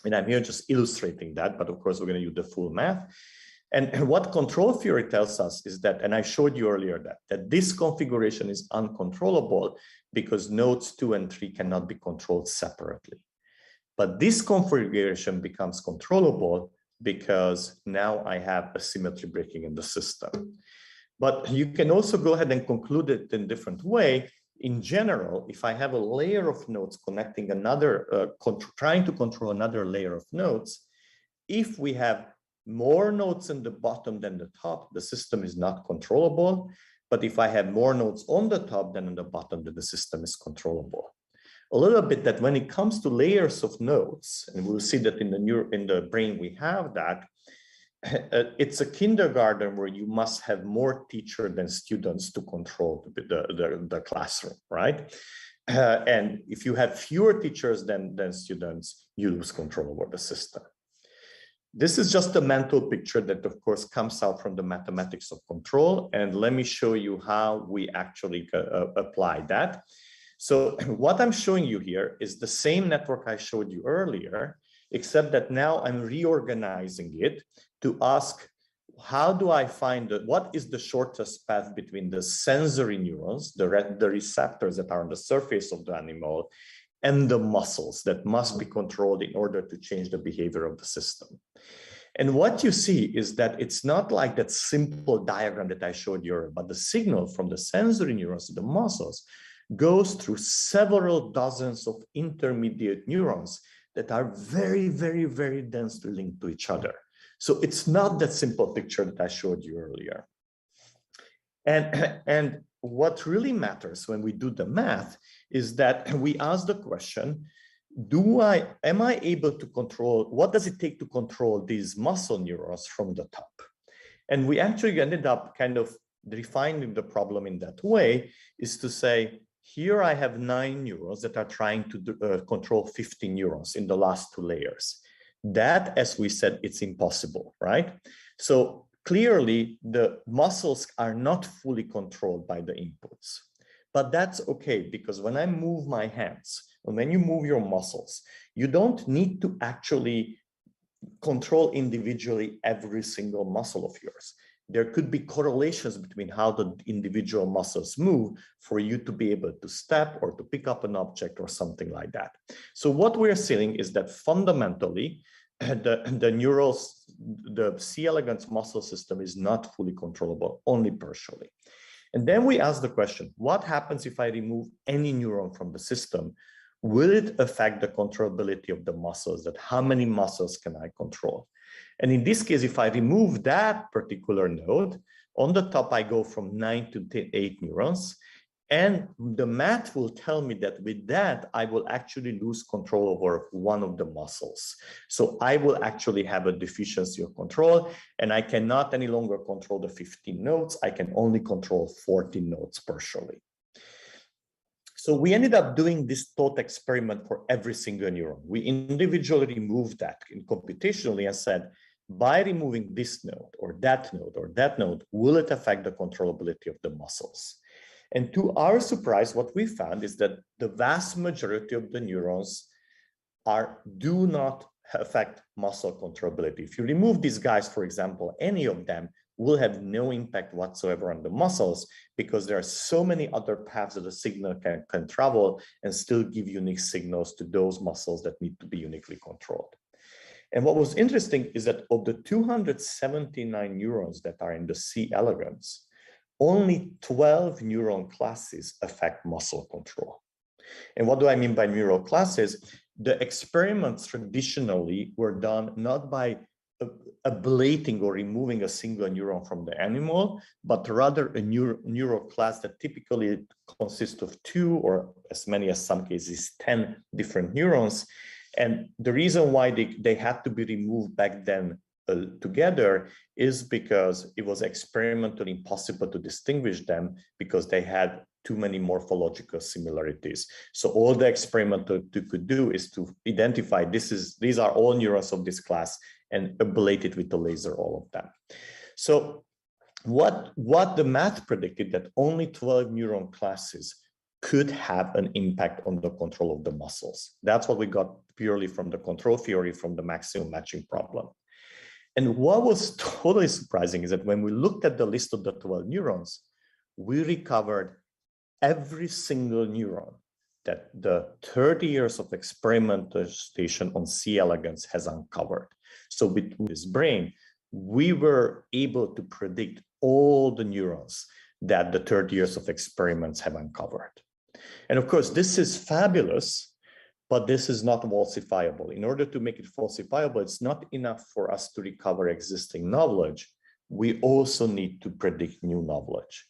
And I'm here just illustrating that, but of course we're going to use the full math. And what control theory tells us is that, and I showed you earlier that this configuration is uncontrollable because nodes 2 and 3 cannot be controlled separately. But this configuration becomes controllable because now I have a symmetry breaking in the system. But you can also go ahead and conclude it in a different way. In general, if I have a layer of nodes connecting another, trying to control another layer of nodes, if we have more nodes in the bottom than the top, the system is not controllable. But if I have more nodes on the top than on the bottom, then the system is controllable. A little bit that when it comes to layers of nodes, and we'll see that in the brain we have that, it's a kindergarten where you must have more teacher than students to control the classroom, right? And if you have fewer teachers than students, you lose control over the system. This is just a mental picture that, of course, comes out from the mathematics of control. And let me show you how we actually apply that. So what I'm showing you here is the same network I showed you earlier, except that now I'm reorganizing it to ask, how do I find what is the shortest path between the sensory neurons, the receptors that are on the surface of the animal, and the muscles that must be controlled in order to change the behavior of the system. And what you see is that it's not like that simple diagram that I showed you earlier, but the signal from the sensory neurons to the muscles goes through several dozens of intermediate neurons that are very, very, very densely linked to each other. So it's not that simple picture that I showed you earlier. And what really matters when we do the math is that we ask the question, am I able to control, what does it take to control these muscle neurons from the top? And we actually ended up kind of refining the problem in that way, is to say, here I have 9 neurons that are trying to control 50 neurons in the last 2 layers. That, as we said, it's impossible, right? So clearly the muscles are not fully controlled by the inputs, but that's okay, because when I move my hands, and when you move your muscles, you don't need to actually control individually every single muscle of yours. There could be correlations between how the individual muscles move for you to be able to step or to pick up an object or something like that. So what we're seeing is that fundamentally, the neurals, the C. elegans muscle system is not fully controllable, only partially. And then we ask the question, what happens if I remove any neuron from the system? Will it affect the controllability of the muscles? That how many muscles can I control? And in this case, if I remove that particular node, on the top, I go from 9 to 8 neurons. And the math will tell me that with that, I will actually lose control over one of the muscles. So I will actually have a deficiency of control, and I cannot any longer control the 15 nodes. I can only control 14 nodes partially. So we ended up doing this thought experiment for every single neuron. We individually removed that computationally and said, by removing this node or that node, will it affect the controllability of the muscles? And to our surprise, what we found is that the vast majority of the neurons do not affect muscle controllability. If you remove these guys, for example, any of them will have no impact whatsoever on the muscles, because there are so many other paths that the signal can travel and still give unique signals to those muscles that need to be uniquely controlled. And what was interesting is that of the 279 neurons that are in the C. elegans, only 12 neuron classes affect muscle control. And what do I mean by neural classes? The experiments traditionally were done not by ablating or removing a single neuron from the animal, but rather a neural class that typically consists of 2 or as many as some cases 10 different neurons. And the reason why they had to be removed back then together is because it was experimentally impossible to distinguish them because they had too many morphological similarities. So all the experiment that you could do is to identify these are all neurons of this class and ablate it with the laser, all of them. So what the math predicted that only 12 neuron classes could have an impact on the control of the muscles. That's what we got purely from the control theory from the maximum matching problem. And what was totally surprising is that when we looked at the list of the 12 neurons, we recovered every single neuron that the 30 years of experimentation on C. elegans has uncovered. So with this brain, we were able to predict all the neurons that the 30 years of experiments have uncovered. And of course, this is fabulous, but this is not falsifiable. In order to make it falsifiable, it's not enough for us to recover existing knowledge. We also need to predict new knowledge.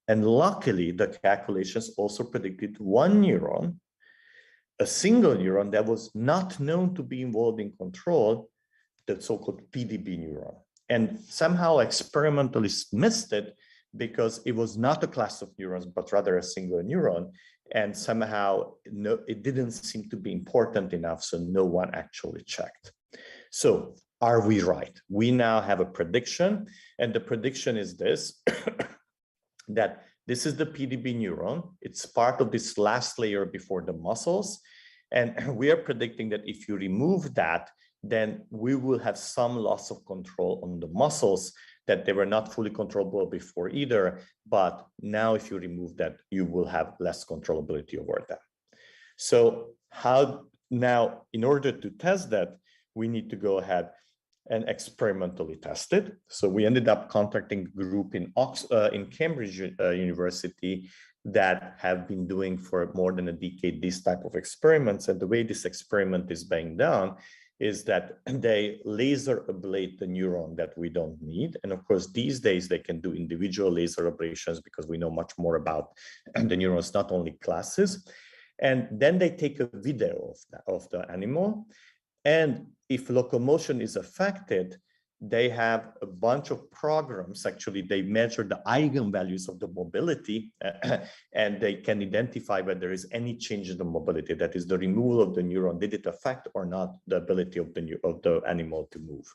And luckily, the calculations also predicted one neuron, a single neuron that was not known to be involved in control, the so-called PDB neuron. And somehow experimentalists missed it because it was not a class of neurons, but rather a single neuron. And somehow it didn't seem to be important enough, so no one actually checked. So are we right? We now have a prediction, and the prediction is this, that this is the PDB neuron. It's part of this last layer before the muscles. And we are predicting that if you remove that, then we will have some loss of control on the muscles, that they were not fully controllable before either. But now if you remove that, you will have less controllability over them. So how now, in order to test that, we need to go ahead and experimentally test it. So we ended up contacting a group in Cambridge University that have been doing for more than a decade these type of experiments. And the way this experiment is being done is that they laser ablate the neuron that we don't need. And of course, these days they can do individual laser ablations because we know much more about the neurons, not only classes. And then they take a video of the animal. And if locomotion is affected, they have a bunch of programs. Actually, they measure the eigenvalues of the mobility and they can identify whether there is any change in the mobility. That is the removal of the neuron. Did it affect or not the ability of the animal to move?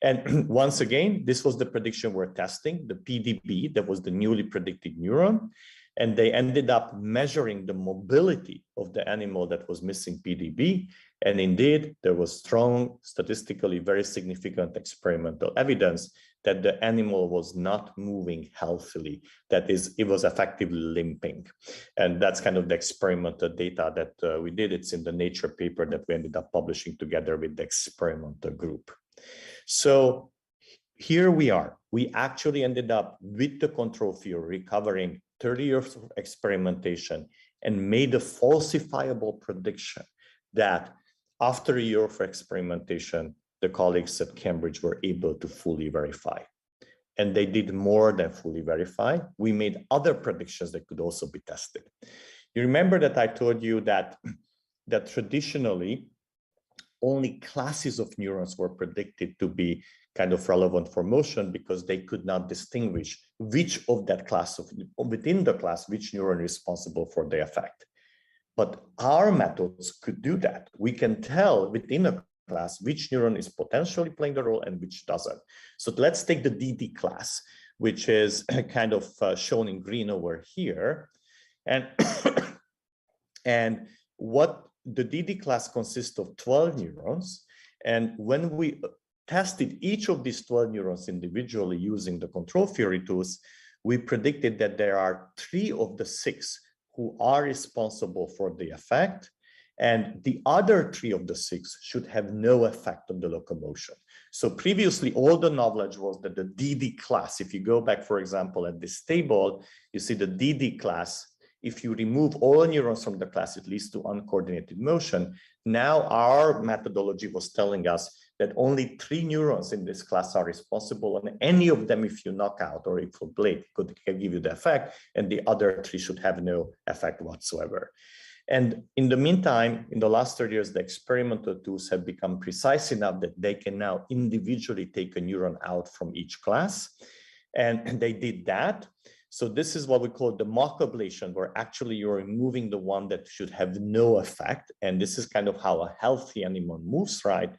And once again, this was the prediction we're testing, the PDB, that was the newly predicted neuron. And they ended up measuring the mobility of the animal that was missing PDB. And indeed, there was strong, statistically very significant experimental evidence that the animal was not moving healthily. That is, it was effectively limping. And that's kind of the experimental data that we did. It's in the Nature paper that we ended up publishing together with the experimental group. So here we are. We actually ended up with the control theory recovering 30 years of experimentation and made a falsifiable prediction that after a year of experimentation, the colleagues at Cambridge were able to fully verify. And they did more than fully verify. We made other predictions that could also be tested. You remember that I told you that traditionally, only classes of neurons were predicted to be kind of relevant for motion because they could not distinguish which of that class within the class, which neuron is responsible for the effect. But our methods could do that. We can tell within a class which neuron is potentially playing the role and which doesn't. So let's take the DD class, which is kind of shown in green over here. And, and what the DD class consists of 12 neurons. And when we tested each of these 12 neurons individually using the control theory tools, we predicted that there are 3 of the 6 who are responsible for the effect, and the other 3 of the 6 should have no effect on the locomotion. So previously, all the knowledge was that the DD class, if you go back, for example, at this table, you see the DD class, if you remove all neurons from the class, it leads to uncoordinated motion. Now our methodology was telling us that only 3 neurons in this class are responsible, and any of them, if you knock out or if you ablate, can give you the effect, and the other 3 should have no effect whatsoever. And in the meantime, in the last 30 years, the experimental tools have become precise enough that they can now individually take a neuron out from each class. And they did that. So this is what we call the mock ablation, where actually you're removing the one that should have no effect. And this is kind of how a healthy animal moves, right?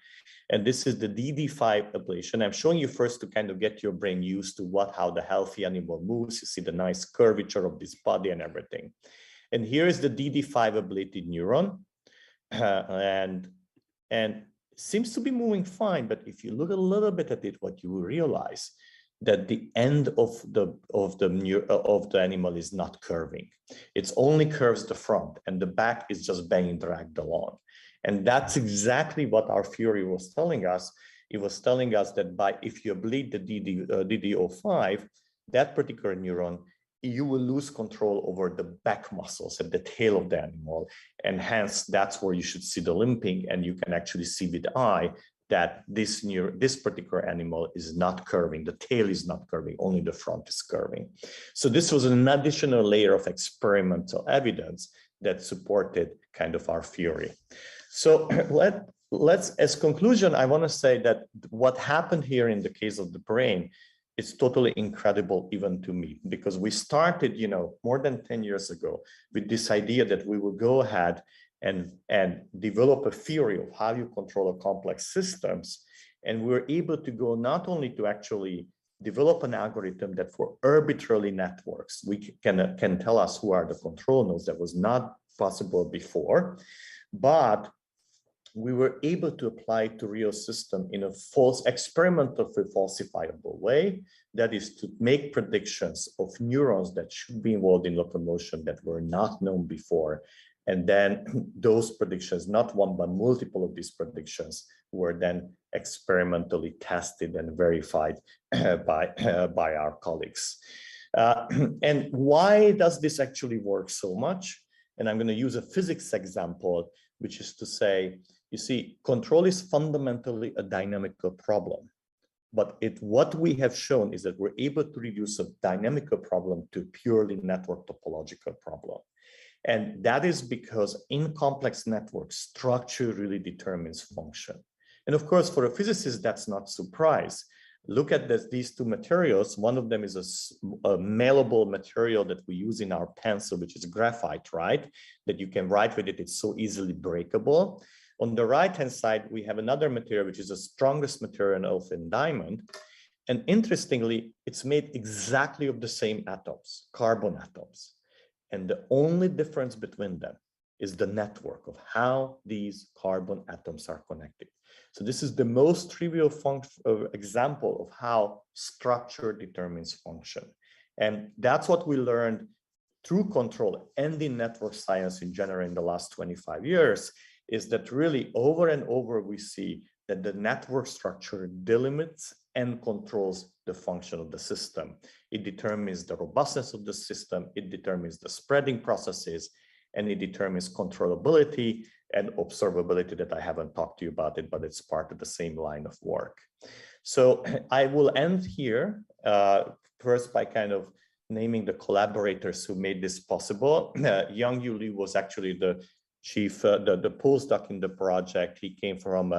And this is the DD5 ablation. I'm showing you first to kind of get your brain used to how the healthy animal moves. You see the nice curvature of this body and everything. And here is the DD5 ablated neuron. And seems to be moving fine, but if you look a little bit at it, what you will realize that the end of the animal is not curving. It's only curves the front, and the back is just being dragged along. And that's exactly what our theory was telling us. It was telling us that if you ablate the DD05, that particular neuron, you will lose control over the back muscles at the tail of the animal. And hence, that's where you should see the limping, and you can actually see with the eye that this particular animal is not curving. The tail is not curving, only the front is curving. So this was an additional layer of experimental evidence that supported kind of our theory. So let's, as conclusion, I want to say that what happened here in the case of the brain is totally incredible even to me, because we started, more than 10 years ago with this idea that we will go ahead and develop a theory of how you control a complex systems. And we were able to go not only to actually develop an algorithm that for arbitrary networks, we can tell us who are the control nodes. That was not possible before, but we were able to apply it to real system in a experimental falsifiable way. That is to make predictions of neurons that should be involved in locomotion that were not known before. And then those predictions, not one, but multiple of these predictions, were then experimentally tested and verified by our colleagues. And why does this actually work so much? And I'm going to use a physics example, which is to say, you see, control is fundamentally a dynamical problem. But what we have shown is that we're able to reduce a dynamical problem to a purely network topological problem. And that is because in complex networks, structure really determines function. And of course, for a physicist, that's not a surprise. Look at these two materials. One of them is a malleable material that we use in our pencil, which is graphite, right? That you can write with it. It's so easily breakable. On the right-hand side, we have another material, which is the strongest material in diamond. And interestingly, it's made exactly of the same atoms, carbon atoms. And the only difference between them is the network of how these carbon atoms are connected. So this is the most trivial example of how structure determines function. And that's what we learned through control and in network science in general in the last 25 years, is that really over and over we see that the network structure delimits and controls the function of the system. It determines the robustness of the system, it determines the spreading processes, and it determines controllability and observability that I haven't talked to you about it, but it's part of the same line of work. So I will end here, first by kind of naming the collaborators who made this possible. Yang Yu Liu was actually the chief, the postdoc in the project. He came from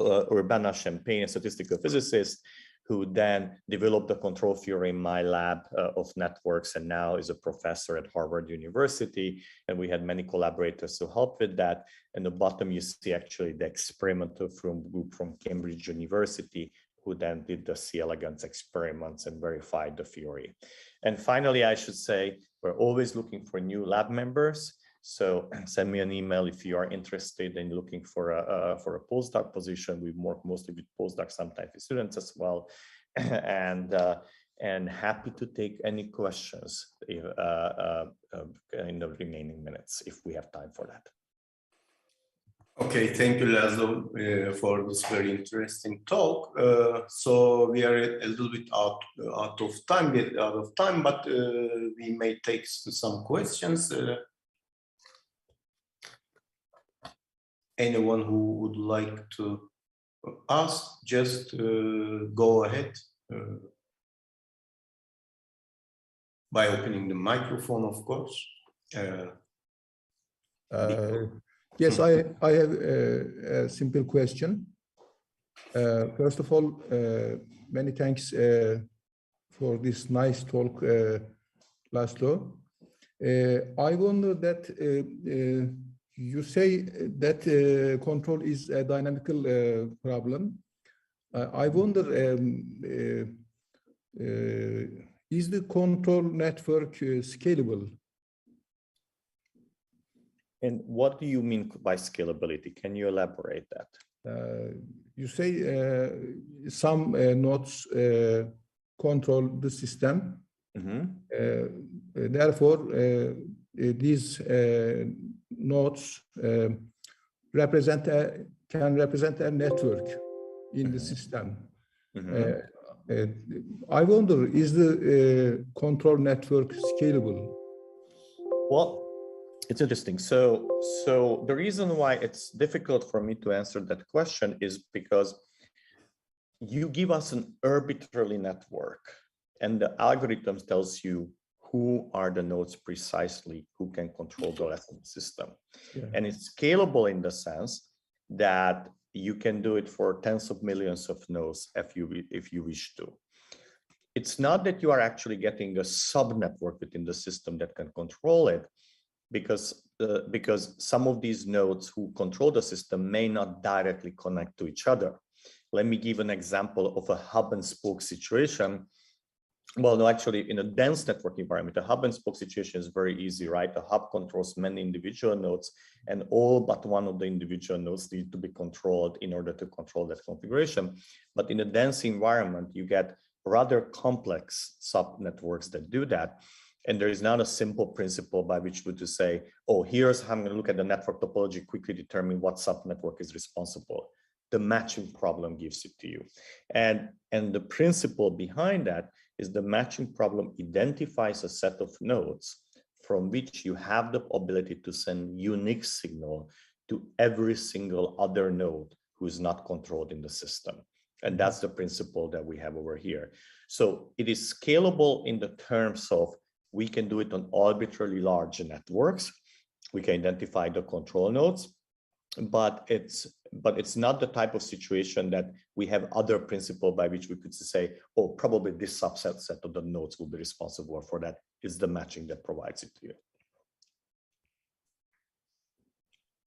Urbana-Champaign, a statistical physicist, who then developed the control theory in my lab of networks, and now is a professor at Harvard University. And we had many collaborators who helped with that. And the bottom, you see actually the experimental group from Cambridge University, who then did the C. elegans experiments and verified the theory. And finally, I should say, we're always looking for new lab members. So send me an email if you are interested in looking for a postdoc position. We work mostly with postdocs, sometimes with students as well, and happy to take any questions in the remaining minutes if we have time for that. Okay, thank you, Laszlo, for this very interesting talk. So we are a little bit out of time, but we may take some questions. Anyone who would like to ask, just go ahead by opening the microphone, of course. Yes, I have a simple question. First of all, many thanks for this nice talk, Laszlo. I wonder that you say that control is a dynamical problem. I wonder, is the control network scalable? And what do you mean by scalability? Can you elaborate that? You say some nodes control the system. Therefore, these nodes can represent a network in the system. I wonder, is the control network scalable? Well, it's interesting. So the reason why it's difficult for me to answer that question is because you give us an arbitrary network and the algorithm tells you who are the nodes precisely who can control the rest of the system. Yeah. And it's scalable in the sense that you can do it for tens of millions of nodes if you wish to. It's not that you are actually getting a sub-network within the system that can control it, because some of these nodes who control the system may not directly connect to each other. Let me give an example of a hub and spoke situation. Well, no, actually, in a dense network environment, a hub and spoke situation is very easy, right? A hub controls many individual nodes, and all but one of the individual nodes need to be controlled in order to control that configuration. But in a dense environment, you get rather complex sub-networks that do that. And there is not a simple principle by which we to say, oh, here's how I'm going to look at the network topology, quickly determine what sub-network is responsible. The matching problem gives it to you. And the principle behind that is the matching problem identifies a set of nodes from which you have the ability to send unique signal to every single other node who is not controlled in the system. And that's the principle that we have over here. So it is scalable in the terms of we can do it on arbitrarily large networks. We can identify the control nodes, but it's not the type of situation that we have other principle by which we could say, oh, probably this subset of the nodes will be responsible for that. Is the matching that provides it to you.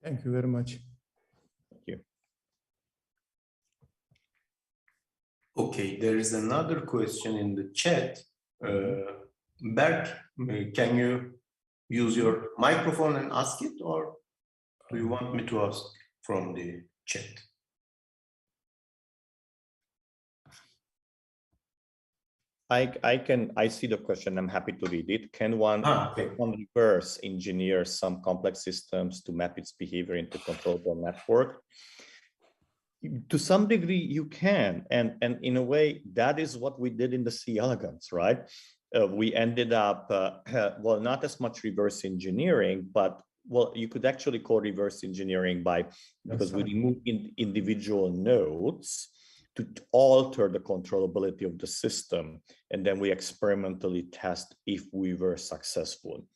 Thank you very much. Thank you. Okay, there is another question in the chat. Berk, can you use your microphone and ask it, or do you want me to ask from the chat? I see the question. I'm happy to read it. Can one reverse engineer some complex systems to map its behavior into controllable network? To some degree, you can, and in a way, that is what we did in the C elegans, right? We ended up, well, not as much reverse engineering, but well, you could actually call reverse engineering because we remove individual nodes to alter the controllability of the system, and then we experimentally test if we were successful.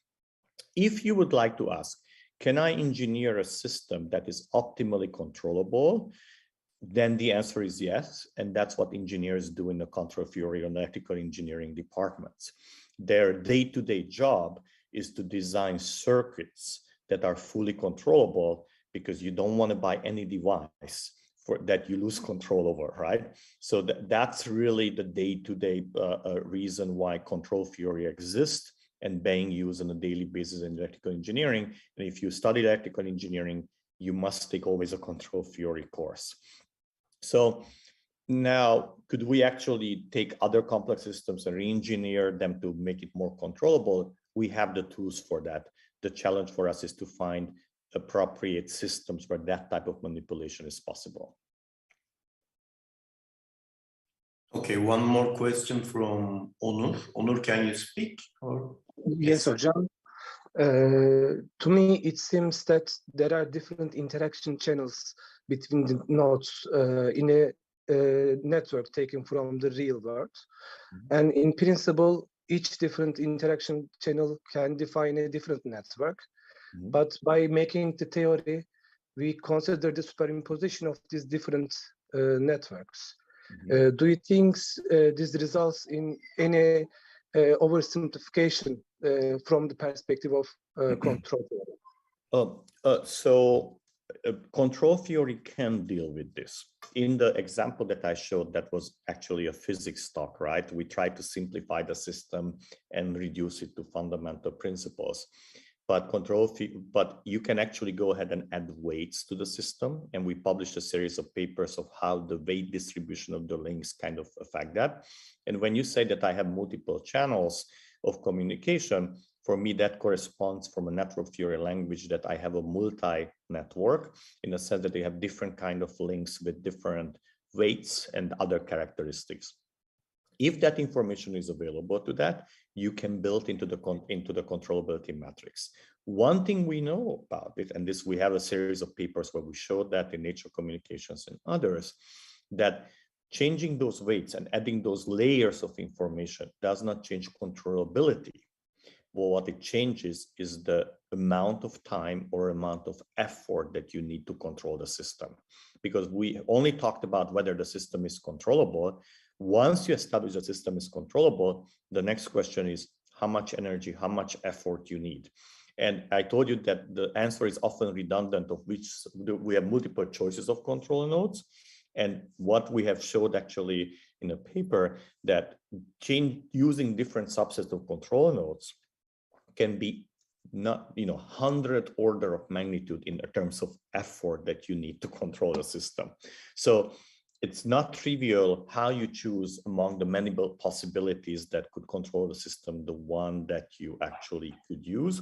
If you would like to ask, can I engineer a system that is optimally controllable? Then the answer is yes, and that's what engineers do in the control theory and electrical engineering departments. Their day-to-day job is to design circuits that are fully controllable, because you don't want to buy any device that you lose control over, right? So that's really the day-to-day reason why control theory exists and being used on a daily basis in electrical engineering. And if you study electrical engineering, you must take always a control theory course. So now, could we actually take other complex systems and re-engineer them to make it more controllable? We have the tools for that. The challenge for us is to find appropriate systems where that type of manipulation is possible. Okay, one more question from Onur. Onur, can you speak? Or? Yes, Hocam. To me, it seems that there are different interaction channels between the nodes in a network taken from the real world. And in principle, each different interaction channel can define a different network. But by making the theory, we consider the superimposition of these different networks. Do you think this results in any oversimplification from the perspective of control theory? Control theory can deal with this. In the example that I showed, that was actually a physics talk, right? We tried to simplify the system and reduce it to fundamental principles. But you can actually go ahead and add weights to the system. And we published a series of papers of how the weight distribution of the links kind of affect that. And when you say that I have multiple channels of communication, for me, that corresponds from a network theory language that I have a multi-network in the sense that they have different kind of links with different weights and other characteristics. If that information is available to that, you can build into the controllability matrix. One thing we know about it, and this we have a series of papers where we showed that in Nature Communications and others, that changing those weights and adding those layers of information does not change controllability. Well, what it changes is the amount of time or amount of effort that you need to control the system. Because we only talked about whether the system is controllable. Once you establish the system is controllable, the next question is how much energy, how much effort you need. And I told you that the answer is often redundant, of which we have multiple choices of control nodes. And what we have showed actually in a paper that using different subsets of control nodes can be not 100 order of magnitude in terms of effort that you need to control the system. So it's not trivial how you choose among the many possibilities that could control the system, the one that you actually could use,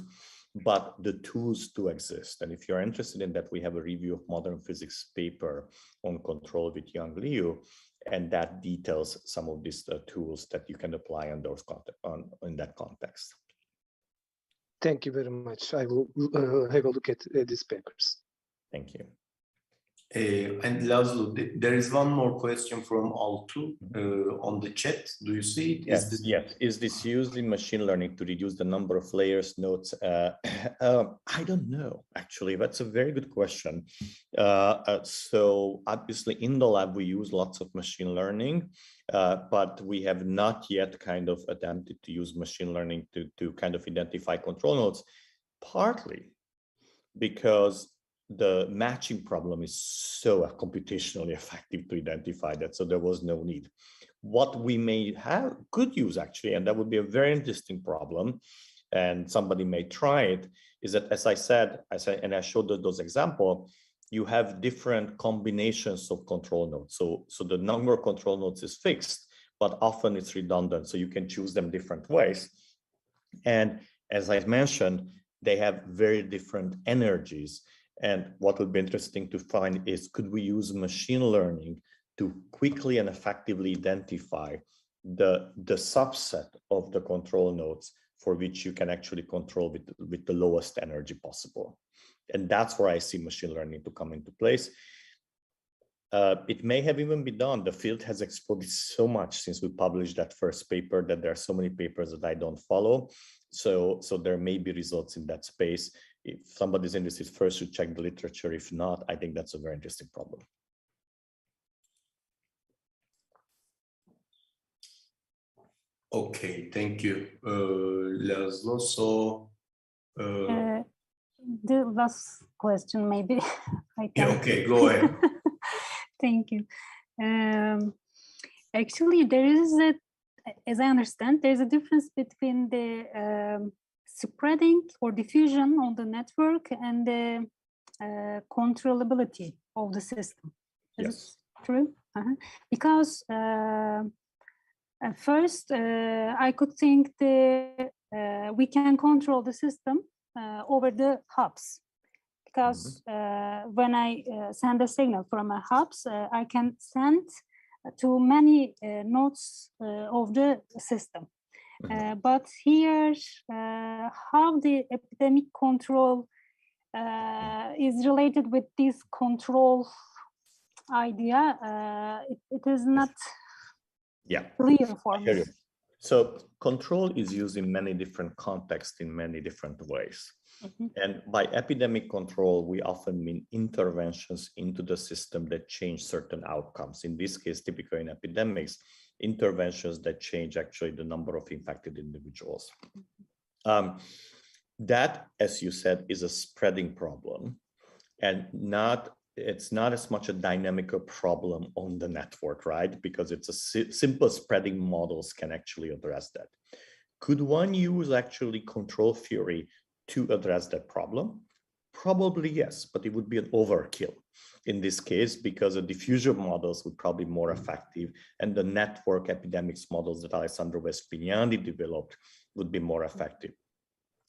but the tools to exist. And if you're interested in that, we have a review of modern physics paper on control with Yang Liu, and that details some of these tools that you can apply on those in that context. Thank you very much. I will have a look at these papers. Thank you. And Laszlo, there is one more question from Altu on the chat. Do you see it? Yes, yes. Is this used in machine learning to reduce the number of layers, nodes? I don't know, actually. That's a very good question. So obviously in the lab, we use lots of machine learning, but we have not yet kind of attempted to use machine learning to kind of identify control nodes, partly because the matching problem is so computationally effective to identify that, so there was no need. What we could use actually, and that would be a very interesting problem, and somebody may try it, is that as I said, and I showed those examples, you have different combinations of control nodes. So the number of control nodes is fixed, but often it's redundant, so you can choose them different ways. And as I mentioned, they have very different energies. And what would be interesting to find is, could we use machine learning to quickly and effectively identify the subset of the control nodes for which you can actually control with the lowest energy possible? And that's where I see machine learning to come into place. It may have even been done. The field has exploded so much since we published that first paper that there are so many papers that I don't follow. So there may be results in that space. If somebody's interested, first should check the literature. If not, I think that's a very interesting problem. Okay, thank you, Laszlo. So the last question, maybe I can. Yeah, okay, go ahead. Thank you. Actually, there is as I understand, there's a difference between the spreading or diffusion on the network and the controllability of the system. Is yes. it true? Because at first I could think we can control the system over the hubs, because when I send a signal from a hubs, I can send to many nodes of the system. But here, how the epidemic control is related with this control idea, it is not clear for me. So control is used in many different contexts in many different ways. And by epidemic control, we often mean interventions into the system that change certain outcomes. In this case, typically in epidemics, interventions that change actually the number of infected individuals. That, as you said, is a spreading problem, and it's not as much a dynamical problem on the network, right? Because it's a simple spreading models can actually address that. Could one use actually control theory to address that problem? Probably yes, but it would be an overkill in this case, because the diffusion models would probably be more effective, and the network epidemics models that Alessandro Vespignani developed would be more effective.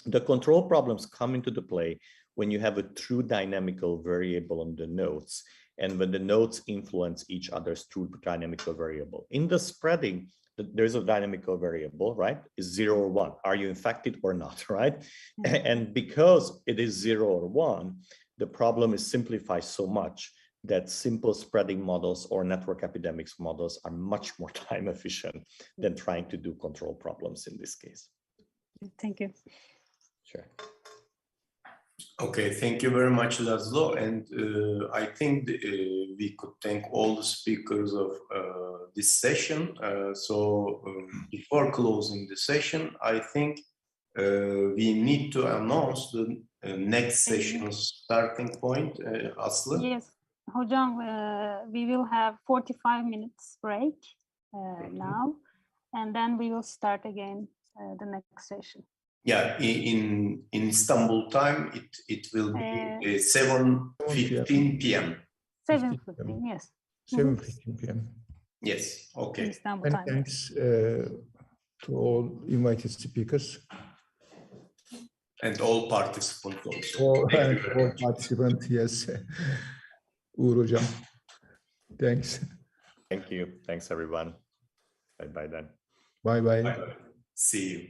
The control problems come into the play when you have a true dynamical variable on the nodes, and when the nodes influence each other's true dynamical variable. In the spreading, there's a dynamical variable, right? Is 0 or 1. Are you infected or not, right? And because it is 0 or 1, the problem is simplified so much that simple spreading models or network epidemics models are much more time efficient than trying to do control problems in this case. Thank you. Sure. Okay, thank you very much, Laszlo. And I think we could thank all the speakers of this session. Before closing the session, I think we need to announce the next session's starting point, Aslı. Yes, Hocam, we will have 45 minutes break now, and then we will start again the next session. Yeah, in Istanbul time, it will be 7:15 p.m. 7:15, yes. 7:15 p.m. Yes, okay. Istanbul And time. thanks to all invited speakers. And all participants also. All participants, yes. Uğur Hocam. Thanks. Thank you. Thanks, everyone. Bye-bye then. Bye-bye. Bye-bye. See you.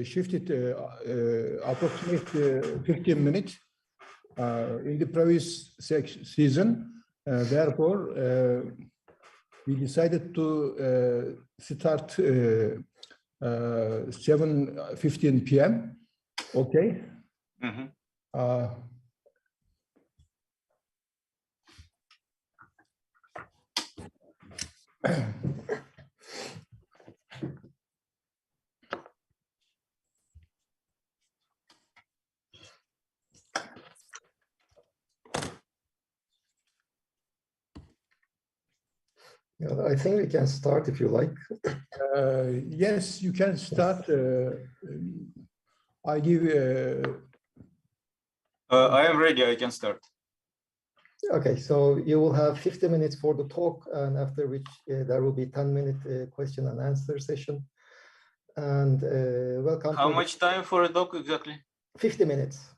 shifted approximately 15 minutes in the previous season. Therefore, we decided to start 7:15 p.m. Okay. Mm-hmm. Yeah, I think we can start if you like. Yes, you can start. I give. I am ready. I can start. Okay, so you will have 50 minutes for the talk, and after which there will be 10-minute question and answer session. And welcome. How much time for a talk exactly? 50 minutes.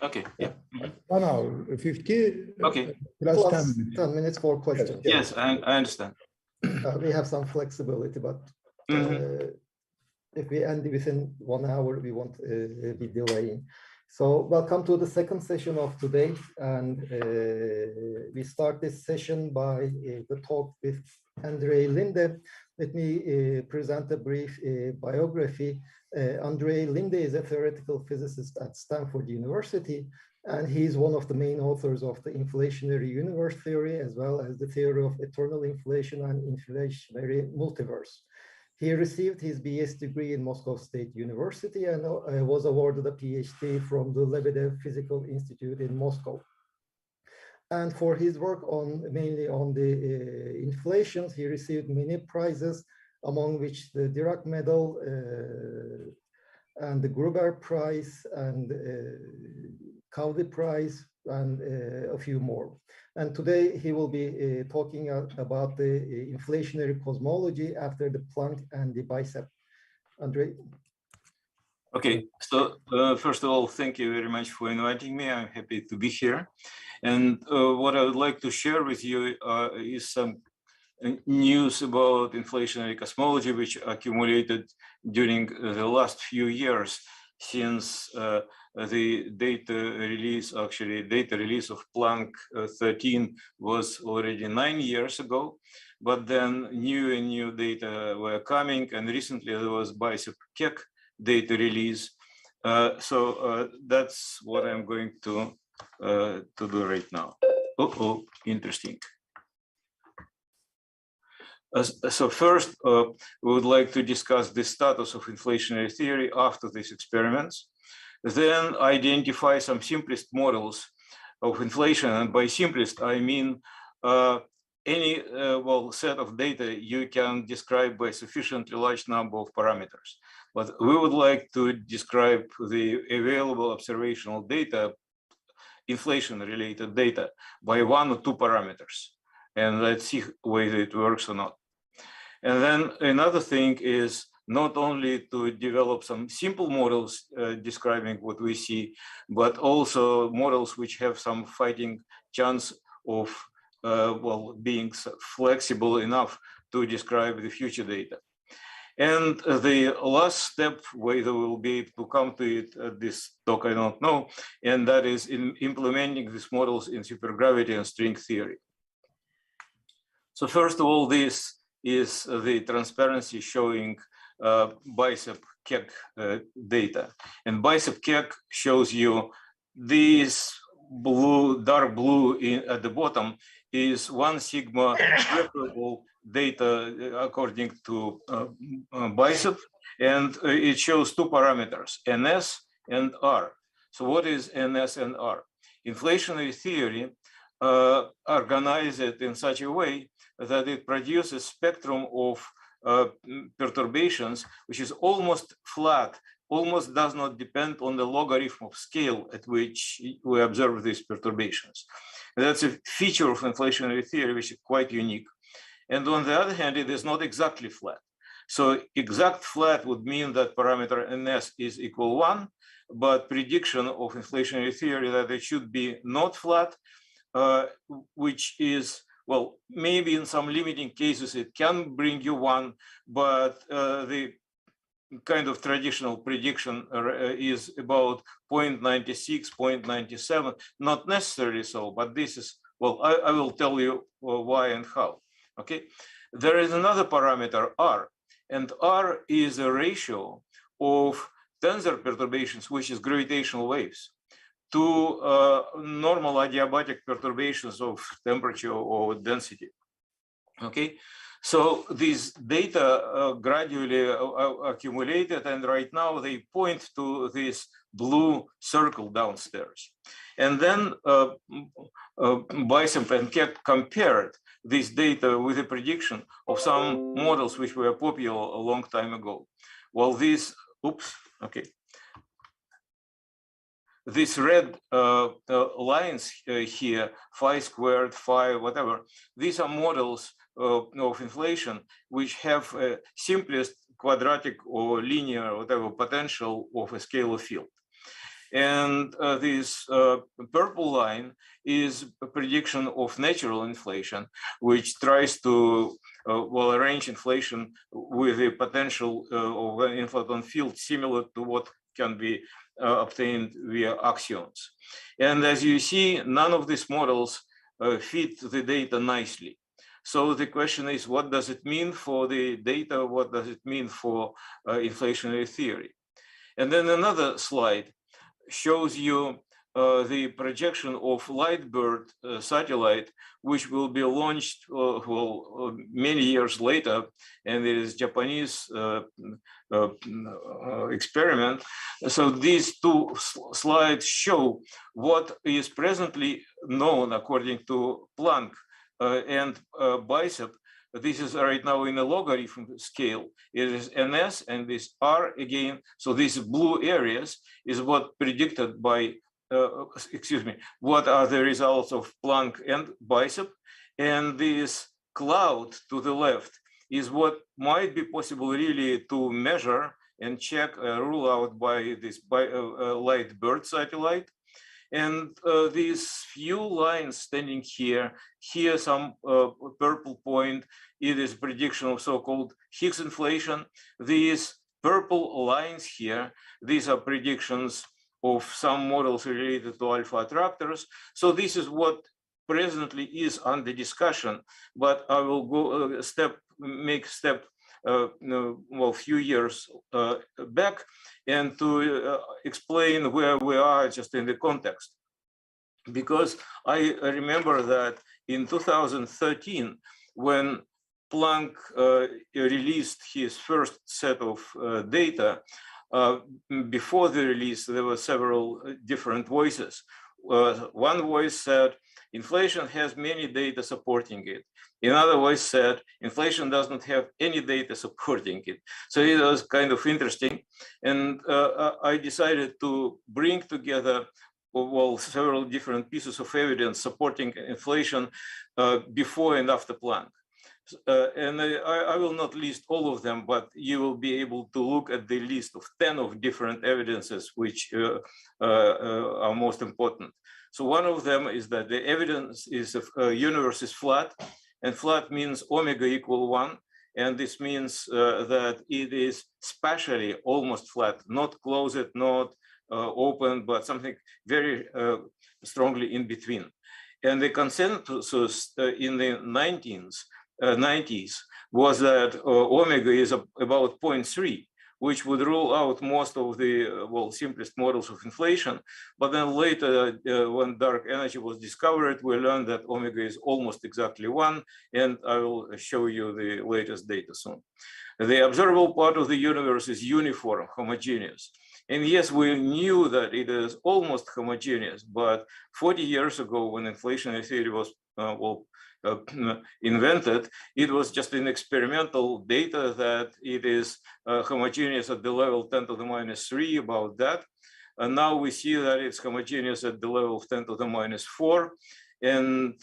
Okay. Yeah. 1 hour, 50. Okay. Plus 10 minutes. 10 minutes for questions. Yes, I understand. We have some flexibility, but if we end within 1 hour, we won't be delaying. So welcome to the second session of today. And we start this session by the talk with Andrei Linde. Let me present a brief biography. Andrei Linde is a theoretical physicist at Stanford University, and he's one of the main authors of the inflationary universe theory, as well as the theory of eternal inflation and inflationary multiverse. He received his BS degree in Moscow State University and was awarded a PhD from the Lebedev Physical Institute in Moscow. And for his work mainly on the inflations, he received many prizes, among which the Dirac Medal and the Gruber Prize and Cowley Prize and a few more. And today he will be talking about the inflationary cosmology after the Planck and the bicep. Andrei? Okay, so first of all, thank you very much for inviting me. I'm happy to be here. And what I would like to share with you is some news about inflationary cosmology, which accumulated during the last few years since the data release of Planck 13 was already 9 years ago. But then new and new data were coming, and recently there was bicep Keck data release. So that's what I'm going to do right now. Interesting. So first, we would like to discuss the status of inflationary theory after these experiments, then identify some simplest models of inflation. And by simplest, I mean any set of data you can describe by sufficiently large number of parameters. But we would like to describe the available observational data, inflation-related data, by 1 or 2 parameters. And let's see whether it works or not. And then another thing is not only to develop some simple models describing what we see, but also models which have some fighting chance of being flexible enough to describe the future data. And the last step, whether we'll be able to come to it at this talk, I don't know, and that is in implementing these models in supergravity and string theory. So first of all, this is the transparency showing bicep Keck data. And bicep Keck shows you this blue, dark blue at the bottom is 1 sigma referable data according to bicep. And it shows 2 parameters, NS and R. So what is NS and R? Inflationary theory organizes it in such a way that it produces a spectrum of perturbations, which is almost flat, almost does not depend on the logarithm of scale at which we observe these perturbations. And that's a feature of inflationary theory, which is quite unique. And on the other hand, it is not exactly flat. So exact flat would mean that parameter NS is equal 1, but prediction of inflationary theory that it should be not flat, which is, well, maybe in some limiting cases it can bring you 1, but the kind of traditional prediction is about 0.96, 0.97, not necessarily so, but this is, well, I will tell you why and how, okay? There is another parameter, R, and R is a ratio of tensor perturbations, which is gravitational waves, to normal adiabatic perturbations of temperature or density, okay? So these data gradually accumulated, and right now they point to this blue circle downstairs. And then Bicep and Keck compared this data with a prediction of some models which were popular a long time ago. Well, these, oops, okay. These red lines here, phi squared, phi, whatever, these are models of inflation which have simplest quadratic or linear, whatever, potential of a scalar field. And this purple line is a prediction of natural inflation, which tries to well, arrange inflation with a potential of an inflaton field similar to what can be obtained via axions. And as you see, none of these models fit the data nicely. So the question is, what does it mean for the data? What does it mean for inflationary theory? And then another slide shows you the projection of Lightbird satellite, which will be launched well, many years later, and it is Japanese experiment. So these two slides show what is presently known according to Planck and Bicep. This is right now in a logarithm scale. It is NS and this R again. So these blue areas is what predicted by, excuse me, what are the results of Planck and Bicep. And this cloud to the left is what might be possible really to measure and check, rule out by this Lightbird satellite. And these few lines standing here, some purple point, it is prediction of so-called Higgs inflation. These purple lines here, these are predictions of some models related to alpha attractors. So this is what presently is under discussion, but I will go make step well, few years back and to explain where we are just in the context. Because I remember that in 2013, when Planck released his first set of data, before the release, there were several different voices. One voice said, inflation has many data supporting it. Another voice said, inflation does not have any data supporting it. So it was kind of interesting. And I decided to bring together well, several different pieces of evidence supporting inflation before and after Planck. And I will not list all of them, but you will be able to look at the list of 10 of different evidences which are most important. So one of them is that the evidence is universe is flat, and flat means omega equal 1. And this means that it is spatially almost flat, not closed, not open, but something very strongly in between. And the consensus in the 90s was that omega is about 0.3, which would rule out most of the well, simplest models of inflation. But then later, when dark energy was discovered, we learned that omega is almost exactly 1, and I will show you the latest data soon. The observable part of the universe is uniform, homogeneous. And yes, we knew that it is almost homogeneous, but 40 years ago, when inflationary theory was invented, it was just an experimental data that it is homogeneous at the level 10 to the minus 3, about that. And now we see that it's homogeneous at the level of 10 to the minus 4. And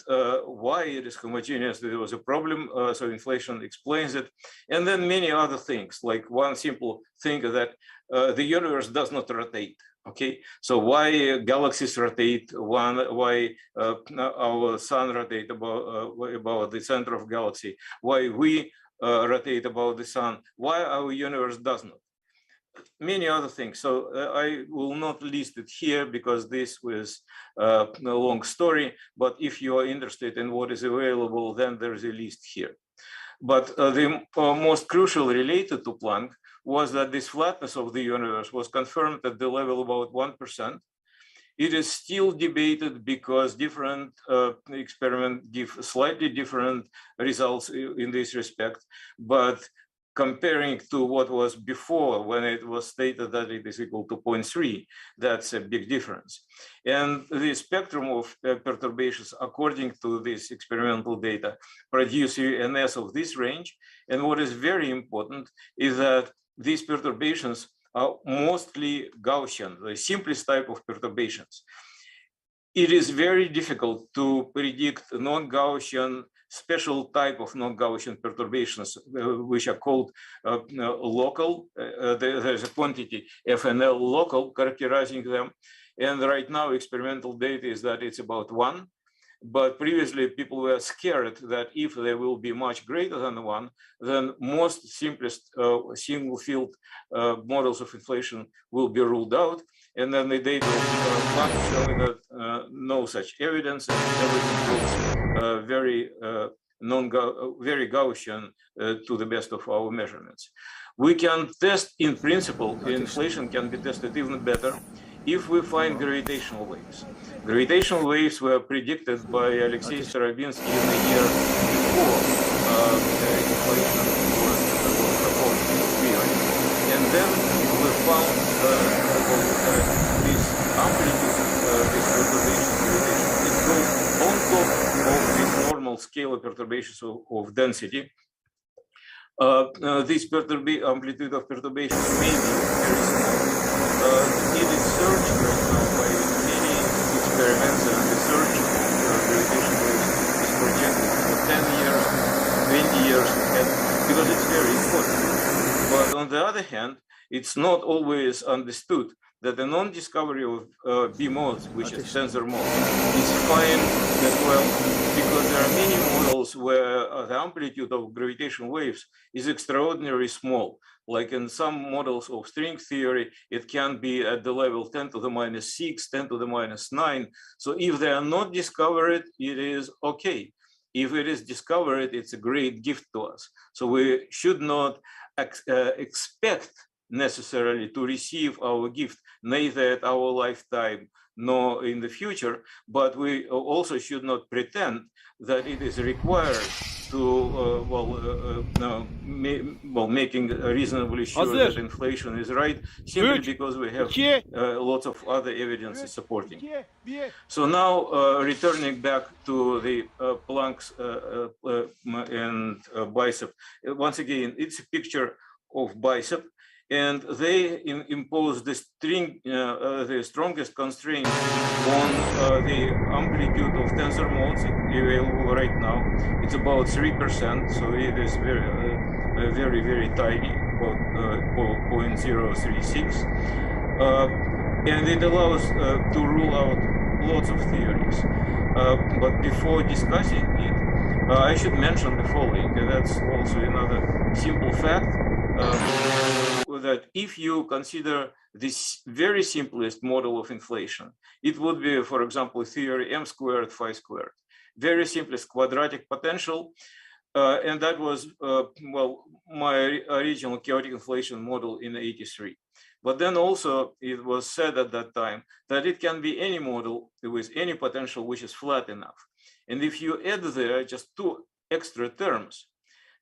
why it is homogeneous, there was a problem, so inflation explains it. And then many other things, like one simple thing that the universe does not rotate. Okay, so why galaxies rotate, why our sun rotate about the center of galaxy, why we rotate about the sun, why our universe does not. many other things. So I will not list it here because this was a long story, but if you are interested in what is available, then there's a list here. But the most crucial related to Planck was that this flatness of the universe was confirmed at the level about 1%. It is still debated because different experiments give slightly different results in this respect, but comparing to what was before, when it was stated that it is equal to 0.3, that's a big difference. And the spectrum of perturbations, according to this experimental data, produce an S of this range. And what is very important is that these perturbations are mostly Gaussian, the simplest type of perturbations. It is very difficult to predict non-Gaussian, special type of non-Gaussian perturbations, which are called local. There's a quantity FNL local characterizing them. And right now, experimental data is that it's about 1. But previously, people were scared that if there will be much greater than 1, then most simplest single field models of inflation will be ruled out. And then the data of Planck showing that no such evidence, and everything looks very Gaussian to the best of our measurements. We can test, in principle, inflation can be tested even better if we find gravitational waves. Gravitational waves were predicted by Alexei Starobinsky in the year before inflation was proposed in theory. And then we found this amplitude, this perturbation gravitation. It goes on top of the normal scalar perturbations of density. This amplitude of perturbations may be very small. It is searched right now by many experiments, and the search of gravitation waves is projected for 10 years, 20 years, because it's very important. But on the other hand, it's not always understood that the non-discovery of B modes, which is tensor mode, is fine as well, because there are many models where the amplitude of gravitational waves is extraordinarily small. Like in some models of string theory, it can be at the level 10 to the minus 6, 10 to the minus 9. So if they are not discovered, it is okay. If it is discovered, it's a great gift to us. So we should not expect necessarily to receive our gift, neither at our lifetime nor in the future, but we also should not pretend that it is required to, making reasonably sure that inflation is right, simply because we have lots of other evidences supporting. So now, returning back to the Planck's and bicep, once again, it's a picture of bicep. And they impose the strongest constraint on the amplitude of tensor modes available right now. It's about 3%, so it is very, very tiny, about 0.036. And it allows to rule out lots of theories. But before discussing it, I should mention the following, and that's also another simple fact. That if you consider this very simplest model of inflation, it would be, for example, theory m squared phi squared, very simplest quadratic potential. And that was, my original chaotic inflation model in '83. But then also it was said at that time that it can be any model with any potential which is flat enough. And if you add there just 2 extra terms,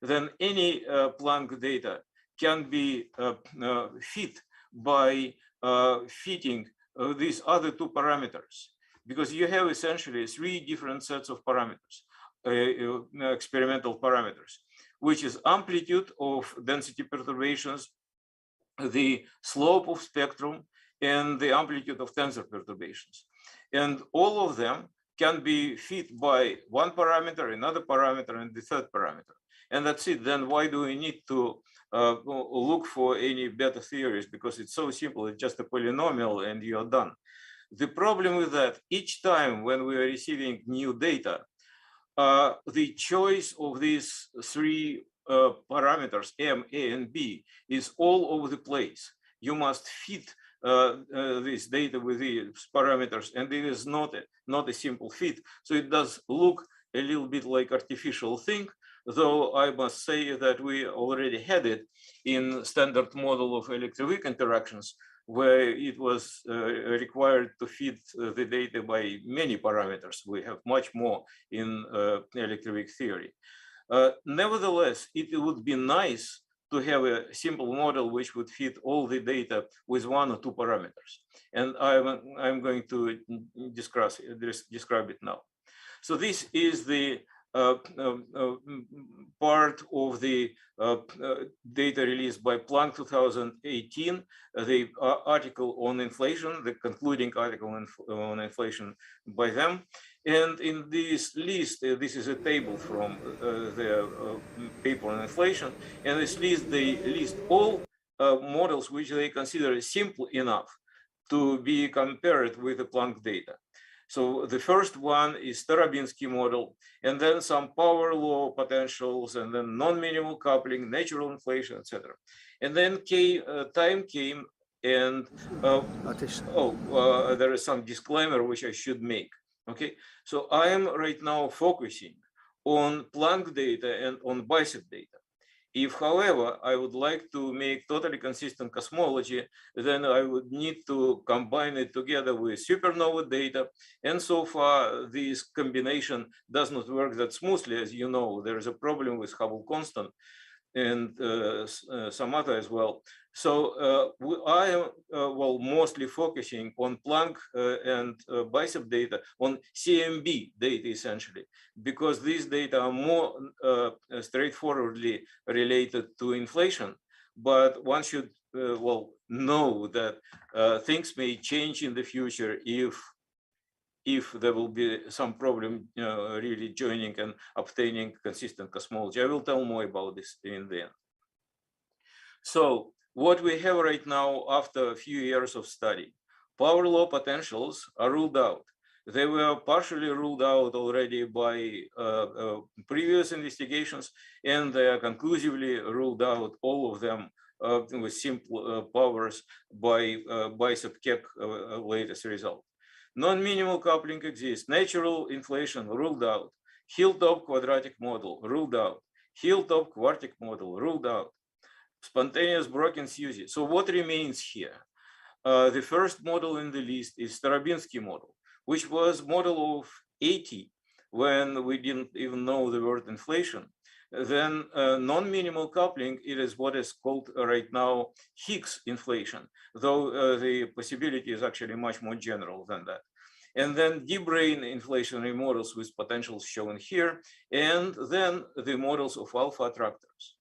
then any Planck data can be fit by fitting these other 2 parameters, because you have essentially 3 different sets of parameters, experimental parameters, which is amplitude of density perturbations, the slope of spectrum, and the amplitude of tensor perturbations. And all of them can be fit by 1 parameter, another parameter, and the 3rd parameter. And that's it. Then why do we need to look for any better theories? Because it's so simple. It's just a polynomial and you're done. The problem with that, each time when we are receiving new data, the choice of these 3 parameters, M, A, and B, is all over the place. you must fit this data with these parameters, and it is not a simple fit. So it does look a little bit like artificial thing, though I must say that we already had it in standard model of electroweak interactions, where it was required to fit the data by many parameters. We have much more in electroweak theory. Nevertheless, it would be nice to have a simple model which would fit all the data with 1 or 2 parameters. And I'm going to describe it now. So this is the part of the data released by Planck 2018, the article on inflation, the concluding article on inflation by them. And in this list, this is a table from the paper on inflation, and this list, they list all models which they consider simple enough to be compared with the Planck data. So the first one is Starobinsky model, and then some power law potentials, and then non-minimal coupling, natural inflation, etc. And then time came, and there is some disclaimer which I should make. Okay, so I am right now focusing on Planck data and on bicep data. If, however, I would like to make totally consistent cosmology, then I would need to combine it together with supernova data. And so far, this combination does not work that smoothly. As you know, there is a problem with Hubble constant and some other as well. So I am mostly focusing on Planck and bicep data, on CMB data essentially, because these data are more straightforwardly related to inflation. But one should know that things may change in the future if there will be some problem really joining and obtaining consistent cosmology. I will tell more about this in the end. So what we have right now after a few years of study, power law potentials are ruled out. They were partially ruled out already by previous investigations, and they are conclusively ruled out, all of them with simple powers by bicep Keck latest result. Non-minimal coupling exists. Natural inflation ruled out. Hilltop quadratic model ruled out. Hilltop quartic model ruled out. Spontaneous Brocken SUSY. So what remains here? The first model in the list is Starobinsky model, which was model of 80 when we didn't even know the word inflation. Then non-minimal coupling, it is what is called right now Higgs inflation, though the possibility is actually much more general than that. And then deep brain inflationary models with potentials shown here, and then the models of alpha attractors.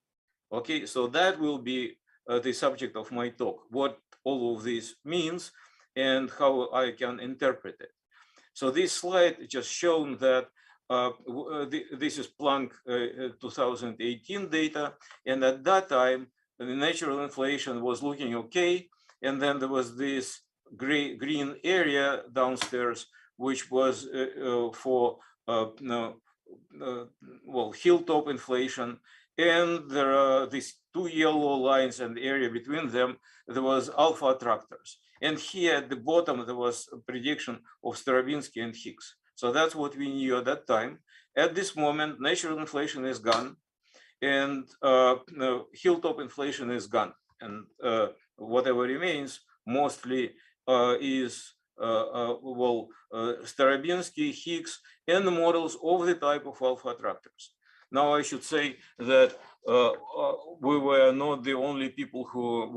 Okay, so that will be the subject of my talk, what all of this means and how I can interpret it. So this slide just shown that this is Planck 2018 data, and at that time the natural inflation was looking okay, and then there was this green area downstairs which was for hilltop inflation, and there are these two yellow lines and the area between them, there was alpha attractors, and here at the bottom there was a prediction of Starobinsky and Higgs. So that's what we knew at that time. At this moment, natural inflation is gone, and hilltop inflation is gone, and whatever remains mostly is Starobinsky, Higgs, and the models of the type of alpha attractors. Now I should say that we were not the only people who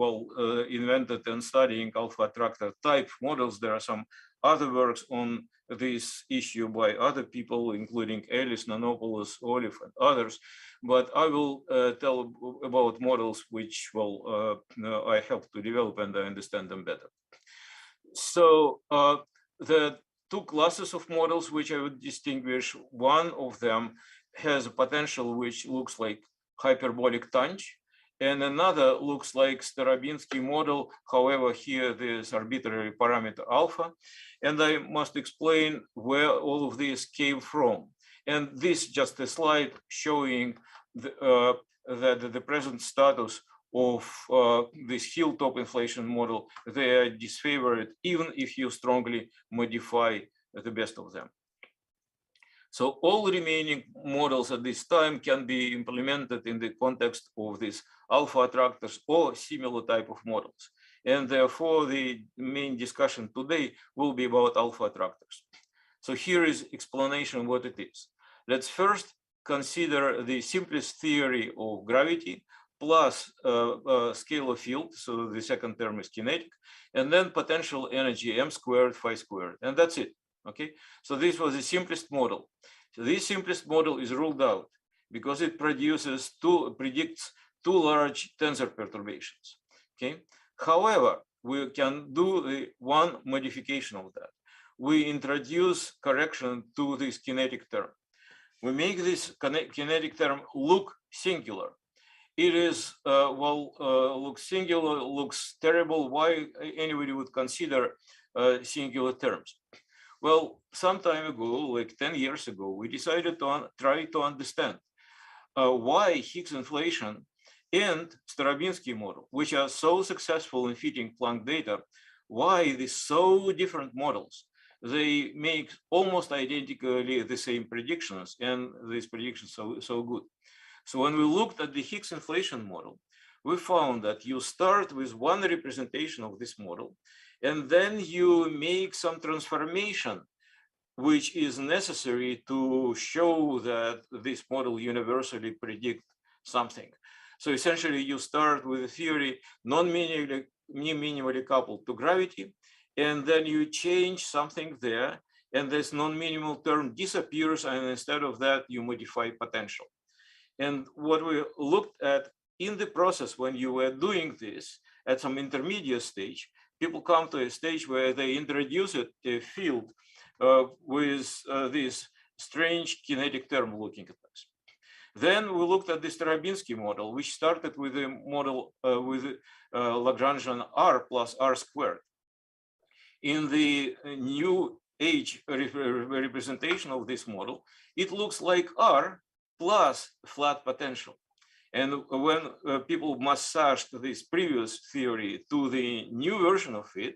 invented and studying alpha attractor type models. There are some other works on this issue by other people, including Ellis, Nanopoulos, Olive, and others. But I will tell about models which I helped to develop and I understand them better. So the two classes of models which I would distinguish, one of them has a potential which looks like hyperbolic tangent, and another looks like Starobinsky model. However, here there's arbitrary parameter alpha, and I must explain where all of this came from. And this just a slide showing that the present status of this hilltop inflation model, they are disfavored even if you strongly modify the best of them. So all remaining models at this time can be implemented in the context of these alpha attractors or similar type of models. And therefore, the main discussion today will be about alpha attractors. So here is explanation what it is. Let's first consider the simplest theory of gravity plus scalar field. So the second term is kinetic, and then potential energy m squared phi squared, and that's it. Okay, so this was the simplest model. So this simplest model is ruled out because it predicts two large tensor perturbations. Okay, however, we can do the one modification of that. We introduce correction to this kinetic term. We make this kinetic term look singular. It is, looks singular, looks terrible. Why anybody would consider singular terms? Well, some time ago, like 10 years ago, we decided to try to understand why Higgs inflation and Starobinsky model, which are so successful in fitting Planck data, why these so different models, they make almost identically the same predictions, and these predictions are so good. So when we looked at the Higgs inflation model, we found that you start with one representation of this model, and then you make some transformation, which is necessary to show that this model universally predicts something. So essentially, you start with a theory non-minimally coupled to gravity, and then you change something there, and this non-minimal term disappears, and instead of that, you modify potential. And what we looked at in the process when you were doing this at some intermediate stage, people come to a stage where they introduce a field with this strange kinetic term looking at this. Then we looked at the Starobinsky model, which started with a model with Lagrangian R plus R squared. In the new age representation of this model, it looks like R plus flat potential. And when people massaged this previous theory to the new version of it,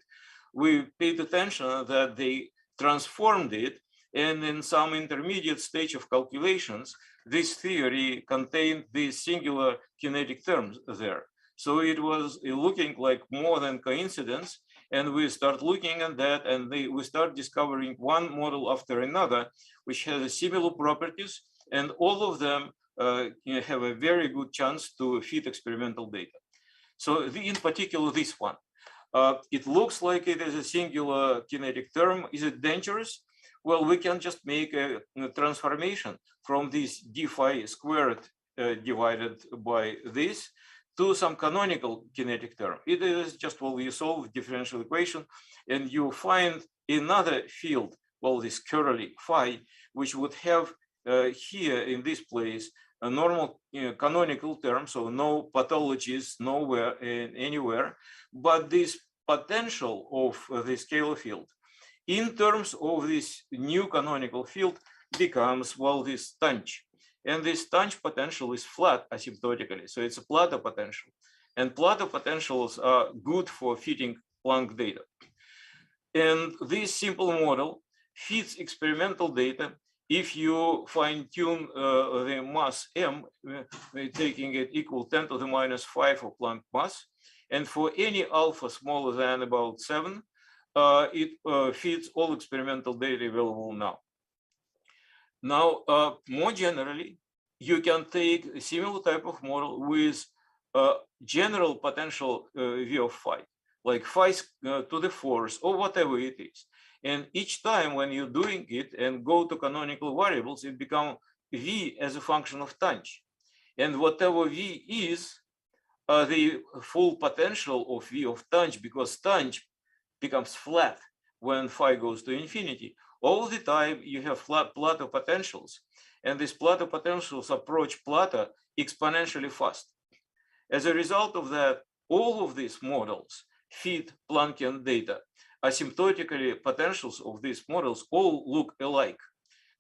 we paid attention that they transformed it, and in some intermediate stage of calculations, this theory contained these singular kinetic terms there. So it was looking like more than coincidence, and we start looking at that, and we start discovering one model after another, which has similar properties, and all of them have a very good chance to fit experimental data. So in particular, this one, it looks like it is a singular kinetic term. Is it dangerous? Well, we can just make a transformation from this d phi squared divided by this to some canonical kinetic term. It is just, well, you solve differential equation and you find another field, well, this curly phi, which would have here in this place a normal canonical term, so no pathologies nowhere anywhere, but this potential of the scalar field in terms of this new canonical field becomes, well, this tangent. And this tangent potential is flat asymptotically, so it's a Plato potential. And Plato potentials are good for fitting Planck data. And this simple model fits experimental data if you fine-tune the mass m, taking it equal 10 to the minus 5 of Planck mass. And for any alpha smaller than about 7, it fits all experimental data available now. Now, more generally, you can take a similar type of model with general potential V of phi, like phi to the fourth or whatever it is. And each time when you're doing it and go to canonical variables, it becomes V as a function of tangent. And whatever V is, the full potential of V of tangent, because tangent becomes flat when phi goes to infinity. All the time you have flat Plato potentials, and these Plato potentials approach Plato exponentially fast. As a result of that, all of these models fit Planckian data. Asymptotically, potentials of these models all look alike.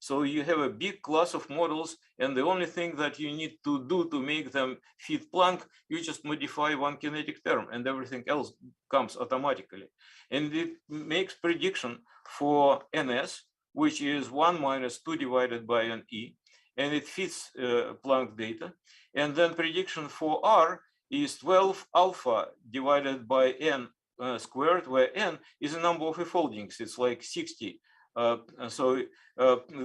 So you have a big class of models, and the only thing that you need to do to make them fit Planck, you just modify one kinetic term, and everything else comes automatically. And it makes prediction for NS, which is 1 minus 2 divided by NE, and it fits Planck data. And then prediction for R is 12 alpha divided by N squared, where N is a number of foldings. It's like 60. So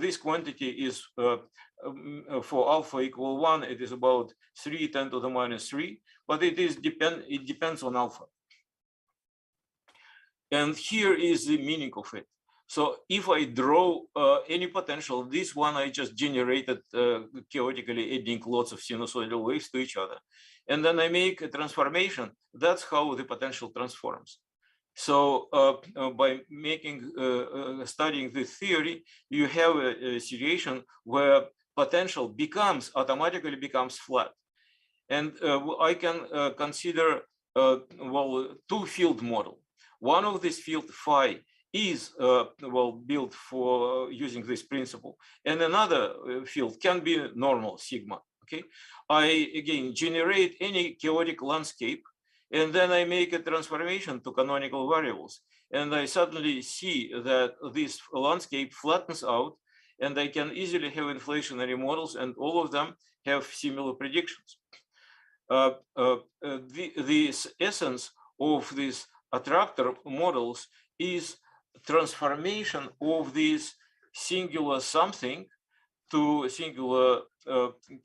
this quantity is for alpha equal 1, it is about 3 10 to the minus 3, but it depends on alpha. And here is the meaning of it. So if I draw any potential, this one I just generated chaotically, adding lots of sinusoidal waves to each other. And then I make a transformation. That's how the potential transforms. So by studying this theory, you have a situation where potential automatically becomes flat. And I can consider, two field model. One of this field phi is built for using this principle, and another field can be normal sigma. Okay, I again generate any chaotic landscape, and then I make a transformation to canonical variables, and I suddenly see that this landscape flattens out, and I can easily have inflationary models, and all of them have similar predictions. The essence of these attractor models is transformation of this singular something to singular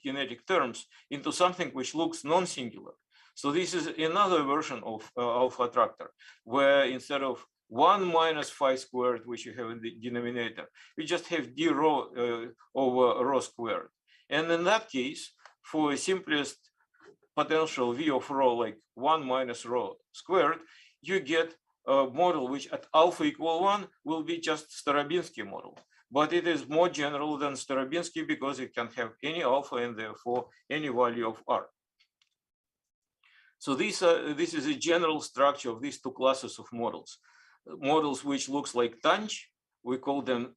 kinetic terms into something which looks non-singular. So this is another version of alpha attractor, where instead of 1 minus phi squared, which you have in the denominator, we just have d rho over rho squared. And in that case, for simplest potential v of rho, like 1 minus rho squared, you get a model which at alpha equal 1 will be just Starobinsky model. But it is more general than Starobinsky because it can have any alpha and therefore any value of R. So this is a general structure of these two classes of models. Models which looks like Tanch, we call them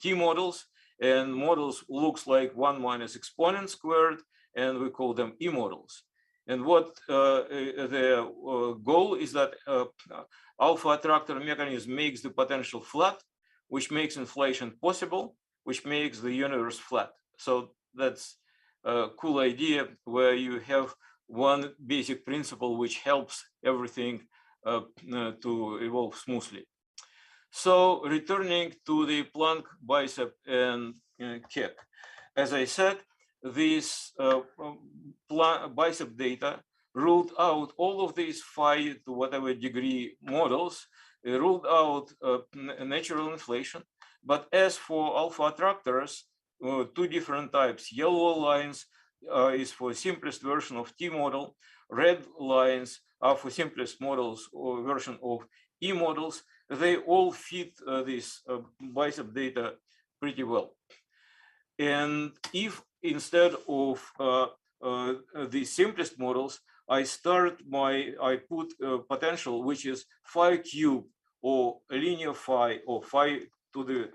T models, and models looks like 1 minus exponent squared, and we call them E models. And what the goal is that alpha attractor mechanism makes the potential flat, which makes inflation possible, which makes the universe flat. So that's a cool idea where you have one basic principle which helps everything to evolve smoothly. So returning to the Planck bicep and Keck, as I said, this bicep data ruled out all of these phi to whatever degree models, ruled out natural inflation. But as for alpha attractors, two different types, yellow lines is for simplest version of T model, red lines are for simplest models or version of E models. They all fit this bicep data pretty well. And if instead of the simplest models, I put potential, which is phi cube or linear phi or phi to the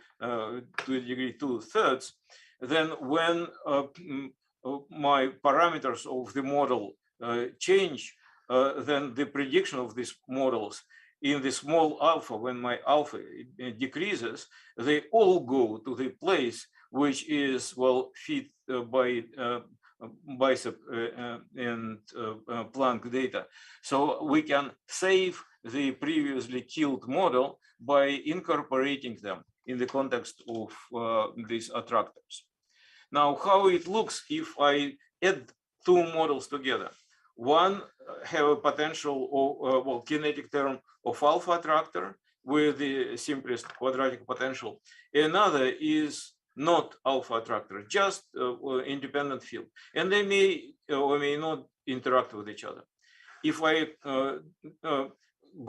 degree 2/3, then when my parameters of the model change, then the prediction of these models in the small alpha, when my alpha decreases, they all go to the place which is fit by bicep and Planck data. So we can save the previously killed model by incorporating them in the context of these attractors. Now, how it looks if I add two models together. One have a potential or kinetic term of alpha attractor with the simplest quadratic potential. Another is not alpha attractor, just independent field. And they may or may not interact with each other. If I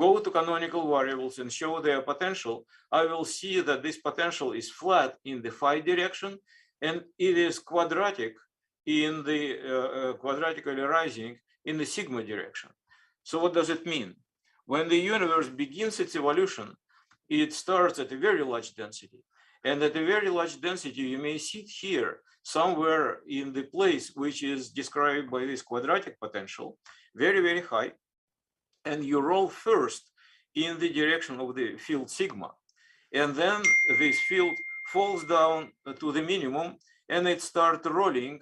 go to canonical variables and show their potential, I will see that this potential is flat in the phi direction, and it is quadratic in the quadratically rising in the sigma direction. So what does it mean? When the universe begins its evolution, it starts at a very large density. And at a very large density, you may sit here somewhere in the place which is described by this quadratic potential, very, very high. And you roll first in the direction of the field sigma. And then this field falls down to the minimum and it starts rolling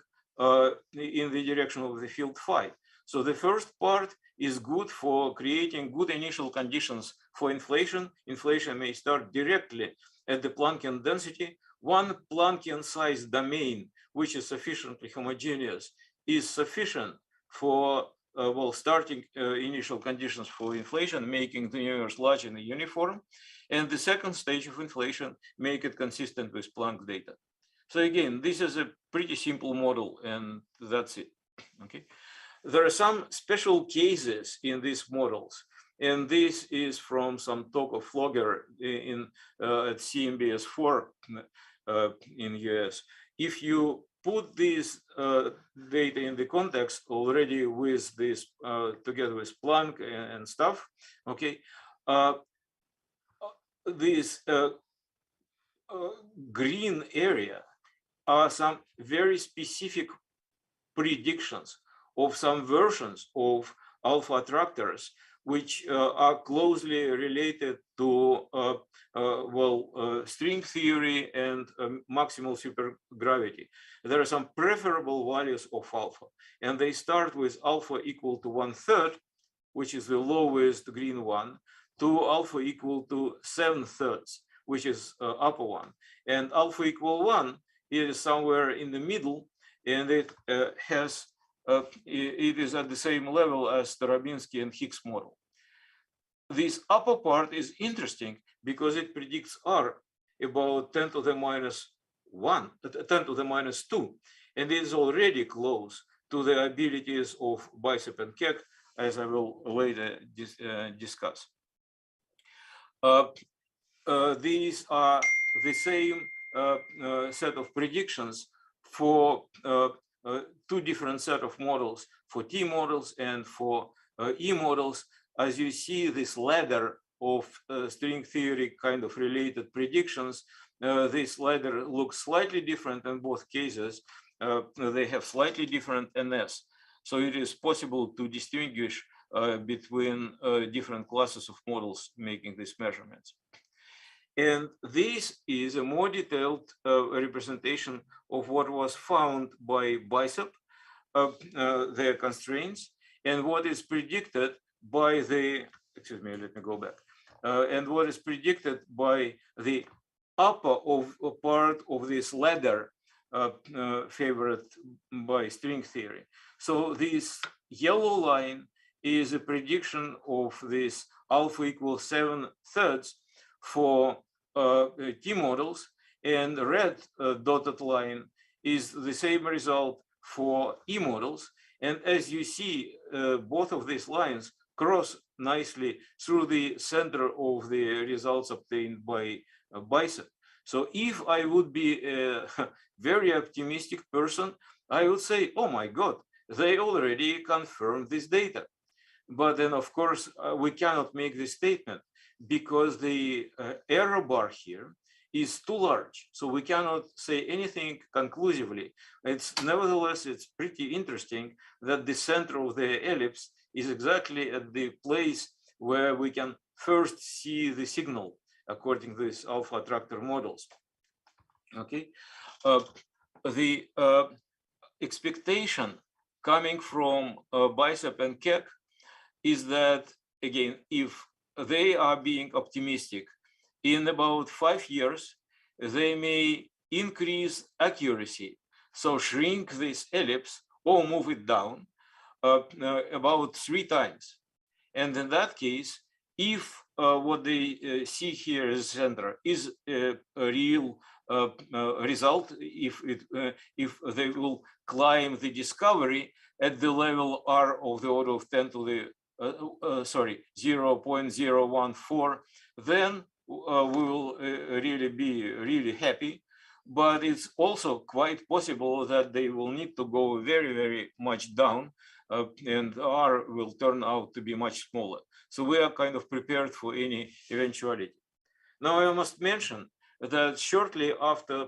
in the direction of the field phi. So the first part is good for creating good initial conditions for inflation. Inflation may start directly at the Planckian density. One Planckian size domain, which is sufficiently homogeneous, is sufficient for well, starting initial conditions for inflation, making the universe large and uniform. And the second stage of inflation, make it consistent with Planck data. So again, this is a pretty simple model, and that's it. Okay. There are some special cases in these models, and this is from some talk of Flogger in at CMBS4 in US. If you put this data in the context already with this together with Planck and stuff, okay, this green area are some very specific predictions of some versions of alpha attractors, which are closely related to string theory and maximal supergravity. There are some preferable values of alpha, and they start with alpha equal to 1/3, which is the lowest green one, to alpha equal to 7/3, which is upper one, and alpha equal 1 is somewhere in the middle, and it has it is at the same level as Tarabinsky and Higgs model. This upper part is interesting because it predicts R about 10 to the minus 2, and it is already close to the abilities of Bicep and Keck, as I will later discuss. These are the same set of predictions for two different set of models, for T models and for E models. As you see, this ladder of string theory kind of related predictions, this ladder looks slightly different in both cases. They have slightly different NS. So it is possible to distinguish between different classes of models making these measurements. And this is a more detailed representation of what was found by Bicep, their constraints, and what is predicted by the, excuse me, let me go back, and what is predicted by the upper part of this ladder favored by string theory. So this yellow line is a prediction of this alpha equals 7/3 for T models, and the red dotted line is the same result for E models. And as you see, both of these lines cross nicely through the center of the results obtained by Bicep. So if I would be a very optimistic person, I would say, oh my God, they already confirmed this data. But then, of course, we cannot make this statement because the error bar here is too large. So we cannot say anything conclusively. Nevertheless, it's pretty interesting that the center of the ellipse is exactly at the place where we can first see the signal according to these alpha attractor models. Okay, the expectation coming from Bicep and Keck is that, again, if they are being optimistic, in about 5 years, they may increase accuracy, so shrink this ellipse or move it down about 3 times. And in that case, if what they see here as center is a real result, if they will climb the discovery at the level R of the order of 10 to the 0.014, then we will really be really happy. But it's also quite possible that they will need to go very, very much down, and R will turn out to be much smaller. So we are kind of prepared for any eventuality. Now I must mention that shortly after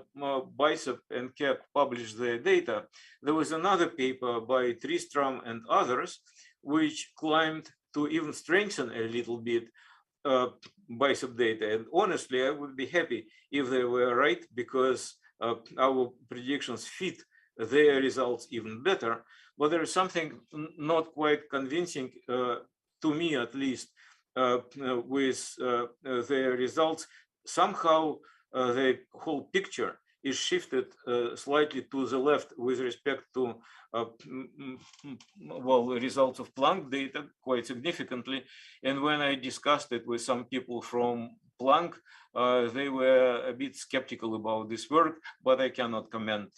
Bicep and Keck published their data, there was another paper by Tristram and others, which claimed to even strengthen a little bit Bicep data. And honestly, I would be happy if they were right, because our predictions fit their results even better. But there is something not quite convincing, to me at least, with their results. Somehow the whole picture is shifted slightly to the left with respect to well, results of Planck data quite significantly. And when I discussed it with some people from Planck, they were a bit skeptical about this work, but I cannot comment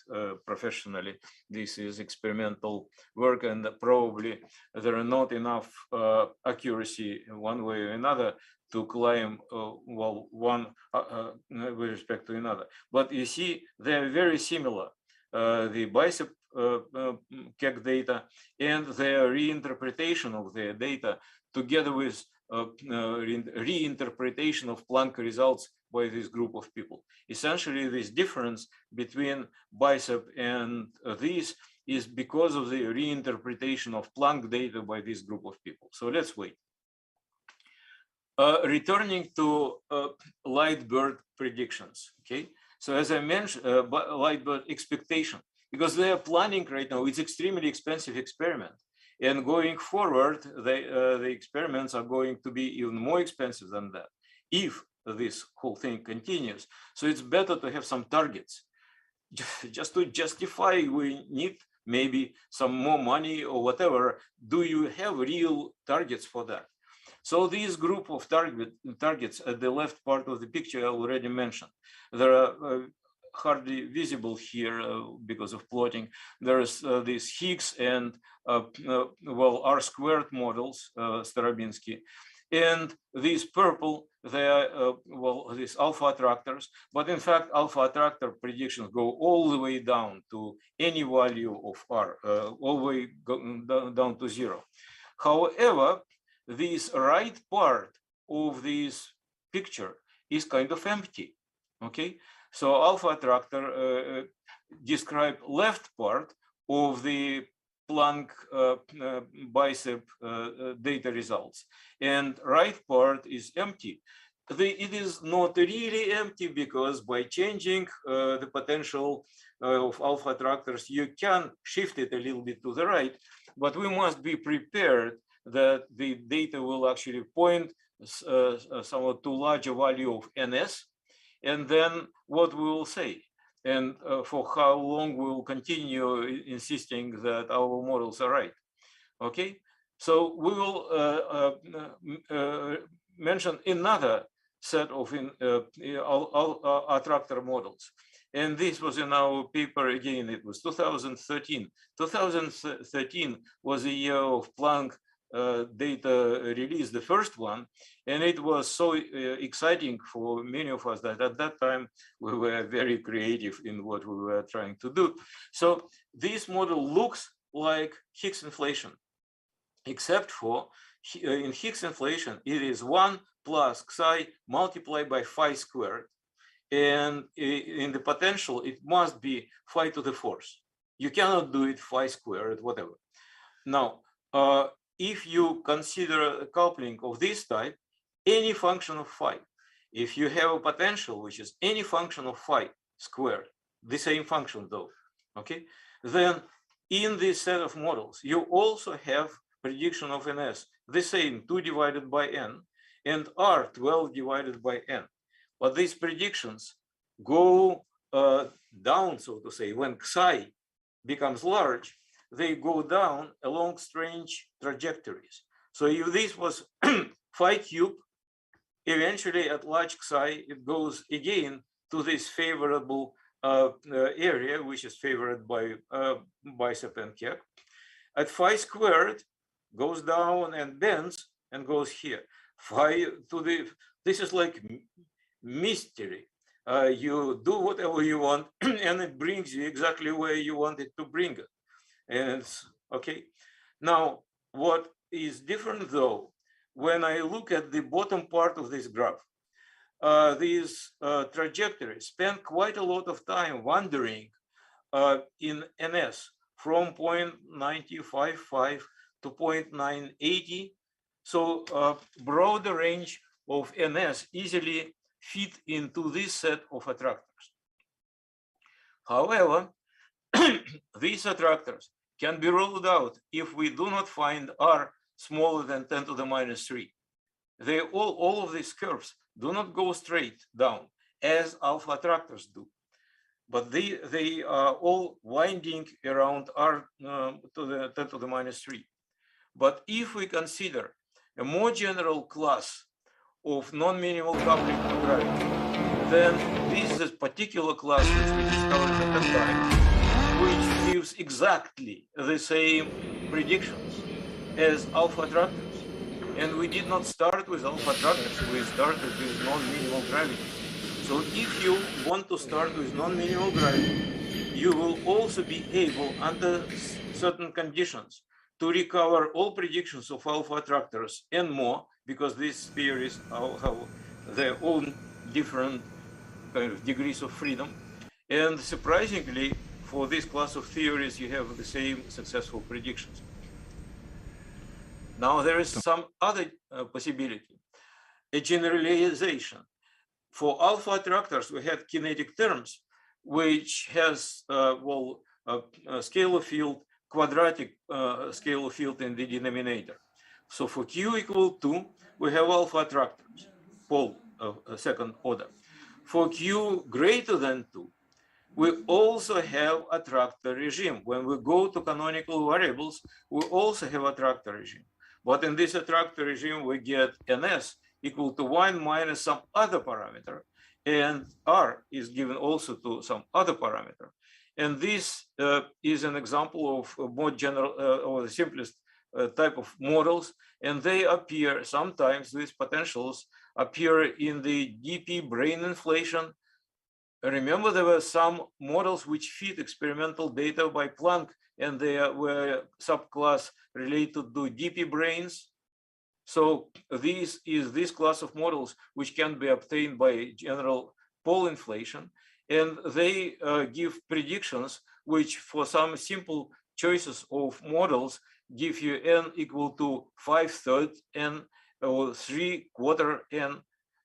professionally. This is experimental work, and probably there are not enough accuracy one way or another to claim well, one with respect to another. But you see, they're very similar. The Bicep Keck data and their reinterpretation of their data, together with reinterpretation of Planck results by this group of people. Essentially, this difference between Bicep and these is because of the reinterpretation of Planck data by this group of people. So let's wait. Returning to Lightbird predictions, okay? So as I mentioned, Lightbird expectation, because they are planning right now, it's extremely expensive experiment. And going forward, the experiments are going to be even more expensive than that if this whole thing continues. So it's better to have some targets. Just to justify, we need maybe some more money or whatever. Do you have real targets for that? So this group of targets at the left part of the picture I already mentioned. There are hardly visible here because of plotting. There is this Higgs and well, R-squared models, Starobinsky, and these purple, they are well, these alpha attractors. But in fact, alpha attractor predictions go all the way down to any value of R, all the way down to 0. However, this right part of this picture is kind of empty. Okay, so alpha attractor describe left part of the Planck Bicep data results, and right part is empty. It is not really empty, because by changing the potential of alpha attractors, you can shift it a little bit to the right, but we must be prepared that the data will actually point somewhat to larger value of NS, and then what we will say, and for how long we will continue insisting that our models are right. Okay, so we will mention another set of attractor models. And this was in our paper, again, it was 2013. 2013 was a year of Planck data release, the first one, and it was so exciting for many of us that at that time we were very creative in what we were trying to do. So this model looks like Higgs inflation, except for in Higgs inflation it is 1 plus psi multiplied by phi squared, and in the potential it must be phi to the fourth. You cannot do it phi squared, whatever. Now if you consider a coupling of this type, any function of phi, if you have a potential which is any function of phi squared, the same function though, okay, then in this set of models, you also have prediction of NS, the same 2 divided by n, and R 12 divided by n. But these predictions go down, so to say, when psi becomes large, they go down along strange trajectories. So if this was phi cube, eventually at large psi, it goes again to this favorable area, which is favored by Bicep and Keck. At phi squared, goes down and bends and goes here. Phi to the, this is like mystery. You do whatever you want and it brings you exactly where you want it to bring it. And okay, now what is different though, when I look at the bottom part of this graph, these trajectories, spend quite a lot of time wandering in NS from 0.955 to 0.980. So broader range of NS easily fit into this set of attractors. However, these attractors can be ruled out if we do not find R smaller than 10 to the minus 3. They all of these curves do not go straight down as alpha attractors do, but they are all winding around R to the 10 to the minus 3. But if we consider a more general class of non-minimal coupling to gravity, then this is a particular class which we discovered at that time, which gives exactly the same predictions as alpha attractors. And we did not start with alpha attractors, we started with non-minimal gravity. So if you want to start with non-minimal gravity, you will also be able, under certain conditions, to recover all predictions of alpha attractors and more, because these theories have their own different kind of degrees of freedom. And surprisingly, for this class of theories, you have the same successful predictions. Now, there is some other possibility, a generalization. For alpha attractors, we had kinetic terms, which has, a scalar field, quadratic scalar field in the denominator. So for Q equal 2, we have alpha attractors, pole second order. For Q greater than 2, we also have attractor regime. When we go to canonical variables, we also have attractor regime. But in this attractor regime, we get NS equal to 1 minus some other parameter, and R is given also to some other parameter. And this is an example of a more general or the simplest type of models, and they appear sometimes, these potentials appear in the DP brain inflation. Remember, there were some models which fit experimental data by Planck, and they were subclass related to DP brains. So this is this class of models which can be obtained by general pole inflation, and they give predictions which, for some simple choices of models, give you n equal to 5/3 n or 3/4 n.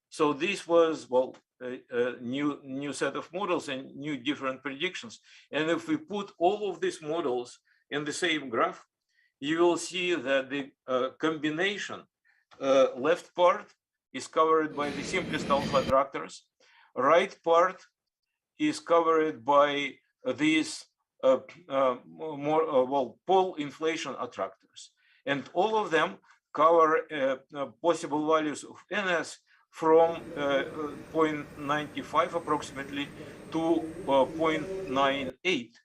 So this was, well, a new set of models and new different predictions. And if we put all of these models in the same graph, you will see that the combination left part is covered by the simplest alpha attractors, right part is covered by these pole inflation attractors, and all of them cover possible values of NS from 0.95 approximately to 0.98.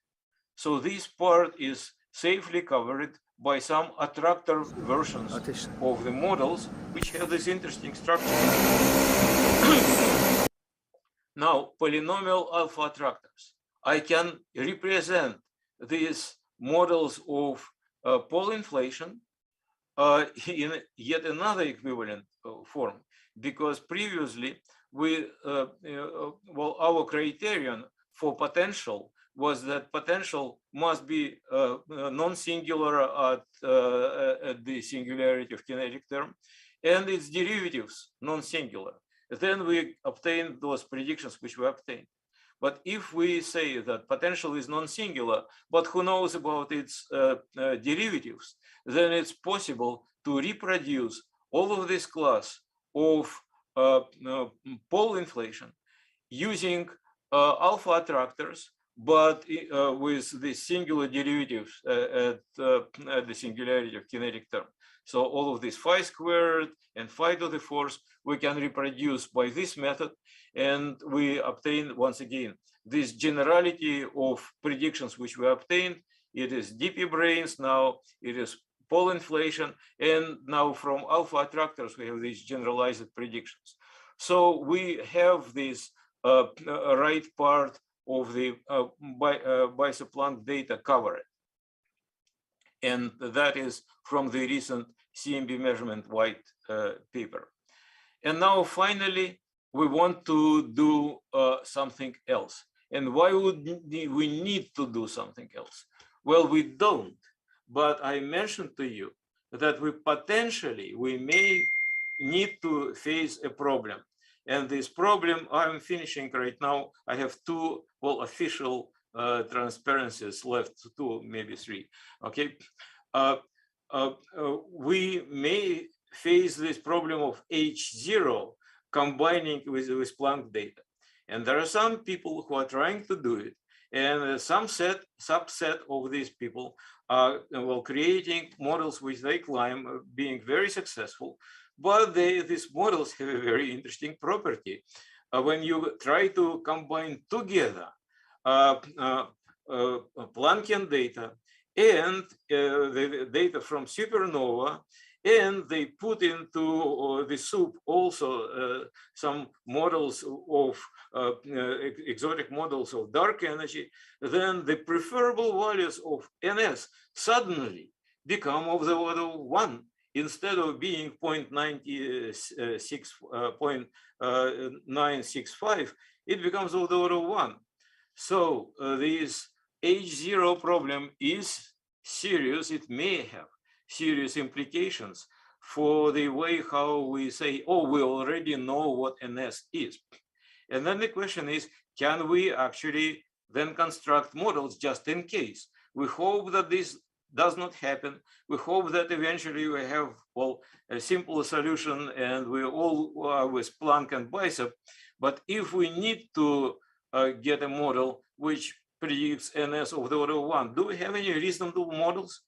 So this part is safely covered by some attractor versions of the models, which have this interesting structure. Now, polynomial alpha attractors. I can represent these models of pole inflation in yet another equivalent form, because previously our criterion for potential was that potential must be non-singular at the singularity of kinetic term, and its derivatives non-singular. Then we obtained those predictions which we obtained. But if we say that potential is non-singular, but who knows about its derivatives, then it's possible to reproduce all of this class of pole inflation using alpha attractors, but with the singular derivatives at the singularity of kinetic term. So all of this phi squared and phi to the fourth we can reproduce by this method, and we obtain once again this generality of predictions which we obtained. It is DP brains, now it is pole inflation, and now from alpha attractors we have these generalized predictions. So we have this right part of the Planck data covered, and that is from the recent CMB measurement white paper. And now finally, we want to do something else. And why would we need to do something else? Well, we don't, but I mentioned to you that we may need to face a problem. And this problem, I'm finishing right now. I have two, well, official transparencies left, two, maybe three, okay? We may face this problem of H0 combining with Planck data. And there are some people who are trying to do it. And some subset of these people are creating models which they claim being very successful. But these models have a very interesting property. When you try to combine together Planckian data and the data from supernova, and they put into the soup also some models of exotic models of dark energy, then the preferable values of NS suddenly become of the order of 1 instead of being 0.965, it becomes of the order of 1. So this H0 problem is serious. It may have serious implications for the way how we say, oh, we already know what NS is. And then the question is, can we actually then construct models just in case? We hope that this does not happen. We hope that eventually we have, well, a simple solution and we all are with Planck and Bicep. But if we need to get a model which predicts NS of the order of 1, do we have any reasonable models?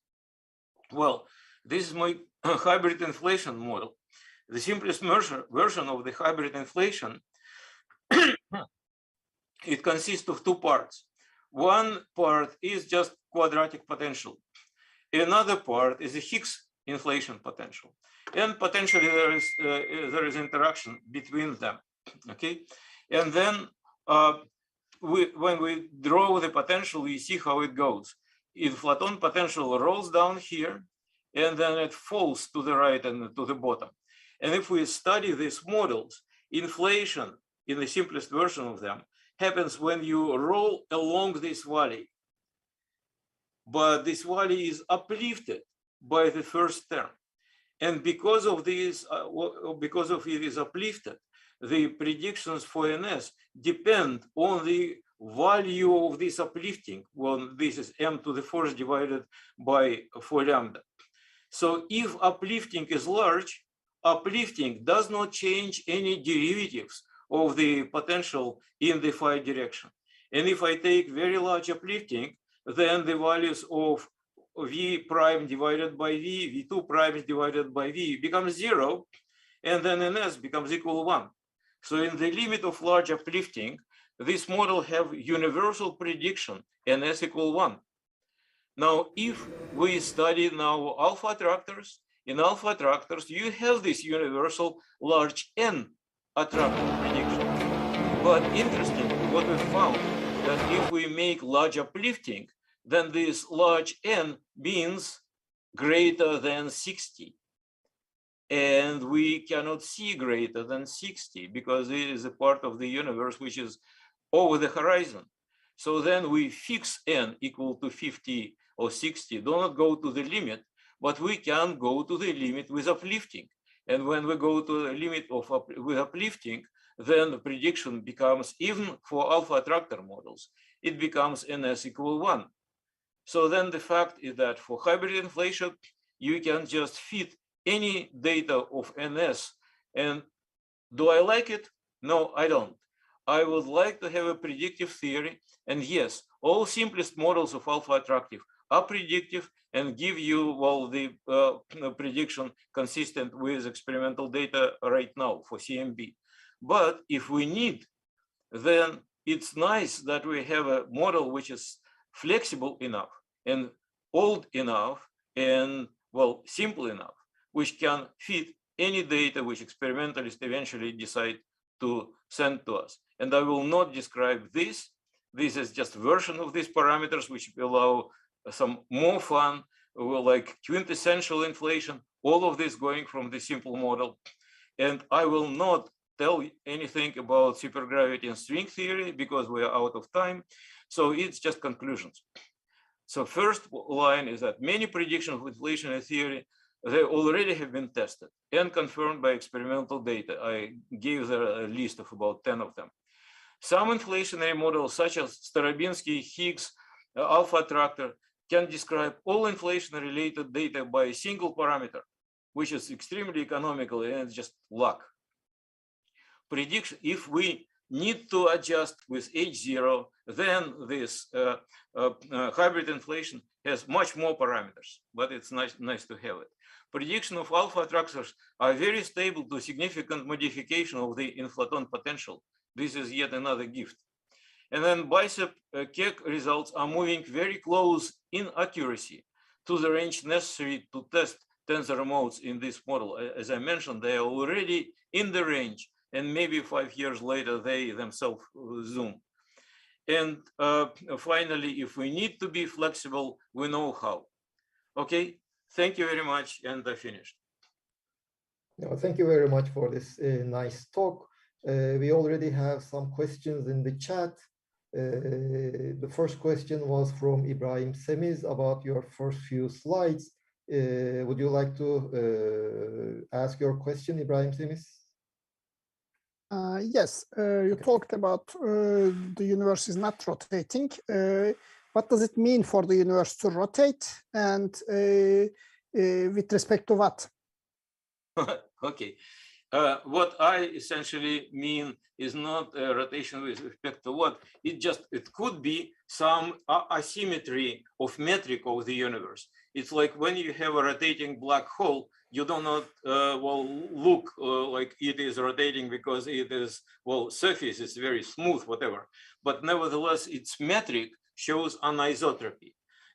Well, this is my hybrid inflation model. The simplest version of the hybrid inflation, it consists of two parts. One part is just quadratic potential. Another part is the Higgs inflation potential. And potentially there is interaction between them, okay? And then when we draw the potential, we see how it goes. Inflaton potential rolls down here, and then it falls to the right and to the bottom. And if we study these models, inflation in the simplest version of them happens when you roll along this valley. But this valley is uplifted by the first term. And because of this, because of it is uplifted, the predictions for NS depend on the value of this uplifting. Well, this is m to the 4th divided by 4 lambda. So if uplifting is large, uplifting does not change any derivatives of the potential in the phi direction. And if I take very large uplifting, then the values of v prime divided by v, v2 prime divided by v becomes 0, and then ns becomes equal to 1. So in the limit of large uplifting, this model have universal prediction ns equal 1. Now, if we study now alpha attractors, in alpha attractors, you have this universal large N attractor prediction. But interestingly, what we found that if we make large uplifting, then this large N means greater than 60. And we cannot see greater than 60 because it is a part of the universe which is over the horizon. So then we fix N equal to 50 or 60, do not go to the limit, but we can go to the limit with uplifting. And when we go to the limit of with uplifting, then the prediction becomes, even for alpha attractor models, it becomes ns equal 1. So then the fact is that for hybrid inflation, you can just fit any data of ns. And do I like it? No, I don't. I would like to have a predictive theory. And yes, all simplest models of alpha attractive are predictive and give you, well, the prediction consistent with experimental data right now for CMB. But if we need, then it's nice that we have a model which is flexible enough and old enough and, well, simple enough, which can fit any data which experimentalists eventually decide to send to us. And I will not describe this. This is just a version of these parameters which allow some more fun, like quintessential inflation, all of this going from the simple model. And I will not tell anything about supergravity and string theory because we are out of time. So it's just conclusions. So first line is that many predictions of inflationary theory, they already have been tested and confirmed by experimental data. I gave a list of about 10 of them. Some inflationary models, such as Starobinsky, Higgs, alpha attractor, can describe all inflation-related data by a single parameter, which is extremely economical and it's just luck. Prediction, if we need to adjust with H0, then this hybrid inflation has much more parameters, but it's nice to have it. Prediction of alpha attractors are very stable to significant modification of the inflaton potential. This is yet another gift. And then bicep Keck results are moving very close in accuracy to the range necessary to test tensor modes in this model. As I mentioned, they are already in the range, and maybe 5 years later, they themselves zoom. And finally, if we need to be flexible, we know how. Okay, thank you very much, and I finished. No, thank you very much for this nice talk. We already have some questions in the chat. The first question was from Ibrahim Semiz about your first few slides. Would you like to ask your question, Ibrahim Semiz? Yes, you talked about the universe is not rotating. What does it mean for the universe to rotate, and with respect to what? Okay. What I essentially mean is not a rotation with respect to what. It could be some asymmetry of metric of the universe. It's like when you have a rotating black hole, you do not look like it is rotating because it is, surface is very smooth, whatever. But nevertheless, its metric shows anisotropy.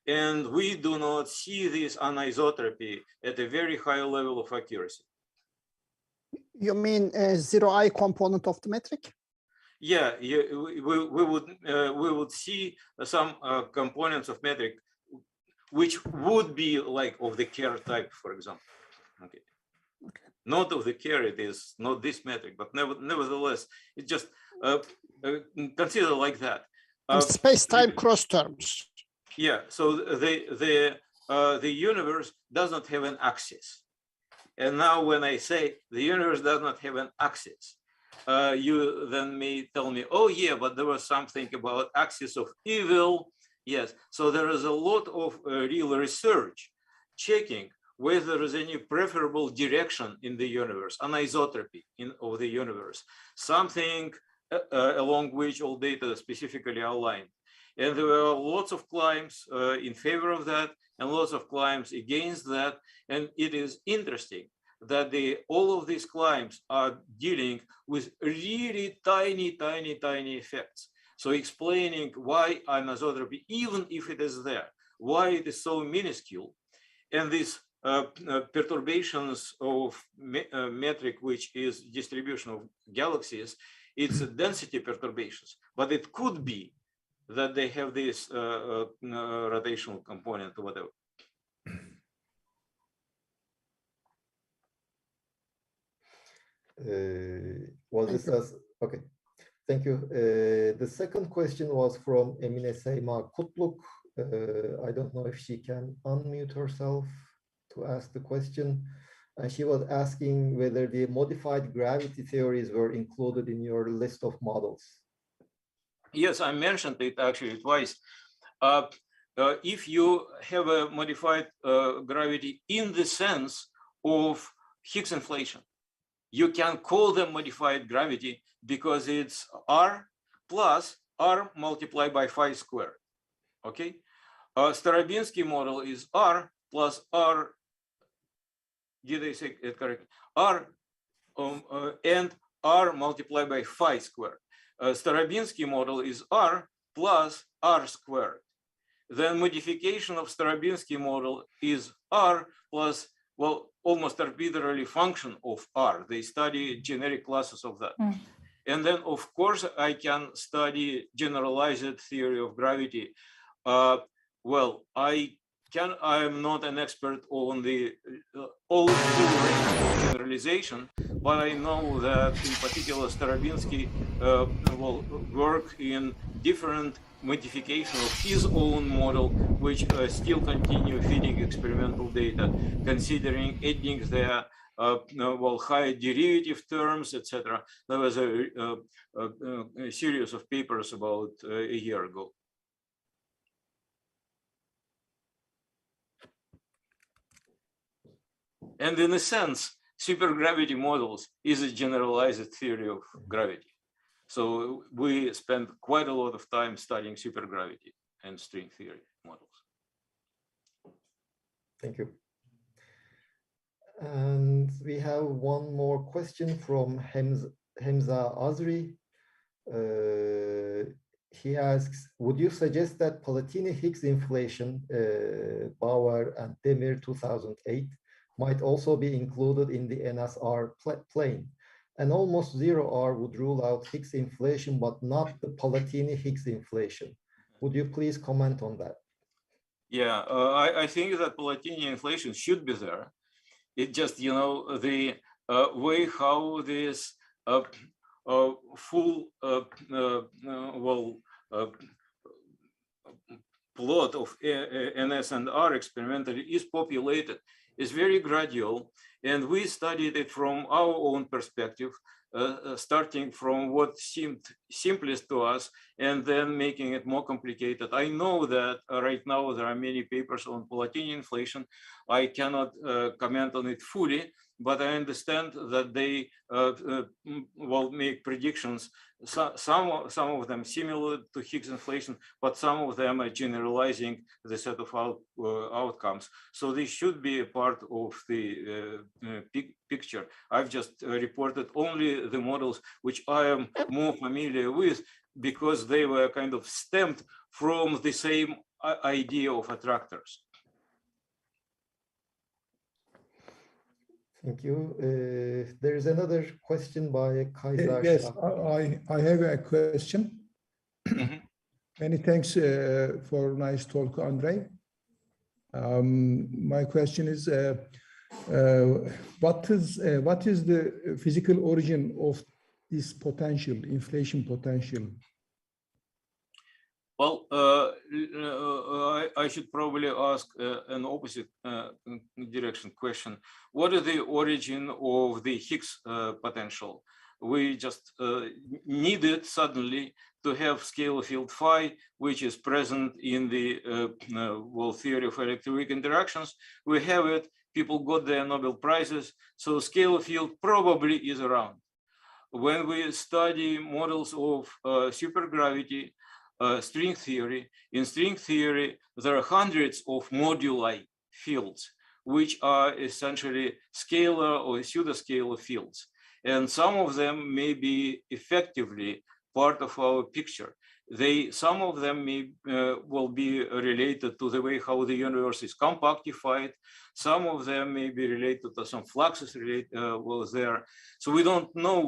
And we do not see this anisotropy at a very high level of accuracy. You mean a zero-I component of the metric? Yeah, we would see some components of metric which would be like of the Kerr type, for example. Okay. Not of the Kerr, it is not this metric, but nevertheless, it just consider like that. Space-time cross terms. Yeah, so the universe does not have an axis. And now when I say the universe does not have an axis, you then may tell me, oh yeah, but there was something about axis of evil. Yes, so there is a lot of real research checking whether there is any preferable direction in the universe, anisotropy of the universe, something along which all data specifically are aligned. And there were lots of claims in favor of that and lots of claims against that. And it is interesting that all of these claims are dealing with really tiny effects. So explaining why anisotropy, even if it is there, why it is so minuscule, and these perturbations of metric, which is distribution of galaxies, it's density perturbations, but it could be that they have this rotational component or whatever. Okay, thank you. The second question was from Emine Seyma Kutluk. I don't know if she can unmute herself to ask the question. And she was asking whether the modified gravity theories were included in your list of models. Yes, I mentioned it actually twice. If you have a modified gravity in the sense of Higgs inflation, you can call them modified gravity because it's R plus R multiplied by phi squared. Okay, Starobinsky model is R plus R. Did I say it correctly? R and R multiplied by phi squared. Starobinsky model is R plus R squared. Then modification of Starobinsky model is R plus, almost arbitrarily function of R. They study generic classes of that. And then, of course, I can study generalized theory of gravity. I'm not an expert on the all generalization, but I know that in particular Starobinsky will work in different modification of his own model, which still continue feeding experimental data, considering adding their higher derivative terms, etc. There was a series of papers about a year ago. And in a sense, supergravity models is a generalized theory of gravity. So we spend quite a lot of time studying supergravity and string theory models. Thank you. And we have one more question from Hemza Azri. He asks, would you suggest that Palatini-Higgs inflation, Bauer and Demir 2008, might also be included in the NSR plane? And almost zero R would rule out Higgs inflation, but not the Palatini-Higgs inflation. Would you please comment on that? Yeah, I think that Palatini inflation should be there. It just, you know, the way how this full plot of NS and R experimentally is populated is very gradual, and we studied it from our own perspective, starting from what seemed simplest to us and then making it more complicated. I know that right now there are many papers on Palatini inflation. I cannot comment on it fully, but I understand that they will make predictions. Some of them similar to Higgs inflation, but some of them are generalizing the set of outcomes. So this should be a part of the picture. I've just reported only the models which I am more familiar with, because they were kind of stemmed from the same idea of attractors. Thank you. There is another question by Qaisar. Yes, I have a question. Many thanks for nice talk, Andrei. My question is, what is the physical origin of this potential, inflation potential? Well, I should probably ask an opposite direction question. What is the origin of the Higgs potential? We just needed suddenly to have scalar field phi, which is present in the theory of electroweak interactions. We have it, people got their Nobel Prizes, so scalar field probably is around. When we study models of supergravity, string theory. In string theory, there are hundreds of moduli fields, which are essentially scalar or pseudoscalar fields. And some of them may be effectively part of our picture. Some of them may will be related to the way how the universe is compactified. Some of them may be related to some fluxes there. So we don't know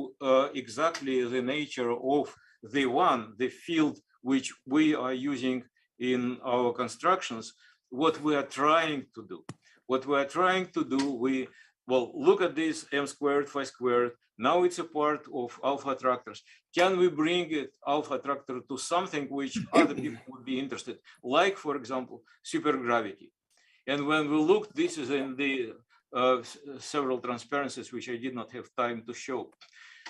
exactly the nature of the field which we are using in our constructions. What we are trying to do. What we are trying to do, we look at this m squared, phi squared. Now it's a part of alpha attractors. Can we bring it, alpha attractor, to something which other people would be interested, like, for example, supergravity? And when we look, this is in the several transparencies, which I did not have time to show.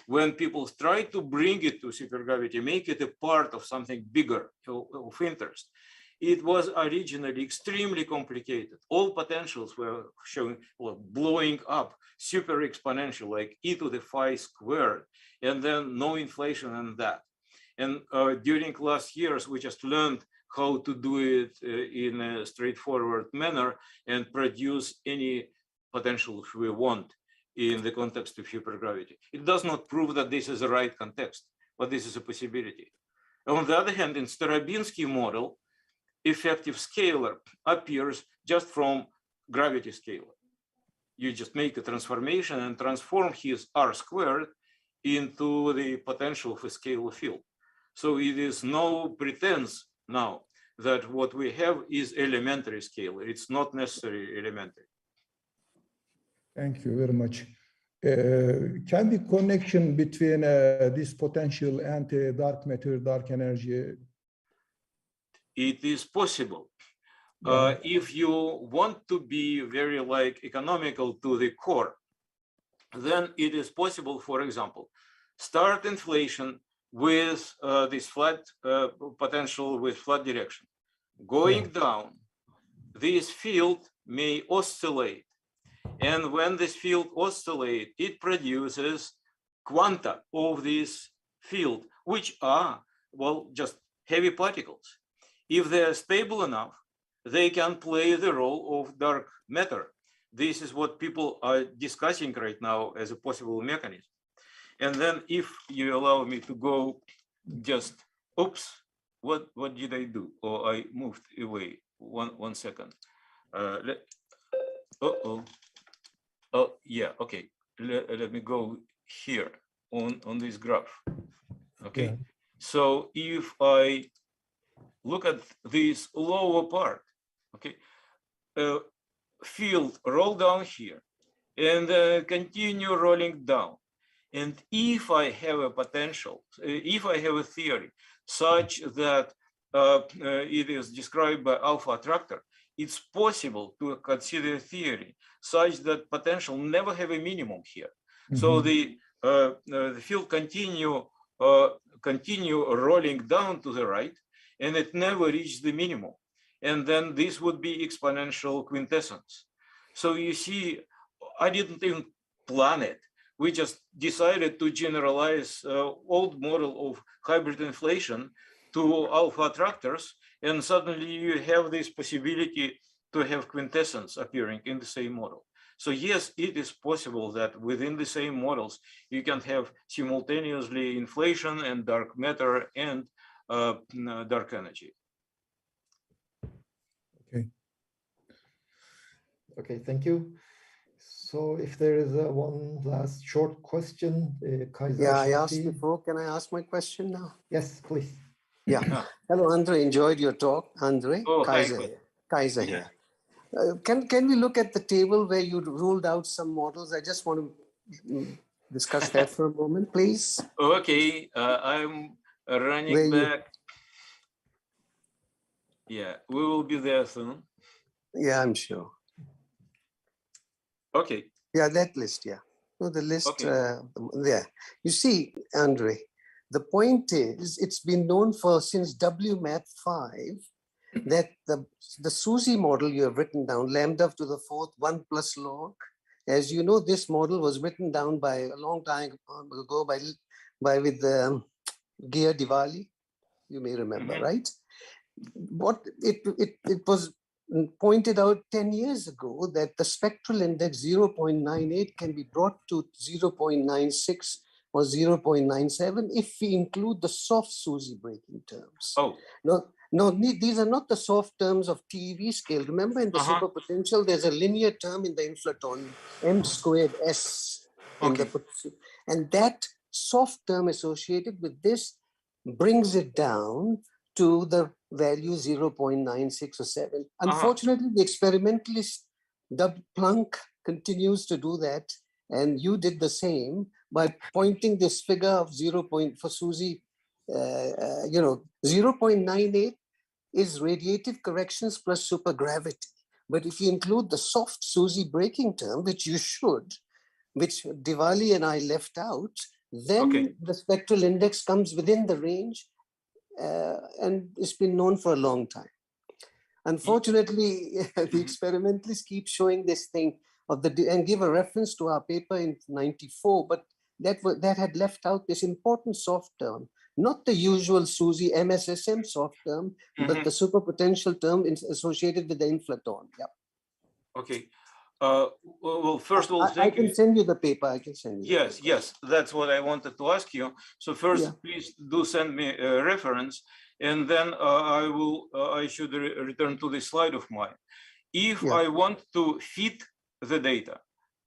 When people try to bring it to supergravity, make it a part of something bigger of interest, it was originally extremely complicated. All potentials were showing, blowing up, super exponential, like e to the phi squared, and then no inflation in that. And during last years, we just learned how to do it in a straightforward manner and produce any potential we want in the context of supergravity. It does not prove that this is the right context, but this is a possibility. On the other hand, in Starobinsky model, effective scalar appears just from gravity scalar. You just make a transformation and transform his r squared into the potential of a scalar field. So it is no pretense now that what we have is elementary scalar. It's not necessarily elementary. Thank you very much. can be connection between this potential and dark matter, dark energy? It is possible. If you want to be very economical to the core, then it is possible, for example, start inflation with this flat potential with flat direction. Going down, this field may oscillate. And when this field oscillates, it produces quanta of this field, which are, well, just heavy particles. If they are stable enough, they can play the role of dark matter. This is what people are discussing right now as a possible mechanism. And then if you allow me to go just, oops, what did I do? Oh, I moved away. One second. Oh, yeah, okay. Let me go here on this graph. Okay, yeah. So if I look at this lower part, okay, field roll down here and continue rolling down. And if I have a potential, if I have a theory such that it is described by alpha attractor, it's possible to consider a theory such that potential never have a minimum here. Mm-hmm. So the field continue rolling down to the right, and it never reaches the minimum. And then this would be exponential quintessence. So you see, I didn't even plan it. We just decided to generalize old model of hybrid inflation to alpha attractors, and suddenly you have this possibility to have quintessence appearing in the same model. So yes, it is possible that within the same models, you can have simultaneously inflation and dark matter and dark energy. Okay. Okay, thank you. So if there is one last short question, Qaisar. Yeah, I Shafi. asked before. Can I ask my question now? Yes, please. Yeah. Hello, Andre. Enjoyed your talk, Andre. Oh, Qaisar here. Can we look at the table where you ruled out some models? I just want to discuss that for a moment, please. Okay, I'm running back. Yeah, we will be there soon. Yeah, I'm sure. Okay. Yeah, that list, yeah. No, the list there. You see, Andre, the point is, it's been known since WMAT 5 that the SUSY model you have written down, lambda to the fourth, 1 plus log. As you know, this model was written down by a long time ago with Gia Diwali. You may remember, right? What it was pointed out 10 years ago that the spectral index 0.98 can be brought to 0.96 or 0.97 if we include the soft SUSY breaking terms. Oh. No, these are not the soft terms of TeV scale. Remember, in the superpotential, there's a linear term in the inflaton, m squared s. And that soft term associated with this brings it down to the value 0.96 or 7. Unfortunately, the experimentalist Planck continues to do that, and you did the same by pointing this figure of 0. For SUSY, 0.98 is radiative corrections plus supergravity. But if you include the soft SUSY breaking term, which you should, which Diwali and I left out, then the spectral index comes within the range, and it's been known for a long time. Unfortunately, the experimentalists keep showing this thing and give a reference to our paper in '94, but that had left out this important soft term, not the usual SUSY MSSM soft term, but the superpotential term associated with the inflaton. Yeah. Okay. Well, first of all, I can send you the paper. I can send you. Yes, that's what I wanted to ask you. So first, please do send me a reference, and then I should return to this slide of mine. If I want to fit the data,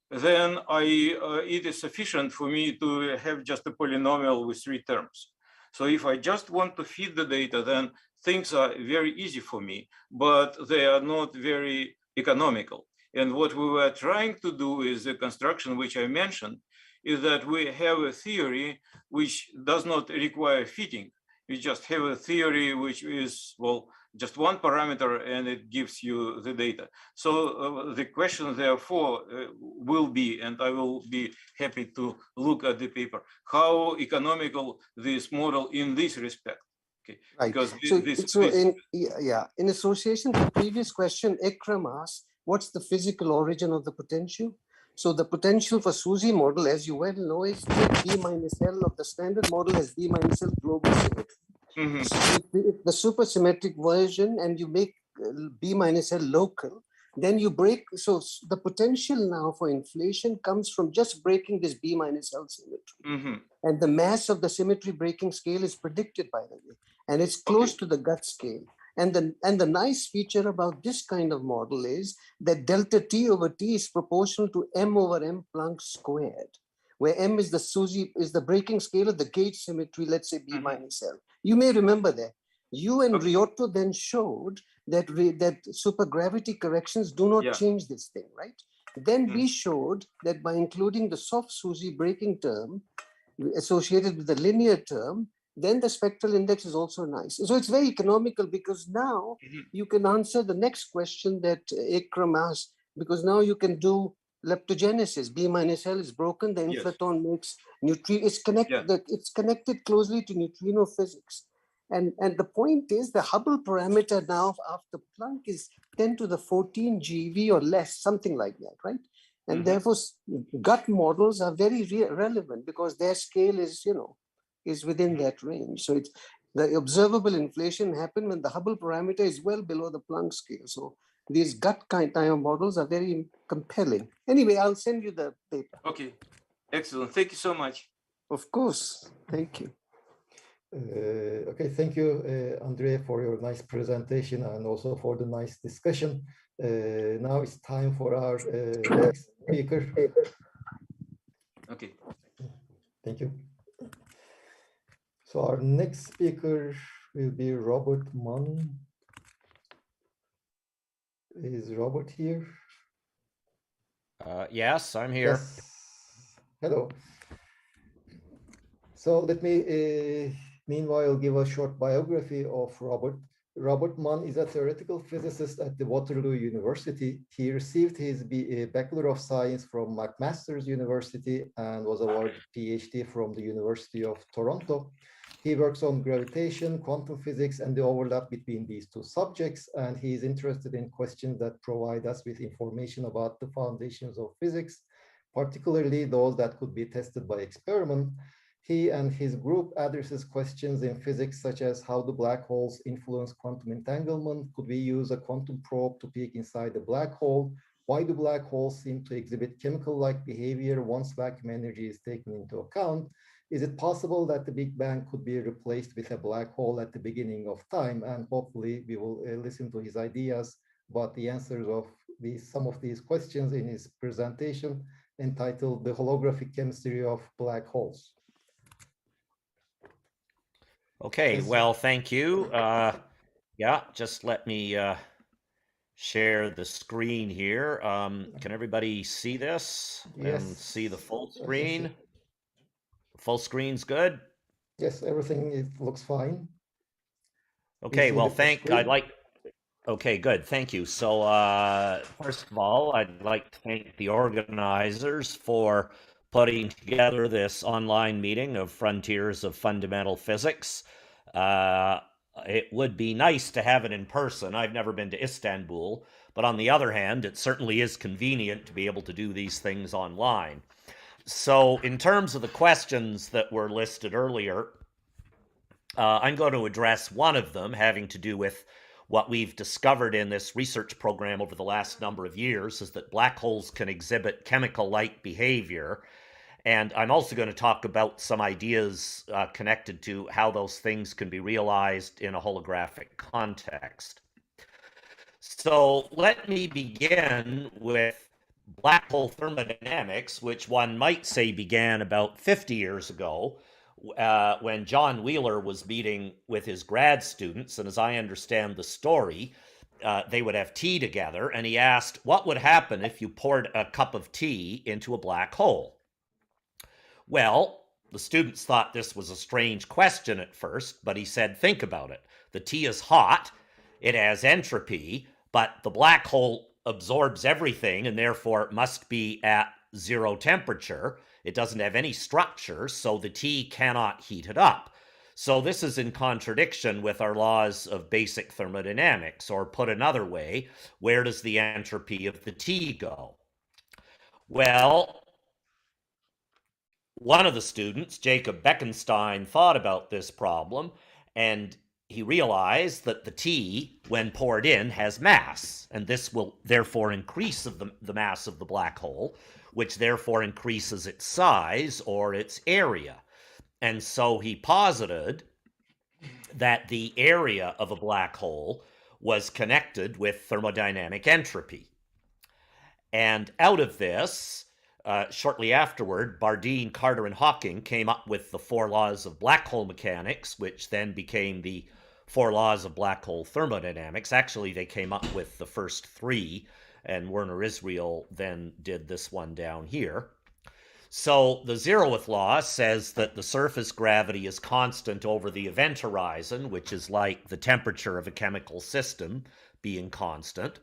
then it is sufficient for me to have just a polynomial with 3 terms. So if I just want to fit the data, then things are very easy for me, but they are not very economical. And what we were trying to do is the construction which I mentioned, is that we have a theory which does not require fitting. We just have a theory which is, well, just one parameter and it gives you the data. So the question therefore will be, and I will be happy to look at the paper, how economical this model in this respect. Okay, right. Because in association with the previous question, Ekrem asked, what's the physical origin of the potential? So the potential for SUSY model, as you well know, is B minus L of the standard model as B minus L global symmetry. Mm-hmm. So if the supersymmetric version and you make B minus L local, then you break. So the potential now for inflation comes from just breaking this B minus L symmetry. Mm-hmm. And the mass of the symmetry breaking scale is predicted, by the way, and it's close to the gut scale. And the nice feature about this kind of model is that delta T over T is proportional to M over M Planck squared, where M is the SUSY, is the breaking scale of the gauge symmetry, let's say B minus L. You may remember that. You and Riotto then showed that supergravity corrections do not change this thing, right? Then we showed that by including the soft SUSY breaking term associated with the linear term, then the spectral index is also nice. So it's very economical because now you can answer the next question that Ekrem asked, because now you can do leptogenesis. B minus L is broken, the inflaton makes neutrino, it's connected closely to neutrino physics. And the point is the Hubble parameter now after Planck is 10 to the 14 GeV or less, something like that, right? And therefore gut models are very relevant because their scale is, is within that range. So it's the observable inflation happen when the Hubble parameter is well below the Planck scale. So these gut kind of models are very compelling. Anyway, I'll send you the paper. Okay, excellent. Thank you so much. Of course. Thank you. Okay, thank you, Andrea, for your nice presentation and also for the nice discussion. Now it's time for our next speaker. Okay. Thank you. So our next speaker will be Robert Mann. Is Robert here? Yes, I'm here. Yes. Hello. So let me meanwhile give a short biography of Robert. Robert Mann is a theoretical physicist at the Waterloo University. He received his Bachelor of Science from McMaster's University and was awarded PhD from the University of Toronto. He works on gravitation, quantum physics, and the overlap between these two subjects. And he is interested in questions that provide us with information about the foundations of physics, particularly those that could be tested by experiment. He and his group addresses questions in physics such as how do black holes influence quantum entanglement? Could we use a quantum probe to peek inside the black hole? Why do black holes seem to exhibit chemical-like behavior once vacuum energy is taken into account? Is it possible that the Big Bang could be replaced with a black hole at the beginning of time? And hopefully we will listen to his ideas about the answers of some of these questions in his presentation entitled The Holographic Chemistry of Black Holes. Okay, well, thank you. Yeah, just let me share the screen here. Can everybody see this? Yes. And see the full screen? Full screen's good? Yes, everything looks fine. Okay, well, okay, good, thank you. So first of all, I'd like to thank the organizers for putting together this online meeting of Frontiers of Fundamental Physics. It would be nice to have it in person. I've never been to Istanbul, but on the other hand, it certainly is convenient to be able to do these things online. So in terms of the questions that were listed earlier, I'm going to address one of them having to do with what we've discovered in this research program over the last number of years is that black holes can exhibit chemical-like behavior. And I'm also going to talk about some ideas connected to how those things can be realized in a holographic context. So let me begin with black hole thermodynamics, which one might say began about 50 years ago when John Wheeler was meeting with his grad students. And as I understand the story, they would have tea together, and he asked, what would happen if you poured a cup of tea into a black hole? Well, the students thought this was a strange question at first, but he said, think about it. The tea is hot, it has entropy, but the black hole absorbs everything and therefore it must be at 0 temperature. It doesn't have any structure, so the tea cannot heat it up. So this is in contradiction with our laws of basic thermodynamics, or put another way, where does the entropy of the tea go? Well, one of the students, Jacob Bekenstein, thought about this problem, and he realized that the tea, when poured in, has mass, and this will therefore increase the mass of the black hole, which therefore increases its size or its area. And so he posited that the area of a black hole was connected with thermodynamic entropy. And out of this, shortly afterward, Bardeen, Carter, and Hawking came up with the 4 laws of black hole mechanics, which then became the 4 laws of black hole thermodynamics. Actually, they came up with the first 3, and Werner Israel then did this one down here. So the 0th law says that the surface gravity is constant over the event horizon, which is like the temperature of a chemical system being constant.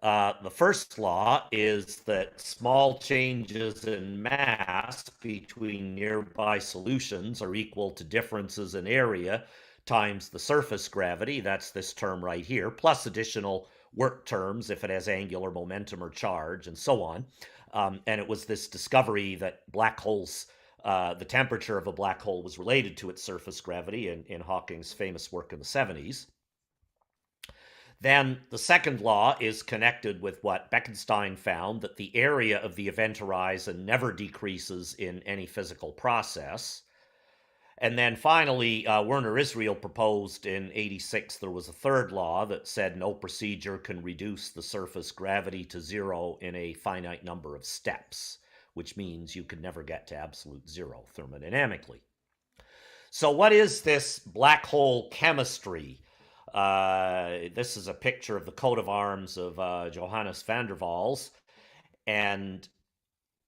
The first law is that small changes in mass between nearby solutions are equal to differences in area times the surface gravity, that's this term right here, plus additional work terms if it has angular momentum or charge, and so on. And it was this discovery that black holes, the temperature of a black hole was related to its surface gravity in Hawking's famous work in the 70s. Then the second law is connected with what Bekenstein found, that the area of the event horizon never decreases in any physical process. And then finally, Werner Israel proposed in '86 there was a third law that said no procedure can reduce the surface gravity to 0 in a finite number of steps, which means you could never get to absolute 0 thermodynamically. So what is this black hole chemistry? This is a picture of the coat of arms of Johannes van der Waals, and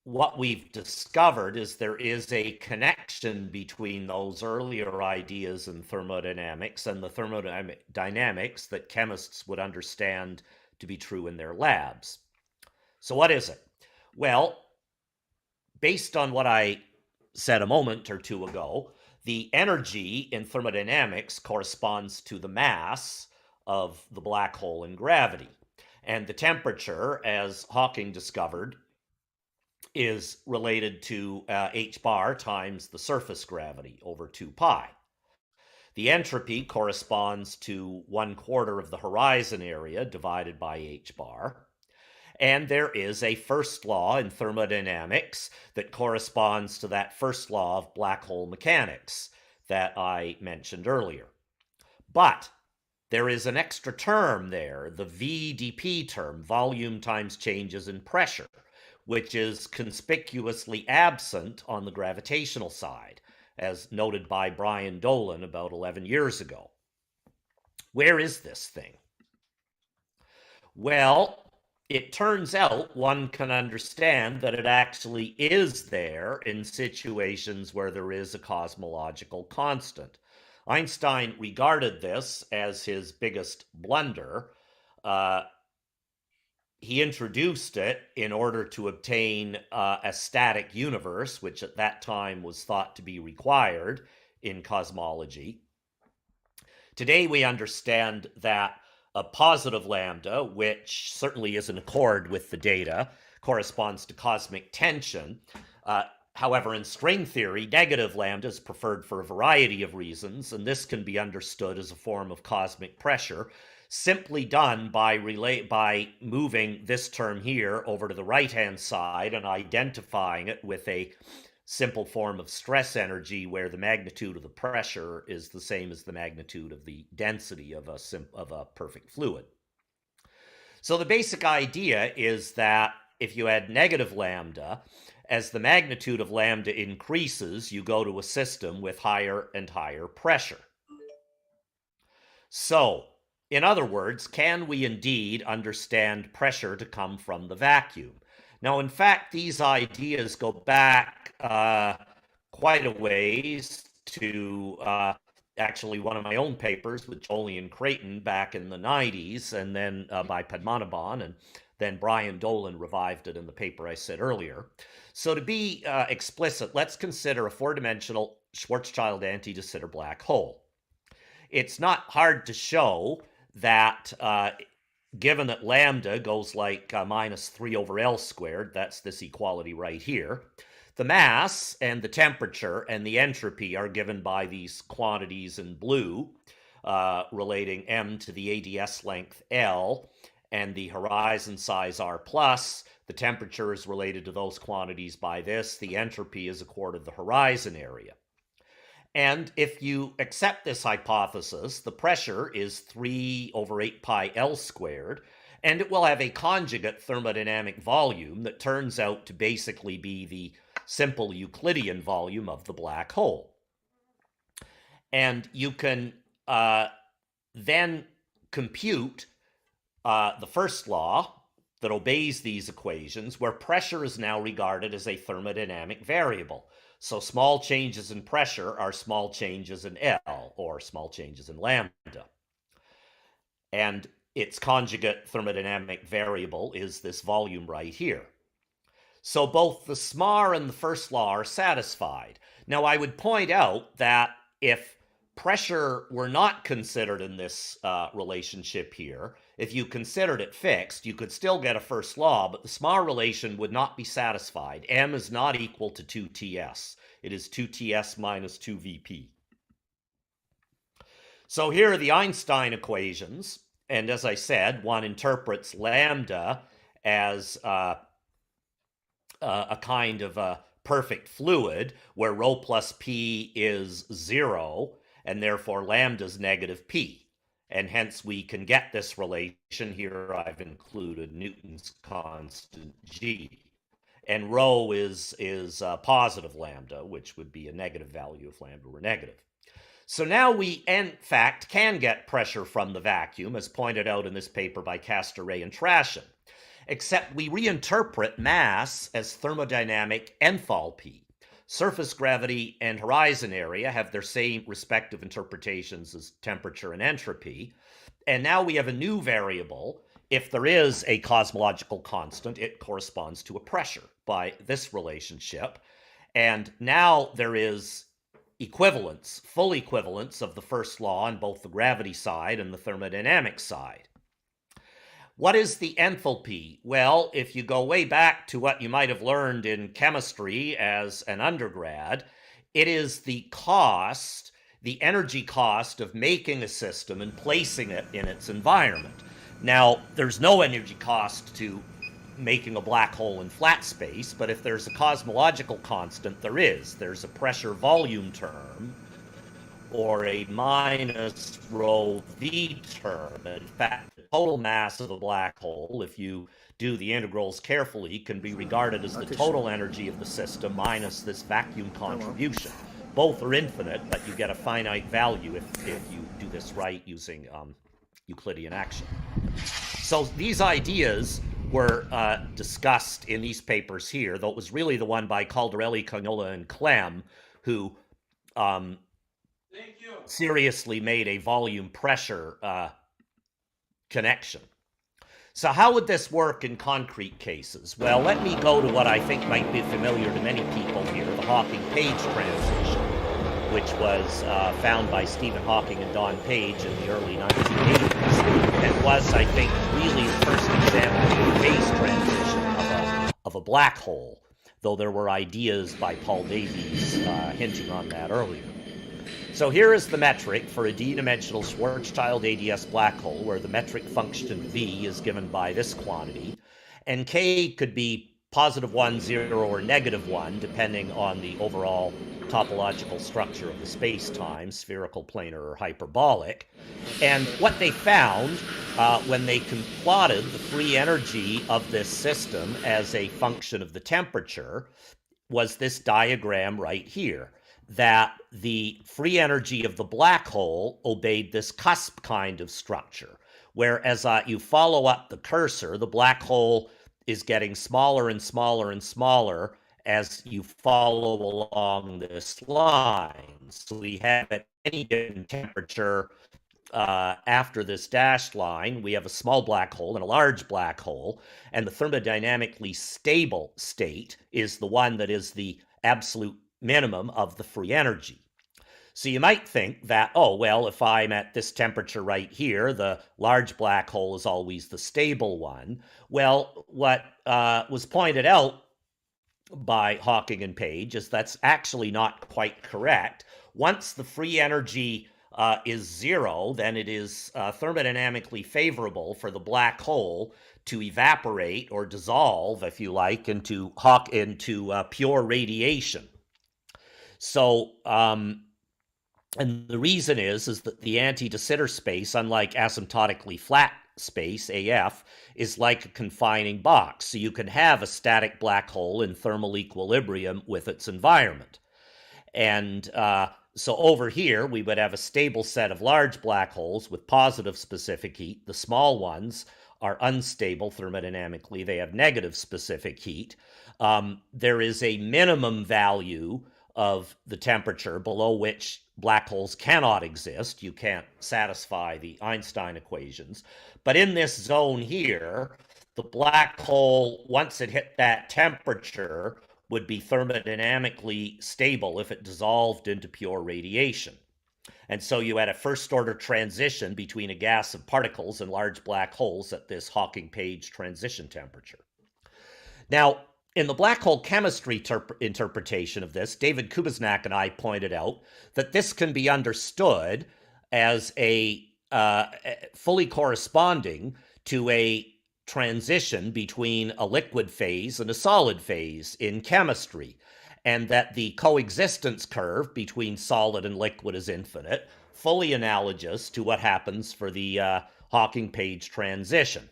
what we've discovered is there is a connection between those earlier ideas in thermodynamics and the thermodynamics that chemists would understand to be true in their labs. So what is it? Well, based on what I said a moment or two ago, the energy in thermodynamics corresponds to the mass of the black hole in gravity. And the temperature, as Hawking discovered, is related to h bar times the surface gravity over 2 pi. The entropy corresponds to 1/4 of the horizon area divided by h bar. And there is a first law in thermodynamics that corresponds to that first law of black hole mechanics that I mentioned earlier. But there is an extra term there, the VdP term, volume times changes in pressure, which is conspicuously absent on the gravitational side, as noted by Brian Dolan about 11 years ago. Where is this thing? Well, it turns out one can understand that it actually is there in situations where there is a cosmological constant. Einstein regarded this as his biggest blunder. He introduced it in order to obtain a static universe, which at that time was thought to be required in cosmology. Today we understand that a positive lambda, which certainly is in accord with the data, corresponds to cosmic tension. However, in string theory, negative lambda is preferred for a variety of reasons, and this can be understood as a form of cosmic pressure, simply done by moving this term here over to the right-hand side and identifying it with a simple form of stress energy where the magnitude of the pressure is the same as the magnitude of the density of a perfect fluid. So the basic idea is that if you add negative lambda, as the magnitude of lambda increases, you go to a system with higher and higher pressure. So in other words, can we indeed understand pressure to come from the vacuum? Now, in fact, these ideas go back quite a ways to actually one of my own papers with Jolie and Creighton back in the 90s, and then by Padmanabhan, and then Brian Dolan revived it in the paper I said earlier. So to be explicit, let's consider a four-dimensional Schwarzschild anti-de Sitter black hole. It's not hard to show that given that lambda goes like minus 3 over L squared, that's this equality right here, the mass and the temperature and the entropy are given by these quantities in blue, relating m to the ADS length L, and the horizon size R plus. The temperature is related to those quantities by this. The entropy is a quarter of the horizon area. And if you accept this hypothesis, the pressure is 3 over 8 pi L squared, and it will have a conjugate thermodynamic volume that turns out to basically be the simple Euclidean volume of the black hole. And you can then compute the first law that obeys these equations, where pressure is now regarded as a thermodynamic variable. So small changes in pressure are small changes in L, or small changes in lambda. And its conjugate thermodynamic variable is this volume right here. So both the SMAR and the first law are satisfied. Now, I would point out that if pressure were not considered in this relationship here, if you considered it fixed, you could still get a first law, but the SMAR relation would not be satisfied. M is not equal to 2Ts. It is 2Ts minus 2Vp. So here are the Einstein equations. And as I said, one interprets lambda as a kind of a perfect fluid where rho plus p is 0, and therefore lambda is negative p. And hence we can get this relation. Here I've included Newton's constant g. And rho is positive lambda, which would be a negative value if lambda were negative. So now we, in fact, can get pressure from the vacuum, as pointed out in this paper by Castoret and Trashin, except we reinterpret mass as thermodynamic enthalpy. Surface gravity and horizon area have their same respective interpretations as temperature and entropy. And now we have a new variable. If there is a cosmological constant, it corresponds to a pressure by this relationship. And now there is equivalence, full equivalence of the first law on both the gravity side and the thermodynamic side. What is the enthalpy? Well, if you go way back to what you might have learned in chemistry as an undergrad, it is the cost, the energy cost of making a system and placing it in its environment. Now, there's no energy cost to making a black hole in flat space, but if there's a cosmological constant, there is. There's a pressure volume term, or a minus rho v term. In fact, the total mass of a black hole, if you do the integrals carefully, can be regarded as the total energy of the system minus this vacuum contribution. Both are infinite, but you get a finite value if you do this right using Euclidean action. So these ideas were discussed in these papers here, though it was really the one by Caldarelli, Cagnola, and Clem who seriously made a volume pressure connection. So how would this work in concrete cases? Well, let me go to what I think might be familiar to many people here, the Hawking-Page transition, which was found by Stephen Hawking and Don Page in the early 1980s, and was, I think, really the first example of a phase transition of a black hole, though there were ideas by Paul Davies hinting on that earlier. So here is the metric for a d-dimensional Schwarzschild ADS black hole, where the metric function v is given by this quantity, and k could be +1, 0, or -1, depending on the overall topological structure of the space-time, spherical, planar, or hyperbolic. And what they found when they plotted the free energy of this system as a function of the temperature was this diagram right here, that the free energy of the black hole obeyed this cusp kind of structure. where as you follow up the cursor, the black hole is getting smaller and smaller and smaller as you follow along this line. So we have at any given temperature after this dashed line, we have a small black hole and a large black hole, and the thermodynamically stable state is the one that is the absolute minimum of the free energy. So you might think that, oh, well, if I'm at this temperature right here, the large black hole is always the stable one. Well, what was pointed out by Hawking and Page is that's actually not quite correct. Once the free energy is zero, then it is thermodynamically favorable for the black hole to evaporate or dissolve, if you like, into pure radiation. So, and the reason is that the anti-de Sitter space, unlike asymptotically flat space, AF, is like a confining box. So you can have a static black hole in thermal equilibrium with its environment. And so over here, we would have a stable set of large black holes with positive specific heat. The small ones are unstable thermodynamically. They have negative specific heat. There is a minimum value of the temperature below which black holes cannot exist. You can't satisfy the Einstein equations. But in this zone here, the black hole, once it hit that temperature, would be thermodynamically stable if it dissolved into pure radiation. And so you had a first-order transition between a gas of particles and large black holes at this Hawking-Page transition temperature. Now, in the black hole chemistry interpretation of this, David Kubiznak and I pointed out that this can be understood as a fully corresponding to a transition between a liquid phase and a solid phase in chemistry, and that the coexistence curve between solid and liquid is infinite, fully analogous to what happens for the Hawking-Page transition.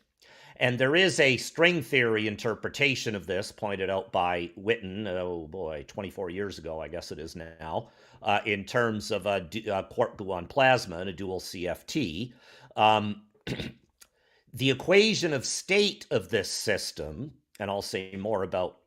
And there is a string theory interpretation of this pointed out by Witten, 24 years ago, I guess it is now, in terms of a quark-gluon plasma and a dual CFT. The equation of state of this system, and I'll say more about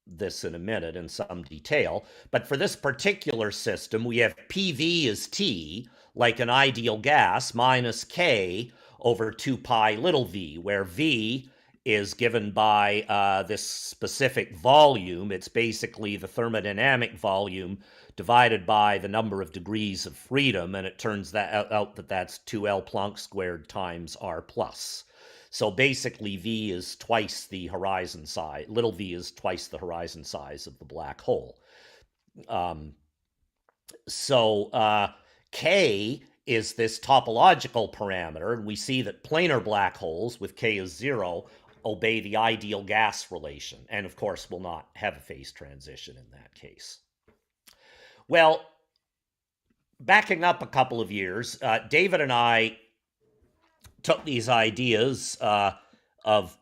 this in a minute in some detail, but for this particular system, we have PV is T, like an ideal gas, minus K over 2 pi little v, where v is given by this specific volume. It's basically the thermodynamic volume divided by the number of degrees of freedom, and it turns out that that's 2L Planck squared times R plus. So basically v is twice the horizon size, little v is twice the horizon size of the black hole. K is this topological parameter, and we see that planar black holes with K is 0 obey the ideal gas relation, and of course will not have a phase transition in that case. Well, backing up a couple of years, David and I took these ideas of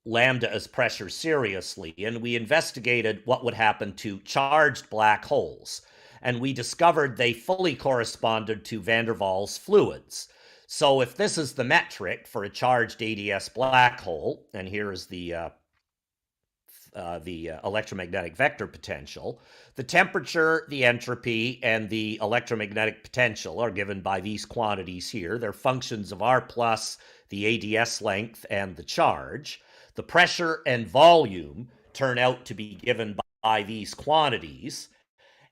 lambda as pressure seriously, and we investigated what would happen to charged black holes. And we discovered they fully corresponded to van der Waals fluids. So if this is the metric for a charged ADS black hole, and here is the electromagnetic vector potential, the temperature, the entropy, and the electromagnetic potential are given by these quantities here. They're functions of R plus, the ADS length, and the charge. The pressure and volume turn out to be given by these quantities.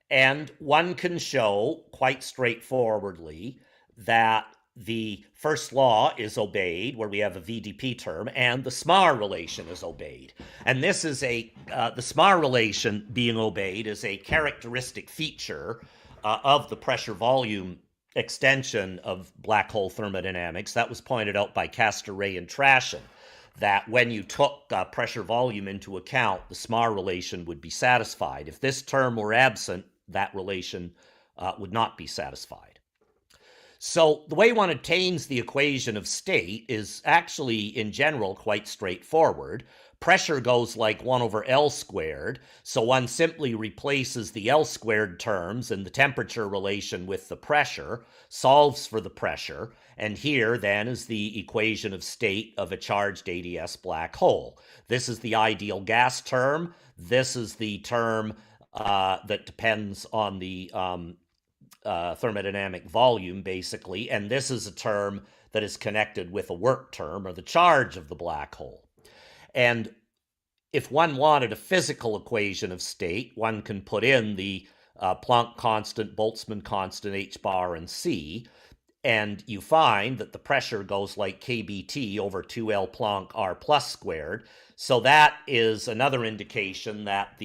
And one can show quite straightforwardly that the first law is obeyed, where we have a VDP term, and the Smar relation is obeyed. And this is the Smar relation being obeyed is a characteristic feature of the pressure-volume extension of black hole thermodynamics. That was pointed out by Castor, Ray, and Trashin, that when you took pressure-volume into account, the Smar relation would be satisfied. If this term were absent, that relation would not be satisfied. So the way one attains the equation of state is actually, in general, quite straightforward. Pressure goes like 1 over L squared, so one simply replaces the L squared terms in the temperature relation with the pressure, solves for the pressure, and here then is the equation of state of a charged ADS black hole. This is the ideal gas term. This is the term that depends on the thermodynamic volume, basically, and this is a term that is connected with a work term, or the charge of the black hole. And if one wanted a physical equation of state, one can put in the Planck constant, Boltzmann constant, h bar, and c, and you find that the pressure goes like kBt over 2L Planck r plus squared. So that is another indication that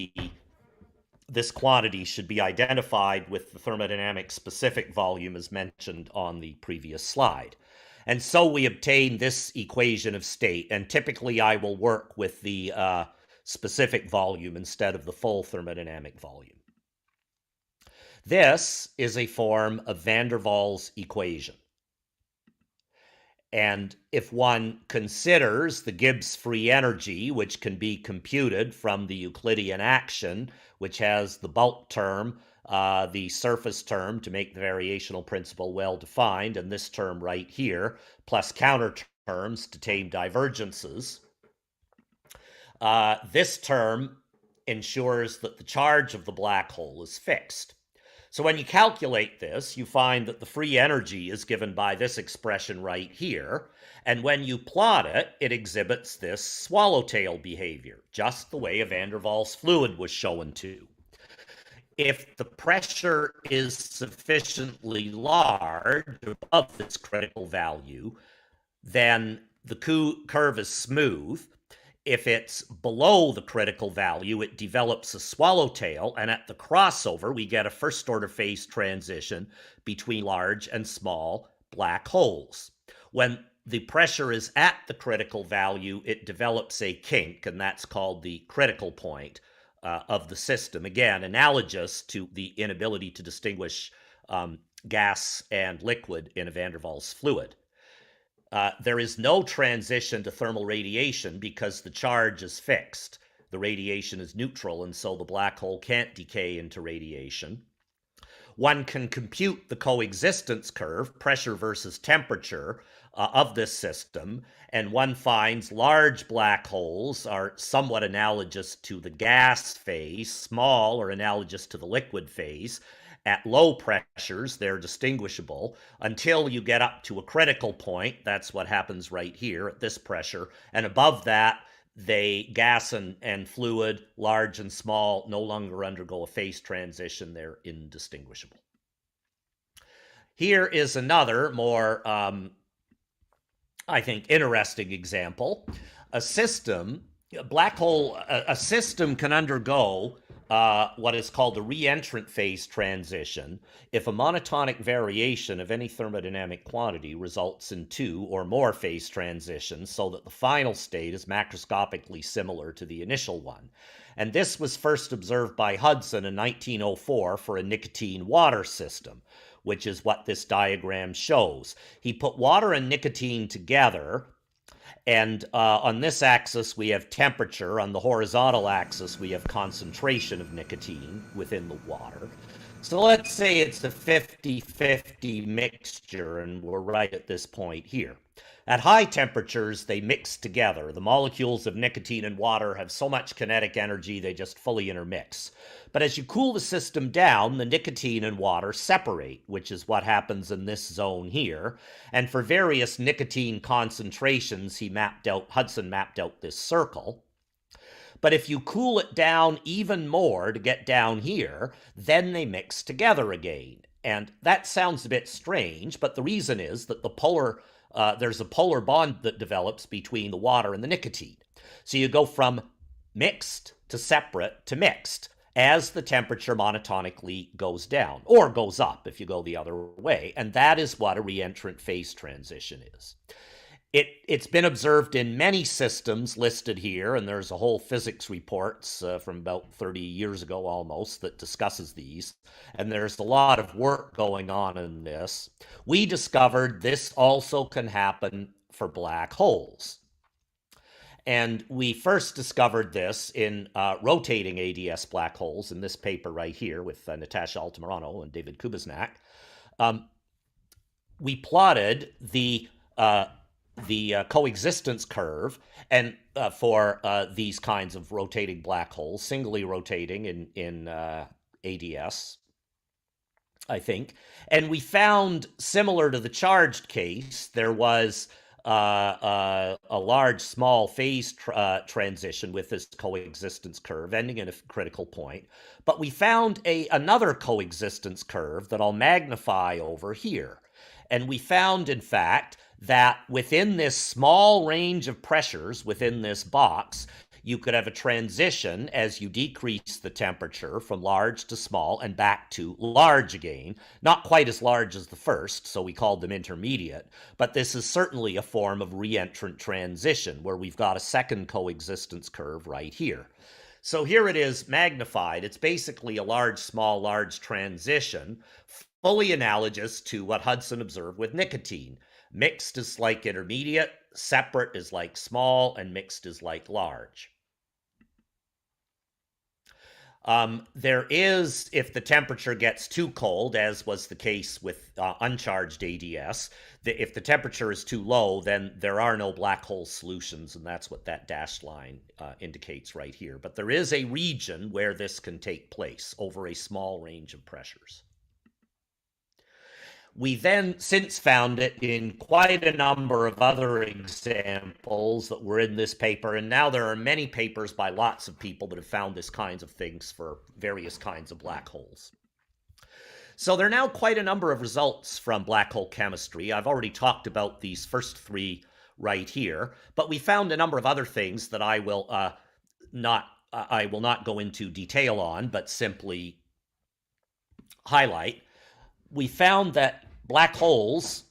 this quantity should be identified with the thermodynamic specific volume as mentioned on the previous slide. And so we obtain this equation of state, and typically I will work with the specific volume instead of the full thermodynamic volume. This is a form of van der Waals equation. And if one considers the Gibbs free energy, which can be computed from the Euclidean action, which has the bulk term, the surface term to make the variational principle well defined, and this term right here, plus counter terms to tame divergences. This term ensures that the charge of the black hole is fixed. So when you calculate this, you find that the free energy is given by this expression right here, and when you plot it, it exhibits this swallowtail behavior, just the way a van der Waals fluid was shown to. If the pressure is sufficiently large above this critical value, then the curve is smooth. If it's below the critical value, it develops a swallowtail, and at the crossover, we get a first-order phase transition between large and small black holes. When the pressure is at the critical value, it develops a kink, and that's called the critical point of the system. Again, analogous to the inability to distinguish gas and liquid in a van der Waals fluid. There is no transition to thermal radiation because the charge is fixed. The radiation is neutral, and so the black hole can't decay into radiation. One can compute the coexistence curve, pressure versus temperature, of this system, and one finds large black holes are somewhat analogous to the gas phase, small or analogous to the liquid phase. At low pressures, they're distinguishable until you get up to a critical point. That's what happens right here at this pressure. And above that, gas and fluid, large and small, no longer undergo a phase transition. They're indistinguishable. Here is another more, I think, interesting example. A system can undergo what is called a reentrant phase transition if a monotonic variation of any thermodynamic quantity results in 2 or more phase transitions so that the final state is macroscopically similar to the initial one. And this was first observed by Hudson in 1904 for a nicotine-water system, which is what this diagram shows. He put water and nicotine together, and on this axis, we have temperature. On the horizontal axis, we have concentration of nicotine within the water. So let's say it's a 50-50 mixture, and we're right at this point here. At high temperatures, they mix together. The molecules of nicotine and water have so much kinetic energy, they just fully intermix. But as you cool the system down, the nicotine and water separate, which is what happens in this zone here. And for various nicotine concentrations, Hudson mapped out this circle. But if you cool it down even more to get down here, then they mix together again. And that sounds a bit strange, but the reason is that there's a polar bond that develops between the water and the nicotine. So you go from mixed to separate to mixed as the temperature monotonically goes down, or goes up if you go the other way. And that is what a reentrant phase transition is. It's been observed in many systems listed here, and there's a whole physics reports from about 30 years ago almost that discusses these, and there's a lot of work going on in this. We discovered this also can happen for black holes. And we first discovered this in rotating ADS black holes in this paper right here with Natasha Altamirano and David Kubiznak. We plotted the coexistence curve and for these kinds of rotating black holes, singly rotating in ADS, I think. And we found, similar to the charged case, there was a large small phase transition with this coexistence curve ending in a critical point. But we found another coexistence curve that I'll magnify over here. And we found, in fact, that within this small range of pressures within this box, you could have a transition as you decrease the temperature from large to small and back to large again. Not quite as large as the first, so we called them intermediate, but this is certainly a form of reentrant transition where we've got a second coexistence curve right here. So here it is magnified. It's basically a large, small, large transition, fully analogous to what Hudson observed with nicotine. Mixed is like intermediate, separate is like small, and mixed is like large. There is, if the temperature gets too cold, as was the case with uncharged ADS, if the temperature is too low, then there are no black hole solutions, and that's what that dashed line indicates right here. But there is a region where this can take place over a small range of pressures. We then since found it in quite a number of other examples that were in this paper, and now there are many papers by lots of people that have found this kinds of things for various kinds of black holes. So there are now quite a number of results from black hole chemistry. I've already talked about these first three right here, but we found a number of other things that I will not go into detail on, but simply highlight. We found that black holes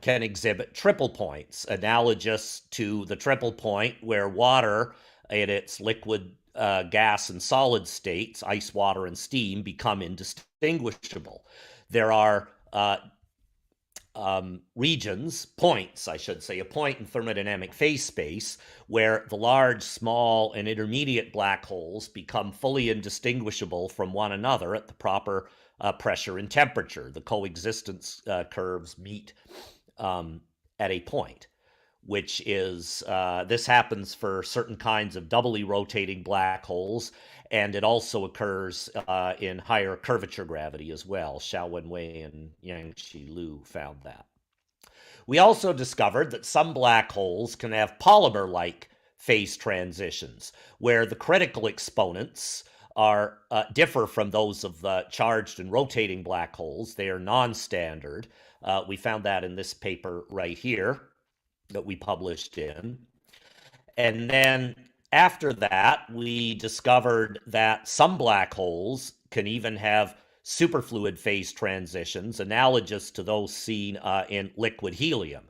can exhibit triple points, analogous to the triple point where water in its liquid, gas, and solid states, ice, water, and steam, become indistinguishable. There are regions, points, I should say, a point in thermodynamic phase space where the large, small, and intermediate black holes become fully indistinguishable from one another at the proper pressure and temperature. The coexistence curves meet at a point, which is, this happens for certain kinds of doubly rotating black holes, and it also occurs in higher curvature gravity as well. Xiao Wenwei and Yangqi Liu found that. We also discovered that some black holes can have polymer-like phase transitions, where the critical exponents are differ from those of the charged and rotating black holes. They are non-standard. We found that in this paper right here that we published in. And then after that, we discovered that some black holes can even have superfluid phase transitions analogous to those seen in liquid helium.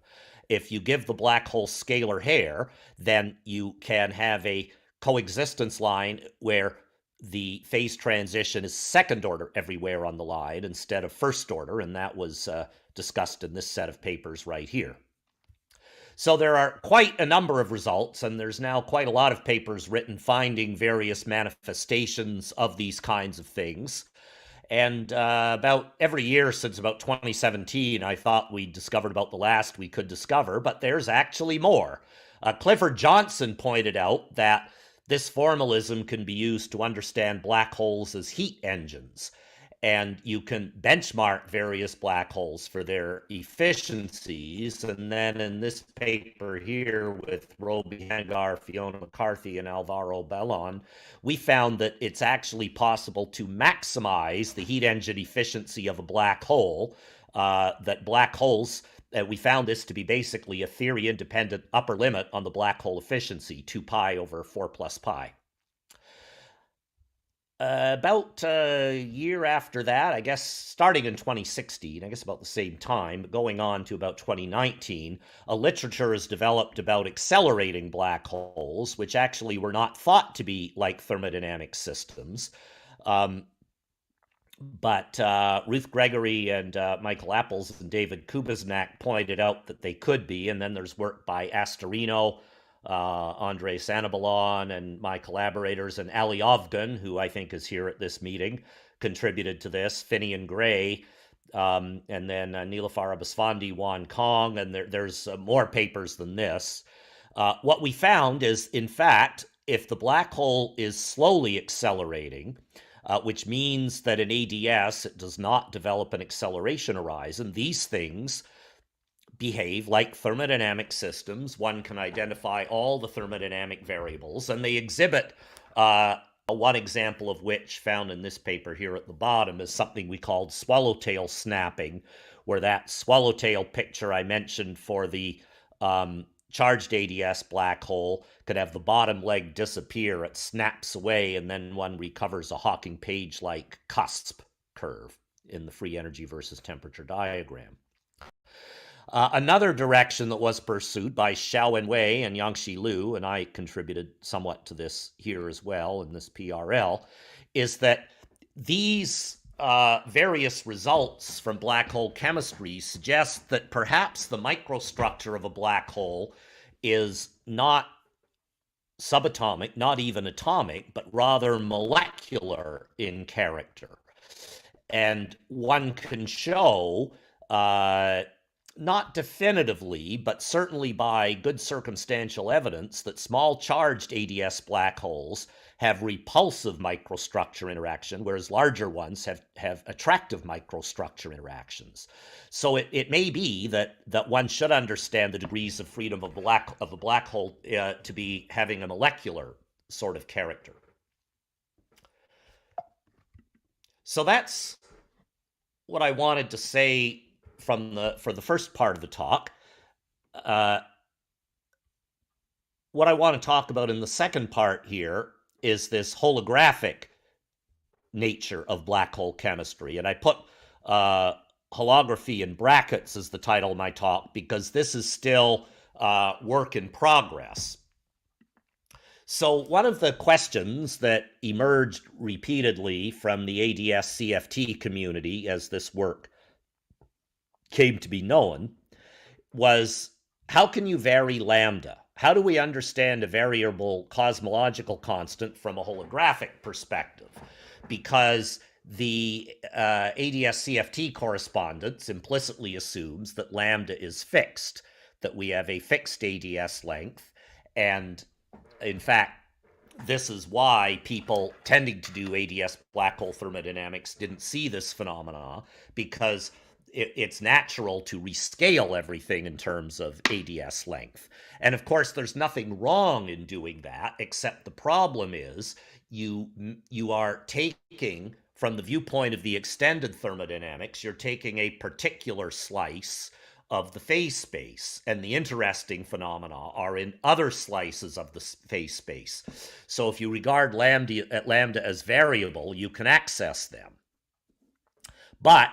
If you give the black hole scalar hair, then you can have a coexistence line where the phase transition is second order everywhere on the line instead of first order, and that was discussed in this set of papers right here. So there are quite a number of results, and there's now quite a lot of papers written finding various manifestations of these kinds of things. And about every year since about 2017, I thought we discovered about the last we could discover, but there's actually more. Clifford Johnson pointed out that this formalism can be used to understand black holes as heat engines, and you can benchmark various black holes for their efficiencies. And then in this paper here with Roby Hangar, Fiona McCarthy, and Alvaro Bellon, we found that it's actually possible to maximize the heat engine efficiency of a black hole, that black holes, we found this to be basically a theory-independent upper limit on the black hole efficiency, 2 pi over 4 plus pi. About a year after that, I guess starting in 2016, I guess about the same time, going on to about 2019, a literature has developed about accelerating black holes, which actually were not thought to be like thermodynamic systems. But Ruth Gregory and Michael Apples and David Kubiznak pointed out that they could be. And then there's work by Astorino, Andrei Sanabalon and my collaborators, and Ali Ovgun, who I think is here at this meeting, contributed to this, Finian Gray, and then Nilüfer Abasfandi, Wan Kong, and there's more papers than this. What we found is, in fact, if the black hole is slowly accelerating, which means that in ADS it does not develop an acceleration horizon, these things behave like thermodynamic systems. One can identify all the thermodynamic variables, and they exhibit one example of which, found in this paper here at the bottom, is something we called swallowtail snapping, where that swallowtail picture I mentioned for the charged ADS black hole could have the bottom leg disappear, it snaps away, and then one recovers a Hawking page-like cusp curve in the free energy versus temperature diagram. Another direction that was pursued by Xiaowen Wei and Yangxi Liu, and I contributed somewhat to this here as well in this PRL, is that these various results from black hole chemistry suggest that perhaps the microstructure of a black hole is not subatomic, not even atomic, but rather molecular in character. And one can show, not definitively, but certainly by good circumstantial evidence, that small charged ADS black holes have repulsive microstructure interaction, whereas larger ones have attractive microstructure interactions. So it may be that one should understand the degrees of freedom of a black hole to be having a molecular sort of character. So that's what I wanted to say for the first part of the talk. What I want to talk about in the second part here is this holographic nature of black hole chemistry. And I put holography in brackets as the title of my talk because this is still work in progress. So one of the questions that emerged repeatedly from the ADS CFT community as this work came to be known was, how can you vary lambda? How do we understand a variable cosmological constant from a holographic perspective? Because the ADS CFT correspondence implicitly assumes that lambda is fixed, that we have a fixed ADS length. And in fact, this is why people tending to do ADS black hole thermodynamics didn't see this phenomena, because it's natural to rescale everything in terms of ADS length. And of course, there's nothing wrong in doing that, except the problem is you are taking, from the viewpoint of the extended thermodynamics, you're taking a particular slice of the phase space, and the interesting phenomena are in other slices of the phase space. So if you regard lambda as variable, you can access them. But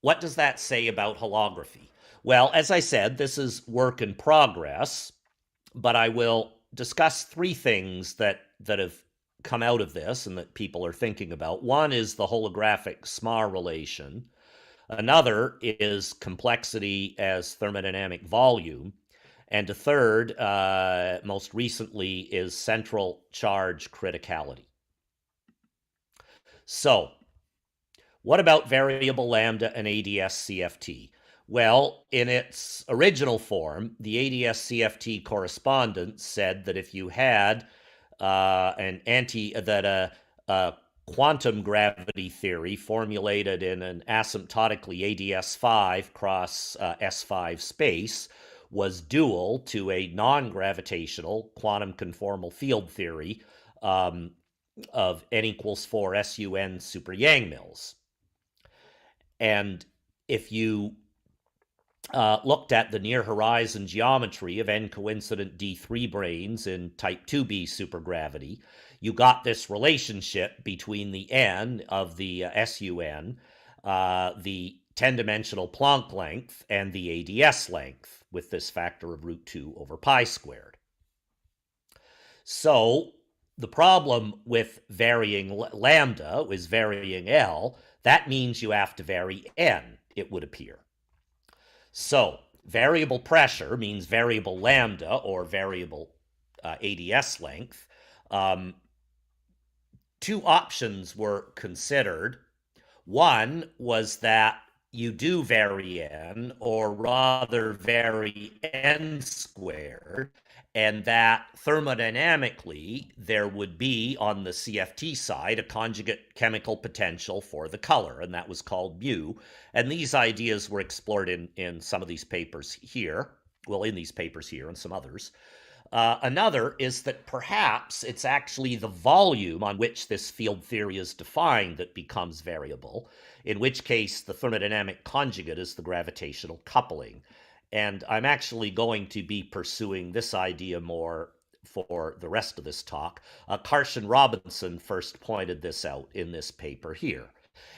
what does that say about holography? Well, as I said, this is work in progress, but I will discuss three things that have come out of this and that people are thinking about. One is the holographic SMAR relation. Another is complexity as thermodynamic volume. And a third, most recently, is central charge criticality. So, what about variable lambda and ADS CFT? Well, in its original form, the ADS CFT correspondence said that if you had a quantum gravity theory formulated in an asymptotically ADS5 cross S5 space was dual to a non-gravitational quantum conformal field theory of n equals 4 SUN super Yang-Mills. And if you looked at the near horizon geometry of n-coincident D3 branes in type 2b supergravity, you got this relationship between the n of the SUN, the 10-dimensional Planck length, and the ADS length with this factor of √2 over pi squared. So the problem with varying lambda is varying L. That means you have to vary n, it would appear. So variable pressure means variable lambda or variable ADS length. Two options were considered. One was that you do vary n, or rather vary n squared, and that thermodynamically there would be on the CFT side a conjugate chemical potential for the color, and that was called mu. And these ideas were explored in some of these papers here, well, in these papers here and some others. Another is that perhaps it's actually the volume on which this field theory is defined that becomes variable, in which case the thermodynamic conjugate is the gravitational coupling. And I'm actually going to be pursuing this idea more for the rest of this talk. Carson Robinson first pointed this out in this paper here.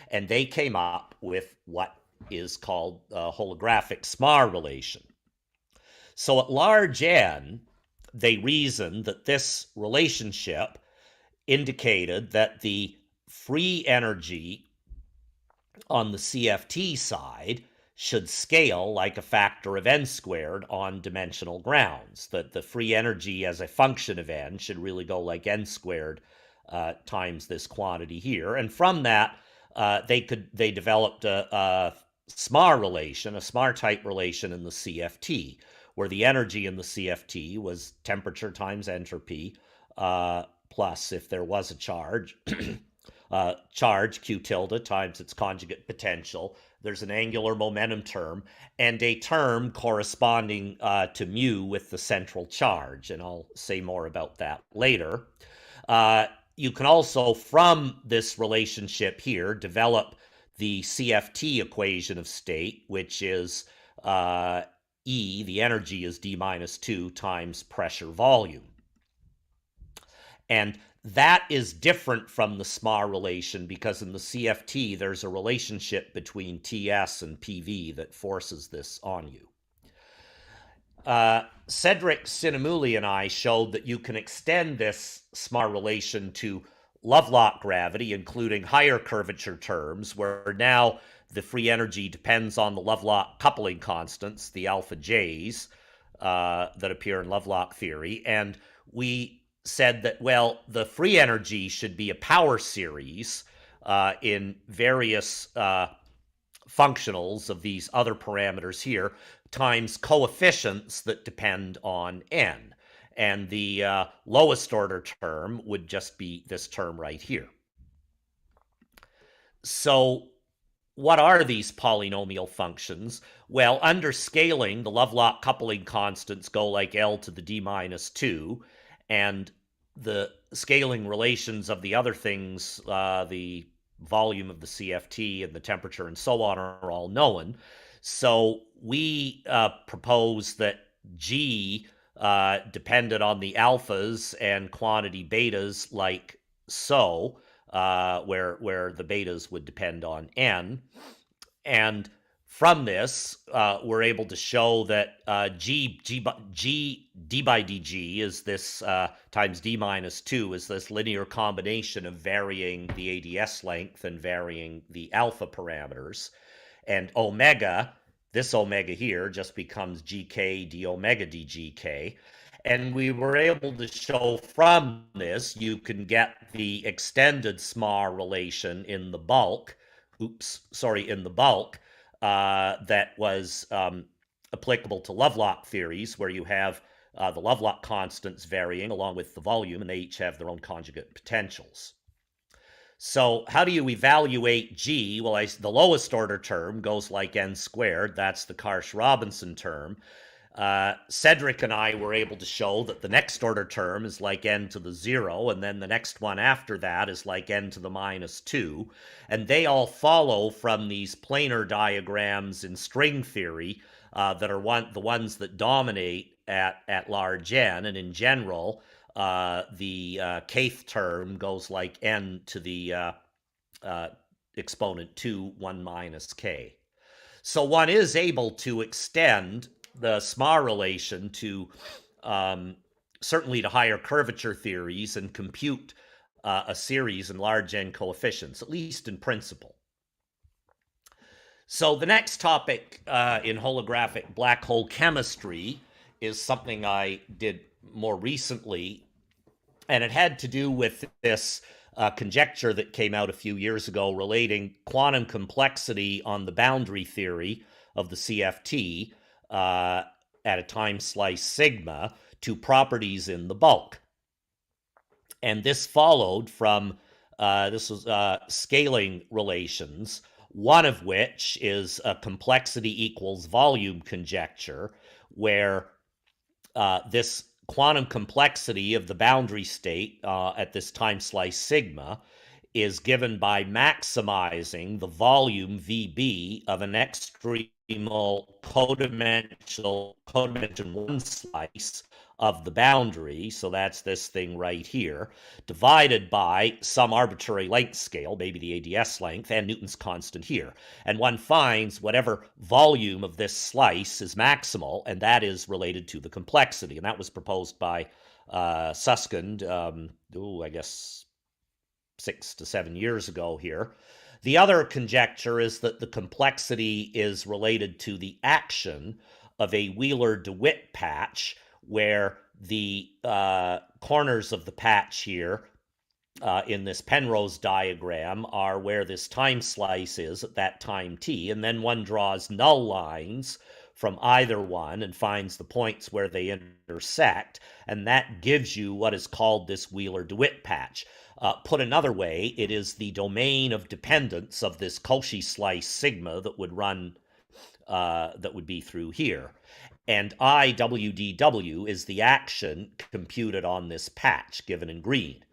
And they came up with what is called a holographic Smar relation. So at large n, they reasoned that this relationship indicated that the free energy on the CFT side should scale like a factor of n squared on dimensional grounds, that the free energy as a function of n should really go like n squared times this quantity here. And from that, they developed a Smar relation, a Smar type relation in the CFT, where the energy in the CFT was temperature times entropy, plus, if there was a charge, charge Q tilde times its conjugate potential. There's an angular momentum term and a term corresponding to mu with the central charge, and I'll say more about that later. You can also, from this relationship here, develop the CFT equation of state, which is E, the energy is D minus 2 times pressure volume. And that is different from the Smar relation because in the CFT, there's a relationship between TS and PV that forces this on you. Cedric Sinamuli and I showed that you can extend this Smar relation to Lovelock gravity, including higher curvature terms, where now the free energy depends on the Lovelock coupling constants, the alpha J's, that appear in Lovelock theory. And we said that, well, the free energy should be a power series in various functionals of these other parameters here, times coefficients that depend on n. And the lowest order term would just be this term right here. So what are these polynomial functions? Well, under scaling, the Lovelock coupling constants go like L to the D minus 2, and the scaling relations of the other things, the volume of the CFT and the temperature and so on, are all known. So we propose that G depended on the alphas and quantity betas like so, where the betas would depend on n. And from this, we're able to show that d by dg is this times d minus 2 is this linear combination of varying the ADS length and varying the alpha parameters. And omega, this omega here, just becomes gk d omega dgk. And we were able to show from this you can get the extended Smar relation in the bulk, that was applicable to Lovelock theories, where you have the Lovelock constants varying along with the volume, and they each have their own conjugate potentials. So how do you evaluate G? Well, the lowest order term goes like n squared. That's the Karsh-Robinson term. Cedric and I were able to show that the next order term is like n to the 0, and then the next one after that is like n to the minus 2. And they all follow from these planar diagrams in string theory that are the ones that dominate at large n. And in general, the kth term goes like n to the exponent 2, 1 minus k. So one is able to extend the Smar relation to certainly to higher curvature theories and compute a series in large n coefficients, at least in principle. So the next topic in holographic black hole chemistry is something I did more recently, and it had to do with this conjecture that came out a few years ago relating quantum complexity on the boundary theory of the CFT at a time slice sigma to properties in the bulk. And this followed from, this was scaling relations, one of which is a complexity equals volume conjecture, where this quantum complexity of the boundary state at this time slice sigma is given by maximizing the volume VB of an extremal codimension one slice of the boundary, so that's this thing right here, divided by some arbitrary length scale, maybe the ADS length, and Newton's constant here. And one finds whatever volume of this slice is maximal, and that is related to the complexity. And that was proposed by Susskind, I guess 6 to 7 years ago here. The other conjecture is that the complexity is related to the action of a Wheeler-DeWitt patch, where the corners of the patch here in this Penrose diagram are where this time slice is at that time t, and then one draws null lines from either one and finds the points where they intersect, and that gives you what is called this Wheeler-DeWitt patch. Put another way, it is the domain of dependence of this Cauchy slice sigma that would run, that would be through here. And IWDW is the action computed on this patch, given in green.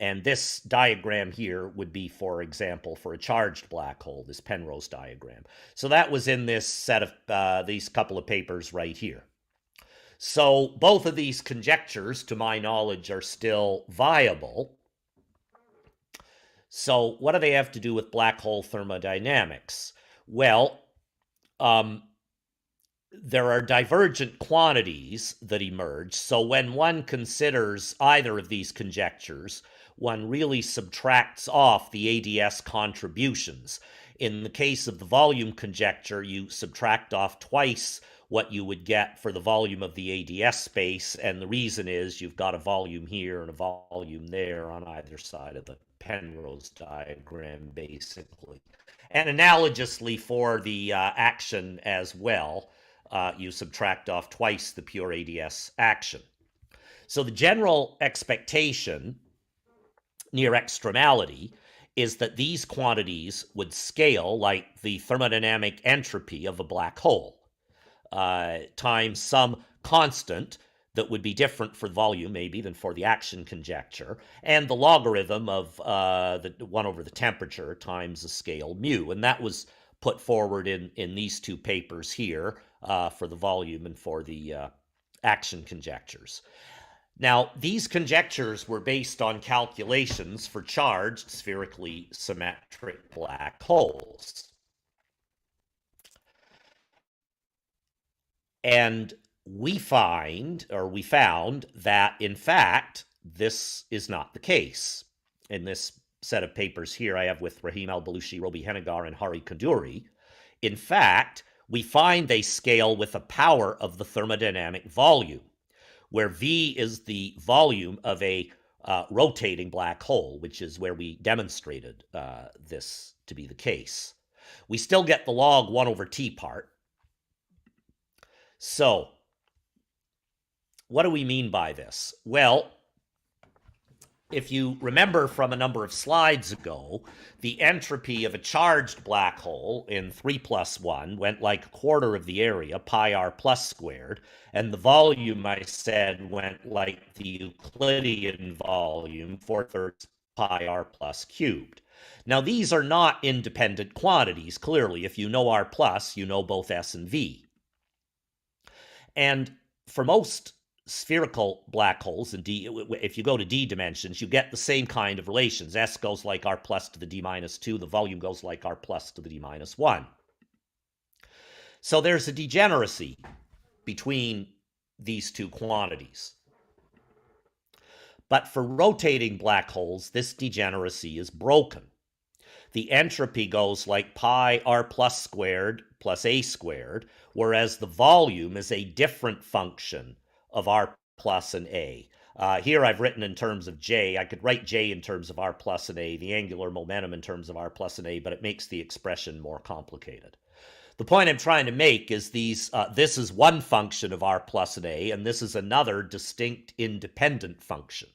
And this diagram here would be, for example, for a charged black hole, this Penrose diagram. So that was in this set of, these couple of papers right here. So both of these conjectures, to my knowledge, are still viable. So what do they have to do with black hole thermodynamics? Well, there are divergent quantities that emerge. So when one considers either of these conjectures, one really subtracts off the ADS contributions. In the case of the volume conjecture, you subtract off twice what you would get for the volume of the ADS space, and the reason is you've got a volume here and a volume there on either side of the Penrose diagram, basically. And analogously for the action as well, you subtract off twice the pure ADS action. So the general expectation near extremality is that these quantities would scale like the thermodynamic entropy of a black hole times some constant that would be different for the volume maybe than for the action conjecture, and the logarithm of the 1 over the temperature times the scale mu. And that was put forward in these two papers here for the volume and for the action conjectures. Now, these conjectures were based on calculations for charged spherically symmetric black holes. And we found that, in fact, this is not the case. In this set of papers here I have with Rahim Al-Balushi, Robi Hennegar, and Hari Kaduri, in fact, we find they scale with the power of the thermodynamic volume, where V is the volume of a rotating black hole, which is where we demonstrated this to be the case. We still get the log 1 over T part. So, what do we mean by this? Well, if you remember from a number of slides ago, the entropy of a charged black hole in 3+1 went like a quarter of the area, pi r plus squared, and the volume, I said, went like the Euclidean volume, 4/3 pi r plus cubed. Now, these are not independent quantities, clearly. If you know r plus, you know both s and v. And for most spherical black holes in D, if you go to D dimensions, you get the same kind of relations. S goes like r plus to the D minus 2. The volume goes like r plus to the D minus 1. So there's a degeneracy between these two quantities. But for rotating black holes, this degeneracy is broken. the entropy goes like pi r plus squared plus a squared, whereas the volume is a different function of r plus and a. Here I've written in terms of j. I could write j in terms of r plus and a, the angular momentum in terms of r plus and a, but it makes the expression more complicated. The point I'm trying to make is this is one function of r plus and a, and this is another distinct independent function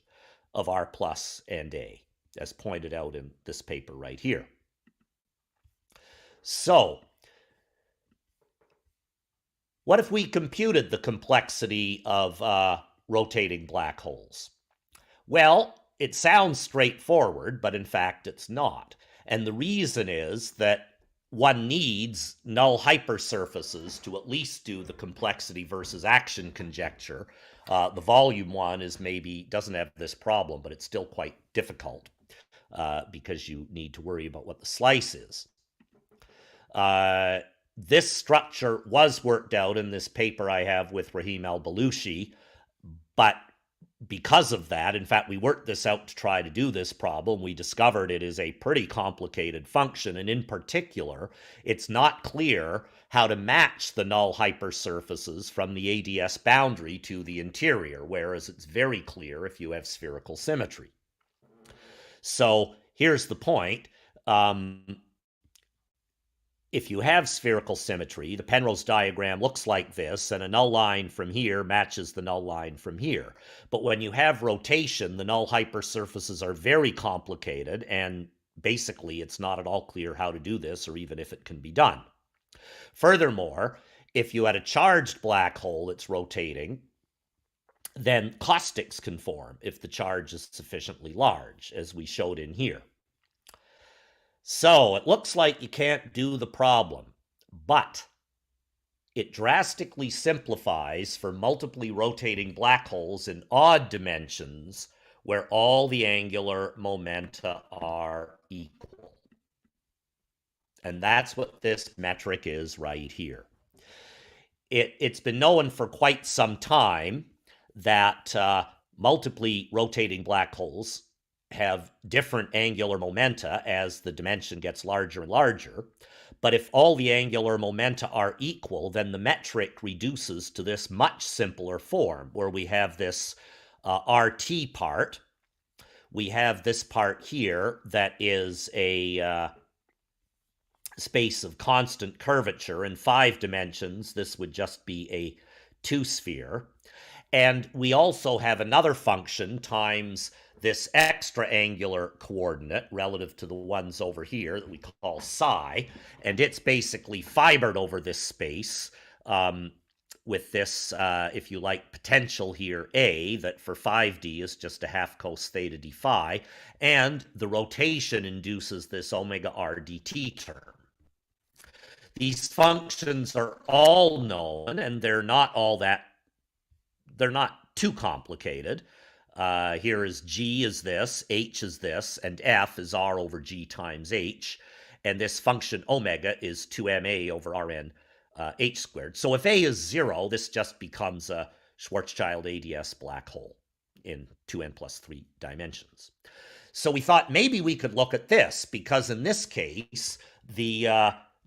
of r plus and a, as pointed out in this paper right here. So, what if we computed the complexity of rotating black holes? Well, it sounds straightforward, but in fact it's not. And the reason is that one needs null hypersurfaces to at least do the complexity versus action conjecture. The volume one doesn't have this problem, but it's still quite difficult because you need to worry about what the slice is. This structure was worked out in this paper I have with Rahim al-Baluchi, but because of that, in fact, we worked this out to try to do this problem. We discovered it is a pretty complicated function, and in particular, it's not clear how to match the null hypersurfaces from the ADS boundary to the interior, whereas it's very clear if you have spherical symmetry. So here's the point. If you have spherical symmetry, the Penrose diagram looks like this, and a null line from here matches the null line from here. But when you have rotation, the null hypersurfaces are very complicated, and basically it's not at all clear how to do this, or even if it can be done. Furthermore, if you had a charged black hole that's rotating, then caustics can form if the charge is sufficiently large, as we showed in here. So it looks like you can't do the problem, but it drastically simplifies for multiply rotating black holes in odd dimensions where all the angular momenta are equal. And that's what this metric is right here. It's been known for quite some time that multiply rotating black holes have different angular momenta as the dimension gets larger and larger. But if all the angular momenta are equal, then the metric reduces to this much simpler form, where we have this RT part. We have this part here that is a space of constant curvature in 5 dimensions. This would just be a 2-sphere. And we also have another function times this extra angular coordinate relative to the ones over here that we call psi, and it's basically fibered over this space with this, if you like, potential here A, that for 5D is just a half cos theta d phi, and the rotation induces this omega r dt term. These functions are all known, and they're not too complicated. Here is G is this, H is this, and F is R over G times H. And this function omega is 2ma over Rn H squared. So if A is 0, this just becomes a Schwarzschild ADS black hole in 2n plus 3 dimensions. So we thought maybe we could look at this, because in this case, the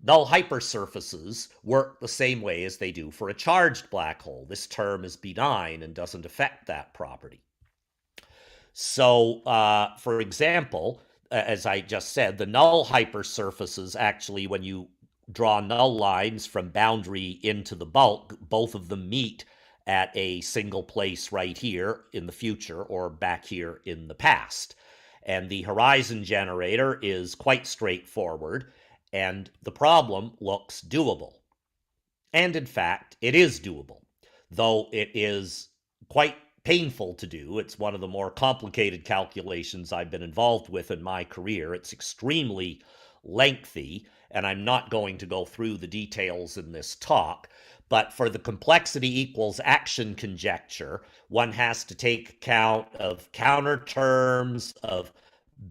null hypersurfaces work the same way as they do for a charged black hole. This term is benign and doesn't affect that property. So, for example, as I just said, the null hypersurfaces actually, when you draw null lines from boundary into the bulk, both of them meet at a single place right here in the future or back here in the past. And the horizon generator is quite straightforward, and the problem looks doable. And in fact, it is doable, though it is quite painful to do. It's one of the more complicated calculations I've been involved with in my career. It's extremely lengthy, and I'm not going to go through the details in this talk, but for the complexity equals action conjecture, one has to take account of counter terms, of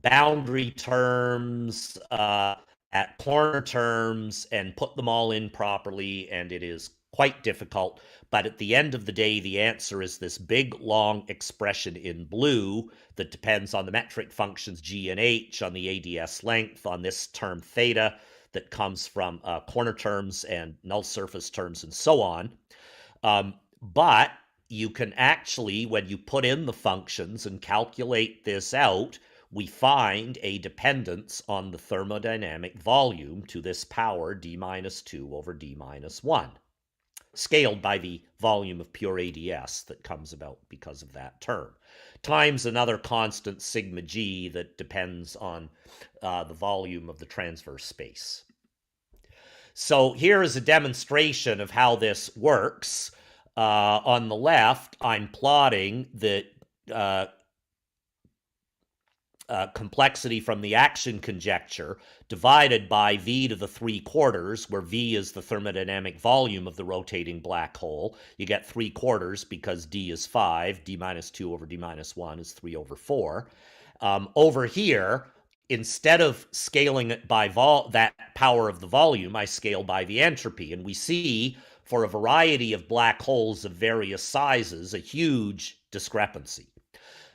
boundary terms, at corner terms, and put them all in properly, and it is quite difficult. But at the end of the day, the answer is this big, long expression in blue that depends on the metric functions g and h, on the ADS length, on this term theta that comes from corner terms and null surface terms and so on. But you can actually, when you put in the functions and calculate this out, we find a dependence on the thermodynamic volume to this power d minus 2 over d minus 1, scaled by the volume of pure ADS that comes about because of that term, times another constant sigma g that depends on the volume of the transverse space. So here is a demonstration of how this works. On the left, I'm plotting the complexity from the action conjecture divided by v to the 3/4, where v is the thermodynamic volume of the rotating black hole. You get 3/4 because d is 5, d minus 2 over d minus 1 is 3 over 4. Over here, instead of scaling it by that power of the volume, I scale by the entropy. And we see, for a variety of black holes of various sizes, a huge discrepancy.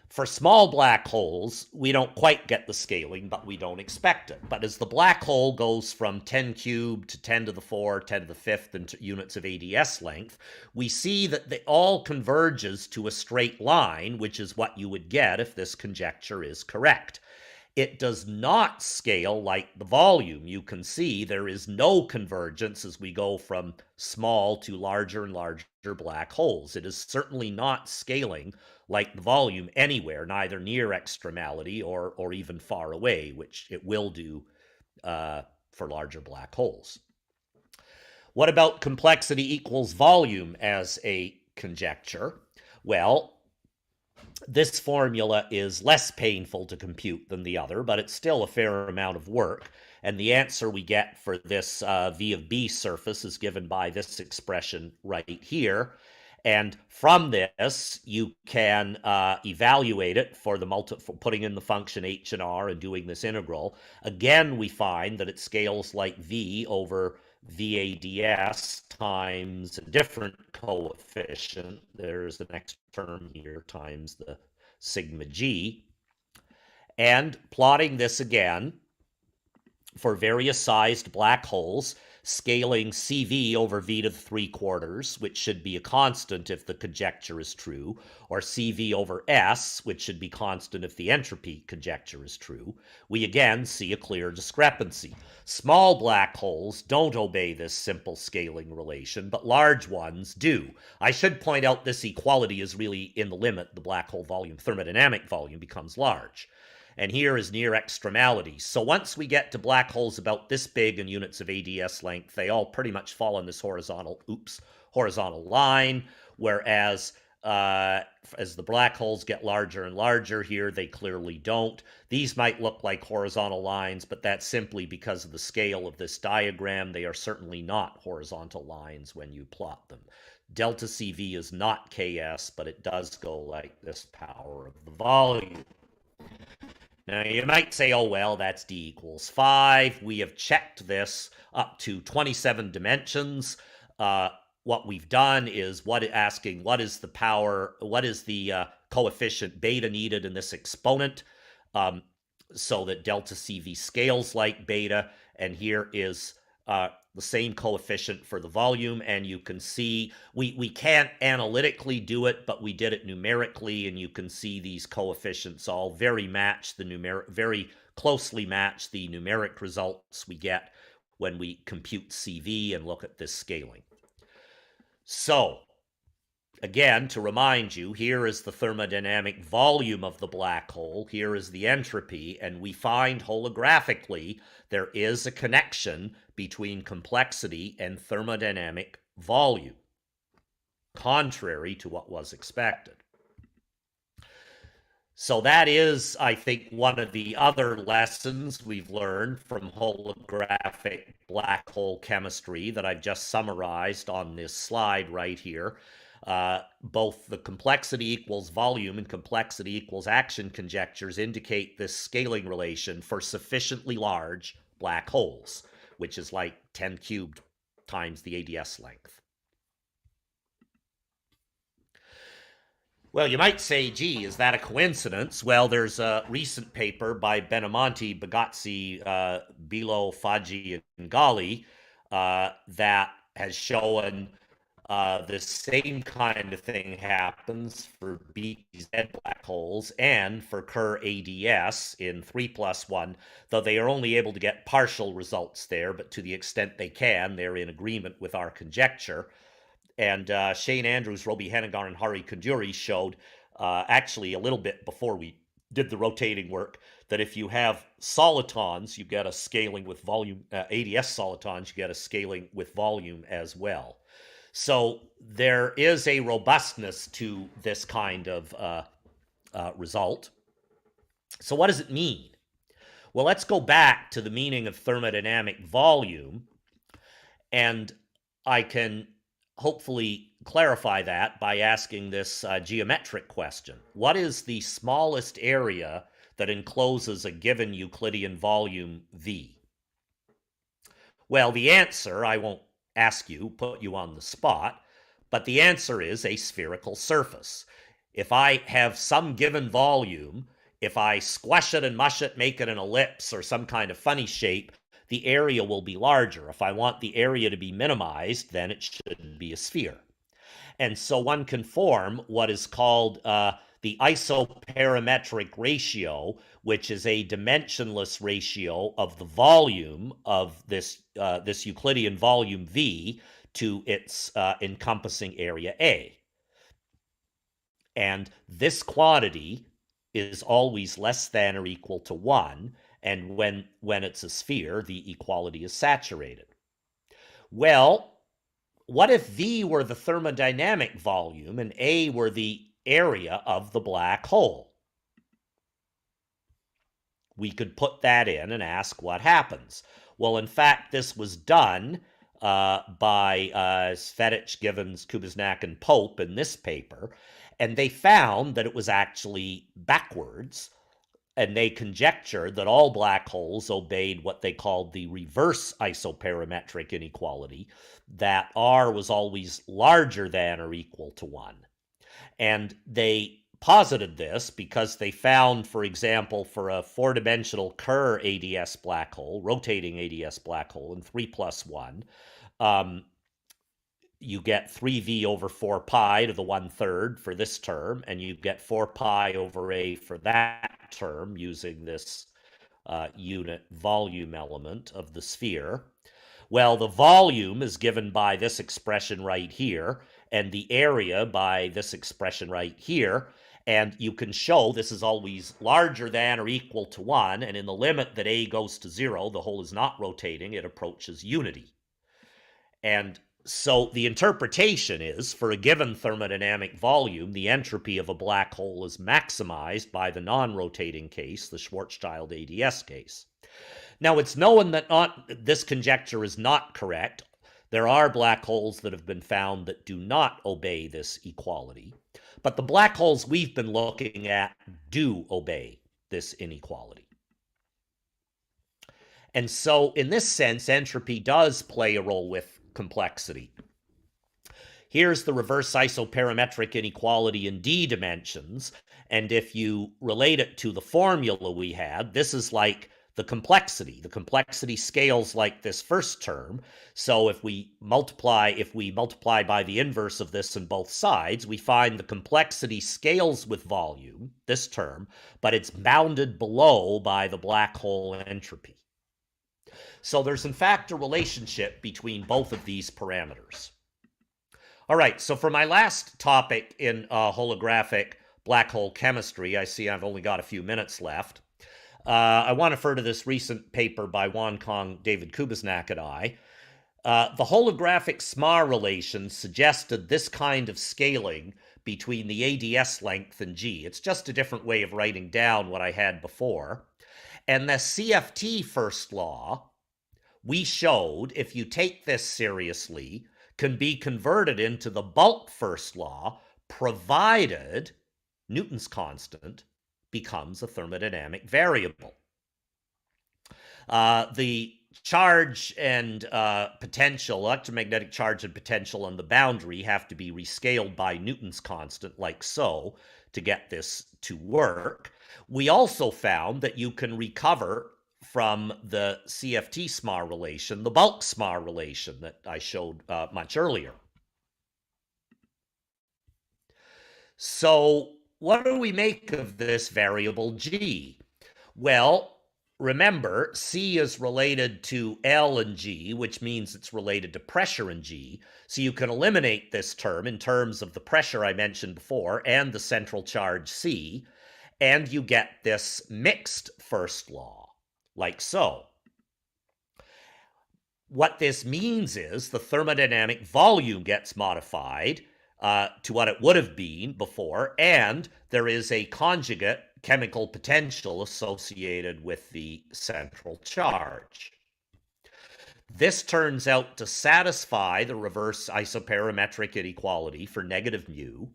For small black holes, we don't quite get the scaling, but we don't expect it. But as the black hole goes from 10 cubed to 10 to the 4, 10 to the 5th in units of ADS length, we see that they all converges to a straight line, which is what you would get if this conjecture is correct. It does not scale like the volume. You can see there is no convergence as we go from small to larger and larger black holes. It is certainly not scaling like the volume anywhere, neither near extremality or even far away, which it will do for larger black holes. What about complexity equals volume as a conjecture? Well, this formula is less painful to compute than the other, but it's still a fair amount of work. And the answer we get for this V of B surface is given by this expression right here. And from this, you can evaluate it for putting in the function h and r and doing this integral. Again, we find that it scales like V over VADS times a different coefficient. There's the next term here times the sigma g. And plotting this again for various sized black holes, scaling CV over V to the 3/4, which should be a constant if the conjecture is true, or CV over S, which should be constant if the entropy conjecture is true, we again see a clear discrepancy. Small black holes don't obey this simple scaling relation, but large ones do. I should point out this equality is really in the limit. The black hole volume, thermodynamic volume, becomes large. And here is near extremality. So once we get to black holes about this big in units of ADS length, they all pretty much fall on this horizontal line, whereas as the black holes get larger and larger here, they clearly don't. These might look like horizontal lines, but that's simply because of the scale of this diagram. They are certainly not horizontal lines when you plot them. Delta CV is not Ks, but it does go like this power of the volume. Now, you might say, oh, well, that's d equals 5. We have checked this up to 27 dimensions. What we've done is asking what is the power, what is the coefficient beta needed in this exponent so that delta CV scales like beta. And here is the same coefficient for the volume, and you can see we can't analytically do it, but we did it numerically, and you can see these coefficients all very closely match the numeric results we get when we compute CV and look at this scaling. So again, to remind you, here is the thermodynamic volume of the black hole, here is the entropy, and we find holographically there is a connection between complexity and thermodynamic volume, contrary to what was expected. So that is, I think, one of the other lessons we've learned from holographic black hole chemistry that I've just summarized on this slide right here. Both the complexity equals volume and complexity equals action conjectures indicate this scaling relation for sufficiently large black holes, which is like 10 cubed times the ADS length. Well, you might say, gee, is that a coincidence? Well, there's a recent paper by Benamonte, Bagazzi, Bilo, Faggi, and Gali that has shown the same kind of thing happens for BZ black holes and for Kerr ADS in 3+1, though they are only able to get partial results there, but to the extent they can, they're in agreement with our conjecture. And Shane Andrews, Roby Hennigar, and Hari Kanduri showed actually a little bit before we did the rotating work that if you have solitons, you get a scaling with volume, ADS solitons, you get a scaling with volume as well. So there is a robustness to this kind of result. So what does it mean? Well, let's go back to the meaning of thermodynamic volume, and I can hopefully clarify that by asking this geometric question. What is the smallest area that encloses a given Euclidean volume V? Well, the answer, I won't ask you, put you on the spot, but the answer is a spherical surface. If I have some given volume, if I squash it and mush it, make it an ellipse or some kind of funny shape, the area will be larger. If I want the area to be minimized, then it should be a sphere. And so one can form what is called the isoperimetric ratio, which is a dimensionless ratio of the volume of this Euclidean volume V to its encompassing area A. And this quantity is always less than or equal to 1, and when it's a sphere, the equality is saturated. Well, what if V were the thermodynamic volume and A were the area of the black hole? We could put that in and ask what happens. Well, in fact, this was done by Svetich, Givens, Kubiznak, and Pope in this paper, and they found that it was actually backwards, and they conjectured that all black holes obeyed what they called the reverse isoperimetric inequality, that R was always larger than or equal to 1. And they posited this because they found, for example, for a 4-dimensional Kerr ADS black hole, rotating ADS black hole in 3+1, you get 3V over 4 pi to the 1/3 for this term, and you get 4 pi over A for that term using this unit volume element of the sphere. Well, the volume is given by this expression right here, and the area by this expression right here. And you can show this is always larger than or equal to 1, and in the limit that A goes to 0, the hole is not rotating, it approaches unity. And so the interpretation is, for a given thermodynamic volume, the entropy of a black hole is maximized by the non-rotating case, the Schwarzschild ADS case. Now, it's known that this conjecture is not correct. There are black holes that have been found that do not obey this equality, but the black holes we've been looking at do obey this inequality. And so, in this sense, entropy does play a role with complexity. Here's the reverse isoperimetric inequality in D dimensions, and if you relate it to the formula we had, this is like the complexity. The complexity scales like this first term, so if we multiply by the inverse of this on both sides, we find the complexity scales with volume, this term, but it's bounded below by the black hole entropy. So there's in fact a relationship between both of these parameters. All right, so for my last topic in holographic black hole chemistry, I see I've only got a few minutes left. I want to refer to this recent paper by Wan Kong, David Kubiznak, and I. The holographic SMAR relation suggested this kind of scaling between the ADS length and G. It's just a different way of writing down what I had before. And the CFT first law, we showed, if you take this seriously, can be converted into the bulk first law, provided Newton's constant becomes a thermodynamic variable. The charge and potential, electromagnetic charge and potential on the boundary have to be rescaled by Newton's constant, like so, to get this to work. We also found that you can recover from the CFT-SMAR relation, the bulk-SMAR relation that I showed much earlier. So what do we make of this variable G? Well, remember, C is related to L and G, which means it's related to pressure in G. So you can eliminate this term in terms of the pressure I mentioned before and the central charge C, and you get this mixed first law, like so. What this means is the thermodynamic volume gets modified to what it would have been before, and there is a conjugate chemical potential associated with the central charge. This turns out to satisfy the reverse isoperimetric inequality for negative mu,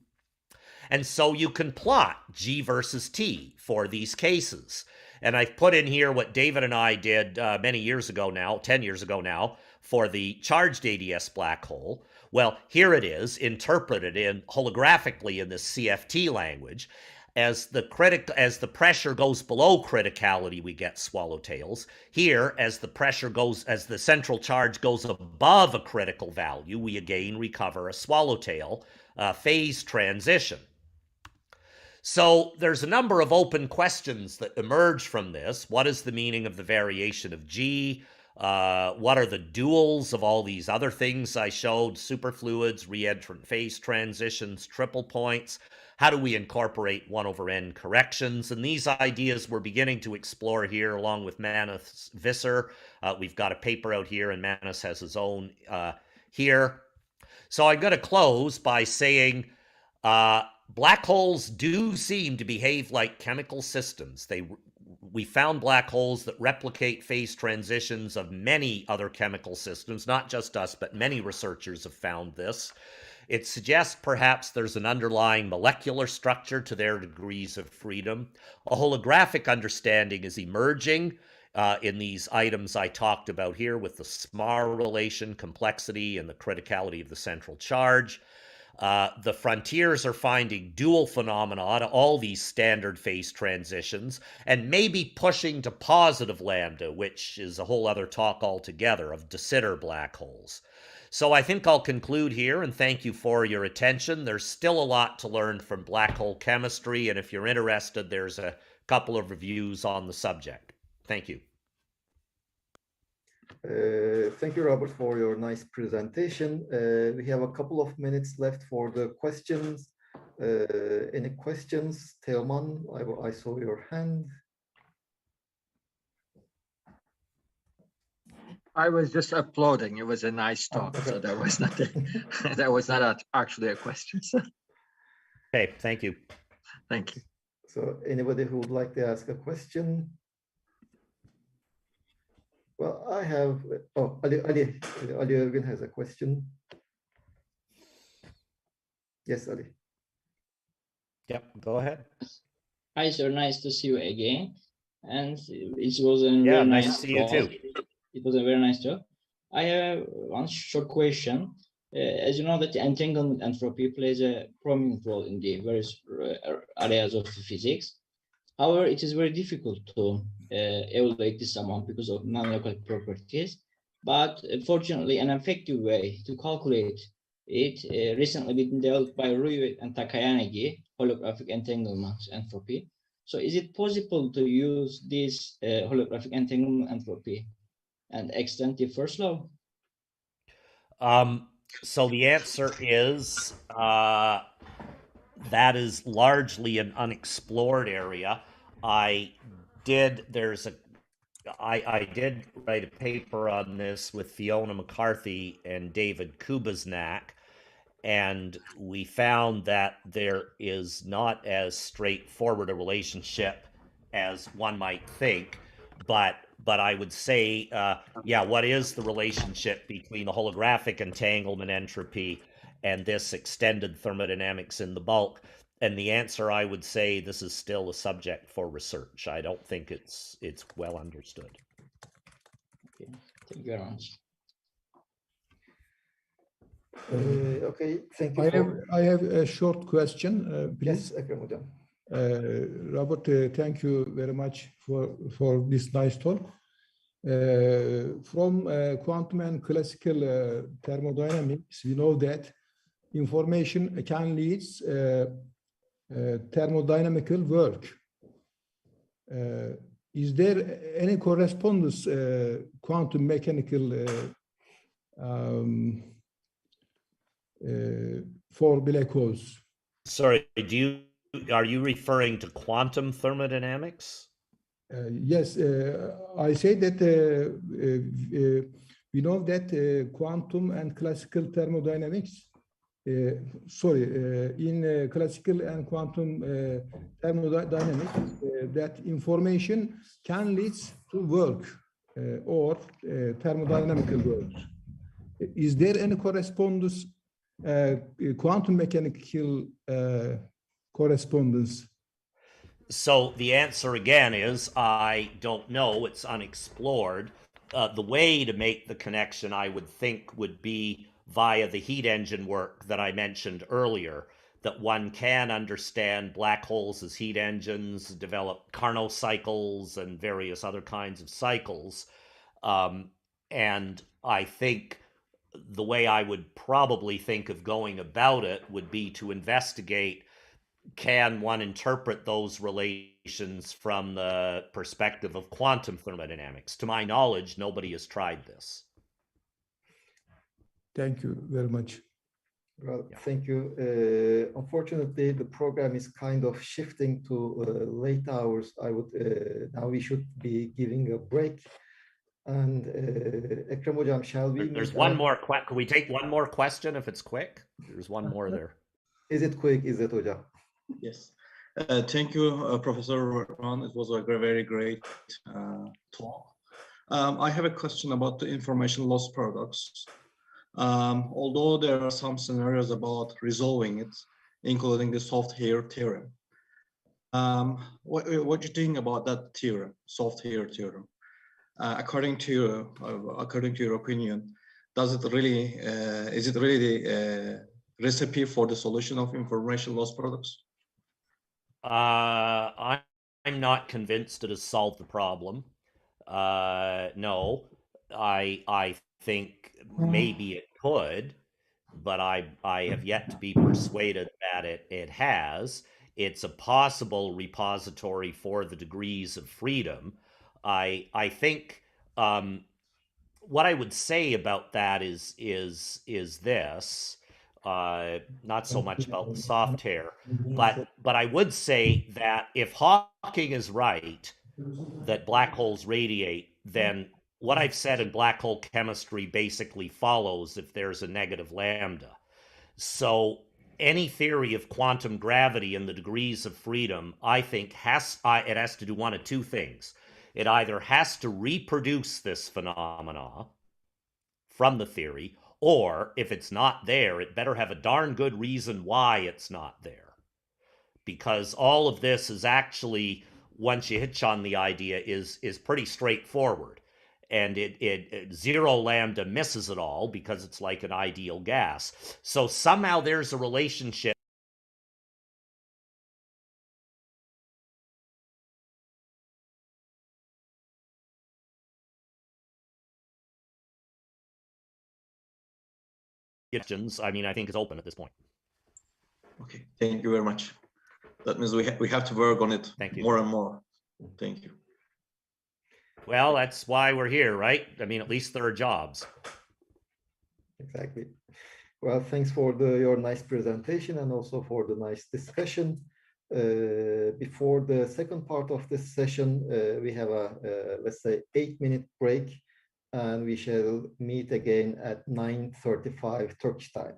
and so you can plot G versus T for these cases. And I've put in here what David and I did many years ago now, 10 years ago now, for the charged ADS black hole. Well, here it is, interpreted in holographically in this CFT language. As the pressure goes below criticality, we get swallowtails. Here, as the central charge goes above a critical value, we again recover a swallowtail phase transition. So there's a number of open questions that emerge from this. What is the meaning of the variation of G? What are the duals of all these other things I showed? Superfluids, reentrant phase transitions, triple points. How do we incorporate 1 over n corrections? And these ideas we're beginning to explore here along with Manas Visser. We've got a paper out here and Manas has his own here. So I'm going to close by saying black holes do seem to behave like chemical systems. We found black holes that replicate phase transitions of many other chemical systems, not just us, but many researchers have found this. It suggests perhaps there's an underlying molecular structure to their degrees of freedom. A holographic understanding is emerging in these items I talked about here with the SMAR relation, complexity, and the criticality of the central charge. The frontiers are finding dual phenomena to all these standard phase transitions and maybe pushing to positive lambda, which is a whole other talk altogether, of de Sitter black holes. So I think I'll conclude here and thank you for your attention. There's still a lot to learn from black hole chemistry, and if you're interested, there's a couple of reviews on the subject. Thank you. Thank you, Robert, for your nice presentation. We have a couple of minutes left for the questions. Any questions? Teoman, I saw your hand. I was just applauding. It was a nice talk, so that was not actually a question. Okay, thank you. Thank you. So anybody who would like to ask a question? Well, I have, Ali Ergin has a question. Yes, Ali. Yep, go ahead. Hi, sir, nice to see you again. And it was a very nice nice to see you too. It was a very nice talk. I have one short question. As you know that entanglement entropy plays a prominent role in the various areas of physics. However, it is very difficult to evaluate this amount because of non-local properties. But fortunately, an effective way to calculate it recently been developed by Ryu and Takayanagi, holographic entanglement entropy. So is it possible to use this holographic entanglement entropy and extend the first law? So the answer is that is largely an unexplored area. I did write a paper on this with Fiona McCarthy and David Kubasnak, and we found that there is not as straightforward a relationship as one might think, but I would say, yeah, what is the relationship between the holographic entanglement entropy and this extended thermodynamics in the bulk? And the answer, I would say, this is still a subject for research. I don't think it's well understood. Okay. Thank you very much. Okay, thank you. I have a short question, please. Yes, Ekrem Hocam. Robert, thank you very much for this nice talk. From quantum and classical thermodynamics, we know that information can lead thermodynamical work. Is there any correspondence quantum mechanical for black holes? Sorry, are you referring to quantum thermodynamics? Yes, I say that we know that quantum and classical thermodynamics, in classical and quantum thermodynamics, that information can lead to work or thermodynamical work. Is there any correspondence, quantum mechanical correspondence? So the answer again is I don't know. It's unexplored. The way to make the connection, I would think, would be via the heat engine work that I mentioned earlier, that one can understand black holes as heat engines, develop Carnot cycles and various other kinds of cycles. And I think the way I would probably think of going about it would be to investigate, can one interpret those relations from the perspective of quantum thermodynamics? To my knowledge, nobody has tried this. Thank you very much. Well, thank you. Unfortunately, the program is kind of shifting to late hours. Now we should be giving a break. And Ekrem Hocam, shall we? There's one more. Can we take one more question if it's quick? There's one more there. Is it quick? Is it, Hocam? Yes. Thank you, Professor Ron. It was a very great talk. I have a question about the information loss paradox. Although there are some scenarios about resolving it, including the soft hair theorem. What do you think about that theorem, soft hair theorem? According to your opinion, is it really the recipe for the solution of information loss paradox? I'm not convinced it has solved the problem. No, I think maybe it could, but I have yet to be persuaded that it has. It's a possible repository for the degrees of freedom. I think what I would say about that is this. Not so much about the soft hair, but I would say that if Hawking is right, that black holes radiate, then what I've said in black hole chemistry basically follows if there's a negative lambda. So any theory of quantum gravity and the degrees of freedom, I think it has to do one of two things. It either has to reproduce this phenomena from the theory, or if it's not there, it better have a darn good reason why it's not there. Because all of this is actually, once you hitch on the idea, is pretty straightforward. And it zero lambda misses it all because it's like an ideal gas. So somehow there's a relationship I mean, I think is open at this point. Okay, thank you very much. That means we have to work on it more and more. Thank you. Well, that's why we're here, right? I mean, at least there are jobs. Exactly. Well, thanks for your nice presentation and also for the nice discussion. Before the second part of this session, we have a, let's say, 8-minute break. And we shall meet again at 9:35 Turkish time.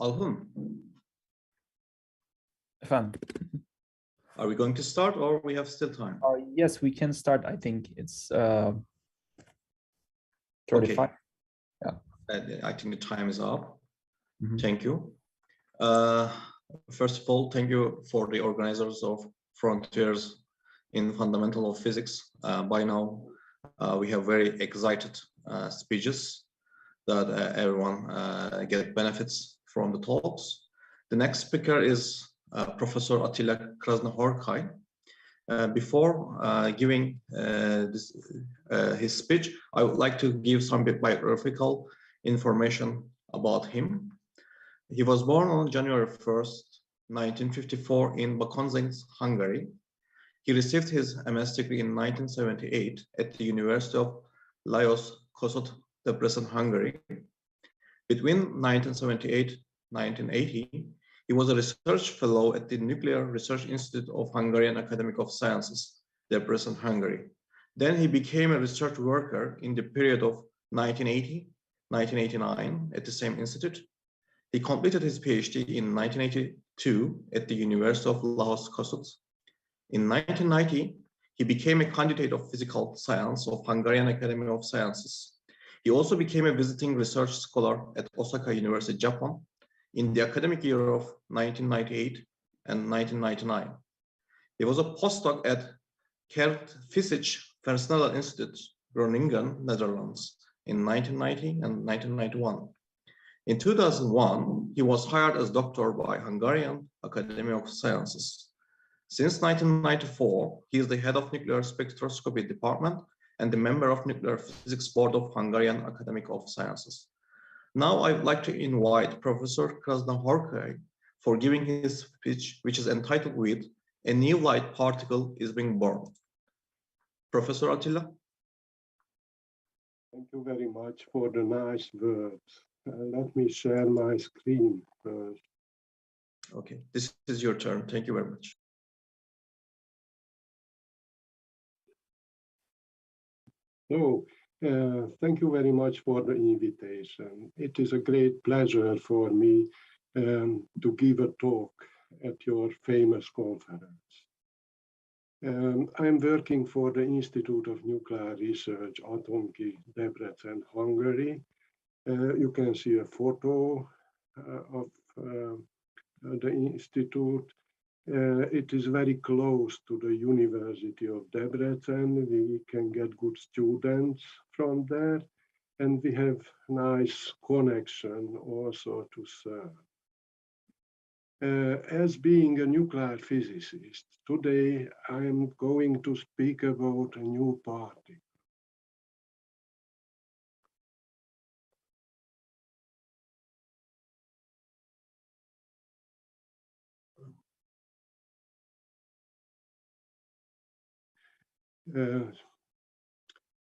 Alhun, Efendim. Are we going to start or we have still time? Yes, we can start. I think it's 35. Okay. Yeah. I think the time is up. Mm-hmm. Thank you. First of all, thank you for the organizers of Frontiers in Fundamental of Physics. By now, we have very excited speeches that everyone get benefits from the talks. The next speaker is Professor Attila Krasznahorkai. Before giving his speech, I would like to give some biographical information about him. He was born on January 1st, 1954 in Bakonzics, Hungary. He received his MS degree in 1978 at the University of Lajos Kossuth, Debrecen, Hungary. Between 1978 and 1980, he was a research fellow at the Nuclear Research Institute of Hungarian Academy of Sciences, Debrecen, Hungary. Then he became a research worker in the period of 1980-1989 at the same institute. He completed his PhD in 1982 at the University of Lajos Kossuth. In 1990, he became a candidate of physical science of Hungarian Academy of Sciences. He also became a visiting research scholar at Osaka University, Japan, in the academic year of 1998 and 1999. He was a postdoc at Kert Physisch Versnellen Institute, Groningen, Netherlands, in 1990 and 1991. In 2001, he was hired as doctor by Hungarian Academy of Sciences. Since 1994, he is the head of Nuclear Spectroscopy Department and the member of Nuclear Physics Board of Hungarian Academy of Sciences. Now I'd like to invite Professor Krasznahorkai for giving his speech, which is entitled with "A New Light Particle is Being Born." Professor Attila. Thank you very much for the nice words. Let me share my screen first. Okay, this is your turn. Thank you very much. So, thank you very much for the invitation. It is a great pleasure for me to give a talk at your famous conference. I'm working for the Institute of Nuclear Research, Atomki, Debrecen, Hungary. You can see a photo of the institute. It is very close to the University of Debrecen. We can get good students from there, and we have nice connection also to serve. As being a nuclear physicist, today I am going to speak about a new particle.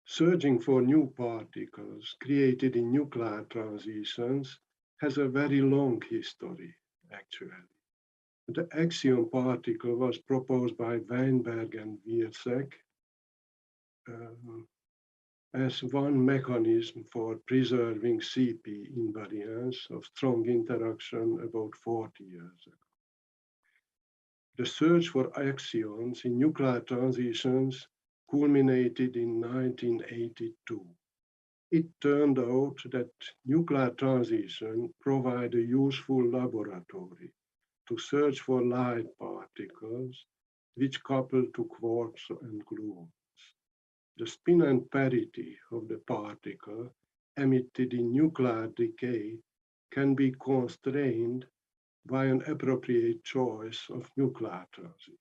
Searching for new particles created in nuclear transitions has a very long history, actually. The axion particle was proposed by Weinberg and Viatcheslav as one mechanism for preserving CP invariance of strong interaction about 40 years ago. The search for axions in nuclear transitions culminated in 1982. It turned out that nuclear transition provide a useful laboratory to search for light particles which couple to quarks and gluons. The spin and parity of the particle emitted in nuclear decay can be constrained by an appropriate choice of nuclear transition.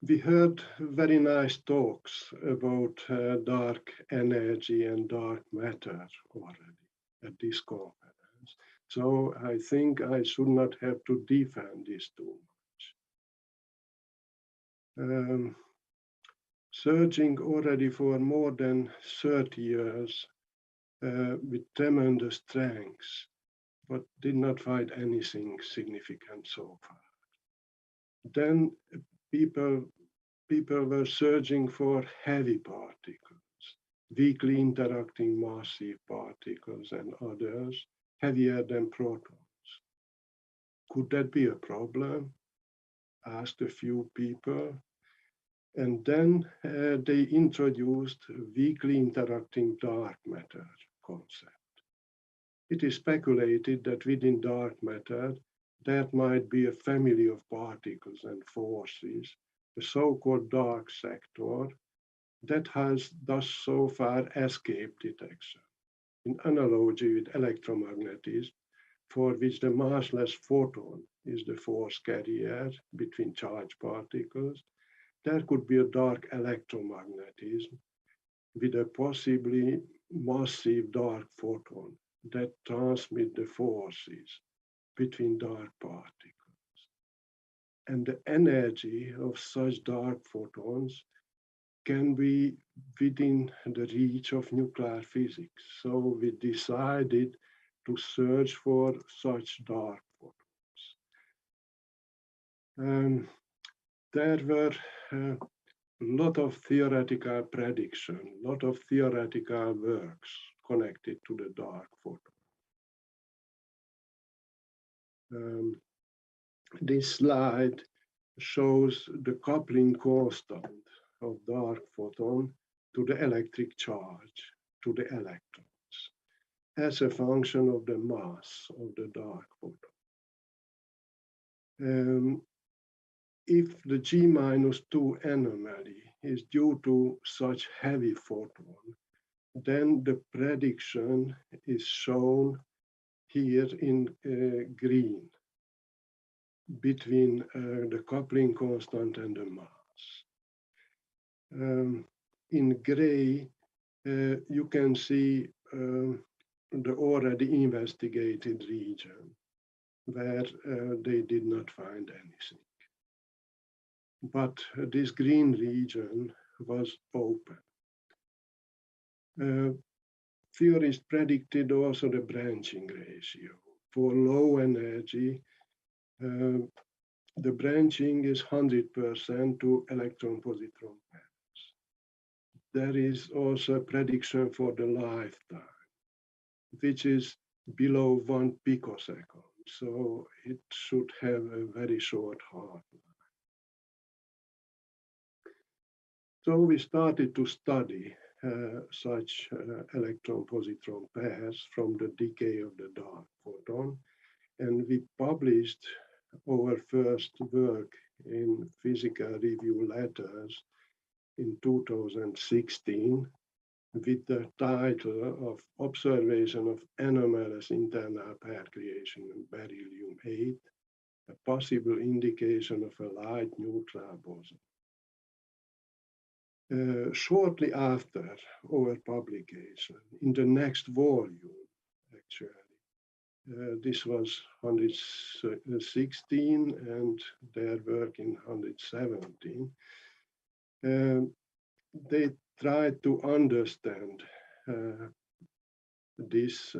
We heard very nice talks about dark energy and dark matter already at this conference. So I think I should not have to defend this too much. Searching already for more than 30 years with tremendous strengths, but did not find anything significant so far. Then people were searching for heavy particles weakly interacting massive particles and others heavier than protons. Could that be a problem? Asked a few people. And then they introduced weakly interacting dark matter concept. It is speculated that within dark matter, there might be a family of particles and forces, the so-called dark sector, that has thus so far escaped detection. In analogy with electromagnetism, for which the massless photon is the force carrier between charged particles, there could be a dark electromagnetism with a possibly massive dark photon that transmit the forces between dark particles. And the energy of such dark photons can be within the reach of nuclear physics. So we decided to search for such dark photons. There were a lot of theoretical prediction, a lot of theoretical works connected to the dark photon. This slide shows the coupling constant of dark photon to the electric charge, to the electrons, as a function of the mass of the dark photon. If the G-2 anomaly is due to such heavy photon, then the prediction is shown here in green between the coupling constant and the mass. In gray, you can see the already investigated region where they did not find anything. But this green region was open. Theorists predicted also the branching ratio. For low energy, the branching is 100% to electron-positron pairs. There is also a prediction for the lifetime, which is below 1 picosecond. So it should have a very short half-life. So we started to study such electron-positron pairs from the decay of the dark photon, and we published our first work in Physical Review Letters in 2016 with the title of Observation of Anomalous Internal Pair Creation in Beryllium-8, a possible indication of a light neutral boson. Shortly after our publication, in the next volume, actually, this was 116 and their work in 117, they tried to understand this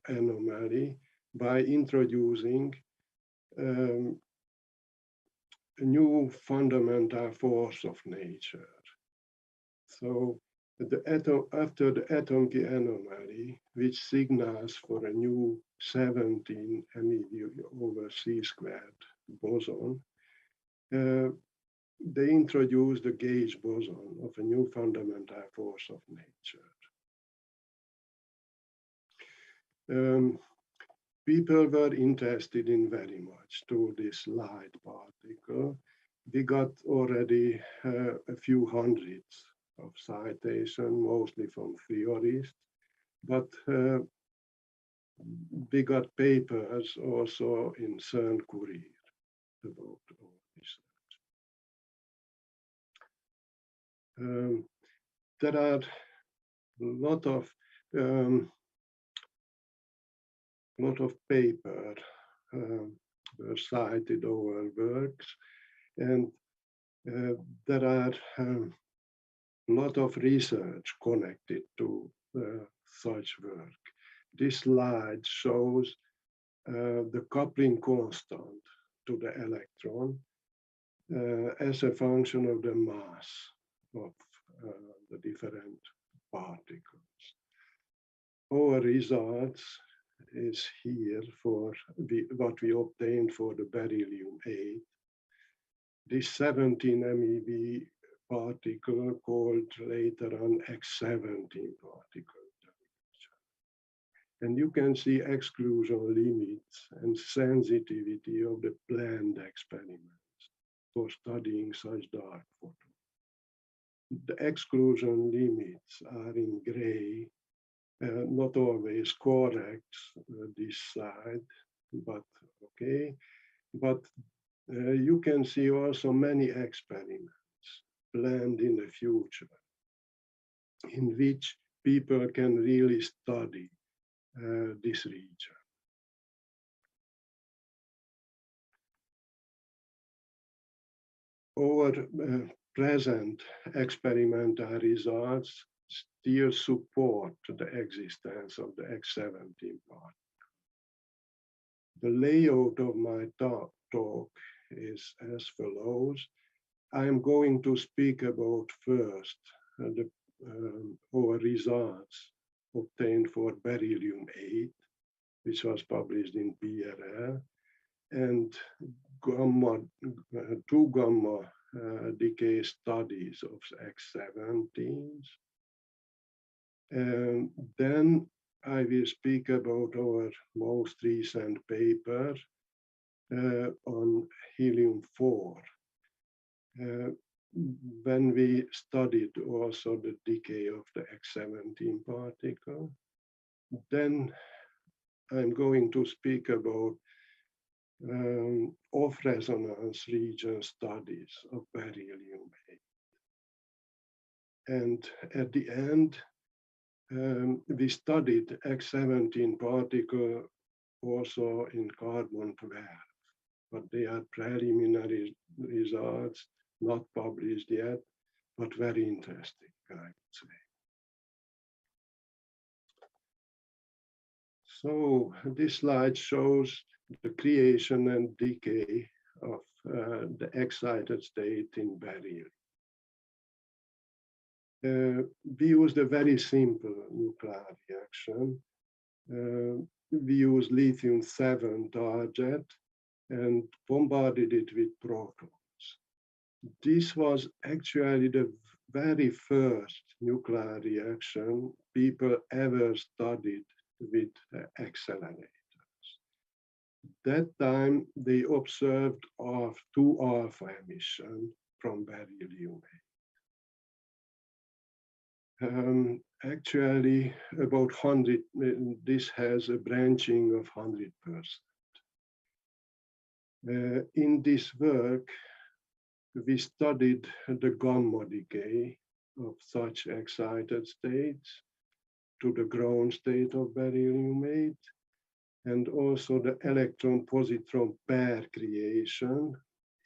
anomaly by introducing a new fundamental force of nature. So after the atom key anomaly, which signals for a new 17 MeV/c² boson, they introduced the gauge boson of a new fundamental force of nature. People were interested in very much to this light particle. We got already a few hundreds of citations, mostly from theorists, but we got papers also in CERN Courier about all this. There are a lot of paper were cited our works, and there are a lot of research connected to such work. This slide shows the coupling constant to the electron as a function of the mass of the different particles. Our results is here for what we obtained for the beryllium-8. This 17 MeV particle called later on X17 particle. And you can see exclusion limits and sensitivity of the planned experiments for studying such dark photons. The exclusion limits are in gray, not always correct this side, but okay. But you can see also many experiments planned in the future in which people can really study this region. Our present experimental results still support the existence of the X17 particle. The layout of my talk is as follows. I am going to speak about first our results obtained for beryllium-8, which was published in PRL, and two gamma decay studies of X17s. And then I will speak about our most recent paper on helium-4, when we studied also the decay of the X17 particle. Then I'm going to speak about off-resonance region studies of beryllium-8. And at the end, we studied X17 particle also in carbon-12, but they are preliminary results, not published yet, but very interesting, I would say. So this slide shows the creation and decay of the excited state in beryllium. We used a very simple nuclear reaction. We used lithium-7 target and bombarded it with protons. This was actually the very first nuclear reaction people ever studied with accelerators. That time they observed 2 alpha emission from beryllium-8. Actually, about 100, this has a branching of 100%. In this work, we studied the gamma decay of such excited states to the ground state of beryllium-8, and also the electron-positron pair creation,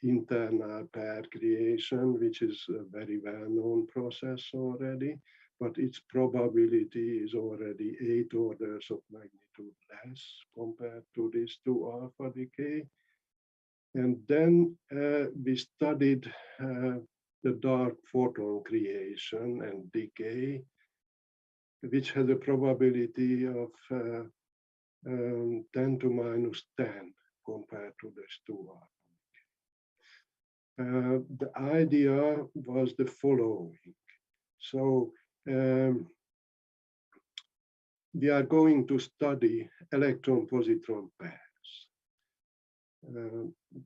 internal pair creation, which is a very well-known process already, but its probability is already 8 orders of magnitude less compared to this 2 alpha decay. And then we studied the dark photon creation and decay, which has a probability of 10 to minus 10 compared to this 2 alpha. The idea was the following. So we are going to study electron-positron pairs.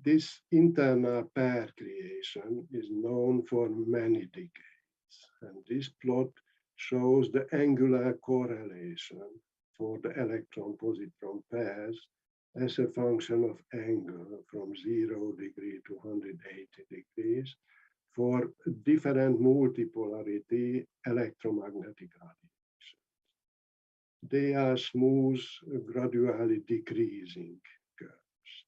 This internal pair creation is known for many decades, and this plot shows the angular correlation for the electron-positron pairs as a function of angle from 0 degree to 180 degrees for different multipolarity electromagnetic radiations. They are smooth, gradually decreasing curves.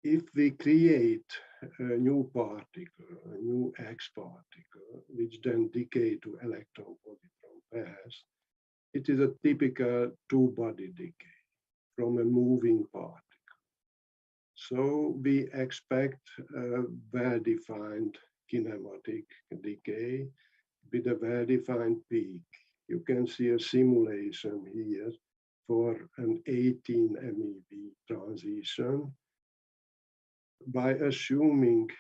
If we create a new particle, a new X particle, which then decay to electron-positron pairs, it is a typical two-body decay from a moving particle. So we expect a well-defined kinematic decay with a well-defined peak. You can see a simulation here for an 18 MeV transition by assuming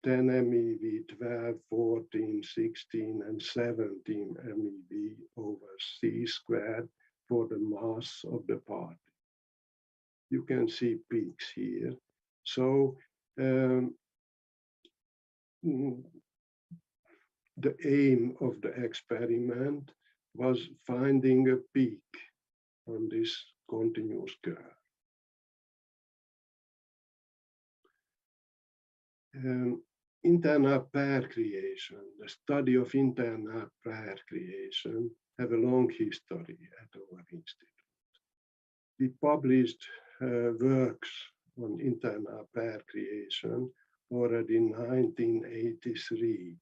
10 MeV, 12, 14, 16, and 17 MeV over C squared for the mass of the party. You can see peaks here. So the aim of the experiment was finding a peak on this continuous curve. Internal pair creation, the study of internal pair creation, have a long history at our institute. We published works on internal pair creation already in 1983.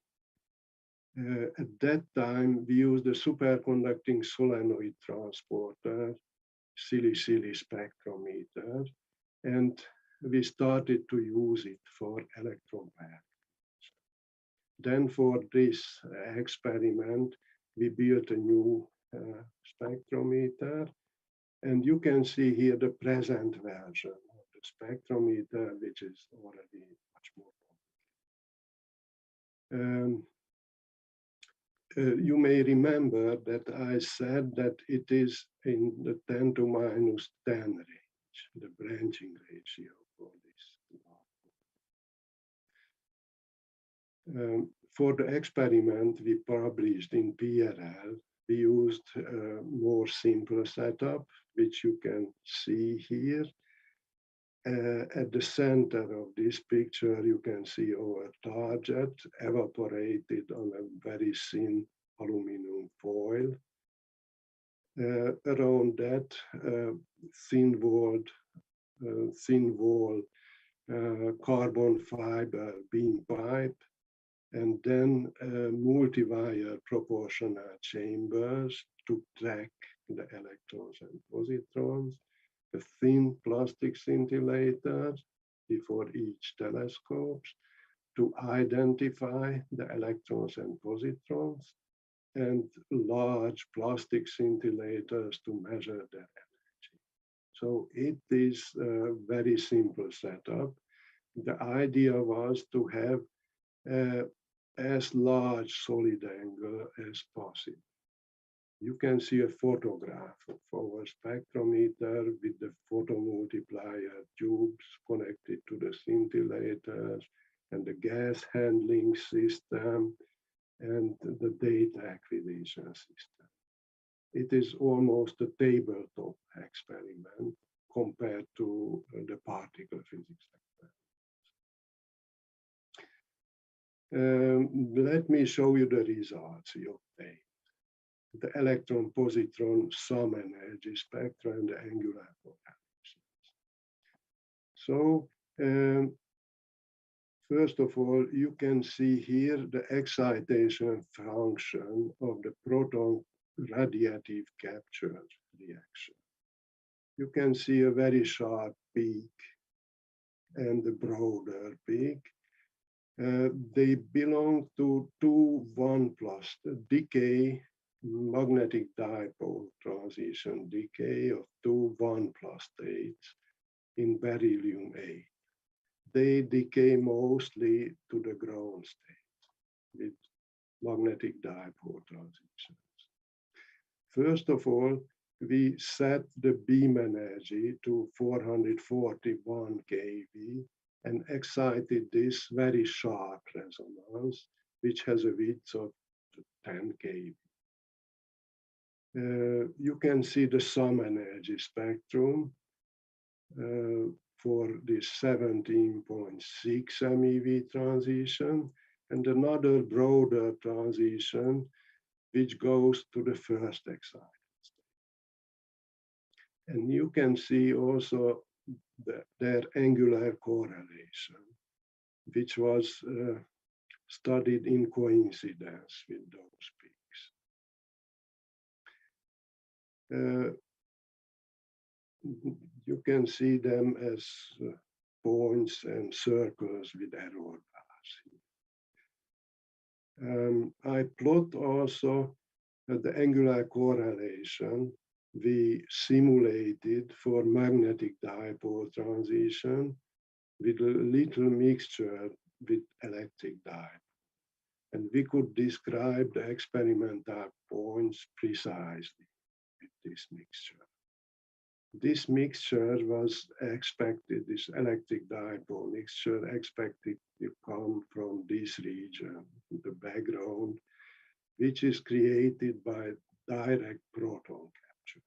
At that time, we used a superconducting solenoid transporter, silly spectrometer, and we started to use it for electron pair. Then for this experiment, we built a new spectrometer, and you can see here the present version of the spectrometer, which is already much more complicated. You may remember that I said that it is in the 10 to minus 10 range, the branching ratio for this. For the experiment we published in PRL, we used a more simple setup, which you can see here. At the center of this picture, you can see our target evaporated on a very thin aluminum foil. Around that, thin wall carbon fiber beam pipe, and then multi-wire proportional chambers to track the electrons and positrons, a thin plastic scintillator before each telescope to identify the electrons and positrons, and large plastic scintillators to measure their energy. So it is a very simple setup. The idea was to have as large solid angle as possible. You can see a photograph of our spectrometer with the photomultiplier tubes connected to the scintillators and the gas handling system and the data acquisition system. It is almost a tabletop experiment compared to the particle physics experiment. Let me show you the results we obtained. The electron-positron sum energy spectra and the angular correlations. So, first of all, you can see here the excitation function of the proton radiative capture reaction. You can see a very sharp peak and a broader peak. They belong to 2,1+ decay, magnetic dipole transition decay of 2,1+ states in beryllium-8. They decay mostly to the ground state with magnetic dipole transitions. First of all, we set the beam energy to 441 keV and excited this very sharp resonance, which has a width of 10 keV. You can see the sum energy spectrum for this 17.6 MeV transition and another broader transition which goes to the first excited state. And you can see also their angular correlation, which was studied in coincidence with those peaks. You can see them as points and circles with error bars I plot also the angular correlation we simulated for magnetic dipole transition with a little mixture with electric dipole. And we could describe the experimental points precisely with this mixture. This mixture was expected, this electric dipole mixture expected to come from this region, the background, which is created by direct proton capture.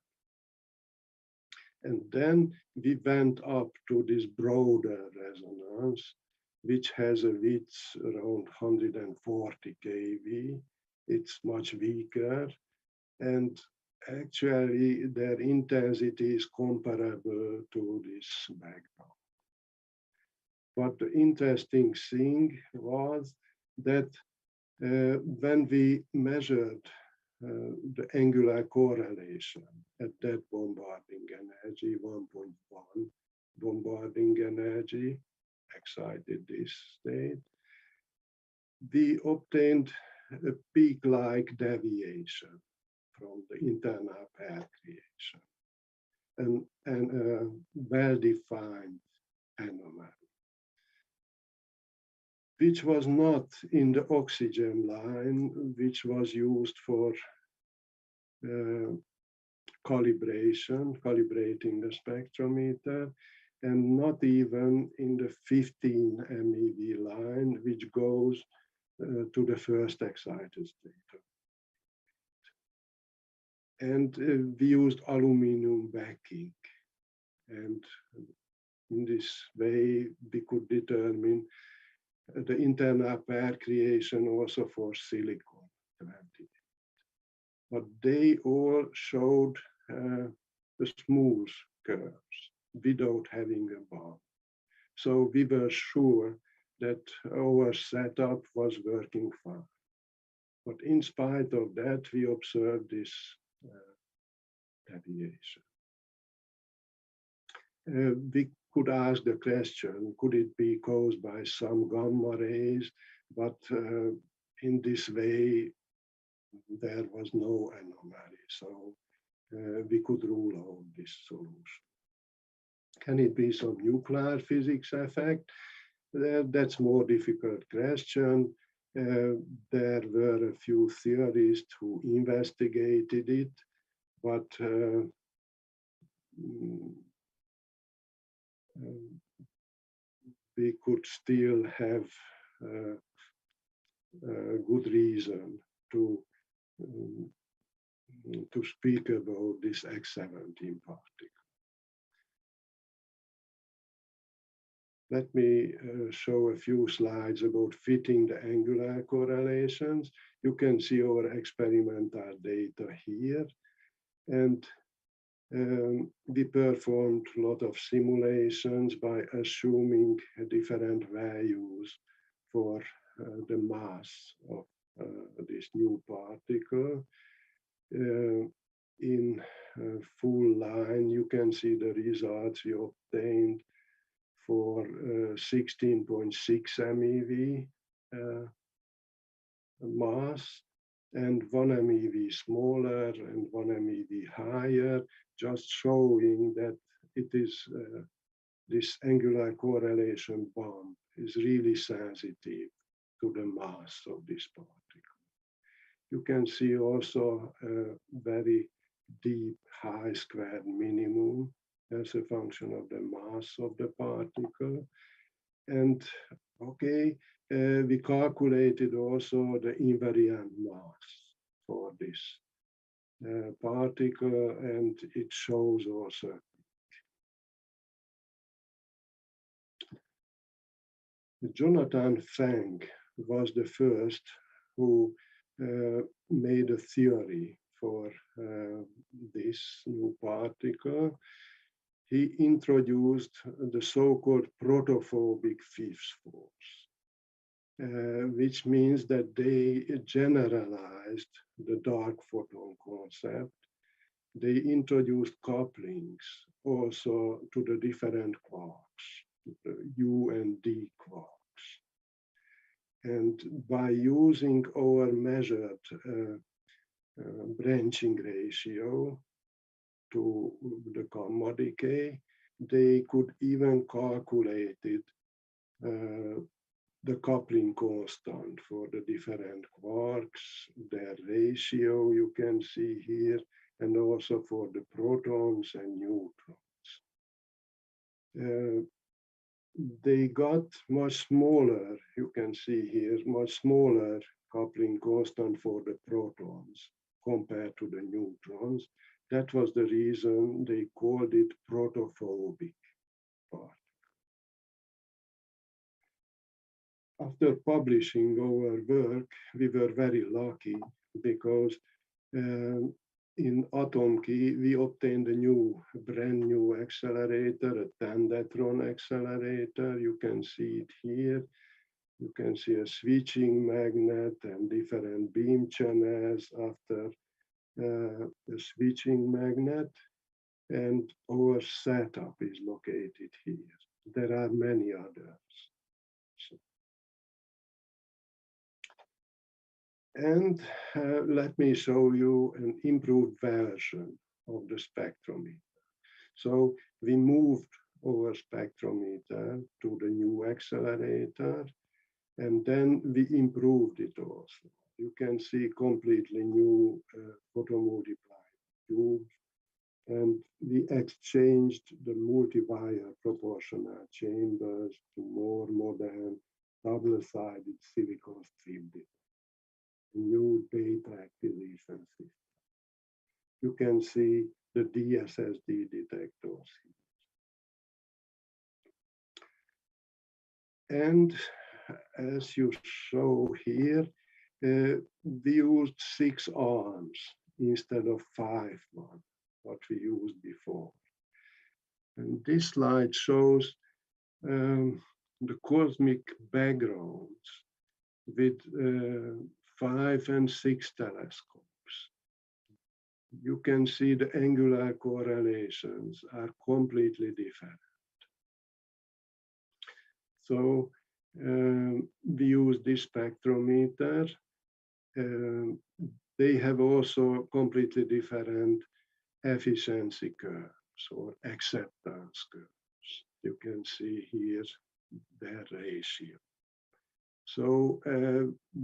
And then we went up to this broader resonance, which has a width around 140 kV. It's much weaker, and actually their intensity is comparable to this background. But the interesting thing was that when we measured the angular correlation at that bombarding energy, 1.1 bombarding energy, excited this state, we obtained a peak-like deviation from the internal pair creation and a well-defined anomaly, which was not in the oxygen line, which was used for calibrating the spectrometer, and not even in the 15 MeV line, which goes to the first excited state. And we used aluminum backing. And in this way, we could determine the internal pair creation also for silicon 28. But they all showed the smooth curves without having a bond. So we were sure that our setup was working fine. But in spite of that, we observed this deviation. We could ask the question, could it be caused by some gamma rays? But in this way, there was no anomaly. So we could rule out this solution. Can it be some nuclear physics effect? That's more difficult question. There were a few theorists who investigated it, but we could still have a good reason to speak about this X17 particle. Let me show a few slides about fitting the angular correlations. You can see our experimental data here. And we performed a lot of simulations by assuming different values for the mass of this new particle. In full line, you can see the results we obtained for 16.6 MeV mass, and 1 MeV smaller and 1 MeV higher, just showing that it is this angular correlation bond is really sensitive to the mass of this particle. You can see also a very deep high squared minimum as a function of the mass of the particle. And okay, we calculated also the invariant mass for this particle, and it shows also. Jonathan Feng was the first who made a theory for this new particle. He introduced the so-called protophobic fifth force, which means that they generalized the dark photon concept. They introduced couplings also to the different quarks, the U and D quarks. And by using our measured branching ratio to the gamma decay, they could even calculate it, the coupling constant for the different quarks, their ratio you can see here, and also for the protons and neutrons. They got much smaller, you can see here, much smaller coupling constant for the protons compared to the neutrons. That was the reason they called it protophobic part. After publishing our work, we were very lucky because in Atom Key, we obtained a brand new accelerator, a tandetron accelerator. You can see it here. You can see a switching magnet and different beam channels after a switching magnet. And our setup is located here. There are many others. And let me show you an improved version of the spectrometer. So we moved our spectrometer to the new accelerator, and then we improved it also. You can see completely new photomultiplied tubes, and we exchanged the multi-wire proportional chambers to more modern double-sided silicon strip detectors. New data acquisition system. You can see the DSSD detectors. And as you show here, we used 6 arms instead of 5 ones, what we used before. And this slide shows the cosmic backgrounds with 5 and 6 telescopes. You can see the angular correlations are completely different. So we use this spectrometer. They have also completely different efficiency curves or acceptance curves. You can see here their ratio. So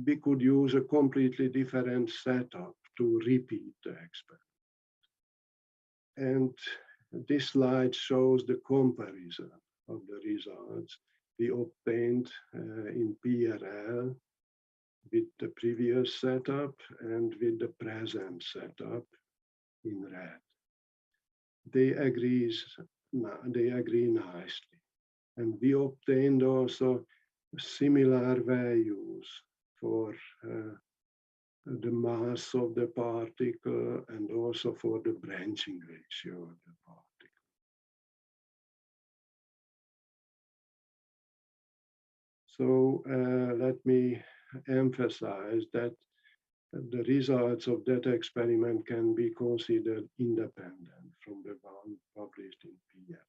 we could use a completely different setup to repeat the experiment. And this slide shows the comparison of the results we obtained in PRL with the previous setup and with the present setup in red. They agree nicely. And we obtained also similar values for the mass of the particle and also for the branching ratio of the particle. So let me emphasize that the results of that experiment can be considered independent from the one published in PL.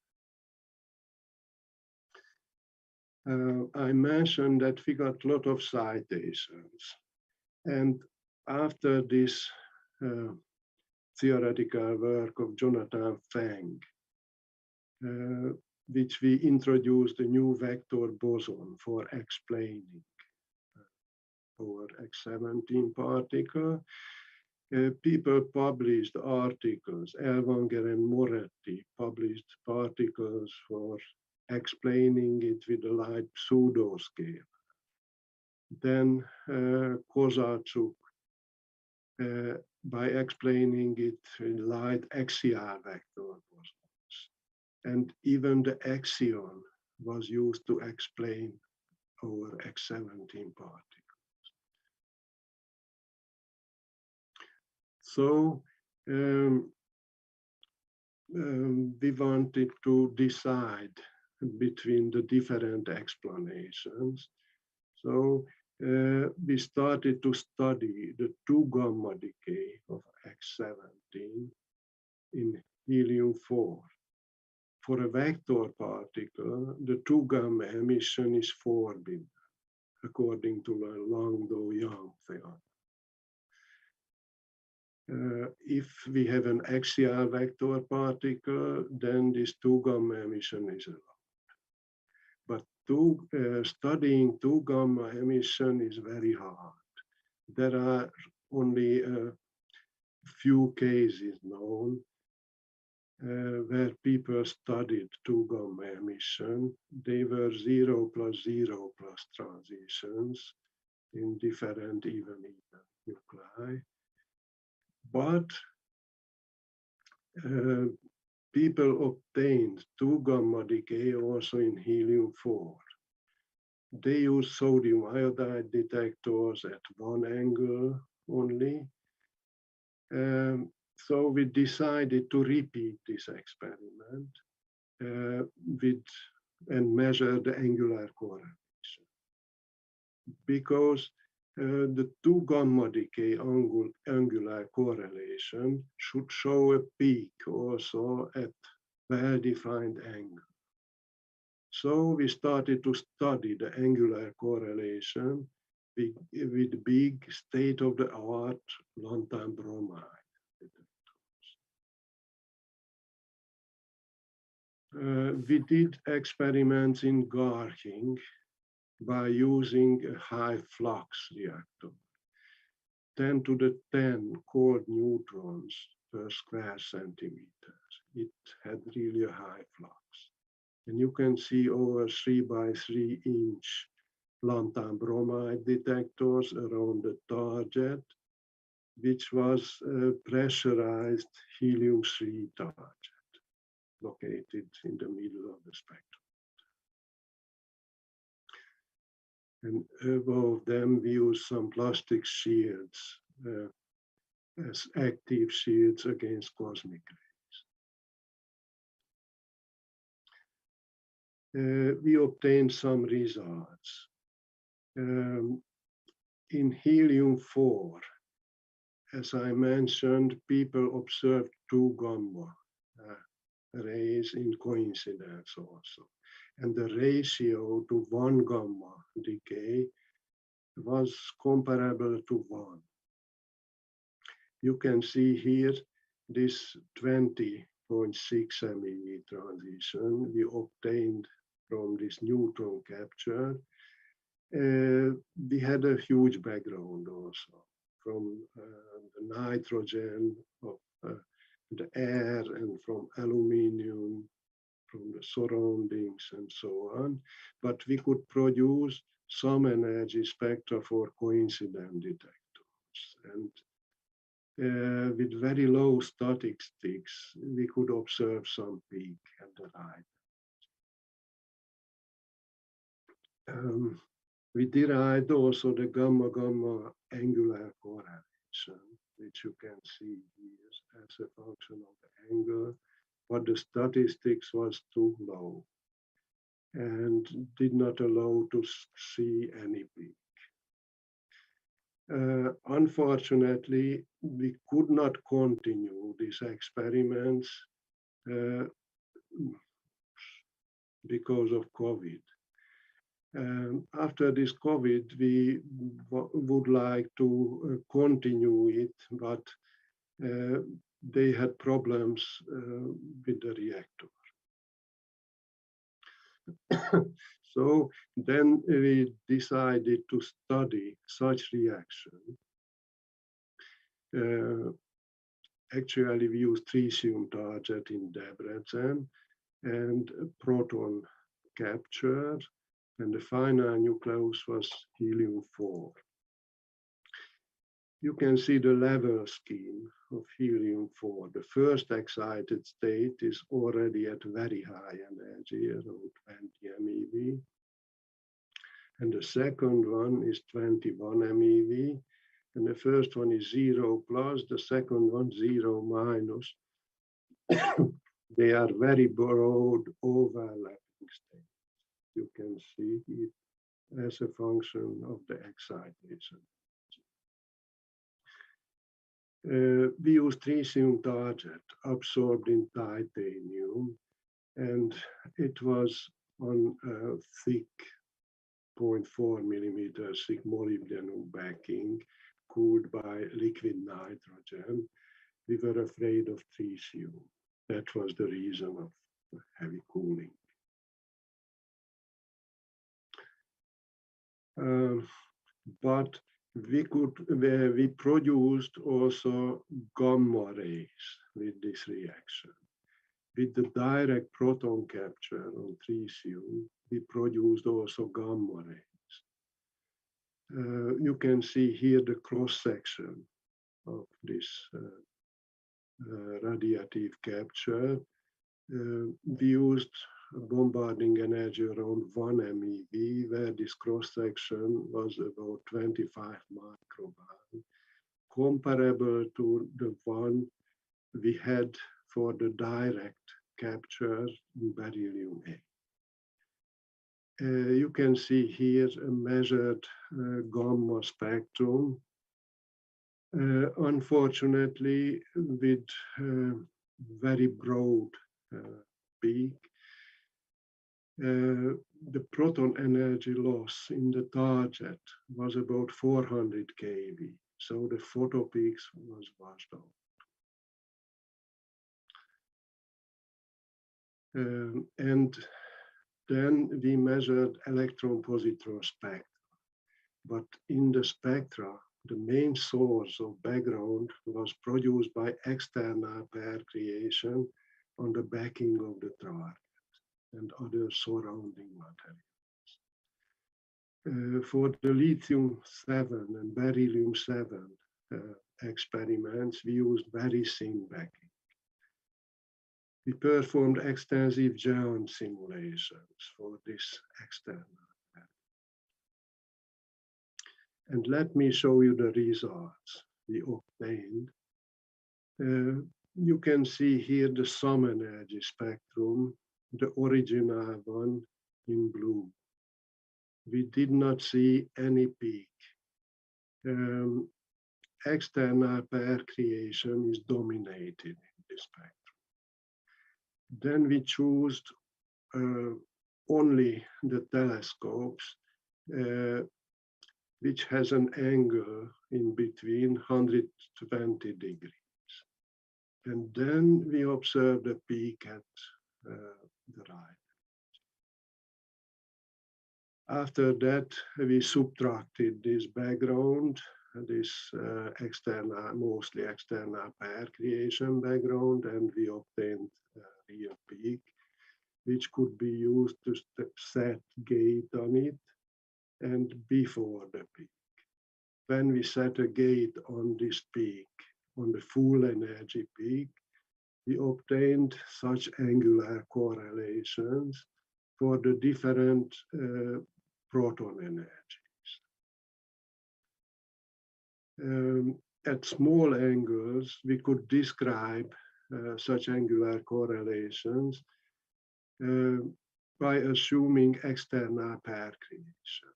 I mentioned that we got a lot of citations. And after this theoretical work of Jonathan Feng, which we introduced a new vector boson for explaining our X17 particle, people published articles, Elvanger and Moretti published particles for explaining it with a light pseudo-scale. Then Kozarchuk by explaining it in light axial vector bosons. And even the axion was used to explain our X17 particles. So we wanted to decide between the different explanations. So we started to study the 2-gamma decay of X17 in helium-4. For a vector particle, the 2-gamma emission is forbidden. according to the Landau-Young theorem. If we have an axial vector particle, then this 2 gamma emission is allowed. But studying 2 gamma emission is very hard. There are only a few cases known where people studied 2 gamma emission. They were 0 plus 0 plus transitions in different even nuclei. But people obtained 2 gamma decay also in helium-4. They used sodium iodide detectors at 1 angle only. So we decided to repeat this experiment and measure the angular correlation. Because the 2 gamma decay angular correlation should show a peak also at well-defined angle. So we started to study the angular correlation with big state-of-the-art lanthanum bromide detectors. We did experiments in Garching by using a high flux reactor, 10 to the 10 cold neutrons per square centimeter. It had really a high flux. And you can see over 3 by 3 inch lanthanum bromide detectors around the target, which was a pressurized helium-3 target located in the middle of the spectrum. And above them, we use some plastic shields as active shields against cosmic rays. We obtained some results. In helium-4, as I mentioned, people observed 2 gamma rays in coincidence also. And the ratio to 1 gamma decay was comparable to 1. You can see here this 20.6 MeV transition we obtained from this neutron capture. We had a huge background also from the nitrogen, of the air, and from aluminium, from the surroundings and so on, but we could produce some energy spectra for coincident detectors. And with very low statistics, we could observe some peak at the right. We derived also the gamma-gamma angular correlation, which you can see here as a function of the angle, but the statistics was too low and did not allow to see any peak. Unfortunately, we could not continue these experiments because of COVID. After this COVID, we would like to continue it, but they had problems with the reactor. So then we decided to study such reaction. Actually, we used tritium target in Debrecen and proton capture, and the final nucleus was helium-4. You can see the level scheme of helium-4. The first excited state is already at very high energy, around 20 MeV. And the second one is 21 MeV. And the first one is 0 plus, the second one 0 minus. They are very broad overlapping states. You can see it as a function of the excitation. We use tritium target absorbed in titanium, and it was on a thick 0.4 millimeter thick molybdenum backing cooled by liquid nitrogen. We were afraid of tritium. That was the reason of heavy cooling. But we produced also gamma rays with this reaction. With the direct proton capture on tritium, we produced also gamma rays. You can see here the cross-section of this radiative capture. We used a bombarding energy around 1 MeV, where this cross-section was about 25 microbar, comparable to the one we had for the direct capture in beryllium-A. You can see here a measured gamma spectrum. Unfortunately, with very broad peak, the proton energy loss in the target was about 400 keV, so the photopeaks was washed out. And then we measured electron-positron spectra. But in the spectra, the main source of background was produced by external pair creation on the backing of the target and other surrounding materials. For the lithium-7 and beryllium-7 experiments, we used very thin backing. We performed extensive geon simulations for this external pair. And let me show you the results we obtained. You can see here the sum energy spectrum, the original one in blue. We did not see any peak. External pair creation is dominated in this spectrum. Then we chose only the telescopes, which has an angle in between 120 degrees. And then we observed a peak at the right. After that, we subtracted this background, this external, mostly external pair creation background, and we obtained a real peak, which could be used to set gate on it and before the peak. When we set a gate on this peak, on the full energy peak, we obtained such angular correlations for the different proton energies. At small angles, we could describe such angular correlations by assuming external pair creation.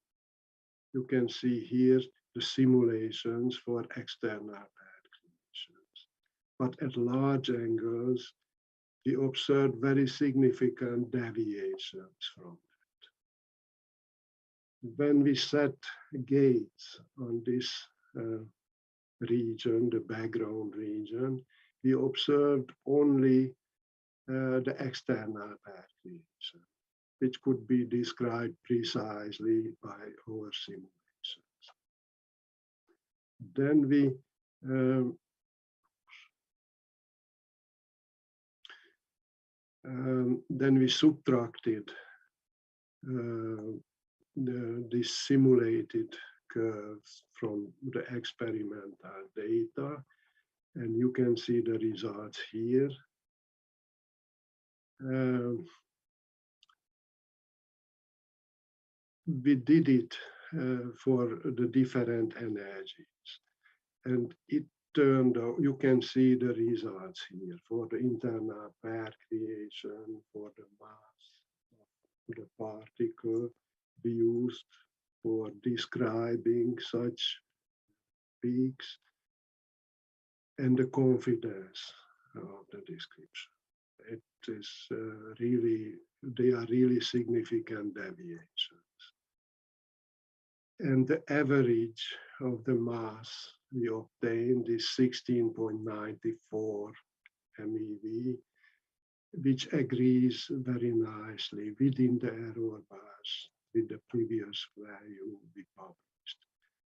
You can see here the simulations for external pair creations. But at large angles, we observed very significant deviations from that. When we set gates on this region, the background region, we observed only the external pair creation, which could be described precisely by our simulations. Then we subtracted this simulated curves from the experimental data, and you can see the results here. We did it for the different energies, and it turned out, you can see the results here for the internal pair creation, for the mass of the particle we used for describing such peaks, and the confidence of the description. It is really, they are really significant deviations. And the average of the mass we obtained is 16.94 MeV, which agrees very nicely within the error bars with the previous value we published.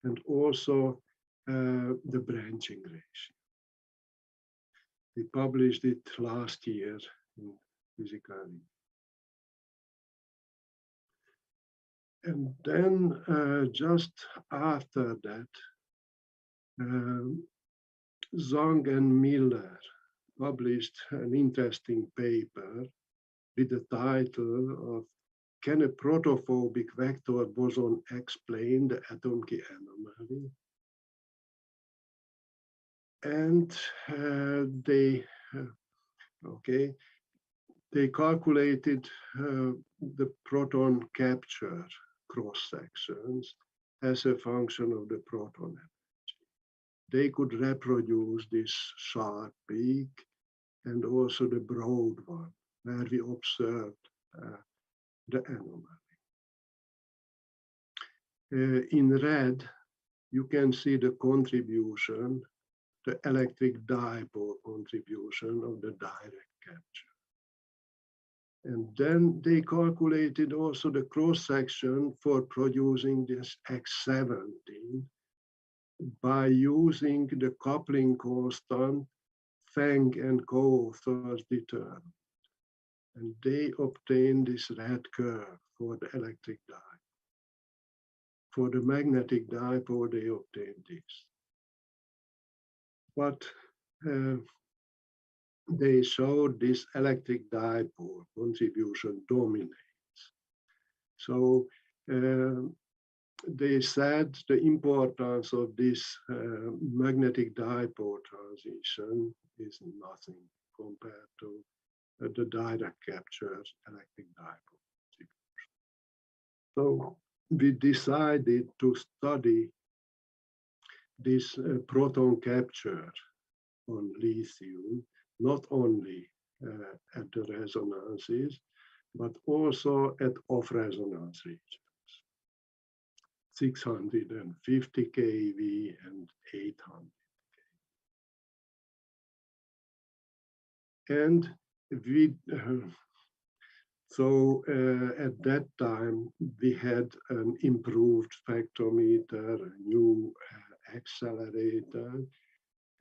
And also the branching ratio. We published it last year in Physical Review. And then just after that, Zhang and Miller published an interesting paper with the title of "Can a protophobic vector boson explain the atom key anomaly?" And they calculated the proton capture cross sections as a function of the proton energy. They could reproduce this sharp peak and also the broad one, where we observed the anomaly. In red, you can see the contribution, the electric dipole contribution of the direct capture. And then they calculated also the cross-section for producing this X17 by using the coupling constant Feng and co-authors determined. And they obtained this red curve for the electric dipole. For the magnetic dipole, they obtained this. But they showed this electric dipole contribution dominates. So they said the importance of this magnetic dipole transition is nothing compared to the direct capture electric dipole contribution. So we decided to study this proton capture on lithium, not only at the resonances, but also at off-resonance regions, 650 keV and 800 keV. And we, at that time, we had an improved spectrometer, a new accelerator,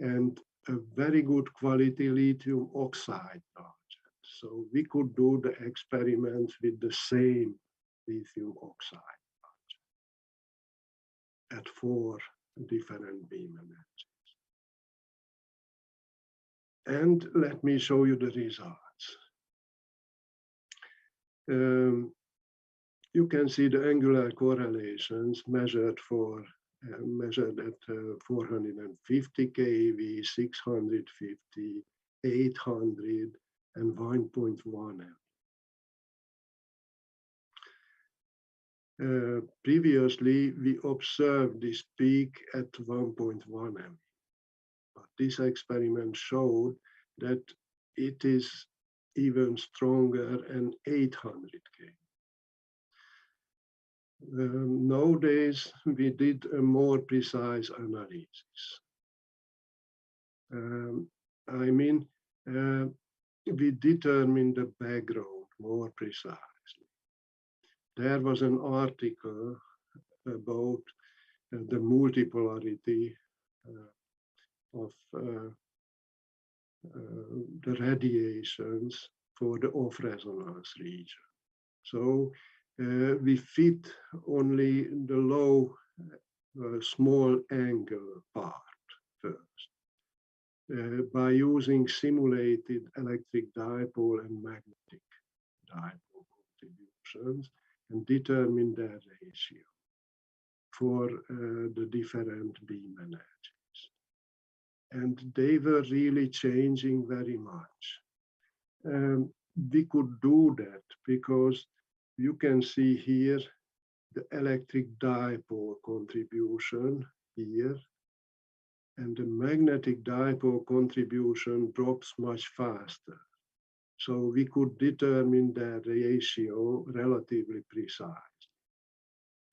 and a very good quality lithium oxide project. So we could do the experiments with the same lithium oxide project at 4 different beam energies. And let me show you the results. You can see the angular correlations measured at 450 keV, 650, 800, and 1.1 MeV. Previously, we observed this peak at 1.1 MeV, but this experiment showed that it is even stronger and 800 keV. Nowadays, we did a more precise analysis. We determined the background more precisely. There was an article about the multipolarity of the radiations for the off-resonance region. So we fit only the low small angle part first by using simulated electric dipole and magnetic dipole contributions and determine their ratio for the different beam energies. And they were really changing very much. We could do that because you can see here the electric dipole contribution here, and the magnetic dipole contribution drops much faster. So we could determine the ratio relatively precise.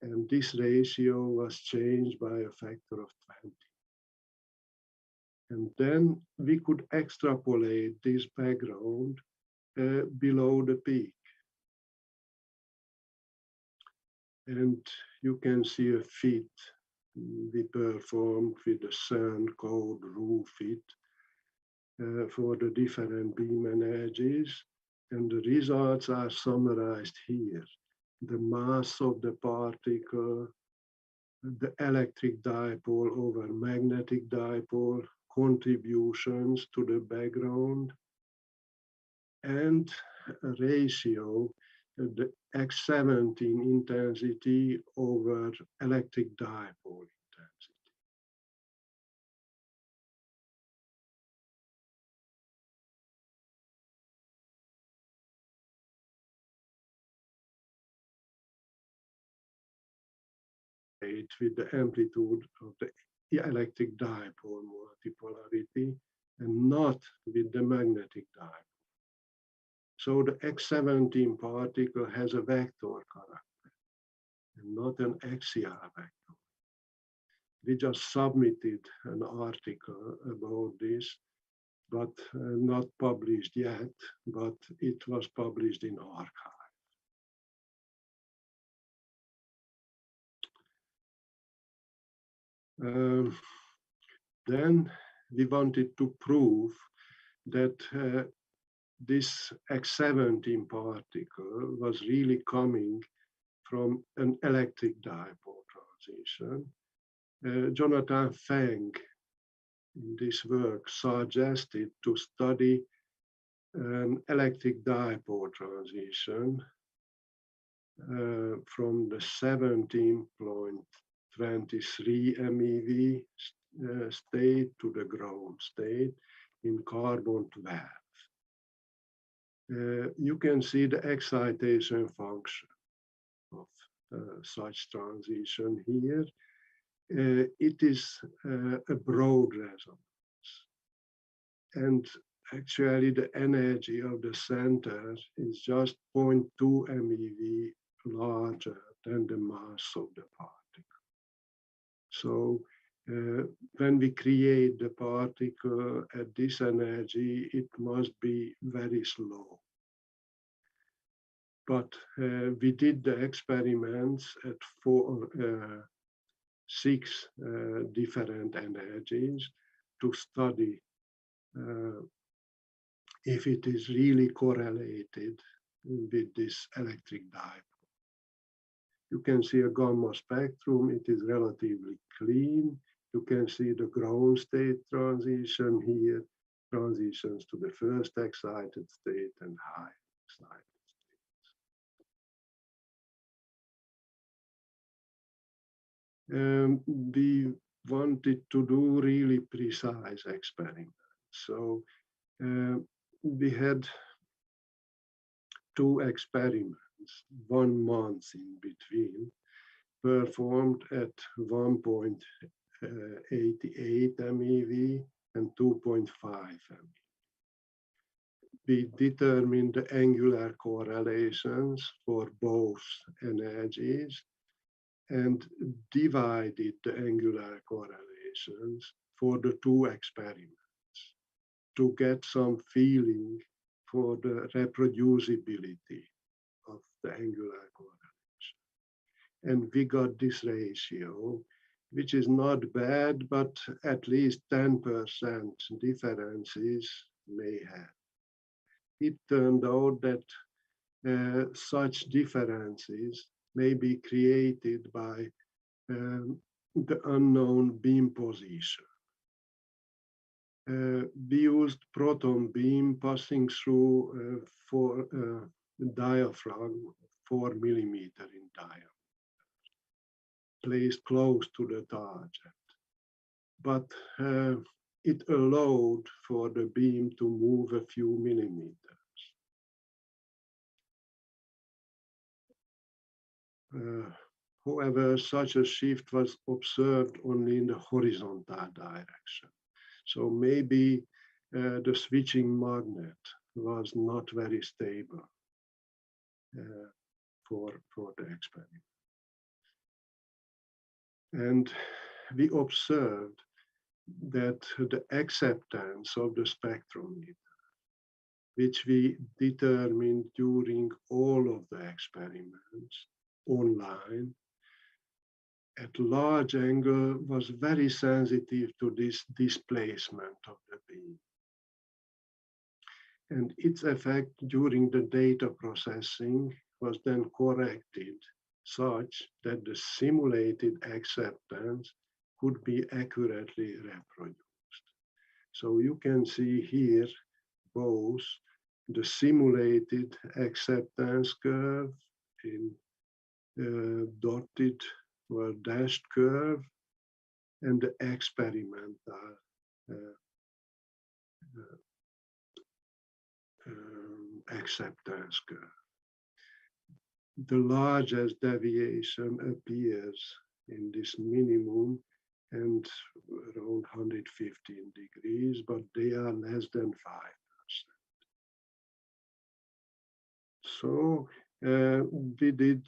And this ratio was changed by a factor of 20. And then we could extrapolate this background below the peak. And you can see a fit we performed with the CERN code RU fit for the different beam energies. And the results are summarized here. The mass of the particle, the electric dipole over magnetic dipole, contributions to the background, and a ratio, the X17 intensity over electric dipole intensity. With the amplitude of the electric dipole multipolarity and not with the magnetic dipole. So the X17 particle has a vector character and not an axial vector. We just submitted an article about this, but not published yet, but it was published in arXiv. Then we wanted to prove that this X17 particle was really coming from an electric dipole transition. Jonathan Feng, in this work, suggested to study an electric dipole transition from the 17.23 MeV state to the ground state in carbon 12. You can see the excitation function of such transition here. It is a broad resonance. And actually the energy of the center is just 0.2 MeV larger than the mass of the particle. So when we create the particle at this energy, it must be very slow. But we did the experiments at 6 different energies to study if it is really correlated with this electric dipole. You can see a gamma spectrum, it is relatively clean. You can see the ground state transition here, transitions to the first excited state and high excited states. We wanted to do really precise experiments. So we had 2 experiments, 1 month in between, performed at 1.88 MeV and 2.5 MeV. We determined the angular correlations for both energies and divided the angular correlations for the 2 experiments to get some feeling for the reproducibility of the angular correlation. And we got this ratio, which is not bad, but at least 10% differences may have. It turned out that such differences may be created by the unknown beam position. We used proton beam passing through for diaphragm 4 millimeter in diameter, placed close to the target. But it allowed for the beam to move a few millimeters. However, such a shift was observed only in the horizontal direction. So maybe the switching magnet was not very stable for the experiment. And we observed that the acceptance of the spectrometer, which we determined during all of the experiments online, at large angle was very sensitive to this displacement of the beam. And its effect during the data processing was then corrected such that the simulated acceptance could be accurately reproduced. So you can see here both the simulated acceptance curve in dotted or dashed curve and the experimental acceptance curve. The largest deviation appears in this minimum and around 115 degrees, but they are less than 5%. So we did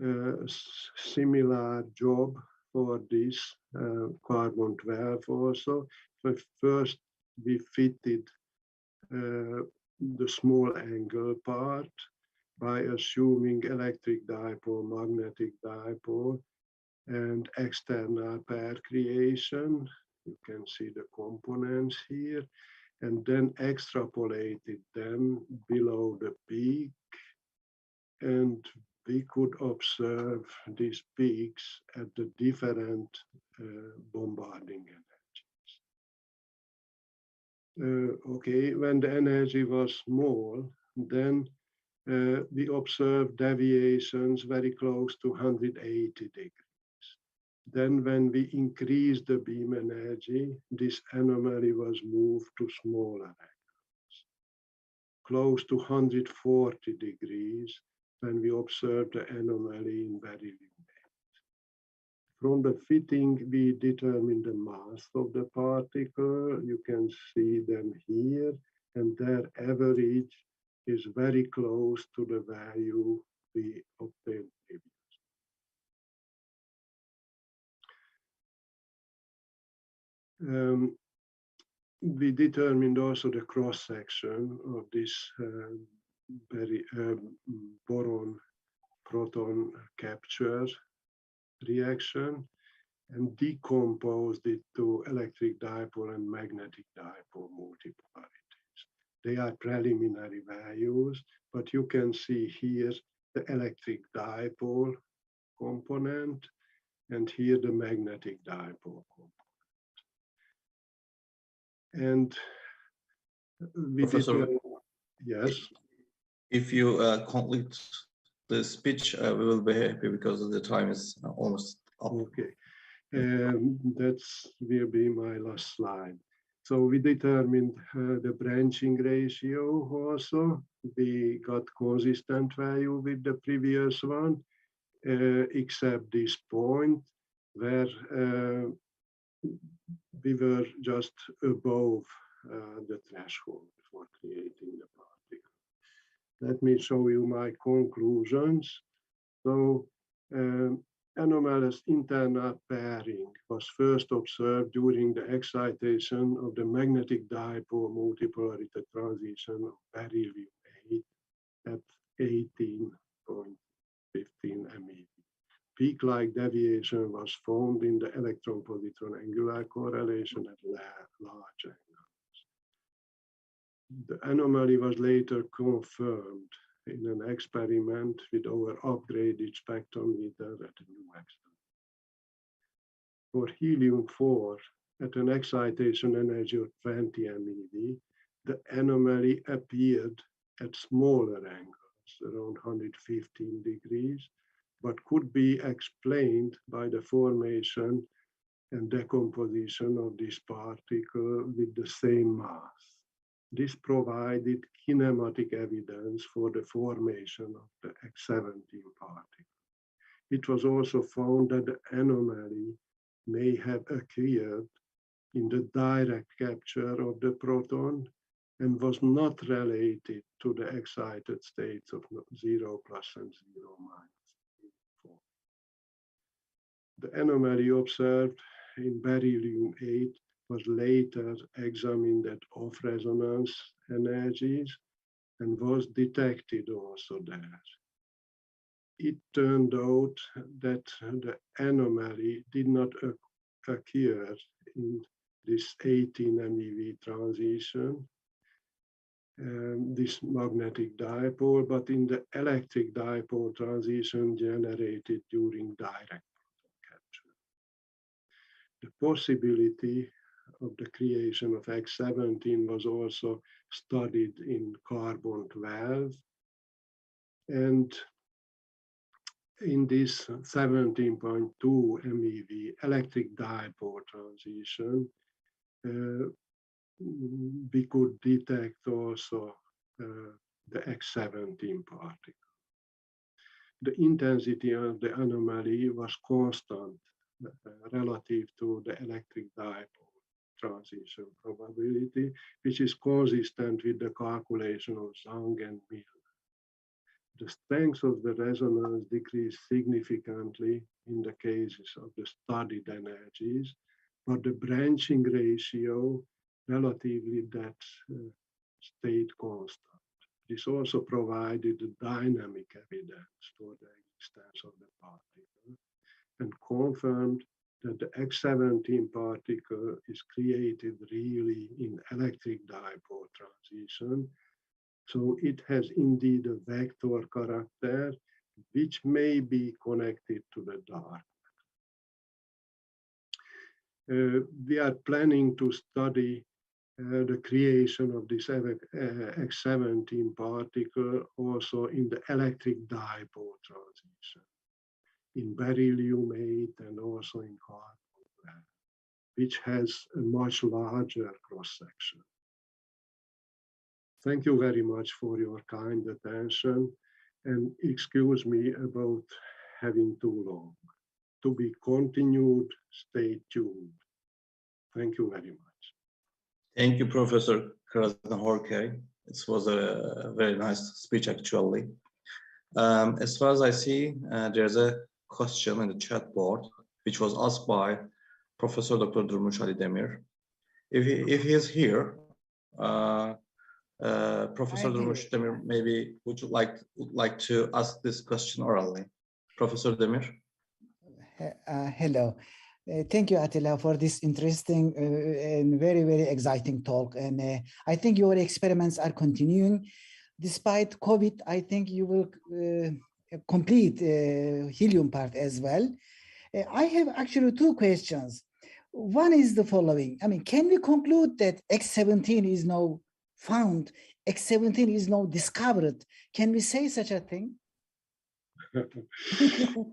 a similar job for this carbon-12 also. But first we fitted the small angle part by assuming electric dipole, magnetic dipole, and external pair creation. You can see the components here, and then extrapolated them below the peak, and we could observe these peaks at the different bombarding energies. Okay, when the energy was small, then we observed deviations very close to 180 degrees. Then when we increased the beam energy, this anomaly was moved to smaller angles, close to 140 degrees, when we observed the anomaly in beryllium 8. From the fitting, we determined the mass of the particle. You can see them here, and their average is very close to the value we obtained previously. We determined also the cross-section of this boron-proton capture reaction and decomposed it to electric dipole and magnetic dipole multipolarities. They are preliminary values, but you can see here the electric dipole component and here the magnetic dipole component. And we Professor, yes. If you complete the speech, we will be happy because the time is almost up. Okay, that will be my last slide. So we determined the branching ratio also. We got consistent value with the previous one, except this point where we were just above the threshold for creating the particle. Let me show you my conclusions. So anomalous internal pairing was first observed during the excitation of the magnetic dipole multipolarity transition of beryllium 8 at 18.15 MeV. Peak-like deviation was found in the electron-positron angular correlation at large angles. The anomaly was later confirmed in an experiment with our upgraded spectrometer at a new extent. For helium-4, at an excitation energy of 20 MeV, the anomaly appeared at smaller angles, around 115 degrees, but could be explained by the formation and decomposition of this particle with the same mass. This provided kinematic evidence for the formation of the X17 particle. It was also found that the anomaly may have occurred in the direct capture of the proton and was not related to the excited states of 0+ and 0-. The anomaly observed in beryllium-8 was later examined at off-resonance energies and was detected also there. It turned out that the anomaly did not occur in this 18 MeV transition, this magnetic dipole, but in the electric dipole transition generated during direct capture. The possibility of the creation of X17 was also studied in carbon-12, and in this 17.2 MeV electric dipole transition, we could detect also the X17 particle. The intensity of the anomaly was constant relative to the electric dipole transition probability, which is consistent with the calculation of Zhang and Mill. The strength of the resonance decreased significantly in the cases of the studied energies, but the branching ratio relatively that stayed constant. This also provided the dynamic evidence for the existence of the particle and confirmed that the X17 particle is created really in electric dipole transition. So it has indeed a vector character, which may be connected to the dark. We are planning to study the creation of this X17 particle also in the electric dipole transition, in beryllium-8 and also in carbon-12, which has a much larger cross-section. Thank you very much for your kind attention, and excuse me about having too long. To be continued, stay tuned. Thank you very much. Thank you, Professor Krasnohorkai. It was a very nice speech, actually. As far as I see, there's a question in the chat board, which was asked by Professor Dr. Durmuş Ali Demir. If he is here, Professor Durmuş Demir, maybe would you like to ask this question orally? Professor Demir. Hello. Thank you, Attila, for this interesting and very, very exciting talk. And I think your experiments are continuing. Despite COVID, I think you will complete helium part as well. I have actually two questions. One is the following. I mean, can we conclude that X17 is now found, X17 is now discovered? Can we say such a thing?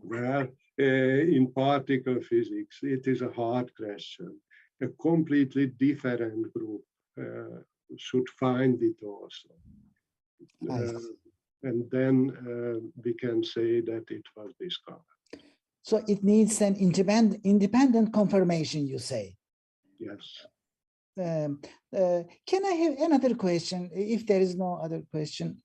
Well, in particle physics, it is a hard question. A completely different group should find it also. And then we can say that it was discovered. So it needs an independent confirmation, you say? Yes. Can I have another question, if there is no other question?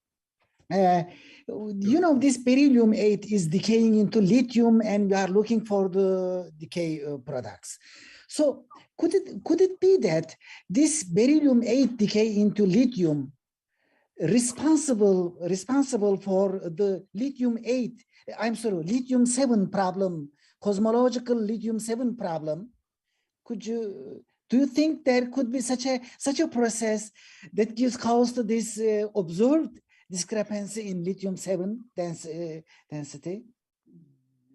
You know, this beryllium-8 is decaying into lithium, and we are looking for the decay products. So could it be that this beryllium-8 decay into lithium responsible for the lithium-7 problem, cosmological lithium-7 problem? Do you think there could be such a process that gives cause to this observed discrepancy in lithium-7 density?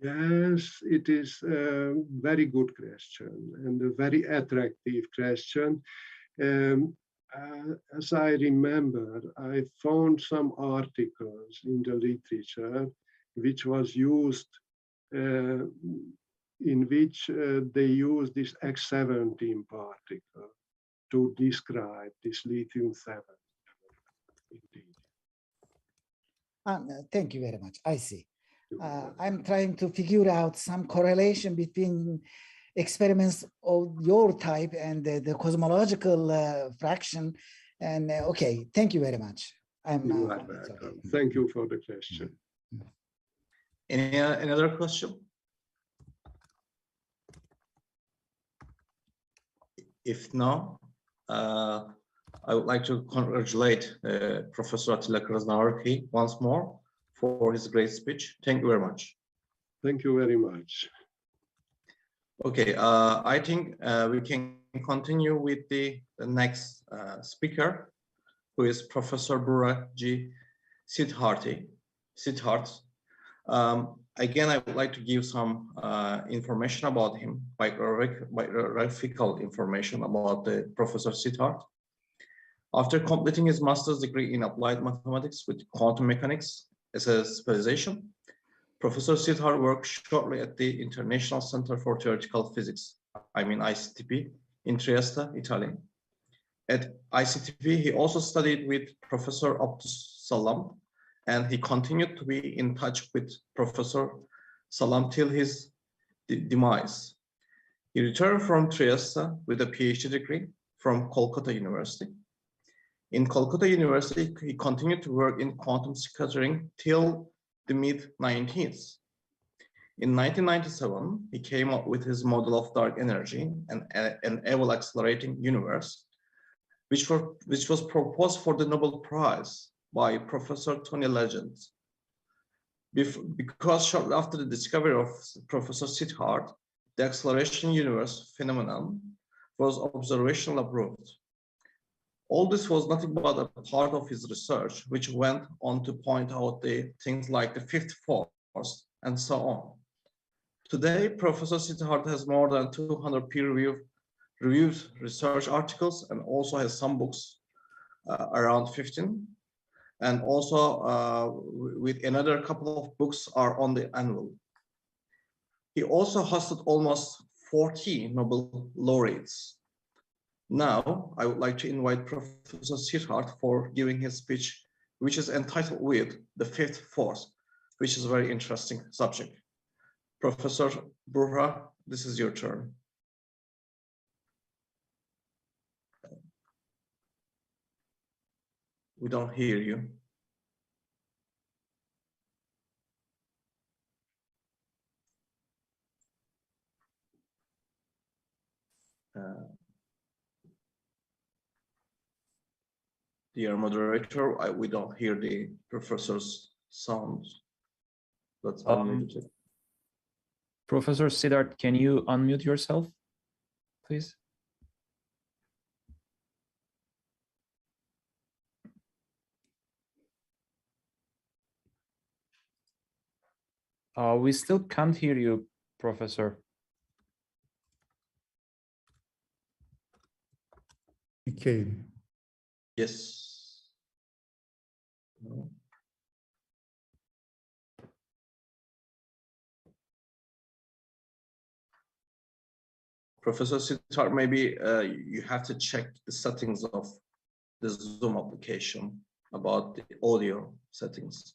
Yes, it is a very good question and a very attractive question. As I remember, I found some articles in the literature which was used, in which they used this X17 particle to describe this lithium-7. Indeed. Thank you very much. I see. I'm trying to figure out some correlation between experiments of your type and the cosmological fraction. And okay, thank you very much. You are welcome. Thank you for the question. Any other question? If no, I would like to congratulate Professor Attila Krasnovarki once more for his great speech. Thank you very much. Thank you very much. Okay, I think we can continue with the next speaker, who is Professor Burak G. Siddharth. Again, I would like to give some information about him, biographical information about the Professor Siddharth. After completing his master's degree in applied mathematics with quantum mechanics as a specialization, Professor Siddharth worked shortly at the International Center for Theoretical Physics, ICTP, in Trieste, Italy. At ICTP, he also studied with Professor Abdus Salam, and he continued to be in touch with Professor Salam till his demise. He returned from Trieste with a PhD degree from Kolkata University. In Kolkata University, he continued to work in quantum scattering till the mid-19th. In 1997, he came up with his model of dark energy and an ever accelerating universe, which was proposed for the Nobel Prize by Professor Tony Legend. Because shortly after the discovery of Professor Siddharth, the acceleration universe phenomenon was observationally approved. All this was nothing but a part of his research, which went on to point out the things like the fifth force and so on. Today, Professor Siddharth has more than 200 peer-reviewed research articles and also has some books, around 15. And also with another couple of books are on the anvil. He also hosted almost 40 Nobel laureates. Now, I would like to invite Professor Siddharth for giving his speech, which is entitled with The Fifth Force, which is a very interesting subject. Professor Burak, this is your turn. We don't hear you. Dear moderator, we don't hear the professor's sound. Let's unmute it. Professor Siddharth, can you unmute yourself, please? We still can't hear you, Professor. Mikhail. Yes. No. Professor Siddharth, maybe you have to check the settings of the Zoom application about the audio settings.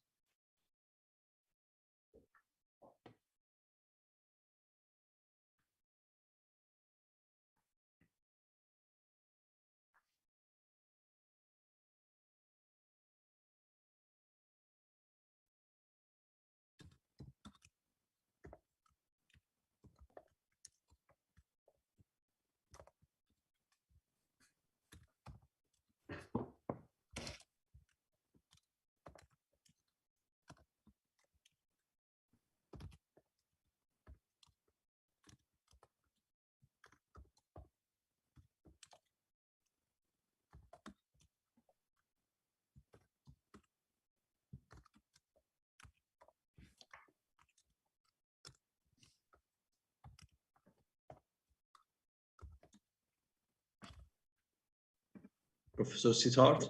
Professor Siddharth.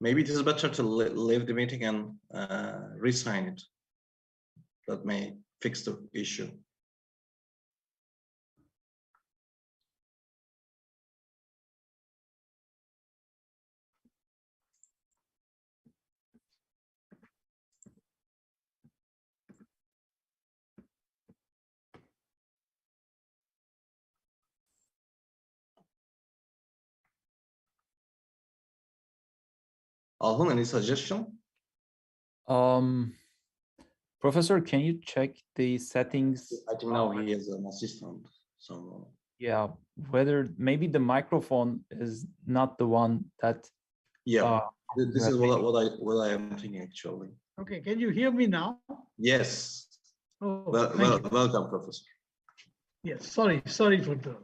Maybe it is better to leave the meeting and re-sign it. That may fix the issue. Alvin, any suggestion? Professor, can you check the settings? I think now he has an assistant. So yeah, whether maybe the microphone is not the one that. Yeah, this is what I am thinking actually. Okay, can you hear me now? Yes. Oh, welcome, Professor. Yes, sorry for the.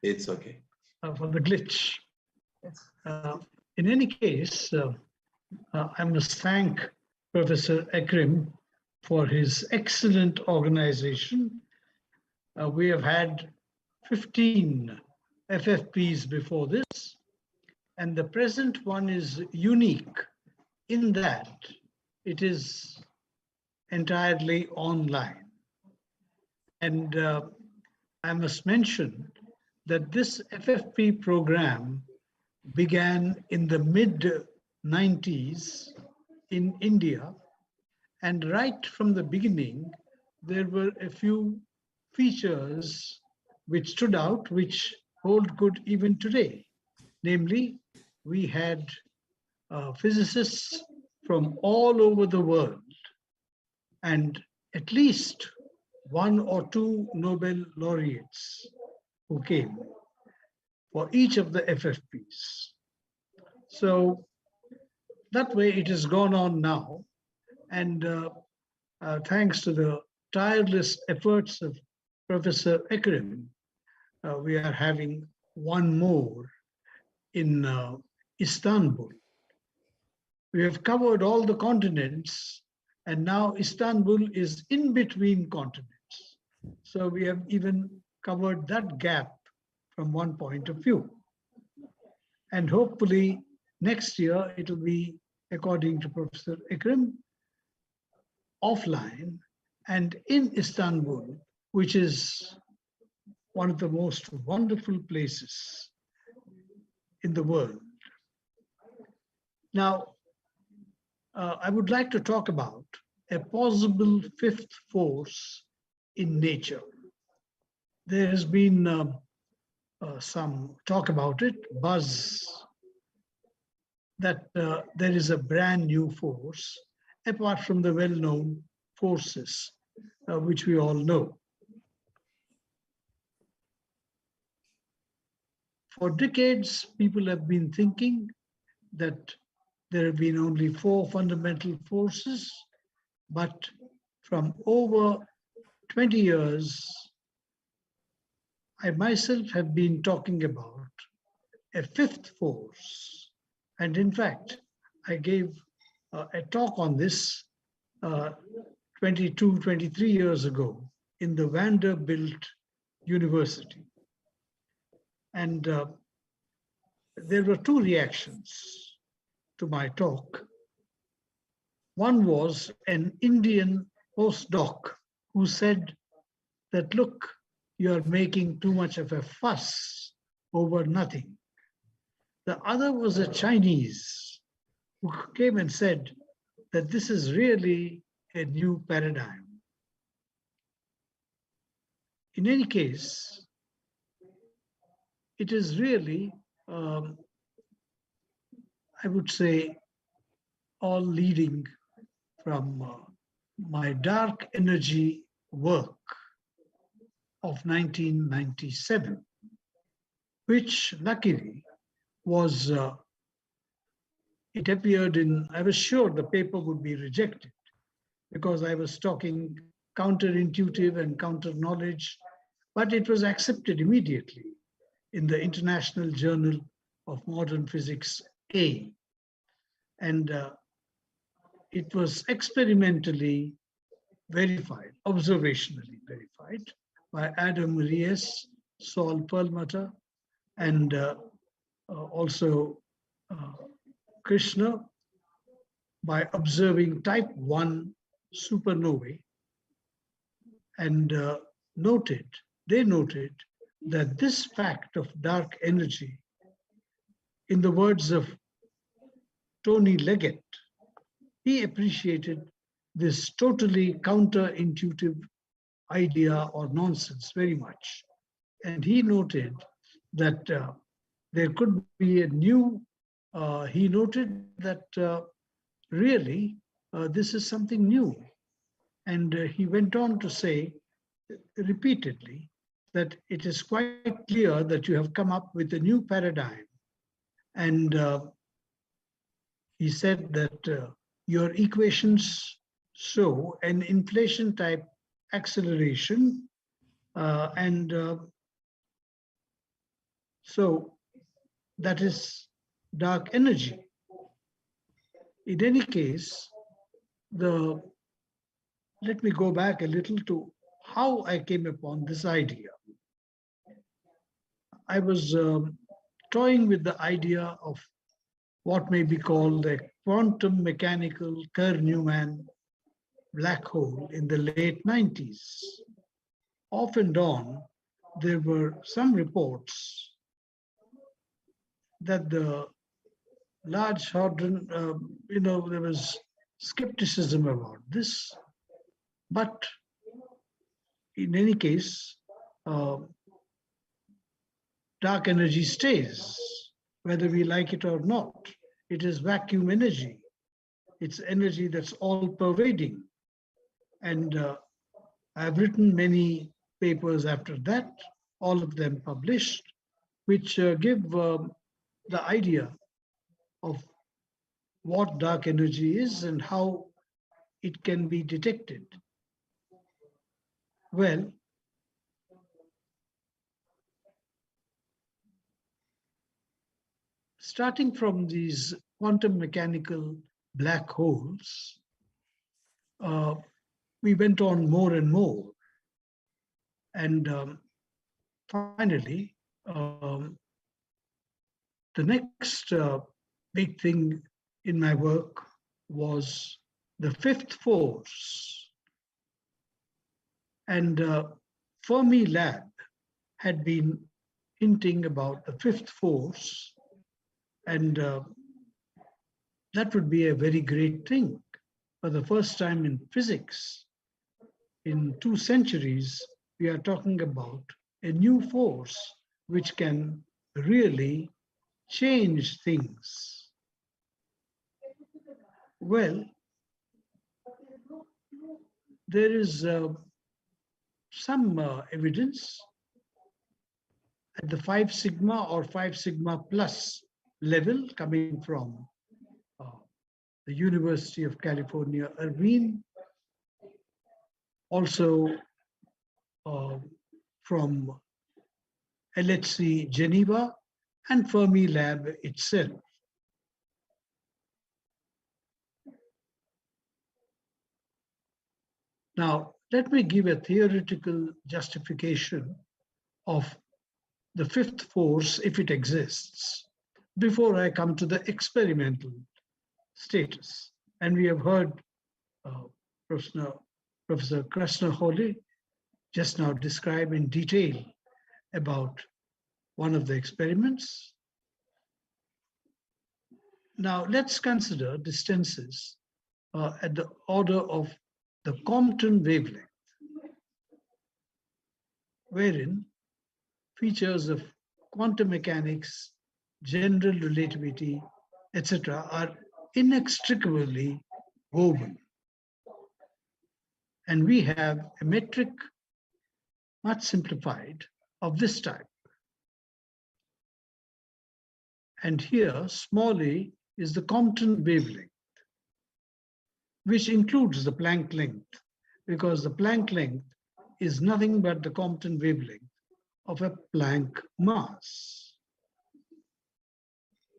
It's okay. For the glitch. In any case, I must thank Professor Ekrem for his excellent organization. We have had 15 FFPs before this, and the present one is unique in that it is entirely online. And I must mention that this FFP program began in the mid-90s in India. And right from the beginning, there were a few features which stood out, which hold good even today. Namely, we had physicists from all over the world and at least 1 or 2 Nobel laureates who came for each of the FFPs. So that way it has gone on now. And thanks to the tireless efforts of Professor Ekrem, we are having one more in Istanbul. We have covered all the continents, and now Istanbul is in between continents. So we have even covered that gap from one point of view. And hopefully next year it will be, according to Professor Ekrem, offline and in Istanbul, which is one of the most wonderful places in the world. Now, I would like to talk about a possible fifth force in nature. There has been some talk about it, buzz, that there is a brand new force, apart from the well-known forces, which we all know. For decades, people have been thinking that there have been only 4 fundamental forces, but from over 20 years, I myself have been talking about a fifth force. And in fact, I gave a talk on this 23 years ago in the Vanderbilt University. And there were 2 reactions to my talk. One was an Indian postdoc who said that, look, you're making too much of a fuss over nothing. The other was a Chinese who came and said that this is really a new paradigm. In any case, it is really, I would say, all leading from my dark energy work of 1997, which luckily was, it appeared in, I was sure the paper would be rejected because I was talking counterintuitive and counter knowledge, but it was accepted immediately in the International Journal of Modern Physics A. And it was experimentally verified, observationally verified by Adam Ries, Saul Perlmutter, and also Krishna by observing type 1 supernovae, and they noted that this fact of dark energy, in the words of Tony Leggett, he appreciated this totally counterintuitive idea or nonsense very much. And he noted that there could be a new he noted that really this is something new. And he went on to say repeatedly that it is quite clear that you have come up with a new paradigm. And he said that your equations show an inflation type acceleration. So that is dark energy. In any case, let me go back a little to how I came upon this idea. I was toying with the idea of what may be called a quantum mechanical Kerr-Newman black hole in the late 90s. Off and on, there were some reports that the Large Hadron, there was skepticism about this, but in any case, dark energy stays, whether we like it or not. It is vacuum energy. It's energy that's all pervading. And I've written many papers after that, all of them published, which give the idea of what dark energy is and how it can be detected. Well, starting from these quantum mechanical black holes, we went on more and more. And finally, the next big thing in my work was the fifth force. And Fermi Lab had been hinting about the fifth force, and that would be a very great thing. For the first time in physics, in 2 centuries, we are talking about a new force which can really change things. Well, there is some evidence at the 5 sigma or 5 sigma plus level coming from the University of California, Irvine, also from LHC Geneva and Fermi Lab itself. Now, let me give a theoretical justification of the fifth force, if it exists, before I come to the experimental status. And we have heard Professor Krasner-Holle just now describe in detail about one of the experiments. Now, let's consider distances at the order of the Compton wavelength, wherein features of quantum mechanics, general relativity, etc., are inextricably woven. And we have a metric, much simplified, of this type. And here, small a is the Compton wavelength, which includes the Planck length, because the Planck length is nothing but the Compton wavelength of a Planck mass.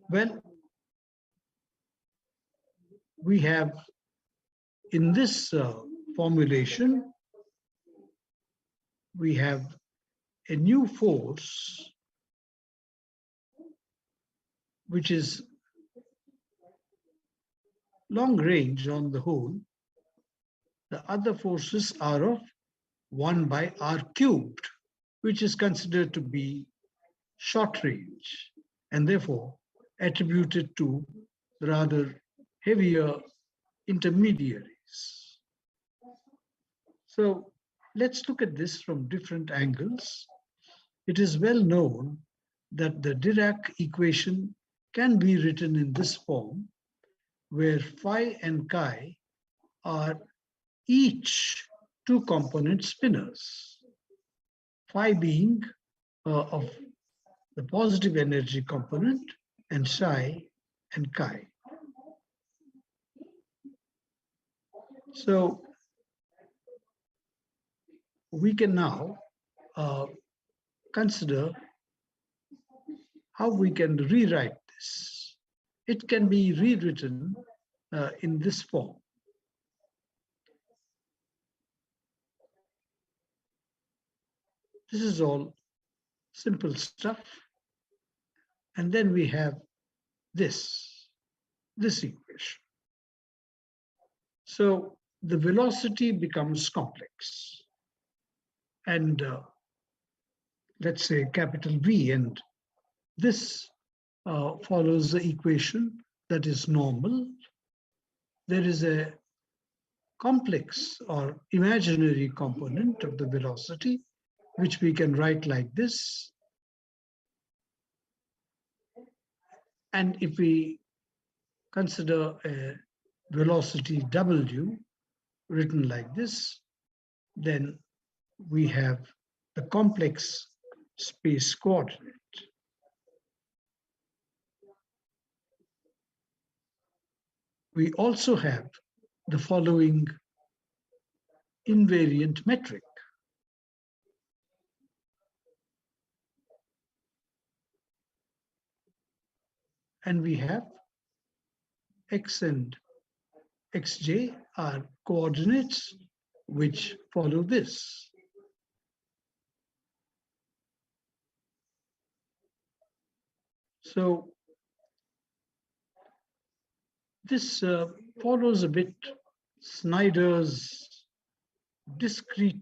Well, we have in this formulation, we have a new force which is long range on the whole. The other forces are of 1 by r cubed, which is considered to be short range and therefore attributed to rather heavier intermediaries. So let's look at this from different angles. It is well known that the Dirac equation can be written in this form, where phi and chi are each two-component spinors, phi being of the positive energy component and psi and chi. So we can now consider how we can rewrite this. It can be rewritten in this form. This is all simple stuff. And then we have this equation. So the velocity becomes complex. And let's say capital V, and this follows the equation that is normal. There is a complex or imaginary component of the velocity, which we can write like this. And if we consider a velocity W written like this, then we have the complex space coordinate. We also have the following invariant metric. And we have x and xj are coordinates which follow this. So this follows a bit Snyder's discrete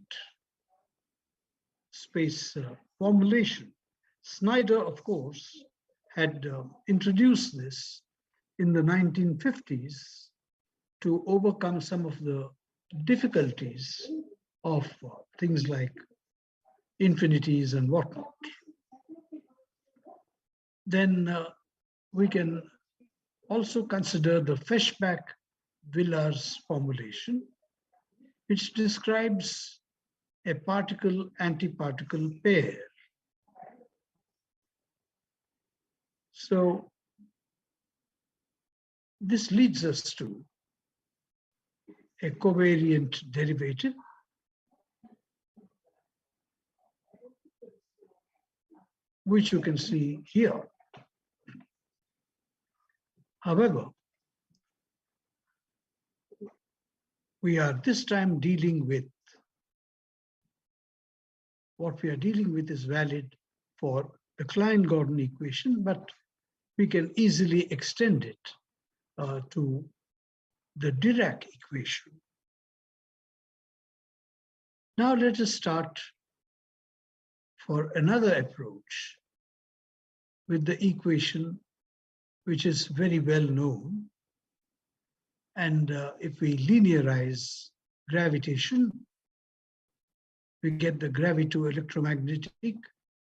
space formulation. Snyder, of course, had introduced this in the 1950s to overcome some of the difficulties of things like infinities and whatnot. Then we can also consider the Feshbach-Villars formulation, which describes a particle-antiparticle pair. So this leads us to a covariant derivative, which you can see here. However, we are this time dealing with what we are dealing with is valid for the Klein-Gordon equation, but we can easily extend it to the Dirac equation. Now let us start for another approach with the equation which is very well known. And if we linearize gravitation, we get the gravito-electromagnetic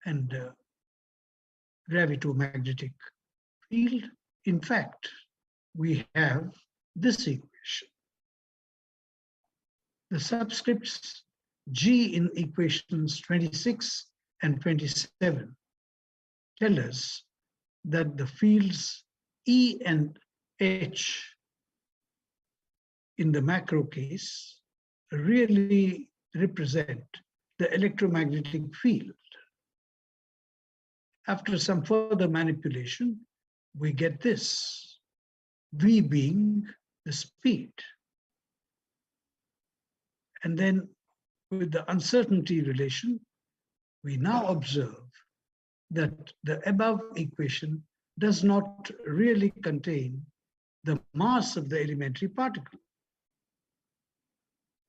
and gravito-magnetic field. In fact, we have this equation. The subscripts G in equations 26 and 27 tell us that the fields E and H in the macro case really represent the electromagnetic field. After some further manipulation, we get this, V being the speed. And then with the uncertainty relation, we now observe that the above equation does not really contain the mass of the elementary particle.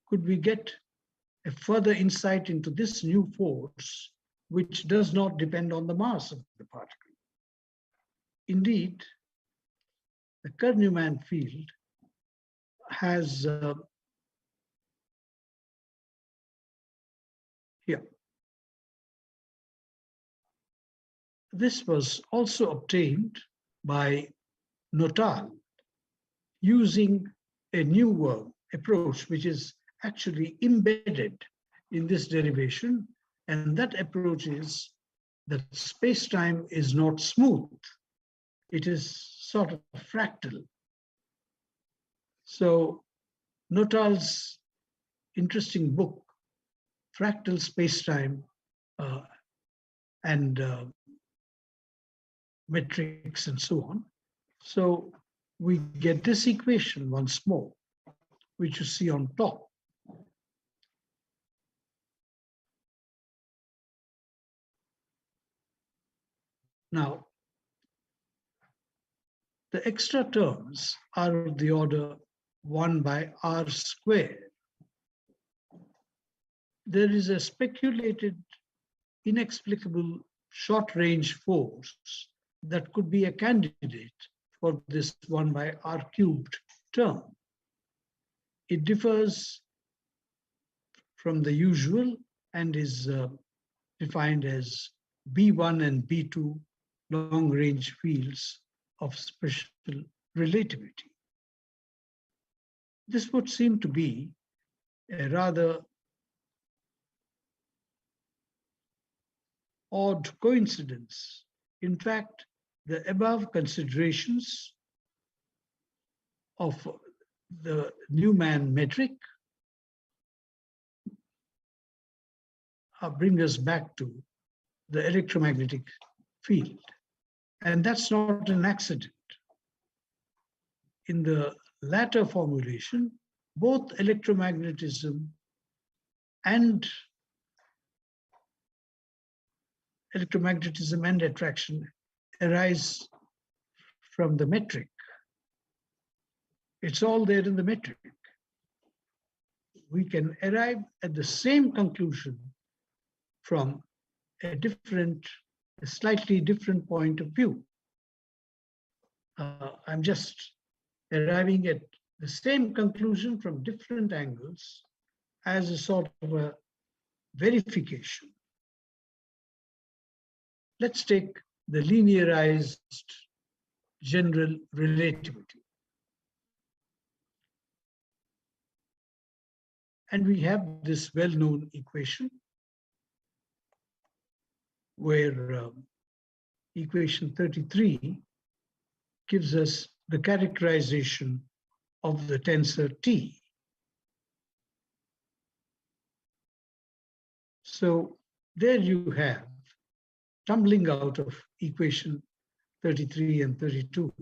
Could we get a further insight into this new force, which does not depend on the mass of the particle? Indeed, the Kerr-Newman field has here. This was also obtained by Notal using a new approach, which is actually embedded in this derivation. And that approach is that space-time is not smooth. It is sort of fractal. So Notal's interesting book, Fractal Space-Time and Metrics and so on. So we get this equation once more, which you see on top. Now, the extra terms are of the order 1 by r squared. There is a speculated inexplicable short-range force that could be a candidate for this 1 by r cubed term. It differs from the usual and is defined as B1 and B2 long-range fields of special relativity. This would seem to be a rather odd coincidence. In fact, the above considerations of the Newman metric bring us back to the electromagnetic field. And that's not an accident. In the latter formulation, both electromagnetism and attraction arise from the metric. It's all there in the metric. We can arrive at the same conclusion from a slightly different point of view. I'm just arriving at the same conclusion from different angles as a sort of a verification. Let's take the linearized general relativity. And we have this well-known equation where equation 33 gives us the characterization of the tensor T. So there you have, tumbling out of equation 33 and 32,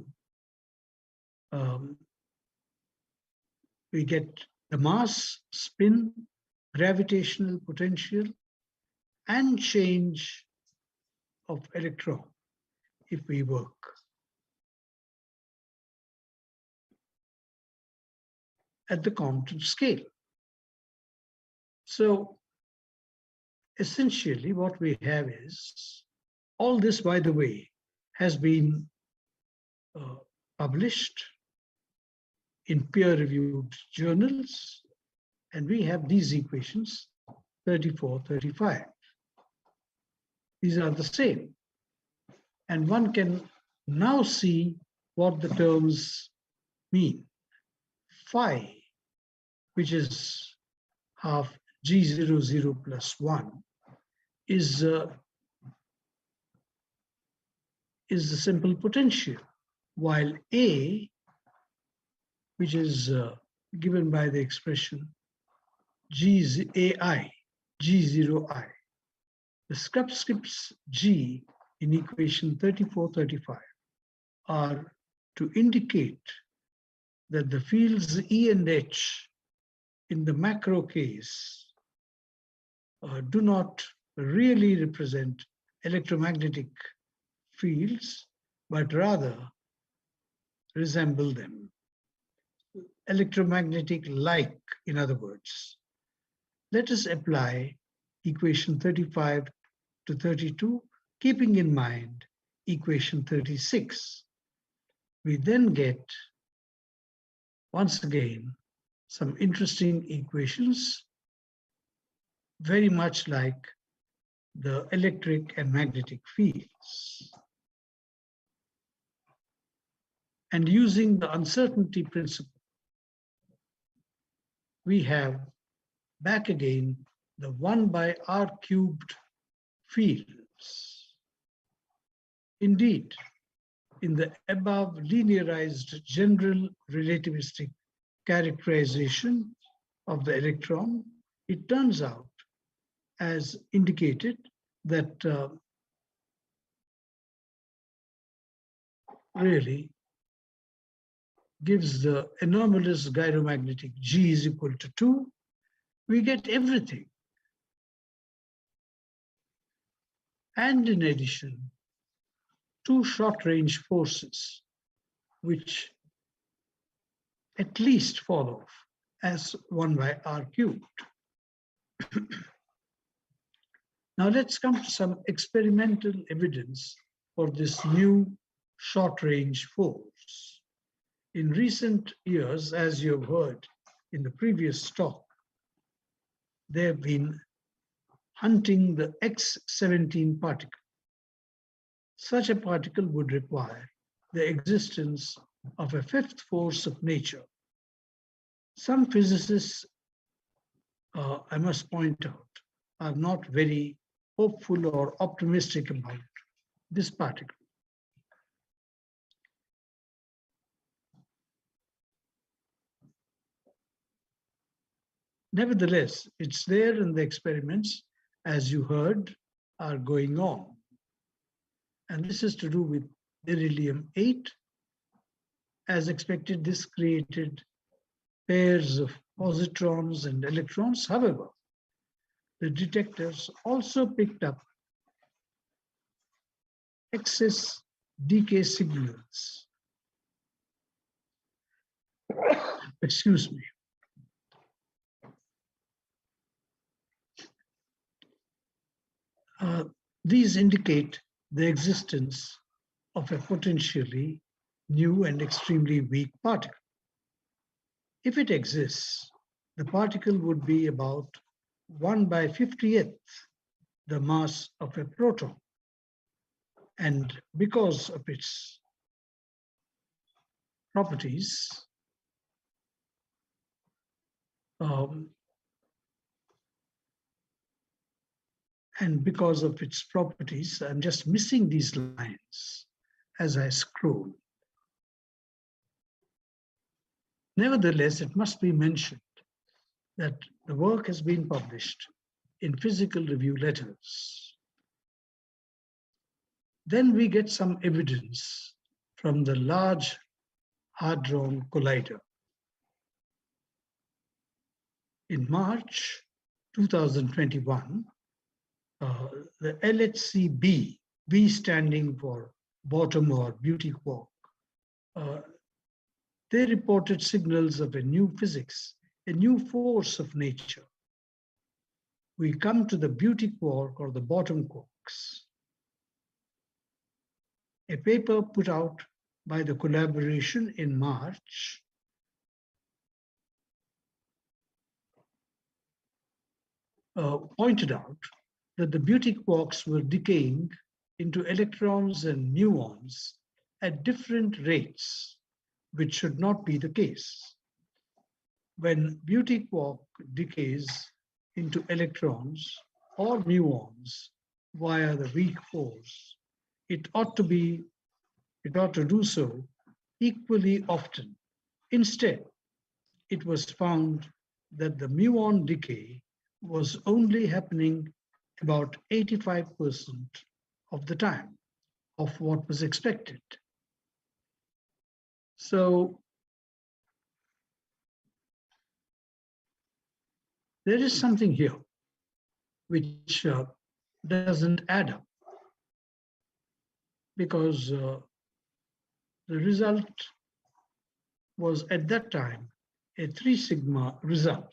we get the mass, spin, gravitational potential, and change of electron if we work. At the Compton scale. So essentially what we have is, all this, by the way, has been published in peer-reviewed journals, and we have these equations 34, 35. These are the same. And one can now see what the terms mean. Phi, which is half G00 plus 1, is the simple potential, while A, which is given by the expression G0I, the subscripts G in equation 34-35 are to indicate that the fields E and H in the macro case do not really represent electromagnetic fields, but rather resemble them. Electromagnetic-like, in other words. Let us apply equation 35 to 32, keeping in mind equation 36. We then get, once again, some interesting equations, very much like the electric and magnetic fields. And using the uncertainty principle, we have back again the 1 by r cubed fields. Indeed, in the above linearized general relativistic characterization of the electron, it turns out, as indicated, that really gives the anomalous gyromagnetic G is equal to 2, we get everything. And in addition, 2 short-range forces, which at least fall off as 1 by r cubed. Now let's come to some experimental evidence for this new short-range force. In recent years, as you have heard in the previous talk, they have been hunting the X17 particle. Such a particle would require the existence of a fifth force of nature. Some physicists, I must point out, are not very hopeful or optimistic about this particle. Nevertheless, it's there, and the experiments, as you heard, are going on. And this is to do with beryllium-8. As expected, this created pairs of positrons and electrons. However, the detectors also picked up excess decay signals. Excuse me. These indicate the existence of a potentially new and extremely weak particle. If it exists, the particle would be about 1 by 50th the mass of a proton. And because of its properties, I'm just missing these lines as I scroll. Nevertheless, it must be mentioned that the work has been published in Physical Review Letters. Then we get some evidence from the Large Hadron Collider. In March 2021, the LHC-B, B standing for bottom or beauty quark, they reported signals of a new physics, a new force of nature. We come to the beauty quark or the bottom quarks. A paper put out by the collaboration in March pointed out that the beauty quarks were decaying into electrons and muons at different rates, which should not be the case. When beauty quark decays into electrons or muons via the weak force, it ought to do so equally often. Instead, it was found that the muon decay was only happening about 85% of the time of what was expected. So there is something here which doesn't add up, because the result was at that time a 3 sigma result,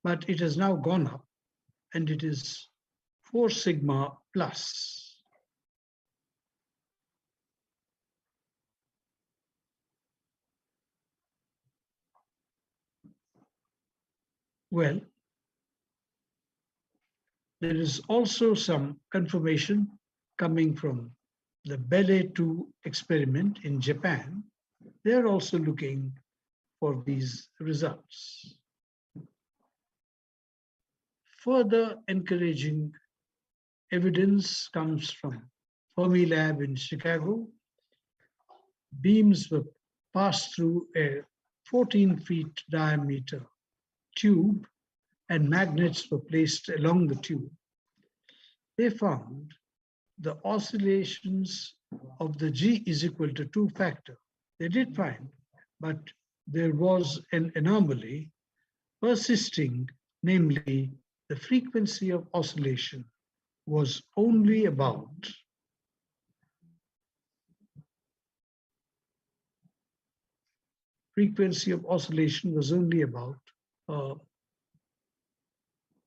but it has now gone up and it is 4 sigma plus. Well, there is also some confirmation coming from the Belle 2 experiment in Japan, they're also looking for these results. Further encouraging evidence comes from Fermilab in Chicago. Beams were passed through a 14 feet diameter tube and magnets were placed along the tube. They found the oscillations of the G is equal to 2 factor. They did find, but there was an anomaly persisting, namely the frequency of oscillation was only about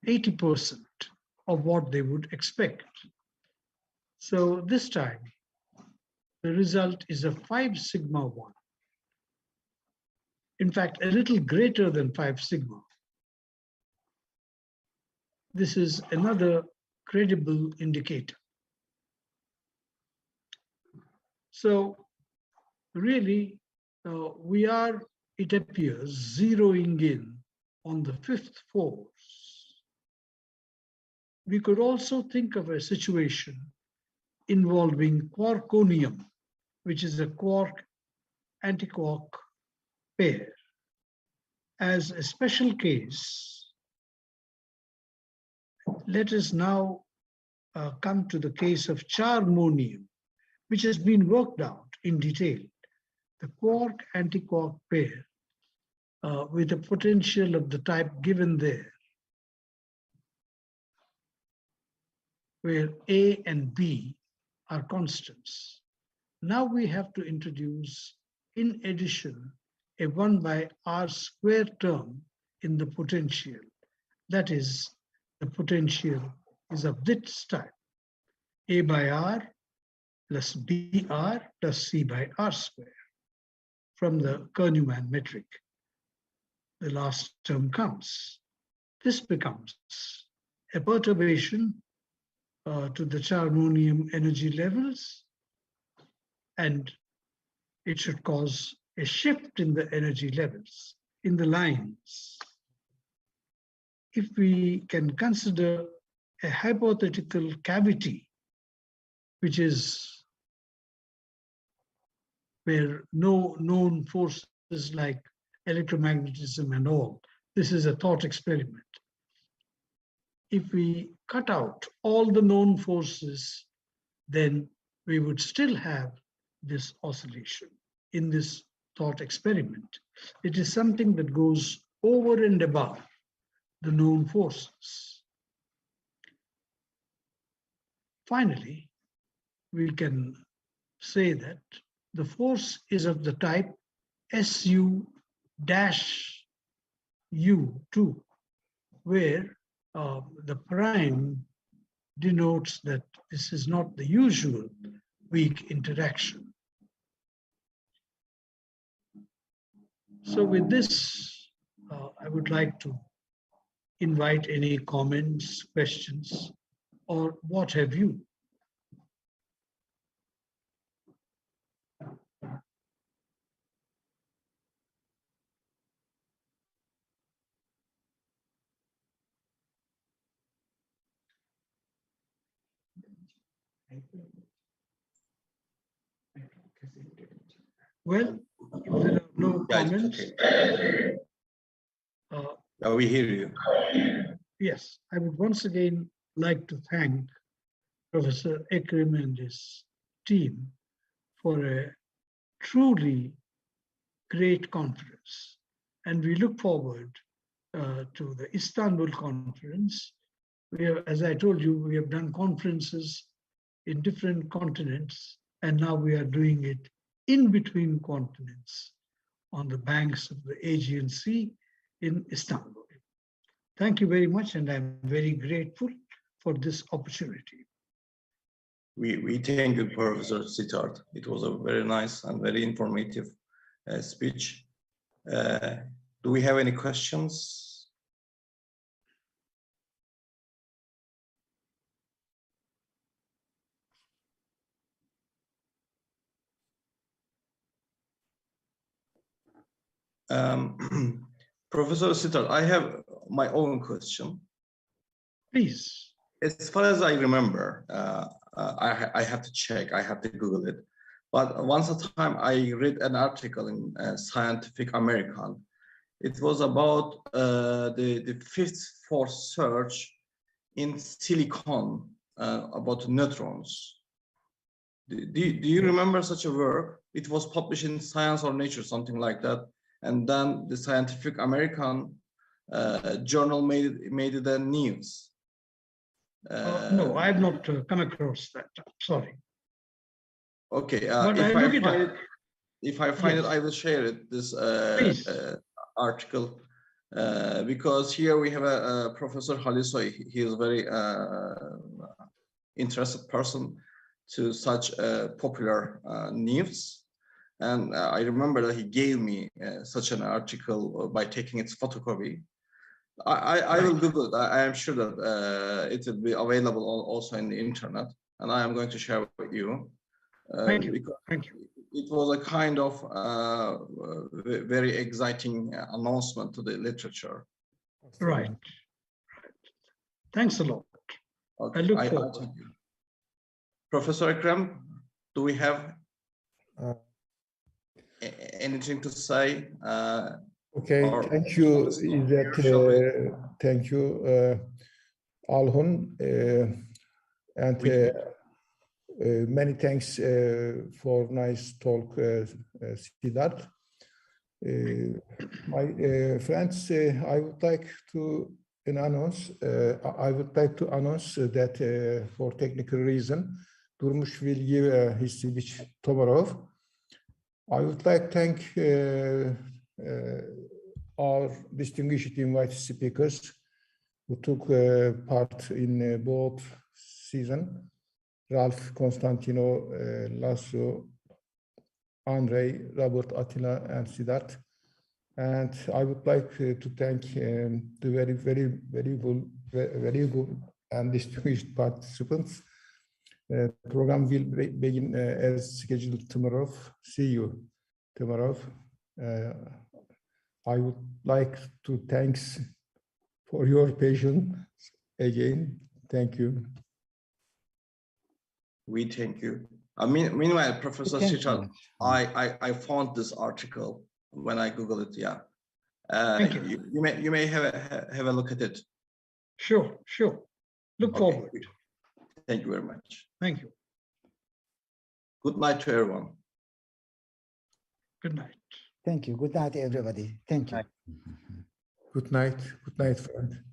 80% of what they would expect. So this time, the result is a 5 sigma 1. In fact, a little greater than 5 sigma. This is another credible indicator. So really, we are, it appears, zeroing in on the 5th force. We could also think of a situation involving quarkonium, which is a quark-antiquark pair, as a special case. Let us now come to the case of charmonium, which has been worked out in detail. The quark-antiquark pair with a potential of the type given there, where A and B are constants. Now we have to introduce, in addition, a 1 by r squared term in the potential. That is, the potential is of this type, A by r plus br plus c by r squared from the Kerr-Newman metric. The last term comes. This becomes a perturbation to the charmonium energy levels, and it should cause a shift in the energy levels, in the lines. If we can consider a hypothetical cavity, which is where no known forces like electromagnetism and all, this is a thought experiment. If we cut out all the known forces, then we would still have this oscillation in this thought experiment. It is something that goes over and above the known forces. Finally, we can say that the force is of the type SU-U2, where the prime denotes that this is not the usual weak interaction. So with this, I would like to invite any comments, questions, or what have you. Well, if there are no comments, we hear you. Yes, I would once again like to thank Professor Ekrem and his team for a truly great conference. And we look forward to the Istanbul conference. We have, as I told you, we have done conferences in different continents, and now we are doing it in between continents on the banks of the Aegean Sea in Istanbul. Thank you very much, and I'm very grateful for this opportunity. We thank you, Professor Sittard. It was a very nice and very informative speech. Do we have any questions? Professor Sitter, I have my own question. Please. As far as I remember, I have to check, I have to Google it. But once a time I read an article in Scientific American. It was about the fifth force search in silicon about neutrons. Do you remember such a work? It was published in Science or Nature, something like that. And then the Scientific American journal made it a news. No, I have not come across that. Sorry. Okay, if I find it, I will share it. This article, because here we have a Professor Halisoy. He is a very interested person to such popular news. And I remember that he gave me such an article by taking its photocopy. I will Google it. I am sure that it will be available also in the internet, and I am going to share with you. Thank you. Thank you. It was a kind of very exciting announcement to the literature. Right. Thanks a lot. Okay. I look forward. Professor Ekrem, do we have anything to say? Okay, thank you. Thank you, Alhun, and many thanks for nice talk, Siddharth. My friends, I would like to announce. That for technical reason, Durmush will give his speech tomorrow. I would like to thank our distinguished invited speakers who took part in both seasons. Ralph, Constantino, Laszlo, Andrei, Robert, Attila, and Siddharth. And I would like to thank the very good and distinguished participants. The program will begin as scheduled tomorrow. See you tomorrow. I would like to thanks for your patience again. Thank you. We thank you. Meanwhile, Professor Siddharth, I found this article when I Googled it. Yeah, you may have a look at it. Sure. Look forward. Thank you very much. Thank you. Good night to everyone. Good night. Thank you. Good night, everybody. Thank you. Good night. Good night, friend.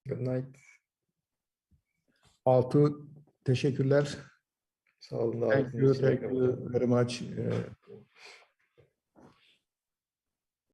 Good night. Altu, teşekkürler. Sağ olun. Thank you very much.